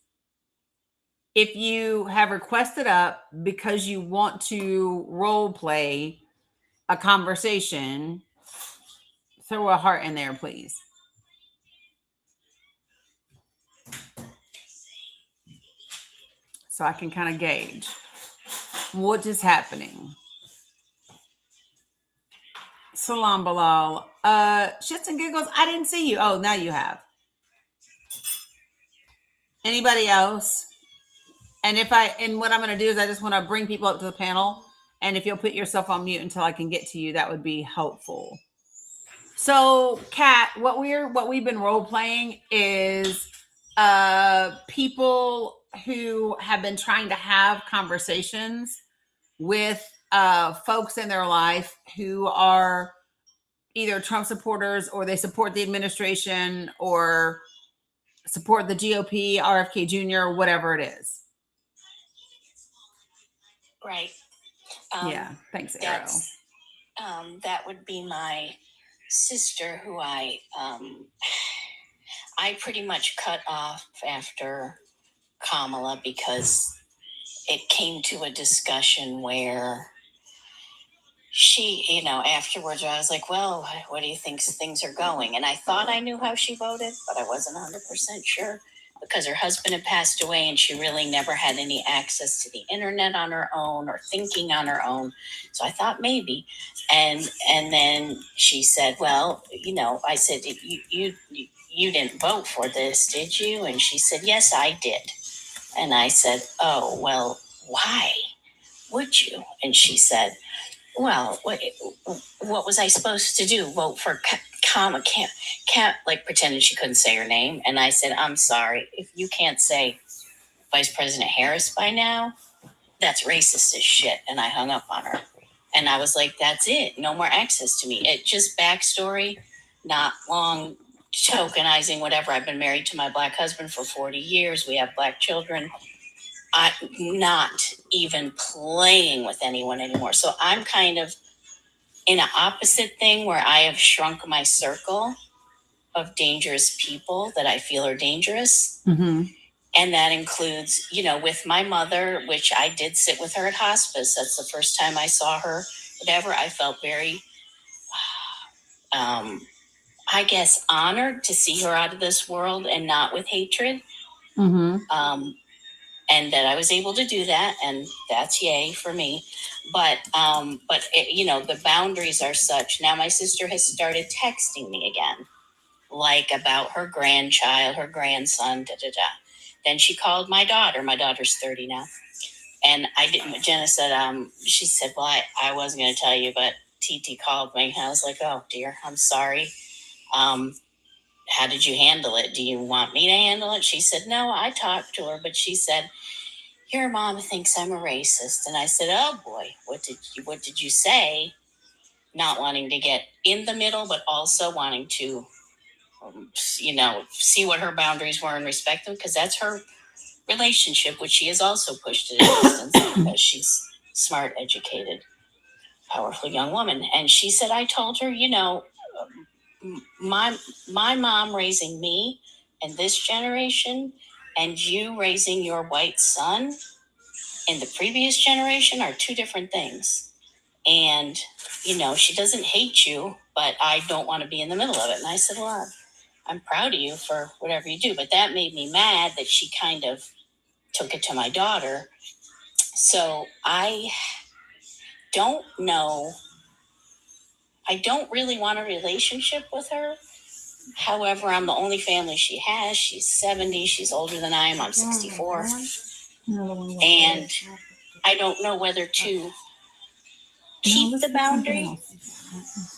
If you have requested up because you want to role play a conversation, throw a heart in there, please. So I can kind of gauge what is happening. Salam Bilal. Shits and giggles. I didn't see you. Oh, now you have. Anybody else? And what I'm going to do is I just want to bring people up to the panel. And if you'll put yourself on mute until I can get to you, that would be helpful. So, Kat, what we've been role playing is people who have been trying to have conversations with folks in their life who are either Trump supporters or they support the administration or support the GOP, RFK Jr., whatever it is. Right. Yeah. Thanks, Arrow. That would be my sister, who I pretty much cut off after Kamala because it came to a discussion where she, afterwards I was like, well, what do you think things are going? And I thought I knew how she voted, but I wasn't 100% sure because her husband had passed away and she really never had any access to the internet on her own or thinking on her own. So I thought maybe. And then she said, well, I said, you didn't vote for this, did you? And she said, yes, I did. And I said, oh, well, why would you? And she said, well, what was I supposed to do? Vote for Kamala? Can't like pretending she couldn't say her name. And I said, I'm sorry. If you can't say Vice President Harris by now, that's racist as shit. And I hung up on her. And I was like, that's it. No more access to me. It just backstory, not long tokenizing whatever. I've been married to my Black husband for 40 years. We have Black children. I'm not even playing with anyone anymore. So I'm kind of in an opposite thing where I have shrunk my circle of dangerous people that I feel are dangerous. Mm-hmm. And that includes, with my mother, which I did sit with her at hospice. That's the first time I saw her, whatever. I felt very, I guess, honored to see her out of this world and not with hatred. Mm-hmm. And that I was able to do that, and that's yay for me. But the boundaries are such. Now my sister has started texting me again, like about her grandchild, her grandson, Then she called my daughter. My daughter's 30 now. And Jenna said, she said, well, I wasn't going to tell you, but TT called me. I was like, oh dear, I'm sorry. How did you handle it? Do you want me to handle it? She said, no, I talked to her, but she said, your mom thinks I'm a racist. And I said, oh boy, what did you say? Not wanting to get in the middle, but also wanting to see what her boundaries were and respect them, because that's her relationship, which she has also pushed at a distance because she's smart, educated, powerful young woman. And she said, I told her, my mom raising me and this generation and you raising your white son in the previous generation are two different things. And, she doesn't hate you, but I don't want to be in the middle of it. And I said, well, I'm proud of you for whatever you do. But that made me mad that she kind of took it to my daughter. So I don't know. I don't really want a relationship with her. However, I'm the only family she has. She's 70. She's older than I am. I'm 64. And I don't know whether to keep the boundary.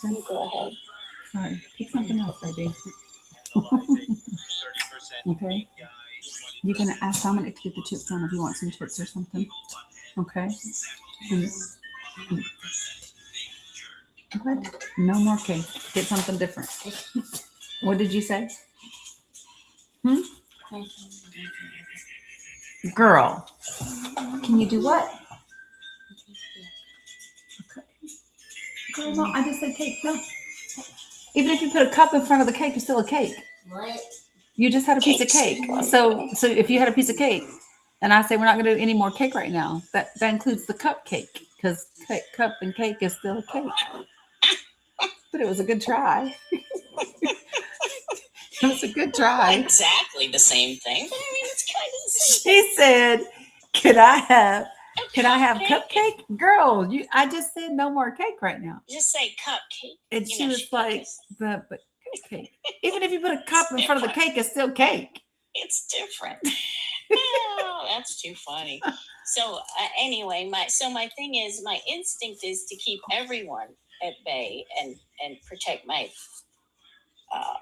You go ahead. Sorry, pick something else, baby. Okay. You can ask Dominic to get the chips on if you want some chips or something. Okay. Good. No more cake. Get something different. What did you say? Girl. Can you do what? Girl, no, I just said cake. No. Even if you put a cup in front of the cake, it's still a cake. What? You just had a piece of cake. So if you had a piece of cake, and I say we're not going to do any more cake right now, that includes the cupcake, because cup and cake is still a cake. But it was a good try. It was a good try. Not exactly the same thing, but I mean it's kind of the same. She said, "Could I have cupcake?" Girl, I just said no more cake right now. Just say cupcake. And she was like, but cake. Even if you put a cup in front of the cake, it's still cake. It's different. Oh, that's too funny. So anyway, my thing is, my instinct is to keep everyone at bay and protect my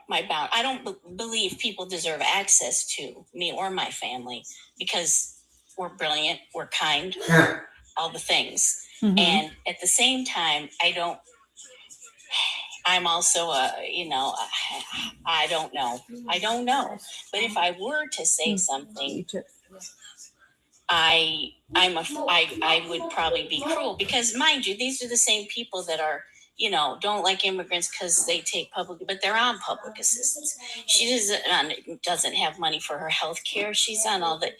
bound. I don't believe people deserve access to me or my family because we're brilliant, we're kind, all the things. Mm-hmm. And at the same time, I'm also I don't know. But if I were to say something, I would probably be cruel because, mind you, these are the same people that are, don't like immigrants because they take but they're on public assistance. She doesn't have money for her health care. She's on all the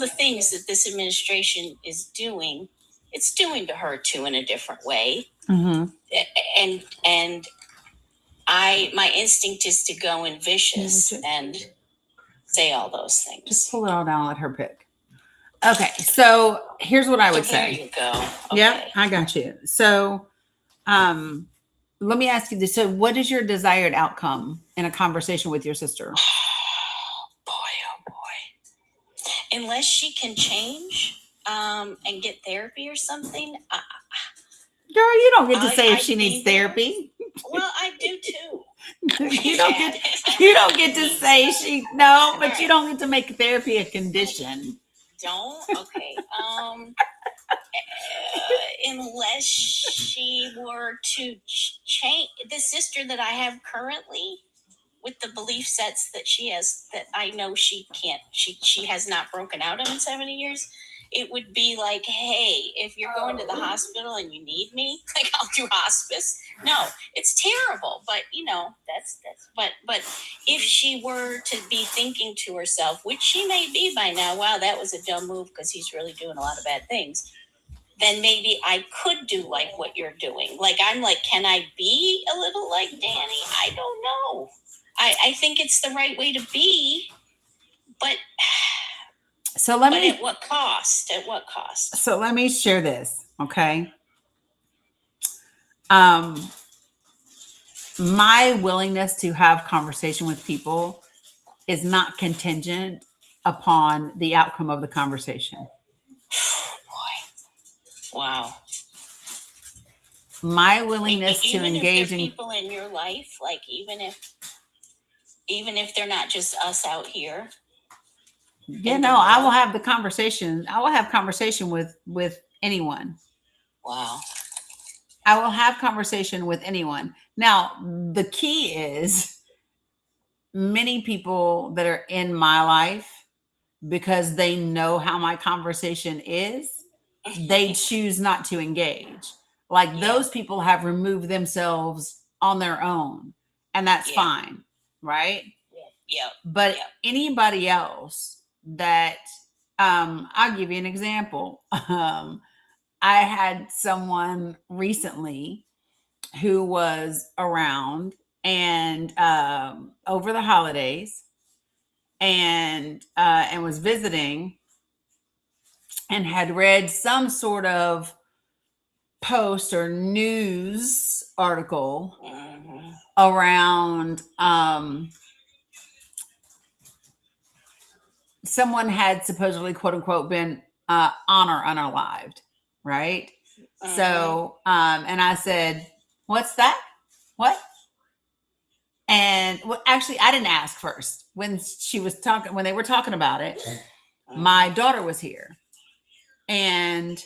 things that this administration is doing. It's doing to her too in a different way. Mm-hmm. And my instinct is to go in vicious and say all those things. Just pull it all down, let her pick. Okay, so here's what I would say. There you go. Okay. Yep, I got you. So, let me ask you this. So what is your desired outcome in a conversation with your sister? Oh boy. Unless she can change and get therapy or something. Girl, you don't get to say if she needs therapy. Well, I do too. You don't get to say but you don't get to make therapy a condition. Don't? Okay. Unless she were to change the sister that I have currently with the belief sets that she has, that I know she can't, she has not broken out of in 70 years. It would be like, hey, if you're going to the hospital and you need me, like I'll do hospice. No, it's terrible, but but if she were to be thinking to herself, which she may be by now, wow, that was a dumb move because he's really doing a lot of bad things, then maybe I could do like what you're doing. Like, I'm like, can I be a little like Dani? I don't know. I think it's the right way to be, but at what cost? At what cost? So let me share this, okay? My willingness to have conversation with people is not contingent upon the outcome of the conversation. Boy. Wow. My willingness to engage in people in your life, like even if they're not just us out here. I will have the conversation. I will have conversation with anyone. Wow. I will have conversation with anyone. Now, the key is many people that are in my life, because they know how my conversation is, they choose not to engage. Like Yeah. those people have removed themselves on their own, and that's Yeah. fine, right? Yeah. But Yeah. anybody else that, I'll give you an example. I had someone recently who was around and over the holidays and was visiting and had read some sort of post or news article Mhm. around someone had supposedly, quote unquote, been honor unalived, right? So and I said, what's that? What? And well, actually, I didn't ask first. When they were talking about it, my daughter was here, and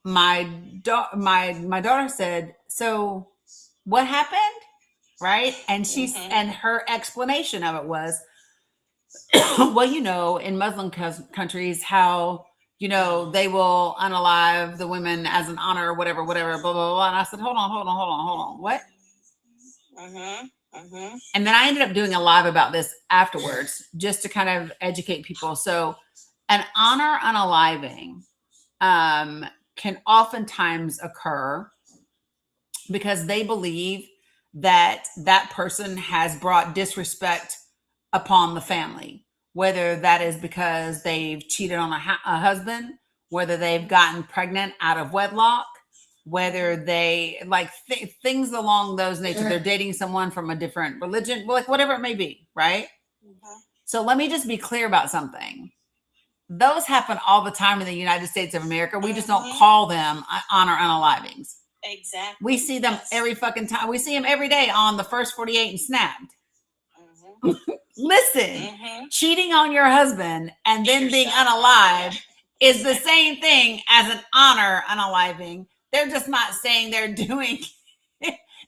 my daughter said, "So, what happened?" Right? And and her explanation of it was, well, in Muslim countries, how they will unalive the women as an honor or whatever, blah blah blah. And I said, hold on, what? And then I ended up doing a live about this afterwards, just to kind of educate people. So, an honor unaliving can oftentimes occur because they believe that that person has brought disrespect upon the family, whether that is because they've cheated on a husband, whether they've gotten pregnant out of wedlock, whether they things along those nature. They're dating someone from a different religion, like whatever it may be, right? So let me just be clear about something. Those happen all the time in the United States of America. We just don't call them honor unalivings. Exactly. We see them every fucking time. We see them every day on the First 48 and Snapped. Listen, cheating on your husband and then being unalived is the same thing as an honor unaliving. They're just not saying they're doing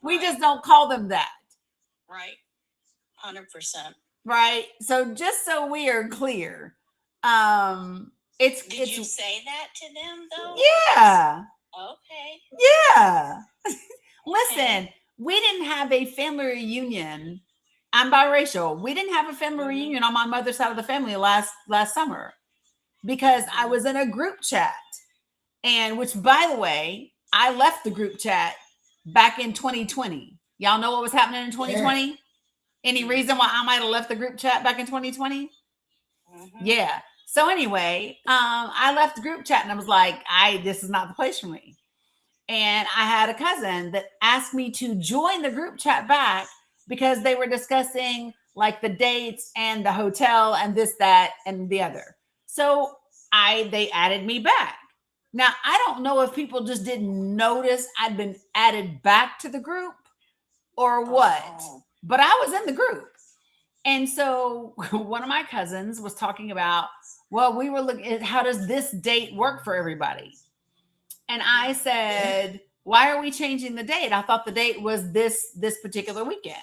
we just don't call them that. Right. 100%. Right. So just so we are clear, Did you say that to them though? Yeah. Okay. Yeah. Listen, we didn't have a family reunion. I'm biracial. We didn't have a family reunion on my mother's side of the family last summer because I was in a group chat. And which, by the way, I left the group chat back in 2020. Y'all know what was happening in 2020? Any reason why I might have left the group chat back in 2020? Yeah. So anyway, I left the group chat and I was like, this is not the place for me. And I had a cousin that asked me to join the group chat back because they were discussing like the dates and the hotel and this, that, and the other. So they added me back. Now, I don't know if people just didn't notice I'd been added back to the group or what, but I was in the group. And so one of my cousins was talking about, well, we were looking at how does this date work for everybody? And I said, why are we changing the date? I thought the date was this particular weekend.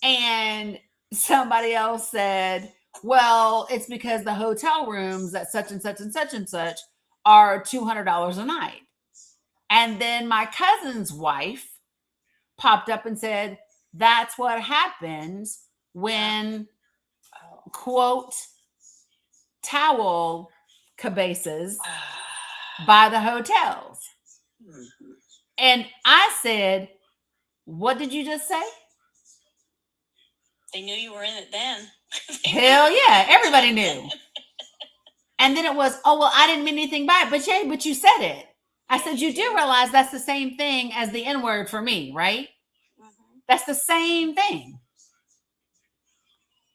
And somebody else said, well, it's because the hotel rooms at such and such and such and such are $200 a night. And then my cousin's wife popped up and said, that's what happens when, quote, towel cabases by the hotels. And I said, what did you just say? They knew you were in it then. Hell yeah, everybody knew. And then it was, oh, well, I didn't mean anything by it. But you said it. I said, you do realize that's the same thing as the N-word for me, right? That's the same thing.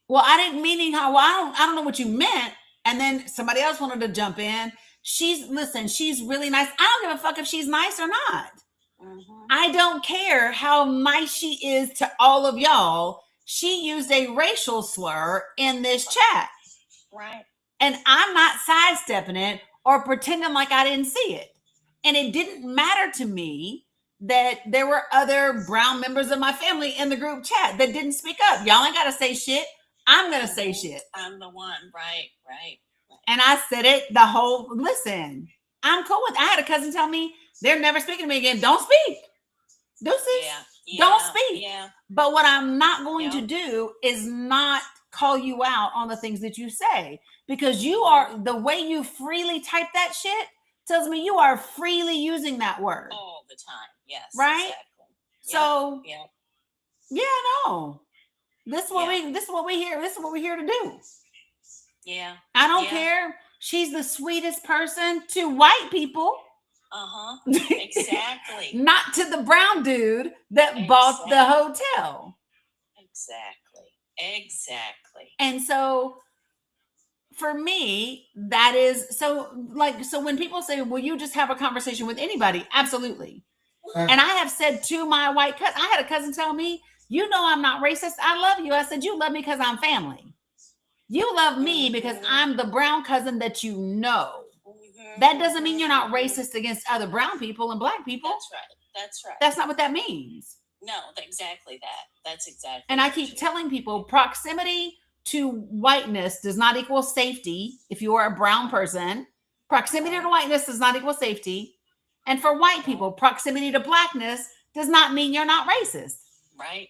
Well, I didn't mean anyhow. Well, I don't know what you meant. And then somebody else wanted to jump in. She's really nice. I don't give a fuck if she's nice or not. I don't care how nice she is to all of y'all. She used a racial slur in this chat. Right. And I'm not sidestepping it or pretending like I didn't see it. And it didn't matter to me that there were other brown members of my family in the group chat that didn't speak up. Y'all ain't got to say shit. I'm going to say shit. I'm the one. Right. And I said it listen, I'm cool with. I had a cousin tell me they're never speaking to me again. Don't speak. Deuces. Don't speak. Yeah. But what I'm not going to do is not call you out on the things that you say, because you are, the way you freely type that shit tells me you are freely using that word all the time. Yes. Right. Exactly. So yeah. This is what we here. This is what we're here to do. Yeah. I don't care. She's the sweetest person to white people. Exactly. Not to the brown dude that bought the hotel. Exactly. And so for me, that is so when people say, will you just have a conversation with anybody? Absolutely. And I have said to my white cousin, I had a cousin tell me, you know, I'm not racist. I love you. I said, you love me because I'm family. You love me because I'm the brown cousin that you know. That doesn't mean you're not racist against other brown people and black people. That's right. That's not what that means. No, exactly that. That's exactly. And I keep telling people, proximity to whiteness does not equal safety. If you are a brown person, proximity to whiteness does not equal safety. And for white people, proximity to blackness does not mean you're not racist. Right.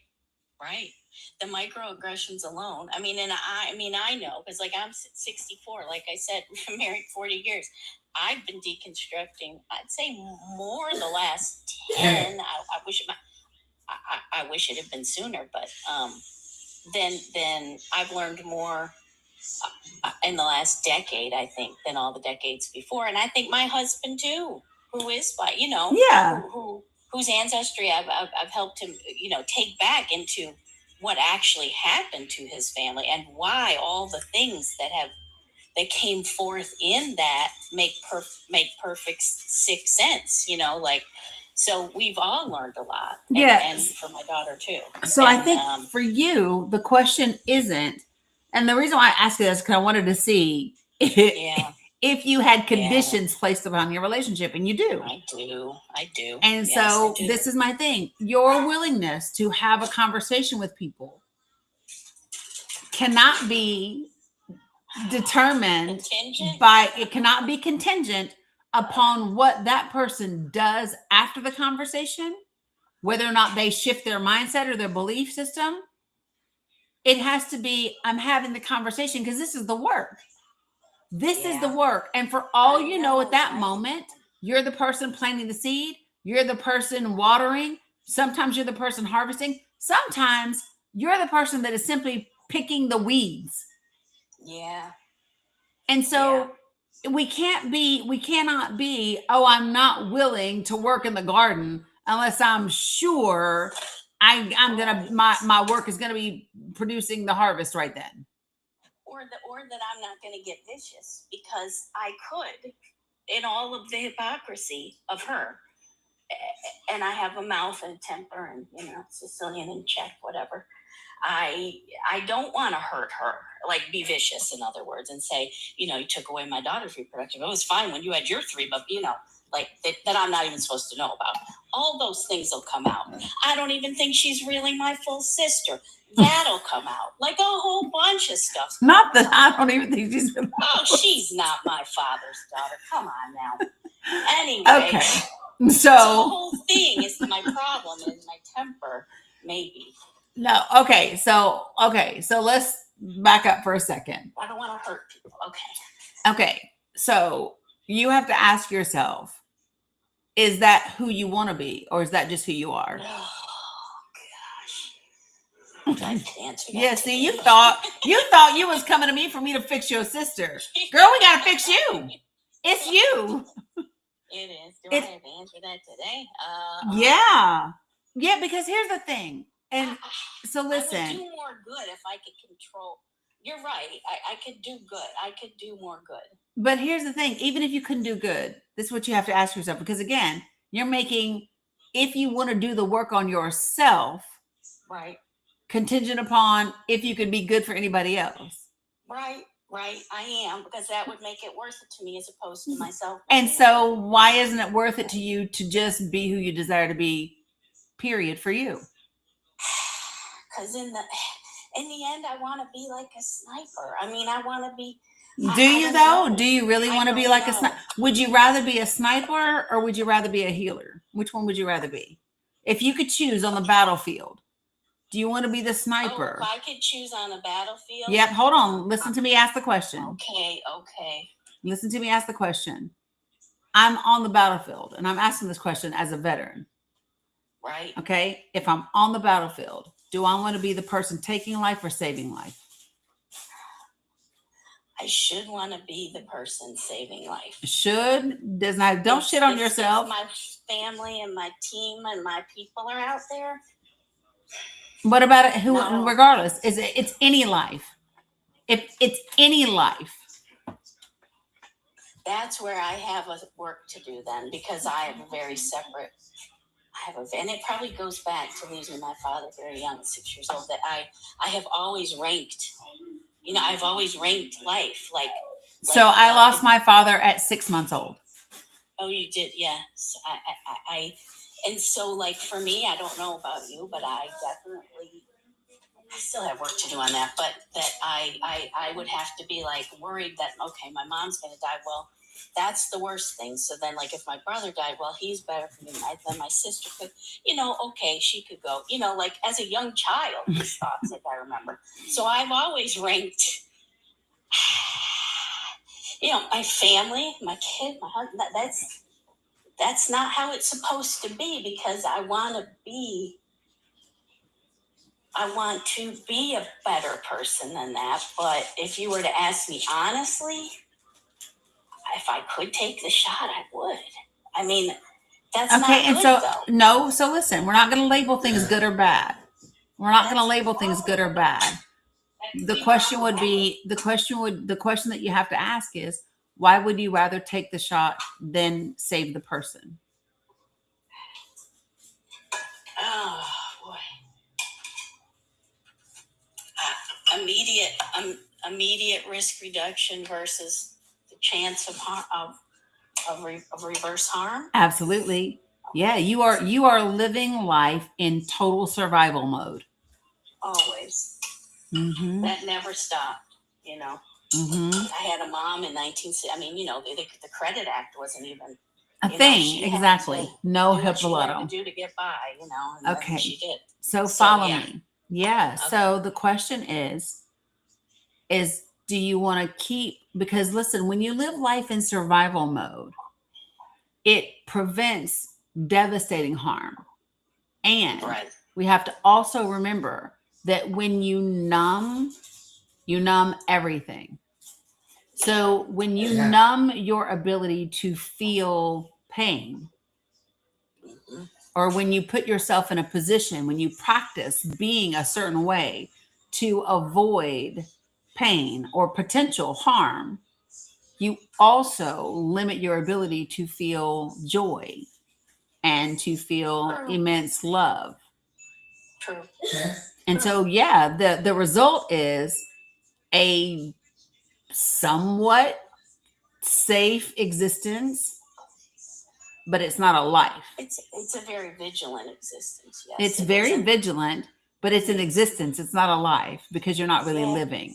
The microaggressions alone. I mean, and I know, because like I'm 64, like I said, married 40 years. I've been deconstructing, I'd say more the last 10. I wish it had been sooner, but then I've learned more in the last decade, I think, than all the decades before. And I think my husband too, who is by, whose ancestry I've helped him, take back into what actually happened to his family and why all the things that came forth in that make perfect sick sense, so we've all learned a lot. And for my daughter too. So I think for you, the question isn't, and the reason why I asked you this, because I wanted to see if you had conditions placed upon your relationship, and you do. I do. And so this is my thing. Your willingness to have a conversation with people cannot be determined it cannot be contingent upon what that person does after the conversation, whether or not they shift their mindset or their belief system. It has to be, I'm having the conversation because this is the work. This is the work. And for all you know, at that moment, you're the person planting the seed. You're the person watering. Sometimes you're the person harvesting. Sometimes you're the person that is simply picking the weeds. Yeah. And so we cannot be, oh, I'm not willing to work in the garden unless I'm sure my work is gonna be producing the harvest right then. Or that I'm not gonna get vicious, because I could, in all of the hypocrisy of her. And I have a mouth and a temper and, Sicilian in check, whatever. I don't want to hurt her, like be vicious, in other words, and say, you took away my daughter's reproductive. It was fine when you had your 3, but like that I'm not even supposed to know about. All those things will come out. I don't even think she's really my full sister. That'll come out. Like a whole bunch of stuff. Not that I don't even think she's really. Oh, she's not my father's daughter. Come on now. Anyway. Okay. So the whole thing is my problem is my temper, maybe. No. Okay. So let's back up for a second. I don't want to hurt people. Okay. So you have to ask yourself, is that who you want to be, or is that just who you are? Oh gosh. I have to answer that. Yeah. See, you thought you was coming to me for me to fix your sister. Girl, we got to fix you. It's you. It is. Do I have to answer that today? Yeah, because here's the thing. And so listen. I would do more good if I could control. You're right. I could do good. I could do more good. But here's the thing. Even if you couldn't do good, this is what you have to ask yourself. Because again, you're making, if you want to do the work on yourself, right, contingent upon if you could be good for anybody else. Right. Right, I am, because that would make it worth it to me as opposed to myself. And so why isn't it worth it to you to just be who you desire to be, period, for you? Because in the end, I want to be like a sniper. I mean, I want to be. Do you though? know. Do you really want to be like a sniper? Would you rather be a sniper or would you rather be a healer? Which one would you rather be? If you could choose on the battlefield, do you want to be the sniper? Oh, if I could choose on a battlefield? Yep. Hold on. Listen to me ask the question. Okay. Listen to me ask the question. I'm on the battlefield and I'm asking this question as a veteran. Right. Okay. If I'm on the battlefield, do I want to be the person taking life or saving life? I should want to be the person saving life. Should. Does not. Don't shit on yourself. If my family and my team and my people are out there. What about it? Who? No. Regardless, it's any life. If it's any life. That's where I have a work to do then, because I have a very separate. And it probably goes back to losing my father very young, at 6 years old. That I have always ranked. You know, I've always ranked life like. So I lost my father at 6 months old. Oh, you did, yes. I and so like for me, I don't know about you, but I still have work to do on that. But that I would have to be like worried that okay, my mom's gonna die. Well, that's the worst thing. So then, like, if my brother died, well, he's better for me. Then my sister could, okay, she could go. Like as a young child, these thoughts, like I remember. So I've always ranked, my family, my kid, my husband. That's not how it's supposed to be, because I want to be a better person than that. But if you were to ask me honestly, if I could take the shot, I would. I mean, that's okay. Not And good, so though. no. So listen, we're not going to label things good or bad. We're not going to label things good or bad. The question that you have to ask is, why would you rather take the shot than save the person? Oh boy. Immediate risk reduction versus the chance of reverse harm. Absolutely. Yeah, you are living life in total survival mode. Always. Mm-hmm. That never stopped. Mm-hmm. I had a mom in the Credit Act wasn't even a thing. Exactly. No HIPAA. To do to get by, okay. She did. So follow me. Yeah. Okay. So the question is do you want to keep, because listen, when you live life in survival mode, it prevents devastating harm. And we have to also remember that when you numb everything. So when you numb your ability to feel pain, or when you put yourself in a position, when you practice being a certain way to avoid pain or potential harm, you also limit your ability to feel joy and to feel immense love. True. And so, yeah, the result is a somewhat safe existence, but it's not a life. It's a very vigilant existence. Yes, it's very vigilant, but it's an existence. It's not a life, because you're not really living.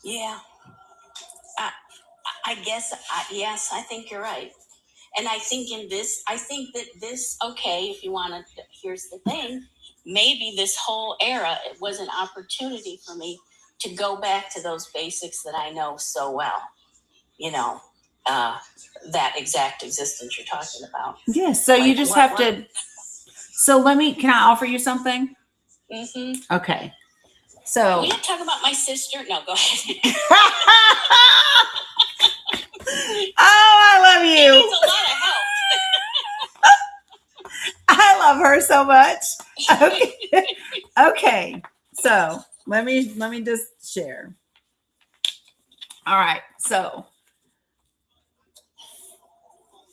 Yeah. I guess, yes, I think you're right. And I think that this, okay, if you want to, here's the thing, maybe this whole era, it was an opportunity for me to go back to those basics that I know so well, that exact existence you're talking about. Yes. So you just have to, can I offer you something? Mm-hmm. Okay. So. We don't talk about my sister. No, go ahead. Oh, I love you. She needs a lot of help. I love her so much. Okay. Okay. So let me just share. All right. So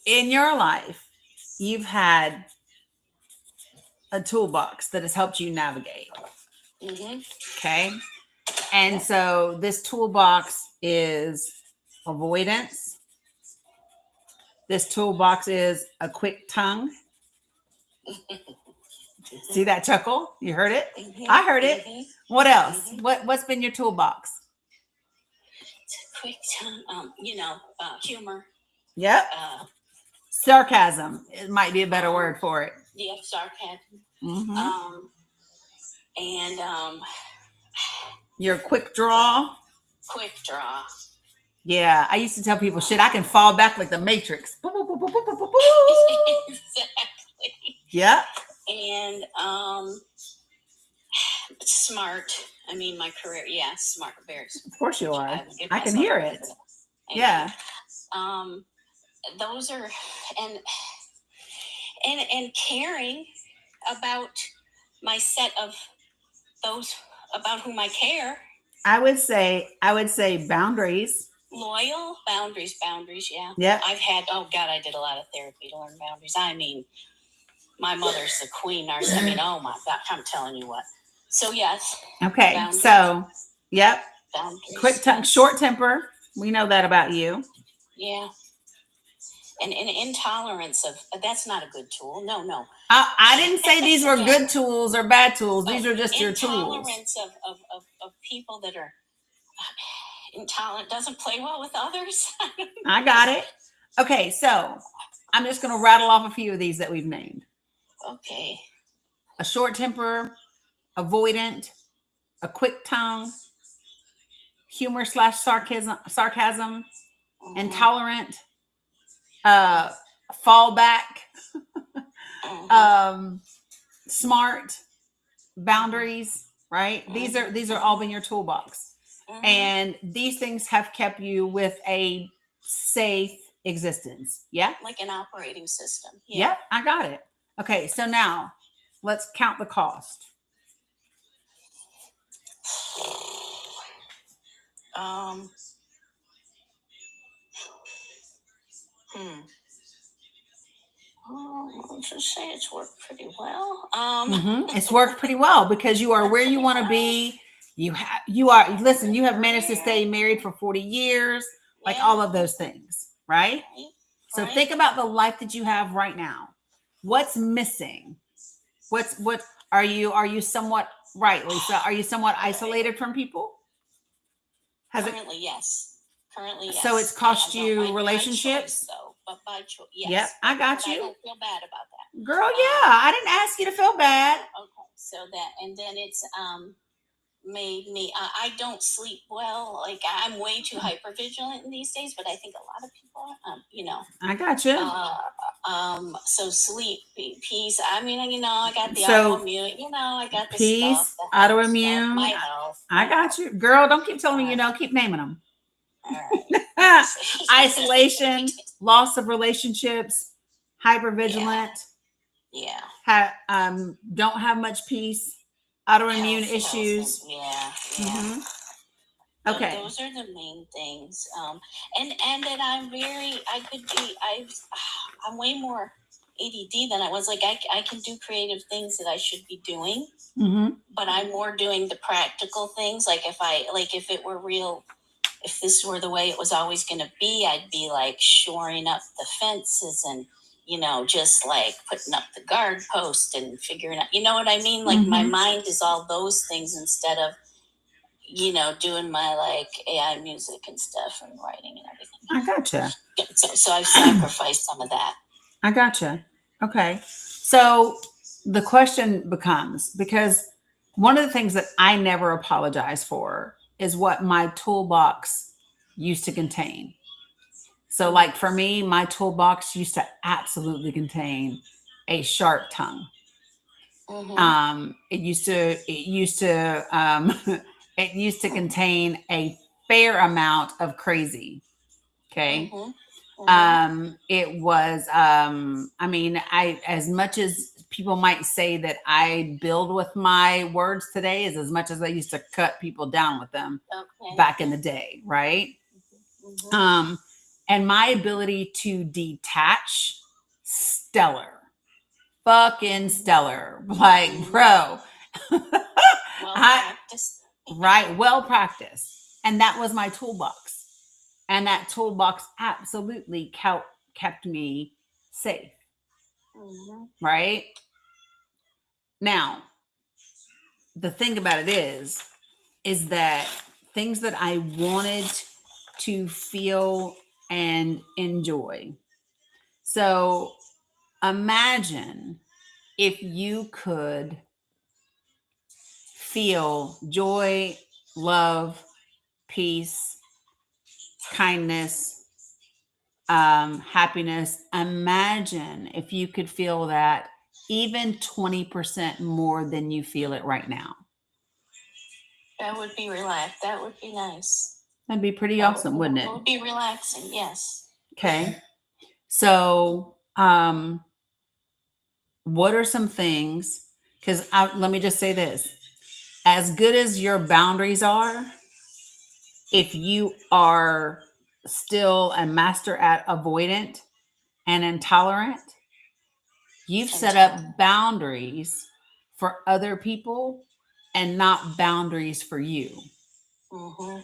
in your life, you've had a toolbox that has helped you navigate. Mm-hmm. Okay. And so this toolbox is avoidance. This toolbox is a quick tongue. See that chuckle? You heard it? I heard it. What else? What's been your toolbox? Quick tongue, humor. Yep. Sarcasm. It might be a better word for it. Yeah, sarcasm. Mm-hmm. And your quick draw. Quick draw. Yeah, I used to tell people, shit, I can fall back like the Matrix. Exactly. Yeah. And smart. I mean, my career, yeah, smart, very smart. Of course you are. I can hear it. Yeah. Those are, and caring about my set of those about whom I care. I would say boundaries. Loyal, boundaries, yeah. Yeah. I did a lot of therapy to learn boundaries. I mean, my mother's the queen. I mean, oh my God, I'm telling you what. So yes. Okay. Boundaries. So, yep. Boundaries. Quick tongue, short temper. We know that about you. Yeah. And intolerance of, that's not a good tool. No. I didn't say these were good tools or bad tools. These are just your tools. Intolerance of people that are intolerant doesn't play well with others. I got it. Okay, so I'm just going to rattle off a few of these that we've named. Okay. A short temper, avoidant, a quick tongue, humor / sarcasm, Mm-hmm. intolerant, fallback, smart, boundaries, right? Mm-hmm. These are all in your toolbox. Mm-hmm. And these things have kept you with a safe existence. Yeah? Like an operating system. Yeah. Yep, I got it. Okay, so now let's count the cost. I'll just say it's worked pretty well. It's worked pretty well because you are where you want to be. You have managed to stay married for 40 years, like all of those things, right? So think about the life that you have right now. What's missing? What are you somewhat right, Lisa? Are you somewhat isolated from people? Currently, yes. So it's cost you relationships? By choice, though, but by choice, yes. Yep, I got but you. I don't feel bad about that. Girl, yeah, I didn't ask you to feel bad. Okay, so that, and then it's made me, I don't sleep well. Like, I'm way too hypervigilant in these days, but I think a lot of people are, I got you. So sleep, peace. I mean, I got the So, autoimmune, I got the peace, stuff, the health autoimmune. stuff, my health. I got you. Girl, don't keep telling me keep naming them. All right. Isolation, loss of relationships, hypervigilant. Yeah. Don't have much peace, autoimmune Health, issues. Yeah. Mm-hmm. Okay. Those are the main things. And that I'm way more ADD than I was. Like I can do creative things that I should be doing, but I'm more doing the practical things. Like if it were real, if this were the way it was always going to be, I'd be like shoring up the fences and, just like putting up the guard post and figuring out, you know what I mean? Like my mind is all those things instead of, doing my like AI music and stuff and writing and everything. I gotcha. So I've sacrificed some of that. I gotcha. Okay. So the question becomes, because one of the things that I never apologize for is what my toolbox used to contain. So like for me, my toolbox used to absolutely contain a sharp tongue. It used to contain a fair amount of crazy. Okay. It was, as much as people might say that I build with my words today is as much as I used to cut people down with them back in the day. Right. And my ability to detach, stellar, fucking stellar. Like, bro, right? Well practiced. And that was my toolbox. And that toolbox absolutely kept me safe, right? Now, the thing about it is that things that I wanted to feel and enjoy. So imagine if you could feel joy, love, peace, kindness, happiness. Imagine if you could feel that even 20% more than you feel it right now. That would be relaxed. That would be nice. That'd be pretty awesome, wouldn't it? It would be relaxing, yes. Okay. So, what are some things? Because let me just say this. As good as your boundaries are, if you are still a master at avoidant and intolerant, you've set up boundaries for other people and not boundaries for you. Mm-hmm.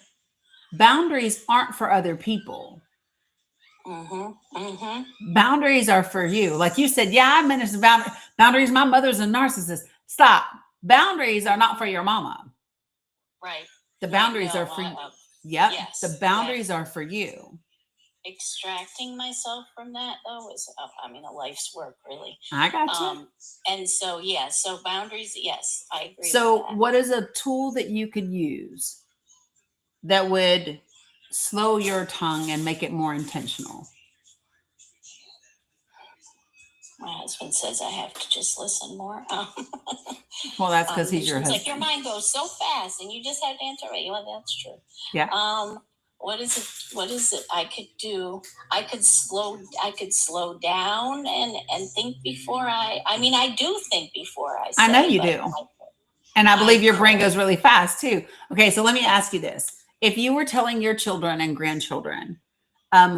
Boundaries aren't for other people. Mm-hmm. Mm-hmm. Boundaries are for you. Like you said, yeah, I manage the boundaries. My mother's a narcissist. Stop. Boundaries are not for your mama. Right. The boundaries are for you. Yep. Yes, the boundaries are for you. Extracting myself from that though is, a life's work, really. I got you. And so, yeah, so boundaries, yes, I agree. So with that. what is a tool that you could use that would slow your tongue and make it more intentional? My husband says I have to just listen more. Well, that's because he's your husband. Like, your mind goes so fast and you just have to answer it. Well, that's true. Yeah. What is it I could do? I could slow down and think before I do think before I say. I know you do. And I believe your brain goes really fast too. Okay, so let me ask you this. If you were telling your children and grandchildren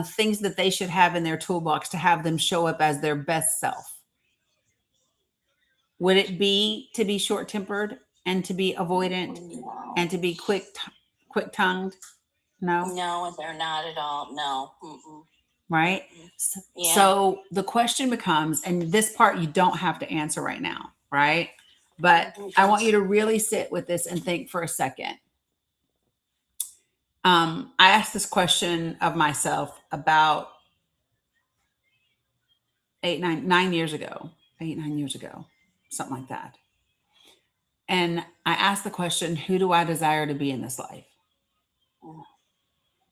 things that they should have in their toolbox to have them show up as their best self, would it be to be short-tempered and to be avoidant and to be quick-tongued? No, they're not at all. No. Mm-mm. Right? Yeah. So the question becomes, and this part you don't have to answer right now, right? But I want you to really sit with this and think for a second. I asked this question of myself about 9 years ago, something like that. And I asked the question, who do I desire to be in this life?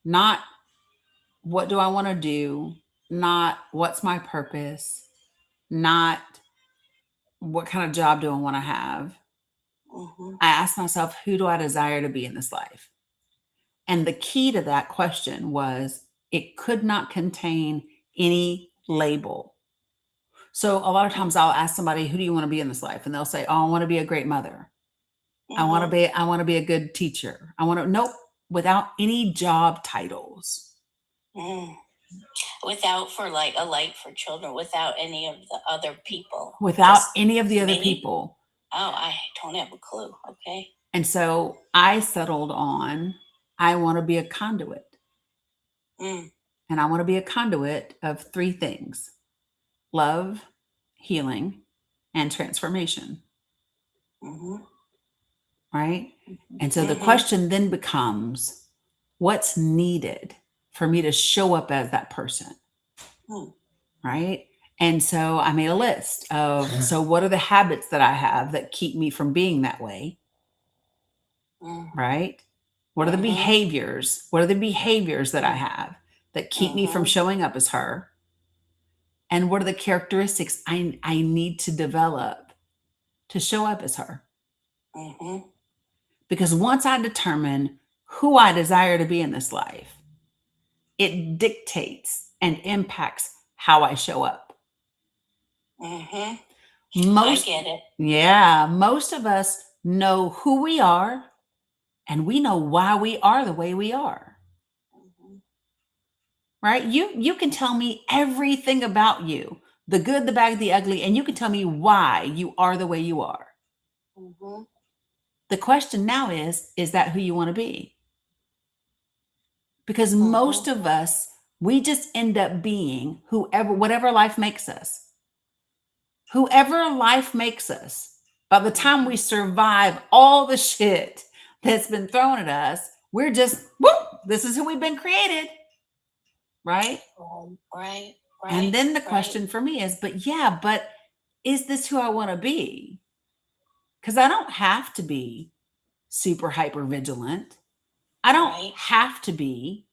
Not what do I want to do? Not what's my purpose? Not what kind of job do I want to have? Mm-hmm. I asked myself, who do I desire to be in this life? And the key to that question was it could not contain any label. So a lot of times I'll ask somebody, who do you want to be in this life? And they'll say, oh, I want to be a great mother. Mm-hmm. I want to be a good teacher. Nope, without any job titles. Mm. Without for like a light for children, without any of the other people. Without any of the other people. Oh, I don't have a clue. Okay. And so I settled on, I want to be a conduit. Mm. And I want to be a conduit of 3 things: love, healing, and transformation. Mm-hmm. Right? And so the question then becomes, what's needed for me to show up as that person? Right? And so I made a list of, so what are the habits that I have that keep me from being that way? Right? What are the behaviors? What are the behaviors that I have that keep me from showing up as her? And what are the characteristics I need to develop to show up as her? Mm-hmm. Because once I determine who I desire to be in this life, it dictates and impacts how I show up. Mm-hmm. I get it. Yeah. Most of us know who we are and we know why we are the way we are. Mm-hmm. Right? You can tell me everything about you, the good, the bad, the ugly, and you can tell me why you are the way you are. Mm-hmm. The question now is that who you want to be? Because most of us, we just end up being whatever life makes us. Whoever life makes us, by the time we survive all the shit that's been thrown at us, we're just, whoop, this is who we've been created. Right? Right. And then the question for me is, but is this who I want to be? Because I don't have to be super hyper vigilant. I don't have to be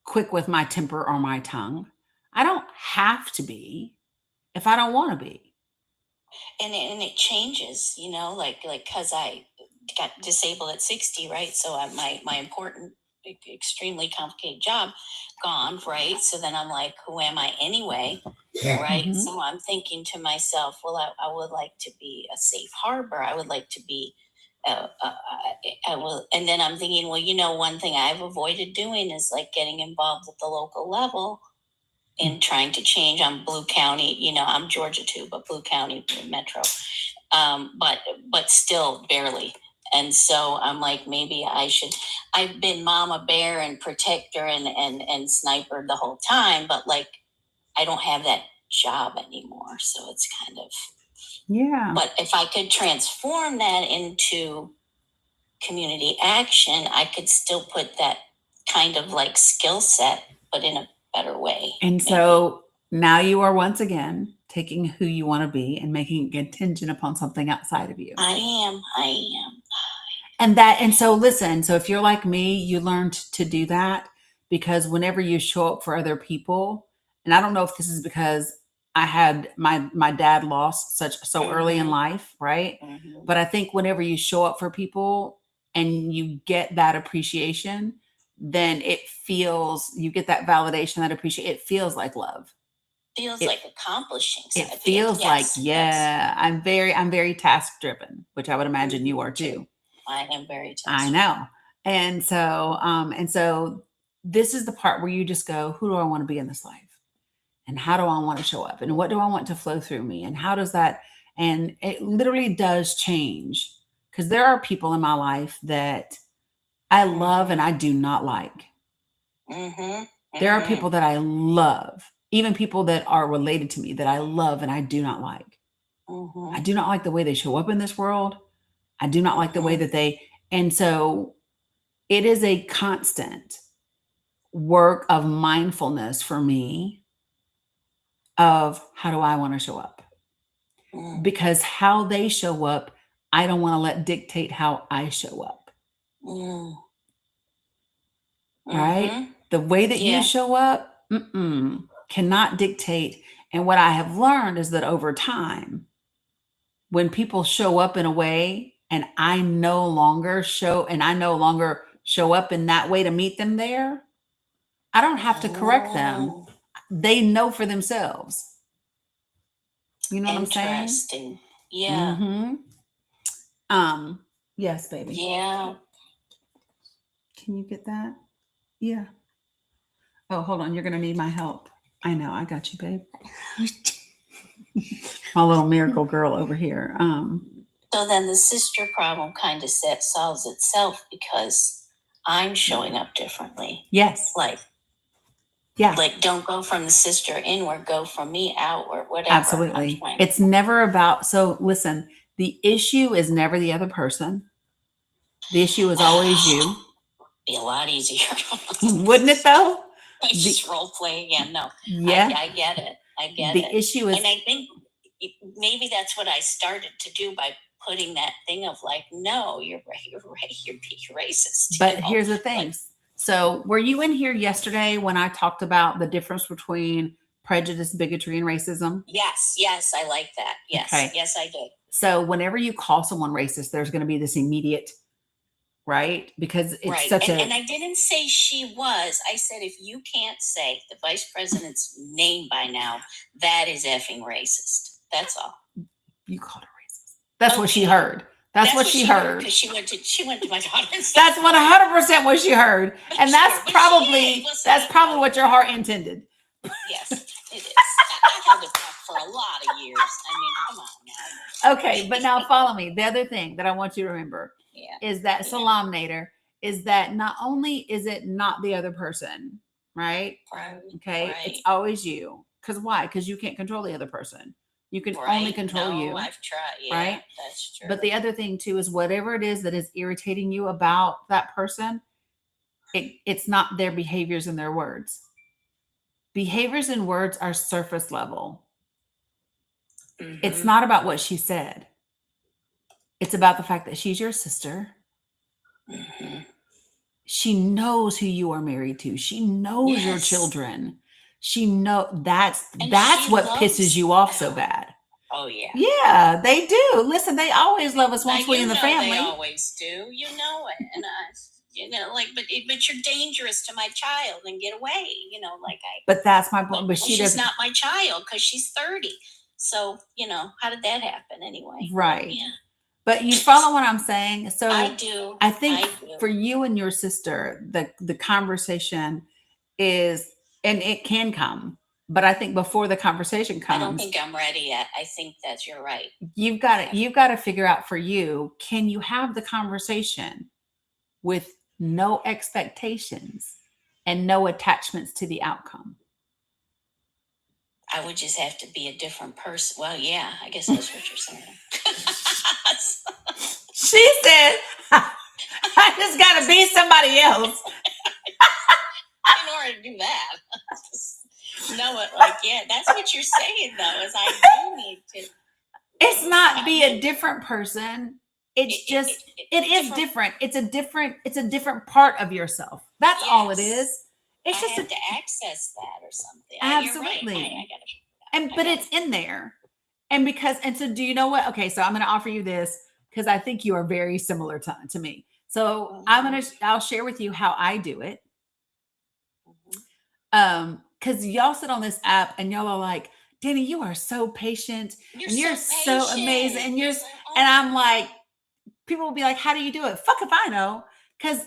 quick with my temper or my tongue. I don't have to be if I don't want to be. And it changes, like because I got disabled at 60, right? So my important, extremely complicated job gone, right? So then I'm like, who am I anyway? Right. Mhm. So I'm thinking to myself, well, I would like to be a safe harbor. I would like to be, I will. And then I'm thinking, well, one thing I've avoided doing is like getting involved at the local level and trying to change. I'm Blue County, I'm Georgia too, but Blue County Metro, but still barely. And so I'm like, maybe I should. I've been mama bear and protector and sniper the whole time, but like I don't have that job anymore. So it's kind of, but if I could transform that into community action, I could still put that kind of like skill set, but in a better way. And so now you are once again taking who you want to be and making it contingent upon something outside of you. I am. And so listen, so if you're like me, you learned to do that because whenever you show up for other people, and I don't know if this is because I had my dad lost so early in life, right? Mm-hmm. But I think whenever you show up for people and you get that appreciation, then you get that validation, that appreciation. It feels like love. Feels like accomplishing something. It feels I'm very task driven, which I would imagine you are too. I am very task I know. And so this is the part where you just go, who do I want to be in this life? And how do I want to show up? And what do I want to flow through me? And how does that, and it literally does change because there are people in my life that I love and I do not like. There are people that I love, even people that are related to me that I love and I do not like. I do not like the way they show up in this world. I do not like the way that and so it is a constant work of mindfulness for me of how do I want to show up? Because how they show up, I don't want to let dictate how I show up. Right? The way that you show up cannot dictate. And what I have learned is that over time, when people show up in a way and I no longer show up in that way to meet them there, I don't have to correct them. They know for themselves. You know what I'm saying? Interesting. Yeah. Yes, baby. Yeah. Can you get that? Yeah. Oh, hold on. You're going to need my help. I know. I got you, babe. My little miracle girl over here. So then the sister problem kind of solves itself because I'm showing up differently. Yes. Like don't go from the sister inward, go from me outward, whatever. Absolutely. It's never about, so listen, the issue is never the other person. The issue is always you. Be a lot easier. Wouldn't it though? Just role play again. No. Yeah. I get it. The issue is, and I think maybe that's what I started to do by putting that thing of like, no, you're racist. But here's the thing. So were you in here yesterday when I talked about the difference between prejudice, bigotry, and racism? Yes, I like that. Yes, okay. Yes, I did. So whenever you call someone racist, there's going to be this immediate, right? Because it's and I didn't say she was. I said if you can't say the vice president's name by now, that is effing racist. That's all. You called her racist. That's what she heard. That's what she heard. Because she went to my daughter. That's 100% what she heard, and that's probably what your heart intended. Yes, it is. I had a mouthful for a lot of years. I mean, come on now. Okay, but now follow me. The other thing that I want you to remember Yeah. is that Salamnator is that not only is it not the other person, right? Right. Okay, Right. it's always you. Because why? Because you can't control the other person. You can only control no, you. I've tried. Yeah, right? That's true. But the other thing too is whatever it is that is irritating you about that person, it's not their behaviors and their words. Behaviors and words are surface level. It's not about what she said. It's about the fact that she's your sister. She knows who you are married to. She knows your children. She that's what pisses you off so bad. Oh yeah. Yeah, they do. Listen, they always love us once we're in the family. They always do. You know it, and but you're dangerous to my child, and get away. But that's my point. But she's not my child because she's 30. So how did that happen anyway? Right. Yeah. But you follow what I'm saying? So I do. I think for you and your sister, the conversation is, and it can come, but I think before the conversation comes, I don't think I'm ready yet. I think that you're right. You've got to figure out for you, can you have the conversation with no expectations and no attachments to the outcome? I would just have to be a different person. Well, yeah, I guess that's what you're saying. She said, I just got to be somebody else. In order to do that. That's what you're saying, though, is I do need to. It's not be a different person. It's just, it is different. It's a different part of yourself. That's all it is. It's just have to access that or something. Absolutely. You're right. But it's in there. And so do you know what? Okay, so I'm going to offer you this because I think you are very similar to me. So I'll share with you how I do it. Because y'all sit on this app and y'all are like, Dani, you are so patient. You're so amazing. And I'm like, people will be like, how do you do it? Fuck if I know. Because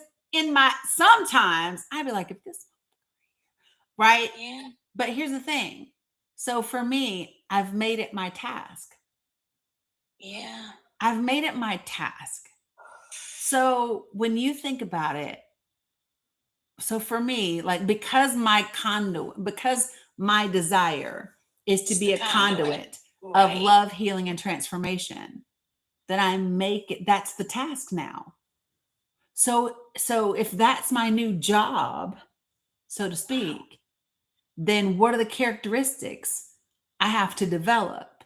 sometimes I'd be like, if this, right? Yeah. But here's the thing. So for me, I've made it my task. Yeah. I've made it my task. So when you think about it, so for me, because my desire is to be a conduit of love, healing, and transformation, then I make it, that's the task now. So if that's my new job, so to speak, then what are the characteristics I have to develop?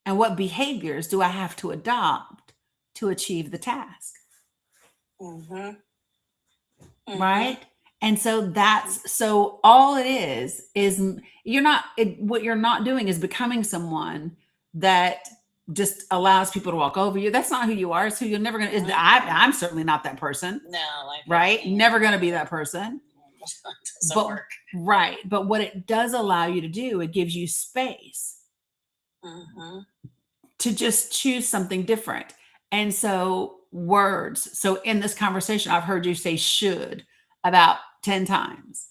And what behaviors do I have to adopt to achieve the task? Right? And so so all it is what you're not doing is becoming someone that just allows people to walk over you. That's not who you are. It's who you're never going to, I'm certainly not that person. No. Right? Never going to be that person. Doesn't work. Right. But what it does allow you to do, it gives you space to just choose something different. And so words. So in this conversation, I've heard you say should about 10 times.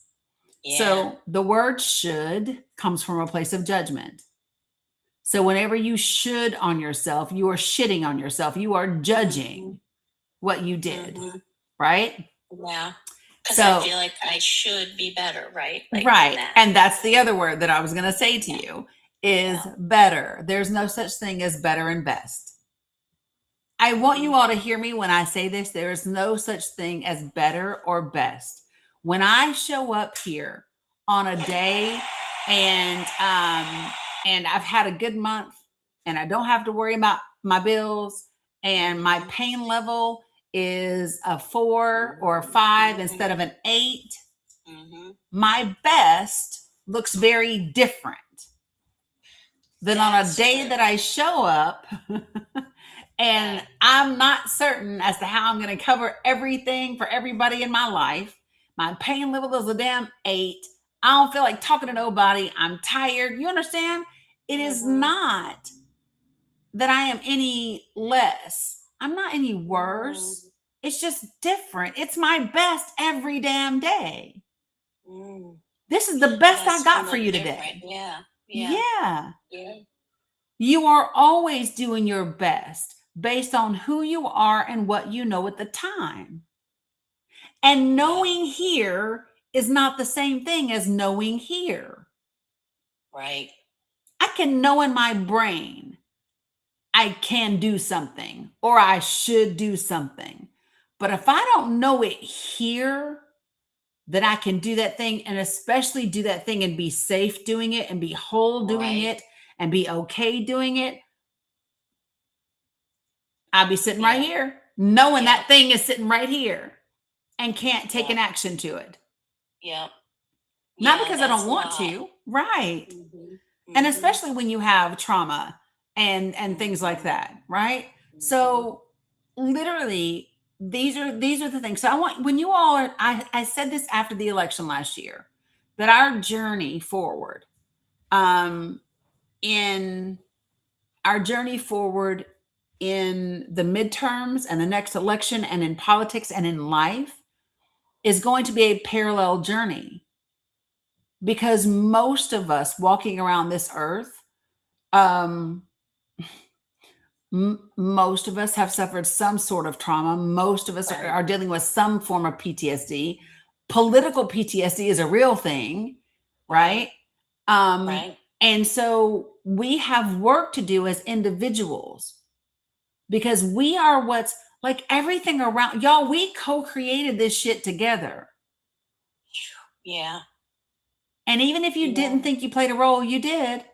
Yeah. So the word should comes from a place of judgment. So whenever you should on yourself, you are shitting on yourself. You are judging what you did. Right? Yeah. Because I feel like I should be better, right? Right. And that's the other word that I was going to say to you is better. There's no such thing as better and best. I want you all to hear me when I say this. There is no such thing as better or best. When I show up here on a day and I've had a good month and I don't have to worry about my bills and my pain level is a 4 or a 5 instead of an 8, my best looks very different than on a day that I show up and I'm not certain as to how I'm going to cover everything for everybody in my life. My pain level is a damn 8. I don't feel like talking to nobody. I'm tired. You understand? It is not that I am any less. I'm not any worse. It's just different. It's my best every damn day. This is the best I got for you today. Yeah. Yeah. You are always doing your best based on who you are and what you know at the time. And knowing here is not the same thing as knowing here. Right. I can know in my brain I can do something or I should do something. But if I don't know it here, that I can do that thing, and especially do that thing and be safe doing it and be whole doing Right. it and be okay doing it, I'll be sitting right here knowing that thing is sitting right here and can't take an action to it. Yep. Not because I don't want to. Right. And especially when you have trauma and things like that, right? So literally these are the things. So I want, when you all are, I said this after the election last year, that our journey forward, in our journey forward in the midterms and the next election and in politics and in life is going to be a parallel journey, because most of us walking around this earth, most of us have suffered some sort of trauma. Most of us are dealing with some form of PTSD. Political PTSD is a real thing, right? Right. And so we have work to do as individuals, because we are what's like everything around y'all. We co-created this shit together. Yeah. And even if you Yeah. didn't think you played a role, you did.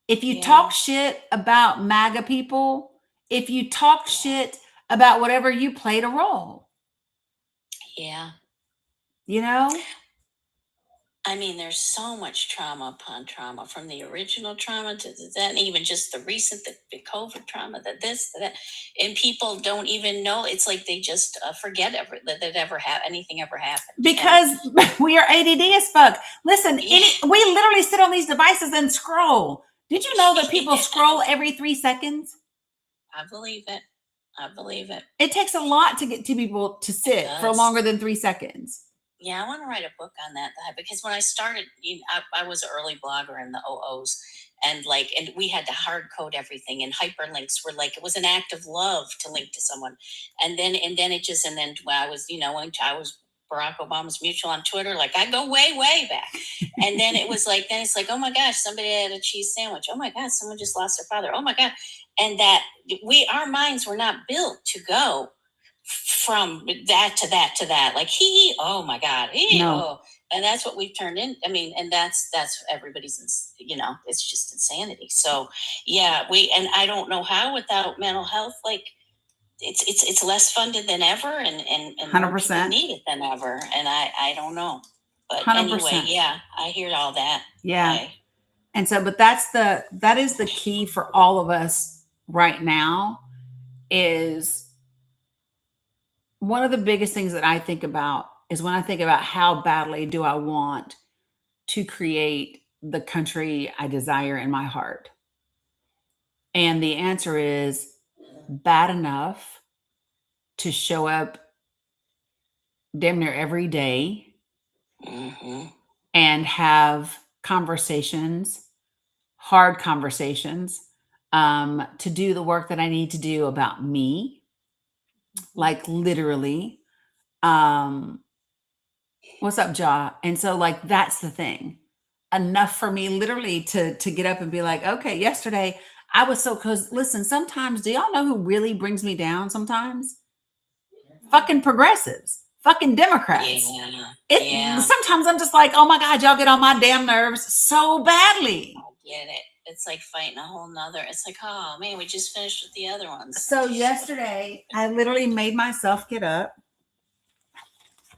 If you Yeah. talk shit about MAGA people, if you talk shit about whatever, you played a role. Yeah. You know? I mean, there's so much trauma upon trauma, from the original trauma to that, and even just the recent, the COVID trauma, that this, that, and people don't even know. It's like they just forget that anything ever happened. Because we are ADD as fuck. Listen, we literally sit on these devices and scroll. Did you know that people scroll every 3 seconds? I believe it. I believe it. It takes a lot to get two people to sit for longer than 3 seconds. Yeah, I want to write a book on that, because when I started, I was an early blogger in the OOs, and we had to hard code everything, and hyperlinks were like, it was an act of love to link to someone, and then when I was, when I was Barack Obama's mutual on Twitter, like I go way back, and then it's like, oh my gosh, somebody had a cheese sandwich. Oh my God, someone just lost their father. Oh my God, and that our minds were not built to go from that to that to that, like oh my God, No. and that's what we've turned in. I mean, and that's everybody's, it's just insanity. So yeah, and I don't know how without mental health, like it's less funded than ever, and 100% more people need it than ever, and I don't know, but 100%. Anyway, yeah, I hear all that. Yeah. And so, but that is the key for all of us right now. Is one of the biggest things that I think about is when I think about how badly do I want to create the country I desire in my heart. And the answer is bad enough to show up damn near every day and have conversations, hard conversations, to do the work that I need to do about me. Like literally, what's up, Ja? And so like, that's the thing. Enough for me literally to get up and be like, okay, yesterday I was cause listen, sometimes, do y'all know who really brings me down sometimes? Fucking progressives, fucking Democrats. Sometimes I'm just like, oh my God, y'all get on my damn nerves so badly. I get it. It's like fighting a whole nother. It's like, oh man, we just finished with the other ones. So yesterday, I literally made myself get up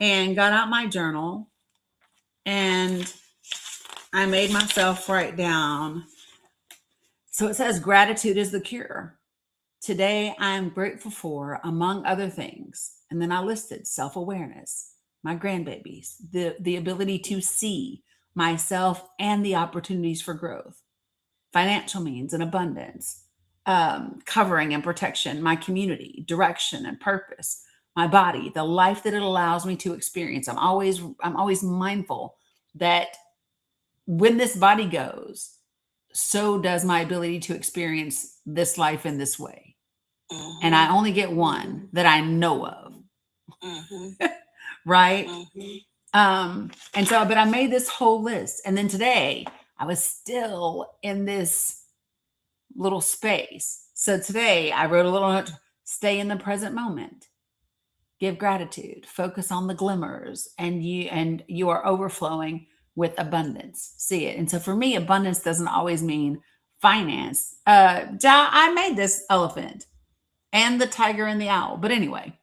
and got out my journal, and I made myself write down. So it says, gratitude is the cure. Today, I am grateful for, among other things. And then I listed self-awareness, my grandbabies, the ability to see myself and the opportunities for growth, financial means and abundance, covering and protection, my community, direction and purpose, my body, the life that it allows me to experience. I'm always mindful that when this body goes, so does my ability to experience this life in this way. Mhm. And I only get one that I know of. Mhm. Right. Mhm. And so, but I made this whole list. And then today I was still in this little space. So today I wrote a little note, stay in the present moment, give gratitude, focus on the glimmers, and you are overflowing with abundance. See it. And so for me, abundance doesn't always mean finance. I made this elephant and the tiger and the owl. But anyway,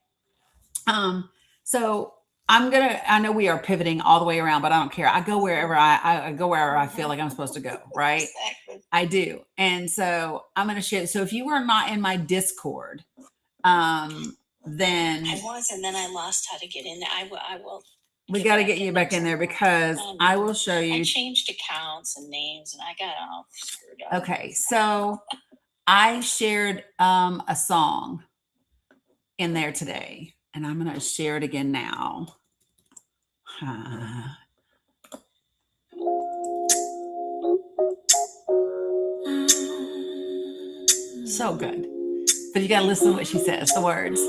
so I know we are pivoting all the way around, but I don't care. I go wherever I go wherever I feel like I'm supposed to go, right? Exactly. I do. And so I'm going to share. So if you were not in my Discord, then I was, and then I lost how to get in there. I will. we got to get you back in there because I will show I you. changed accounts and names, and I got all screwed up. Okay. So I shared a song in there today, and I'm going to share it again now. So good. But you got to listen to what she says, the words.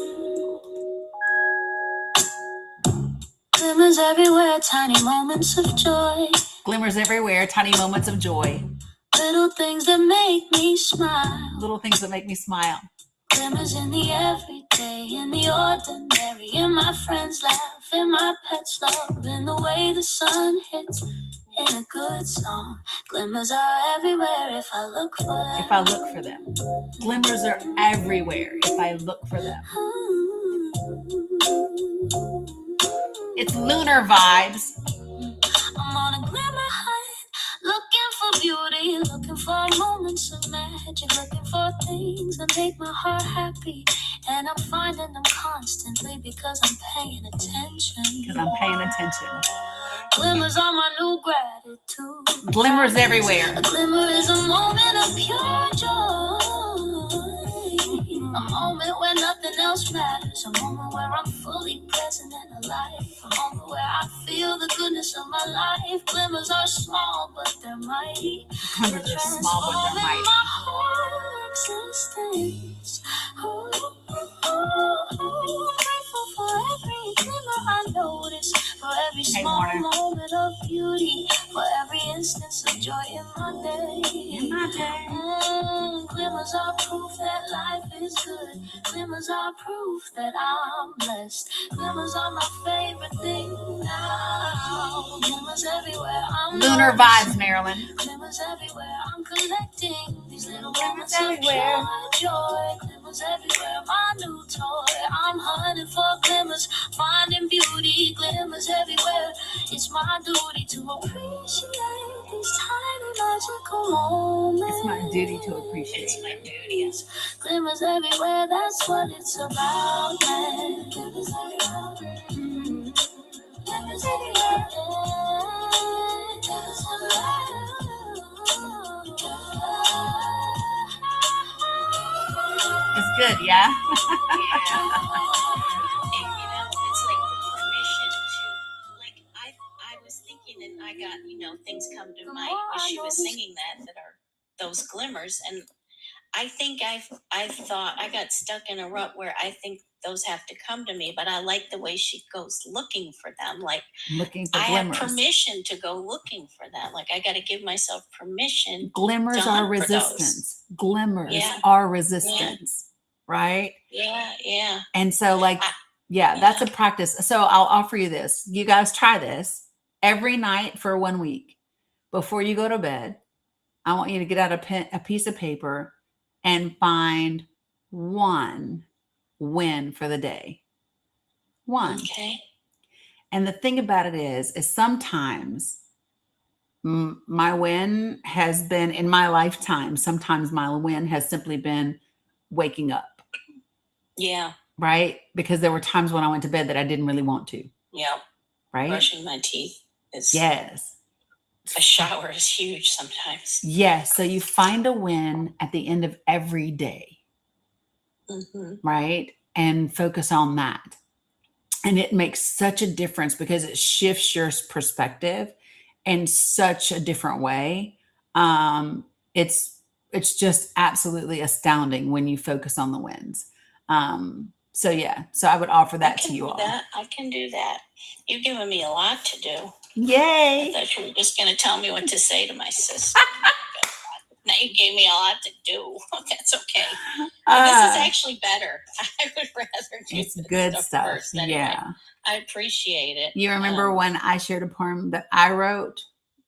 Glimmers everywhere, tiny moments of joy. Glimmers everywhere, tiny moments of joy. Little things that make me smile. Little things that make me smile. Glimmers in the everyday, in the ordinary, in my friends' laugh, in my pets' love, in the way the sun hits in a good song. Glimmers are everywhere if I look for them. If I look for them. Glimmers are everywhere if I look for them. It's lunar vibes. I'm on a glimmer hunt, looking for beauty, looking for moments of magic, looking for things that make my heart happy. And I'm finding them constantly because I'm paying attention. Because I'm paying attention. Glimmers are my new gratitude. Glimmers everywhere. A glimmer is a moment of pure joy. A moment where nothing else matters. A moment where I'm fully present and alive. A moment where I feel the goodness of my life. Glimmers are small, but they're mighty. Glimmers are small, but they're mighty. My whole existence. Grateful for every glimmer I notice. For every small moment of beauty. For every instance of joy in my day. Glimmers are proof that life is good. Glimmers are proof that I'm blessed. Glimmers are my favorite thing now. Glimmers everywhere. I'm lunar vibes, Marilyn. Glimmers everywhere. I'm collecting these little moments of pure joy. Glimmers everywhere. My new toy. I'm hunting for glimmers, finding beauty. Glimmers everywhere. It's my duty to appreciate these tiny magical moments. It's my duty to appreciate. It's my duty. Glimmers everywhere, that's what it's about, man. Glimmers everywhere. Glimmers everywhere. Glimmers everywhere. It's good, yeah? It's like the permission to, like, I was thinking, and I got, things come to mind when she was singing that are those glimmers. And I think I thought I got stuck in a rut where I think those have to come to me, but I like the way she goes looking for them. Like, looking for I glimmers. have permission to go looking for them. Like, I got to give myself permission. Glimmers to are hunt for resistance. those. Glimmers Yeah. are resistance, right? Yeah. And so, like, that's a practice. So I'll offer you this. You guys try this every night for 1 week. Before you go to bed, I want you to get out a piece of paper and find one win for the day. One. Okay. And the thing about it is sometimes my win has been in my lifetime. Sometimes my win has simply been waking up. Yeah. Right? Because there were times when I went to bed that I didn't really want to. Yeah. Right? Brushing my teeth is. Yes. A shower is huge sometimes. Yes. So you find a win at the end of every day. Mm-hmm. Right? And focus on that. And it makes such a difference because it shifts your perspective in such a different way. it's just absolutely astounding when you focus on the wins. So yeah, so I would offer that to you all. I can do that. You've given me a lot to do. I Yay! thought you were just going to tell me what to say to my sister. Now you gave me a lot to do. That's okay. But this is actually better. I would rather do It's this good stuff stuff. first anyway. Yeah. I appreciate it. You remember when I shared a poem that I wrote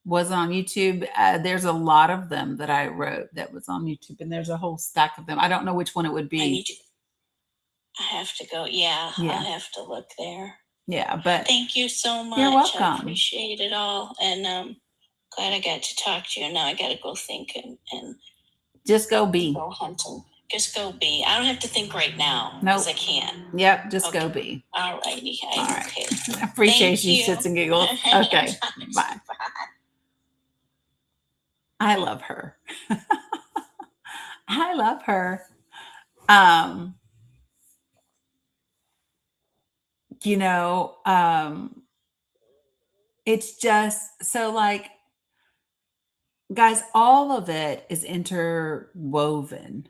was on YouTube? There's a lot of them that I wrote that was on YouTube, and there's a whole stack of them. I don't know which one it would be. I have to go. Yeah, Yeah. I'll have to look there. Yeah, but thank you so much. You're welcome. I appreciate it all. And glad I got to talk to you. Now I got to go think and just go be. Go hunting. Just go be. I don't have to think right now. No, because I can't. Yep, just go be. All righty. All right. Okay. I appreciate Thank you, you. shits and giggles. Okay, bye. I love her. I love her. You know, it's just so like, guys, all of it is interwoven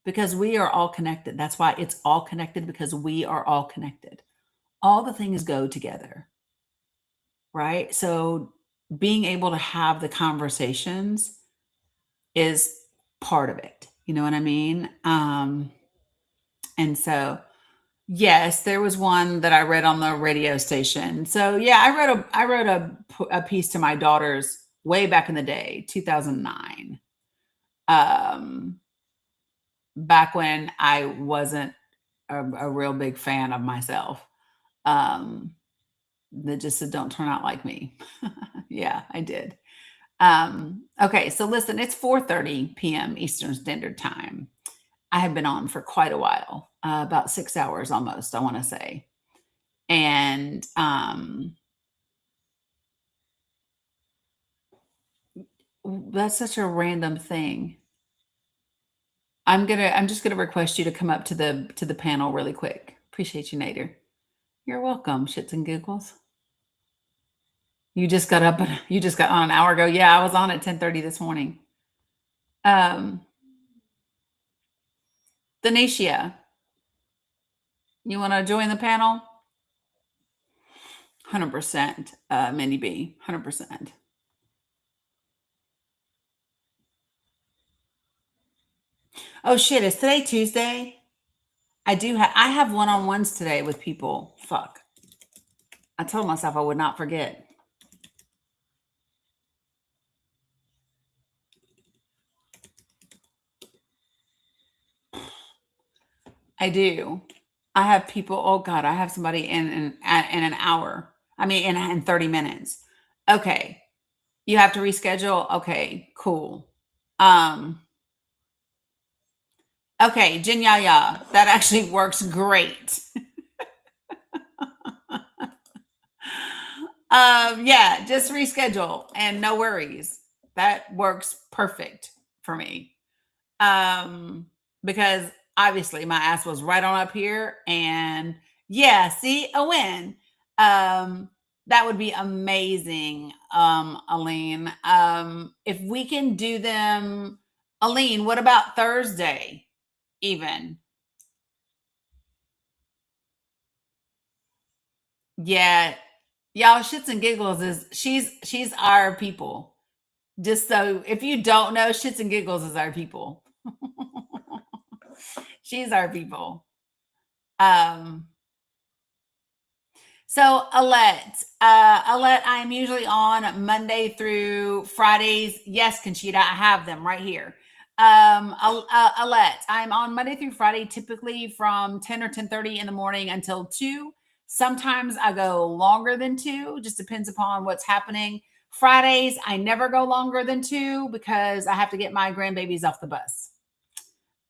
because we are all connected. That's why it's all connected, because we are all connected. All the things go together, right? So being able to have the conversations is part of it. You know what I mean? And so, yes, there was one that I read on the radio station. So yeah, I wrote a piece to my daughters way back in the day, 2009. Back when I wasn't a real big fan of myself. That just said, don't turn out like me. Yeah, I did. Okay, so listen, it's 4:30 p.m. Eastern Standard Time. I have been on for quite a while, about 6 hours almost, I want to say. And that's such a random thing. I'm just gonna request you to come up to the panel really quick. Appreciate you, Nader. You're welcome, shits and giggles. You just got up. You just got on an hour ago. Yeah, I was on at 10:30 this morning. Denisha, you want to join the panel? 100%, Mindy B. 100%. Oh shit! Is today Tuesday? I have one-on-ones today with people. Fuck. I told myself I would not forget. I do. I have people. Oh God, I have somebody in an hour. I mean, in 30 minutes. Okay, you have to reschedule. Okay, cool. Okay, Jin Yaya, that actually works great. Yeah, just reschedule and no worries. That works perfect for me. Because obviously my ass was right on up here, and yeah, see, a win. That would be amazing, Aline. If we can do them, Aline, what about Thursday even? Yeah, y'all, shits and giggles is she's our people. Just so if you don't know, shits and giggles is our people. She's our people. So Alette, I'm usually on Monday through Fridays. Yes, Conchita, I have them right here. Alette, I'm on Monday through Friday, typically from 10 or 10:30 in the morning until 2. Sometimes I go longer than 2, just depends upon what's happening. Fridays, I never go longer than 2 because I have to get my grandbabies off the bus.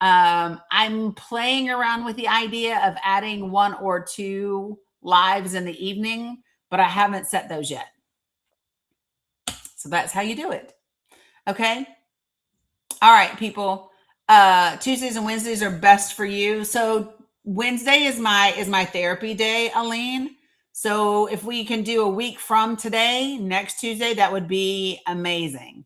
I'm playing around with the idea of adding 1 or 2 lives in the evening, but I haven't set those yet. So that's how you do it. Okay. All right, people. Tuesdays and Wednesdays are best for you. So Wednesday is my therapy day, Aline. So if we can do a week from today, next Tuesday, that would be amazing.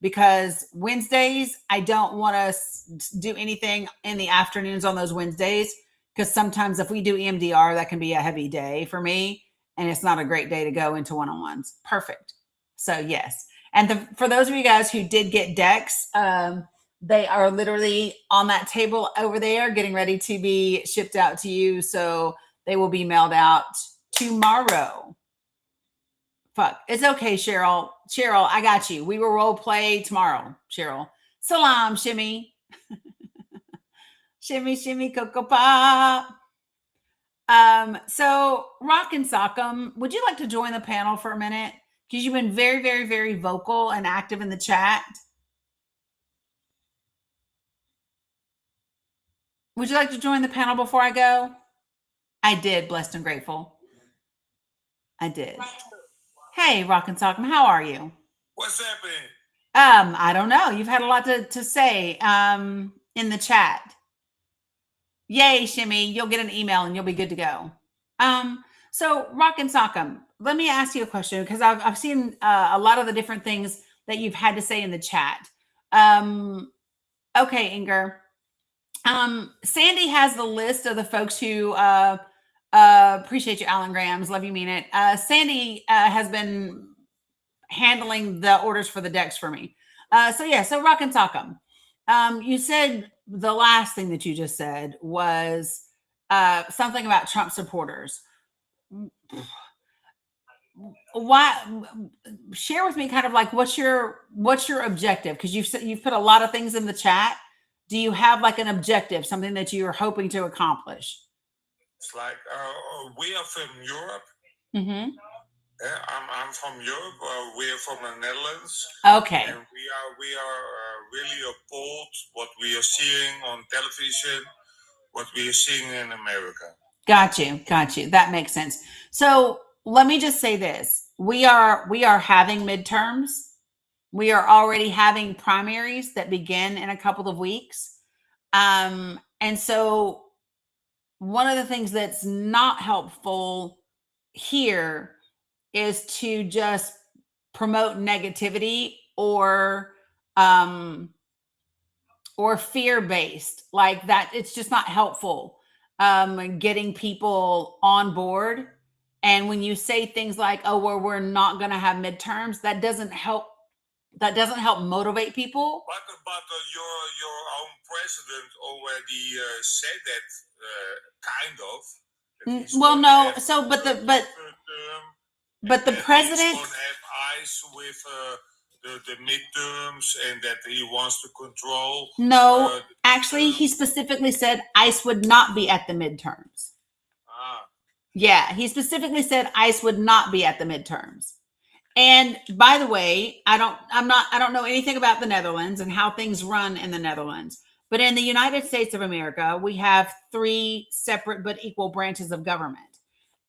because Wednesdays, I don't want to do anything in the afternoons on those Wednesdays, because sometimes if we do EMDR, that can be a heavy day for me, and it's not a great day to go into one-on-ones. Perfect. So yes. And for those of you guys who did get decks, they are literally on that table over there getting ready to be shipped out to you. So they will be mailed out tomorrow. Fuck. It's okay, Cheryl. Cheryl, I got you. We will role play tomorrow, Cheryl. Salam, Shimmy. Shimmy, shimmy, cocoa pop. So Rock and Sock'em, would you like to join the panel for a minute? Because you've been very, very, very vocal and active in the chat. Would you like to join the panel before I go? I did, blessed and grateful. I did. Hey, Rock and Sock'em, how are you? What's happening? I don't know. You've had a lot to say in the chat. Yay, Shimmy, you'll get an email and you'll be good to go. So Rock and Sock'em, let me ask you a question, because I've seen a lot of the different things that you've had to say in the chat. Okay, Inger. Sandy has the list of the folks who appreciate you, Alan Grams. Love you, mean it. Sandy has been handling the orders for the decks for me. So Rock and Sock'em. You said the last thing that you just said was something about Trump supporters. Why? Share with me kind of like what's your objective? Because you've put a lot of things in the chat. Do you have like an objective, something that you are hoping to accomplish? It's like we are from Europe. Mm-hmm. I'm from Europe. We are from the Netherlands. Okay. And we are really appalled what we are seeing on television, what we are seeing in America. Got you. That makes sense. So let me just say this: we are having midterms. We are already having primaries that begin in a couple of weeks. And so one of the things that's not helpful here is to just promote negativity or fear-based, like that. It's just not helpful getting people on board. And when you say things like, oh, well, we're not going to have midterms, that doesn't help motivate people. But your own president already said that, kind of. Well, no. So, but the president He's going to have eyes with the midterms, and that he wants to control. No, actually, he specifically said ICE would not be at the midterms. Yeah, he specifically said ICE would not be at the midterms. And by the way, I don't know anything about the Netherlands and how things run in the Netherlands. But in the United States of America, we have 3 separate but equal branches of government.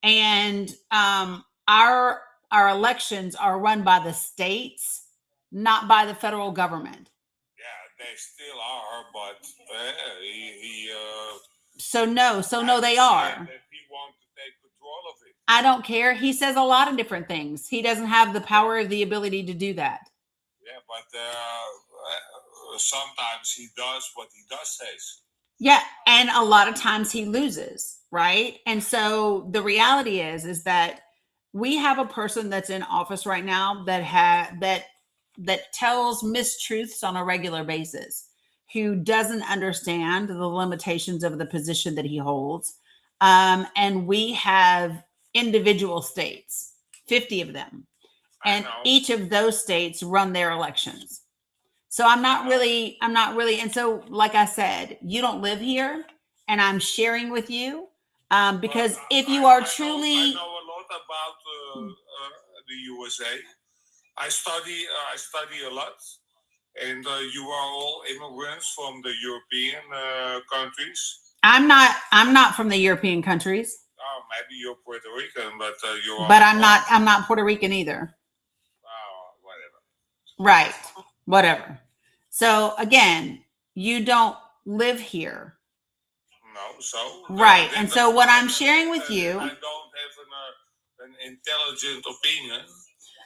And our elections are run by the states, not by the federal government. Yeah, they still are, but So no, they are. That he wants to take control of it. I don't care. He says a lot of different things. He doesn't have the power or the ability to do that. Yeah, but sometimes he does what he does says. Yeah, and a lot of times he loses, right? And so the reality is that we have a person that's in office right now that tells mistruths on a regular basis, who doesn't understand the limitations of the position that he holds. And we have individual states, 50 of them, and each of those states run their elections. So I'm not really. And so, like I said, you don't live here, and I'm sharing with you because if you are truly, I know a lot about the USA. I study a lot, and you are all immigrants from the European countries. I'm not from the European countries. Oh, maybe you're Puerto Rican, but you are. But I'm not Puerto Rican either. Oh, whatever. Right. Whatever. So again, you don't live here. No, so right. And so what I'm sharing with you, I don't have an intelligent opinion.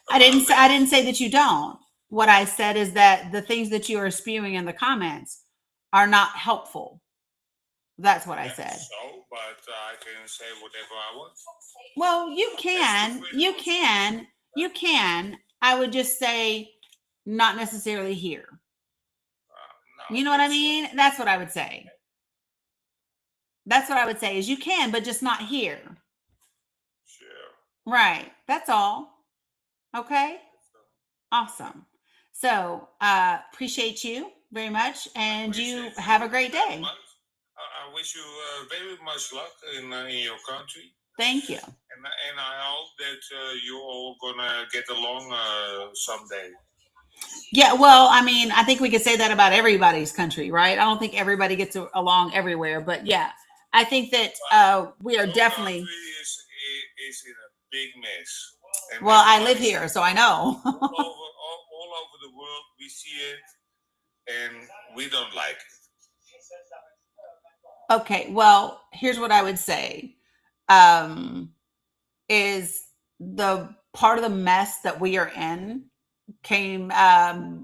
I didn't say that you don't. what I said is that the things that you are spewing in the comments are not helpful. That's what I said. So, but I can say whatever I want. Well, you can. I would just say not necessarily here. No, You know what I mean? That's what I would say. That's what I would say is you can, but just not here. Sure. Right. That's all. Okay. Awesome. So appreciate you very much, and you have a great day. I wish you very much luck in your country. Thank you. And I hope that you're all gonna get along someday. Yeah, well, I mean, I think we could say that about everybody's country, right? I don't think everybody gets along everywhere, but yeah, I think that we are definitely. Country is in a big mess. And well, I live here, so I know. all over the world, we see it, and we don't like it. Okay, well, here's what I would say. Is the part of the mess that we are in came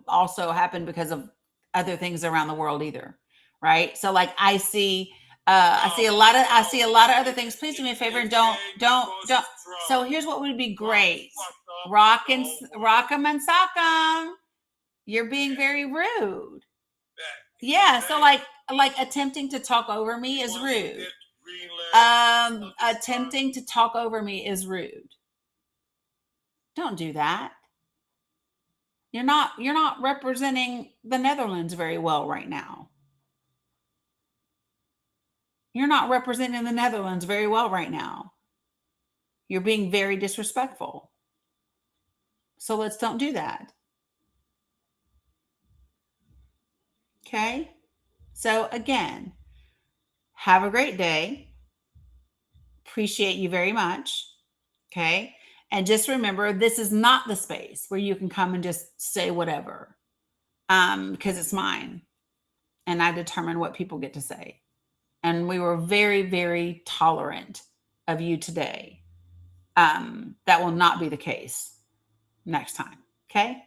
also happened because of other things around the world either, right? So like I see a lot of other things. Please do me a favor and don't. So here's what would be great. Rock 'em and sock 'em. You're being very rude. Yeah, so like attempting to talk over me is rude. Attempting to talk over me is rude. Don't do that. You're not representing the Netherlands very well right now. You're not representing the Netherlands very well right now. You're being very disrespectful. So let's don't do that. Okay? So again, have a great day. Appreciate you very much. Okay? And just remember, this is not the space where you can come and just say whatever. Because it's mine. And I determine what people get to say. And we were very, very tolerant of you today. That will not be the case next time. Okay?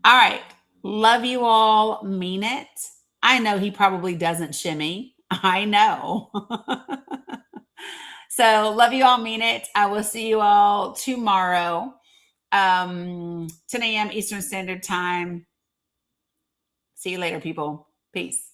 All right. Love you all. Mean it. I know he probably doesn't shimmy. I know. So love you all. Mean it. I will see you all tomorrow. 10 a.m. Eastern Standard Time. See you later, people. Peace.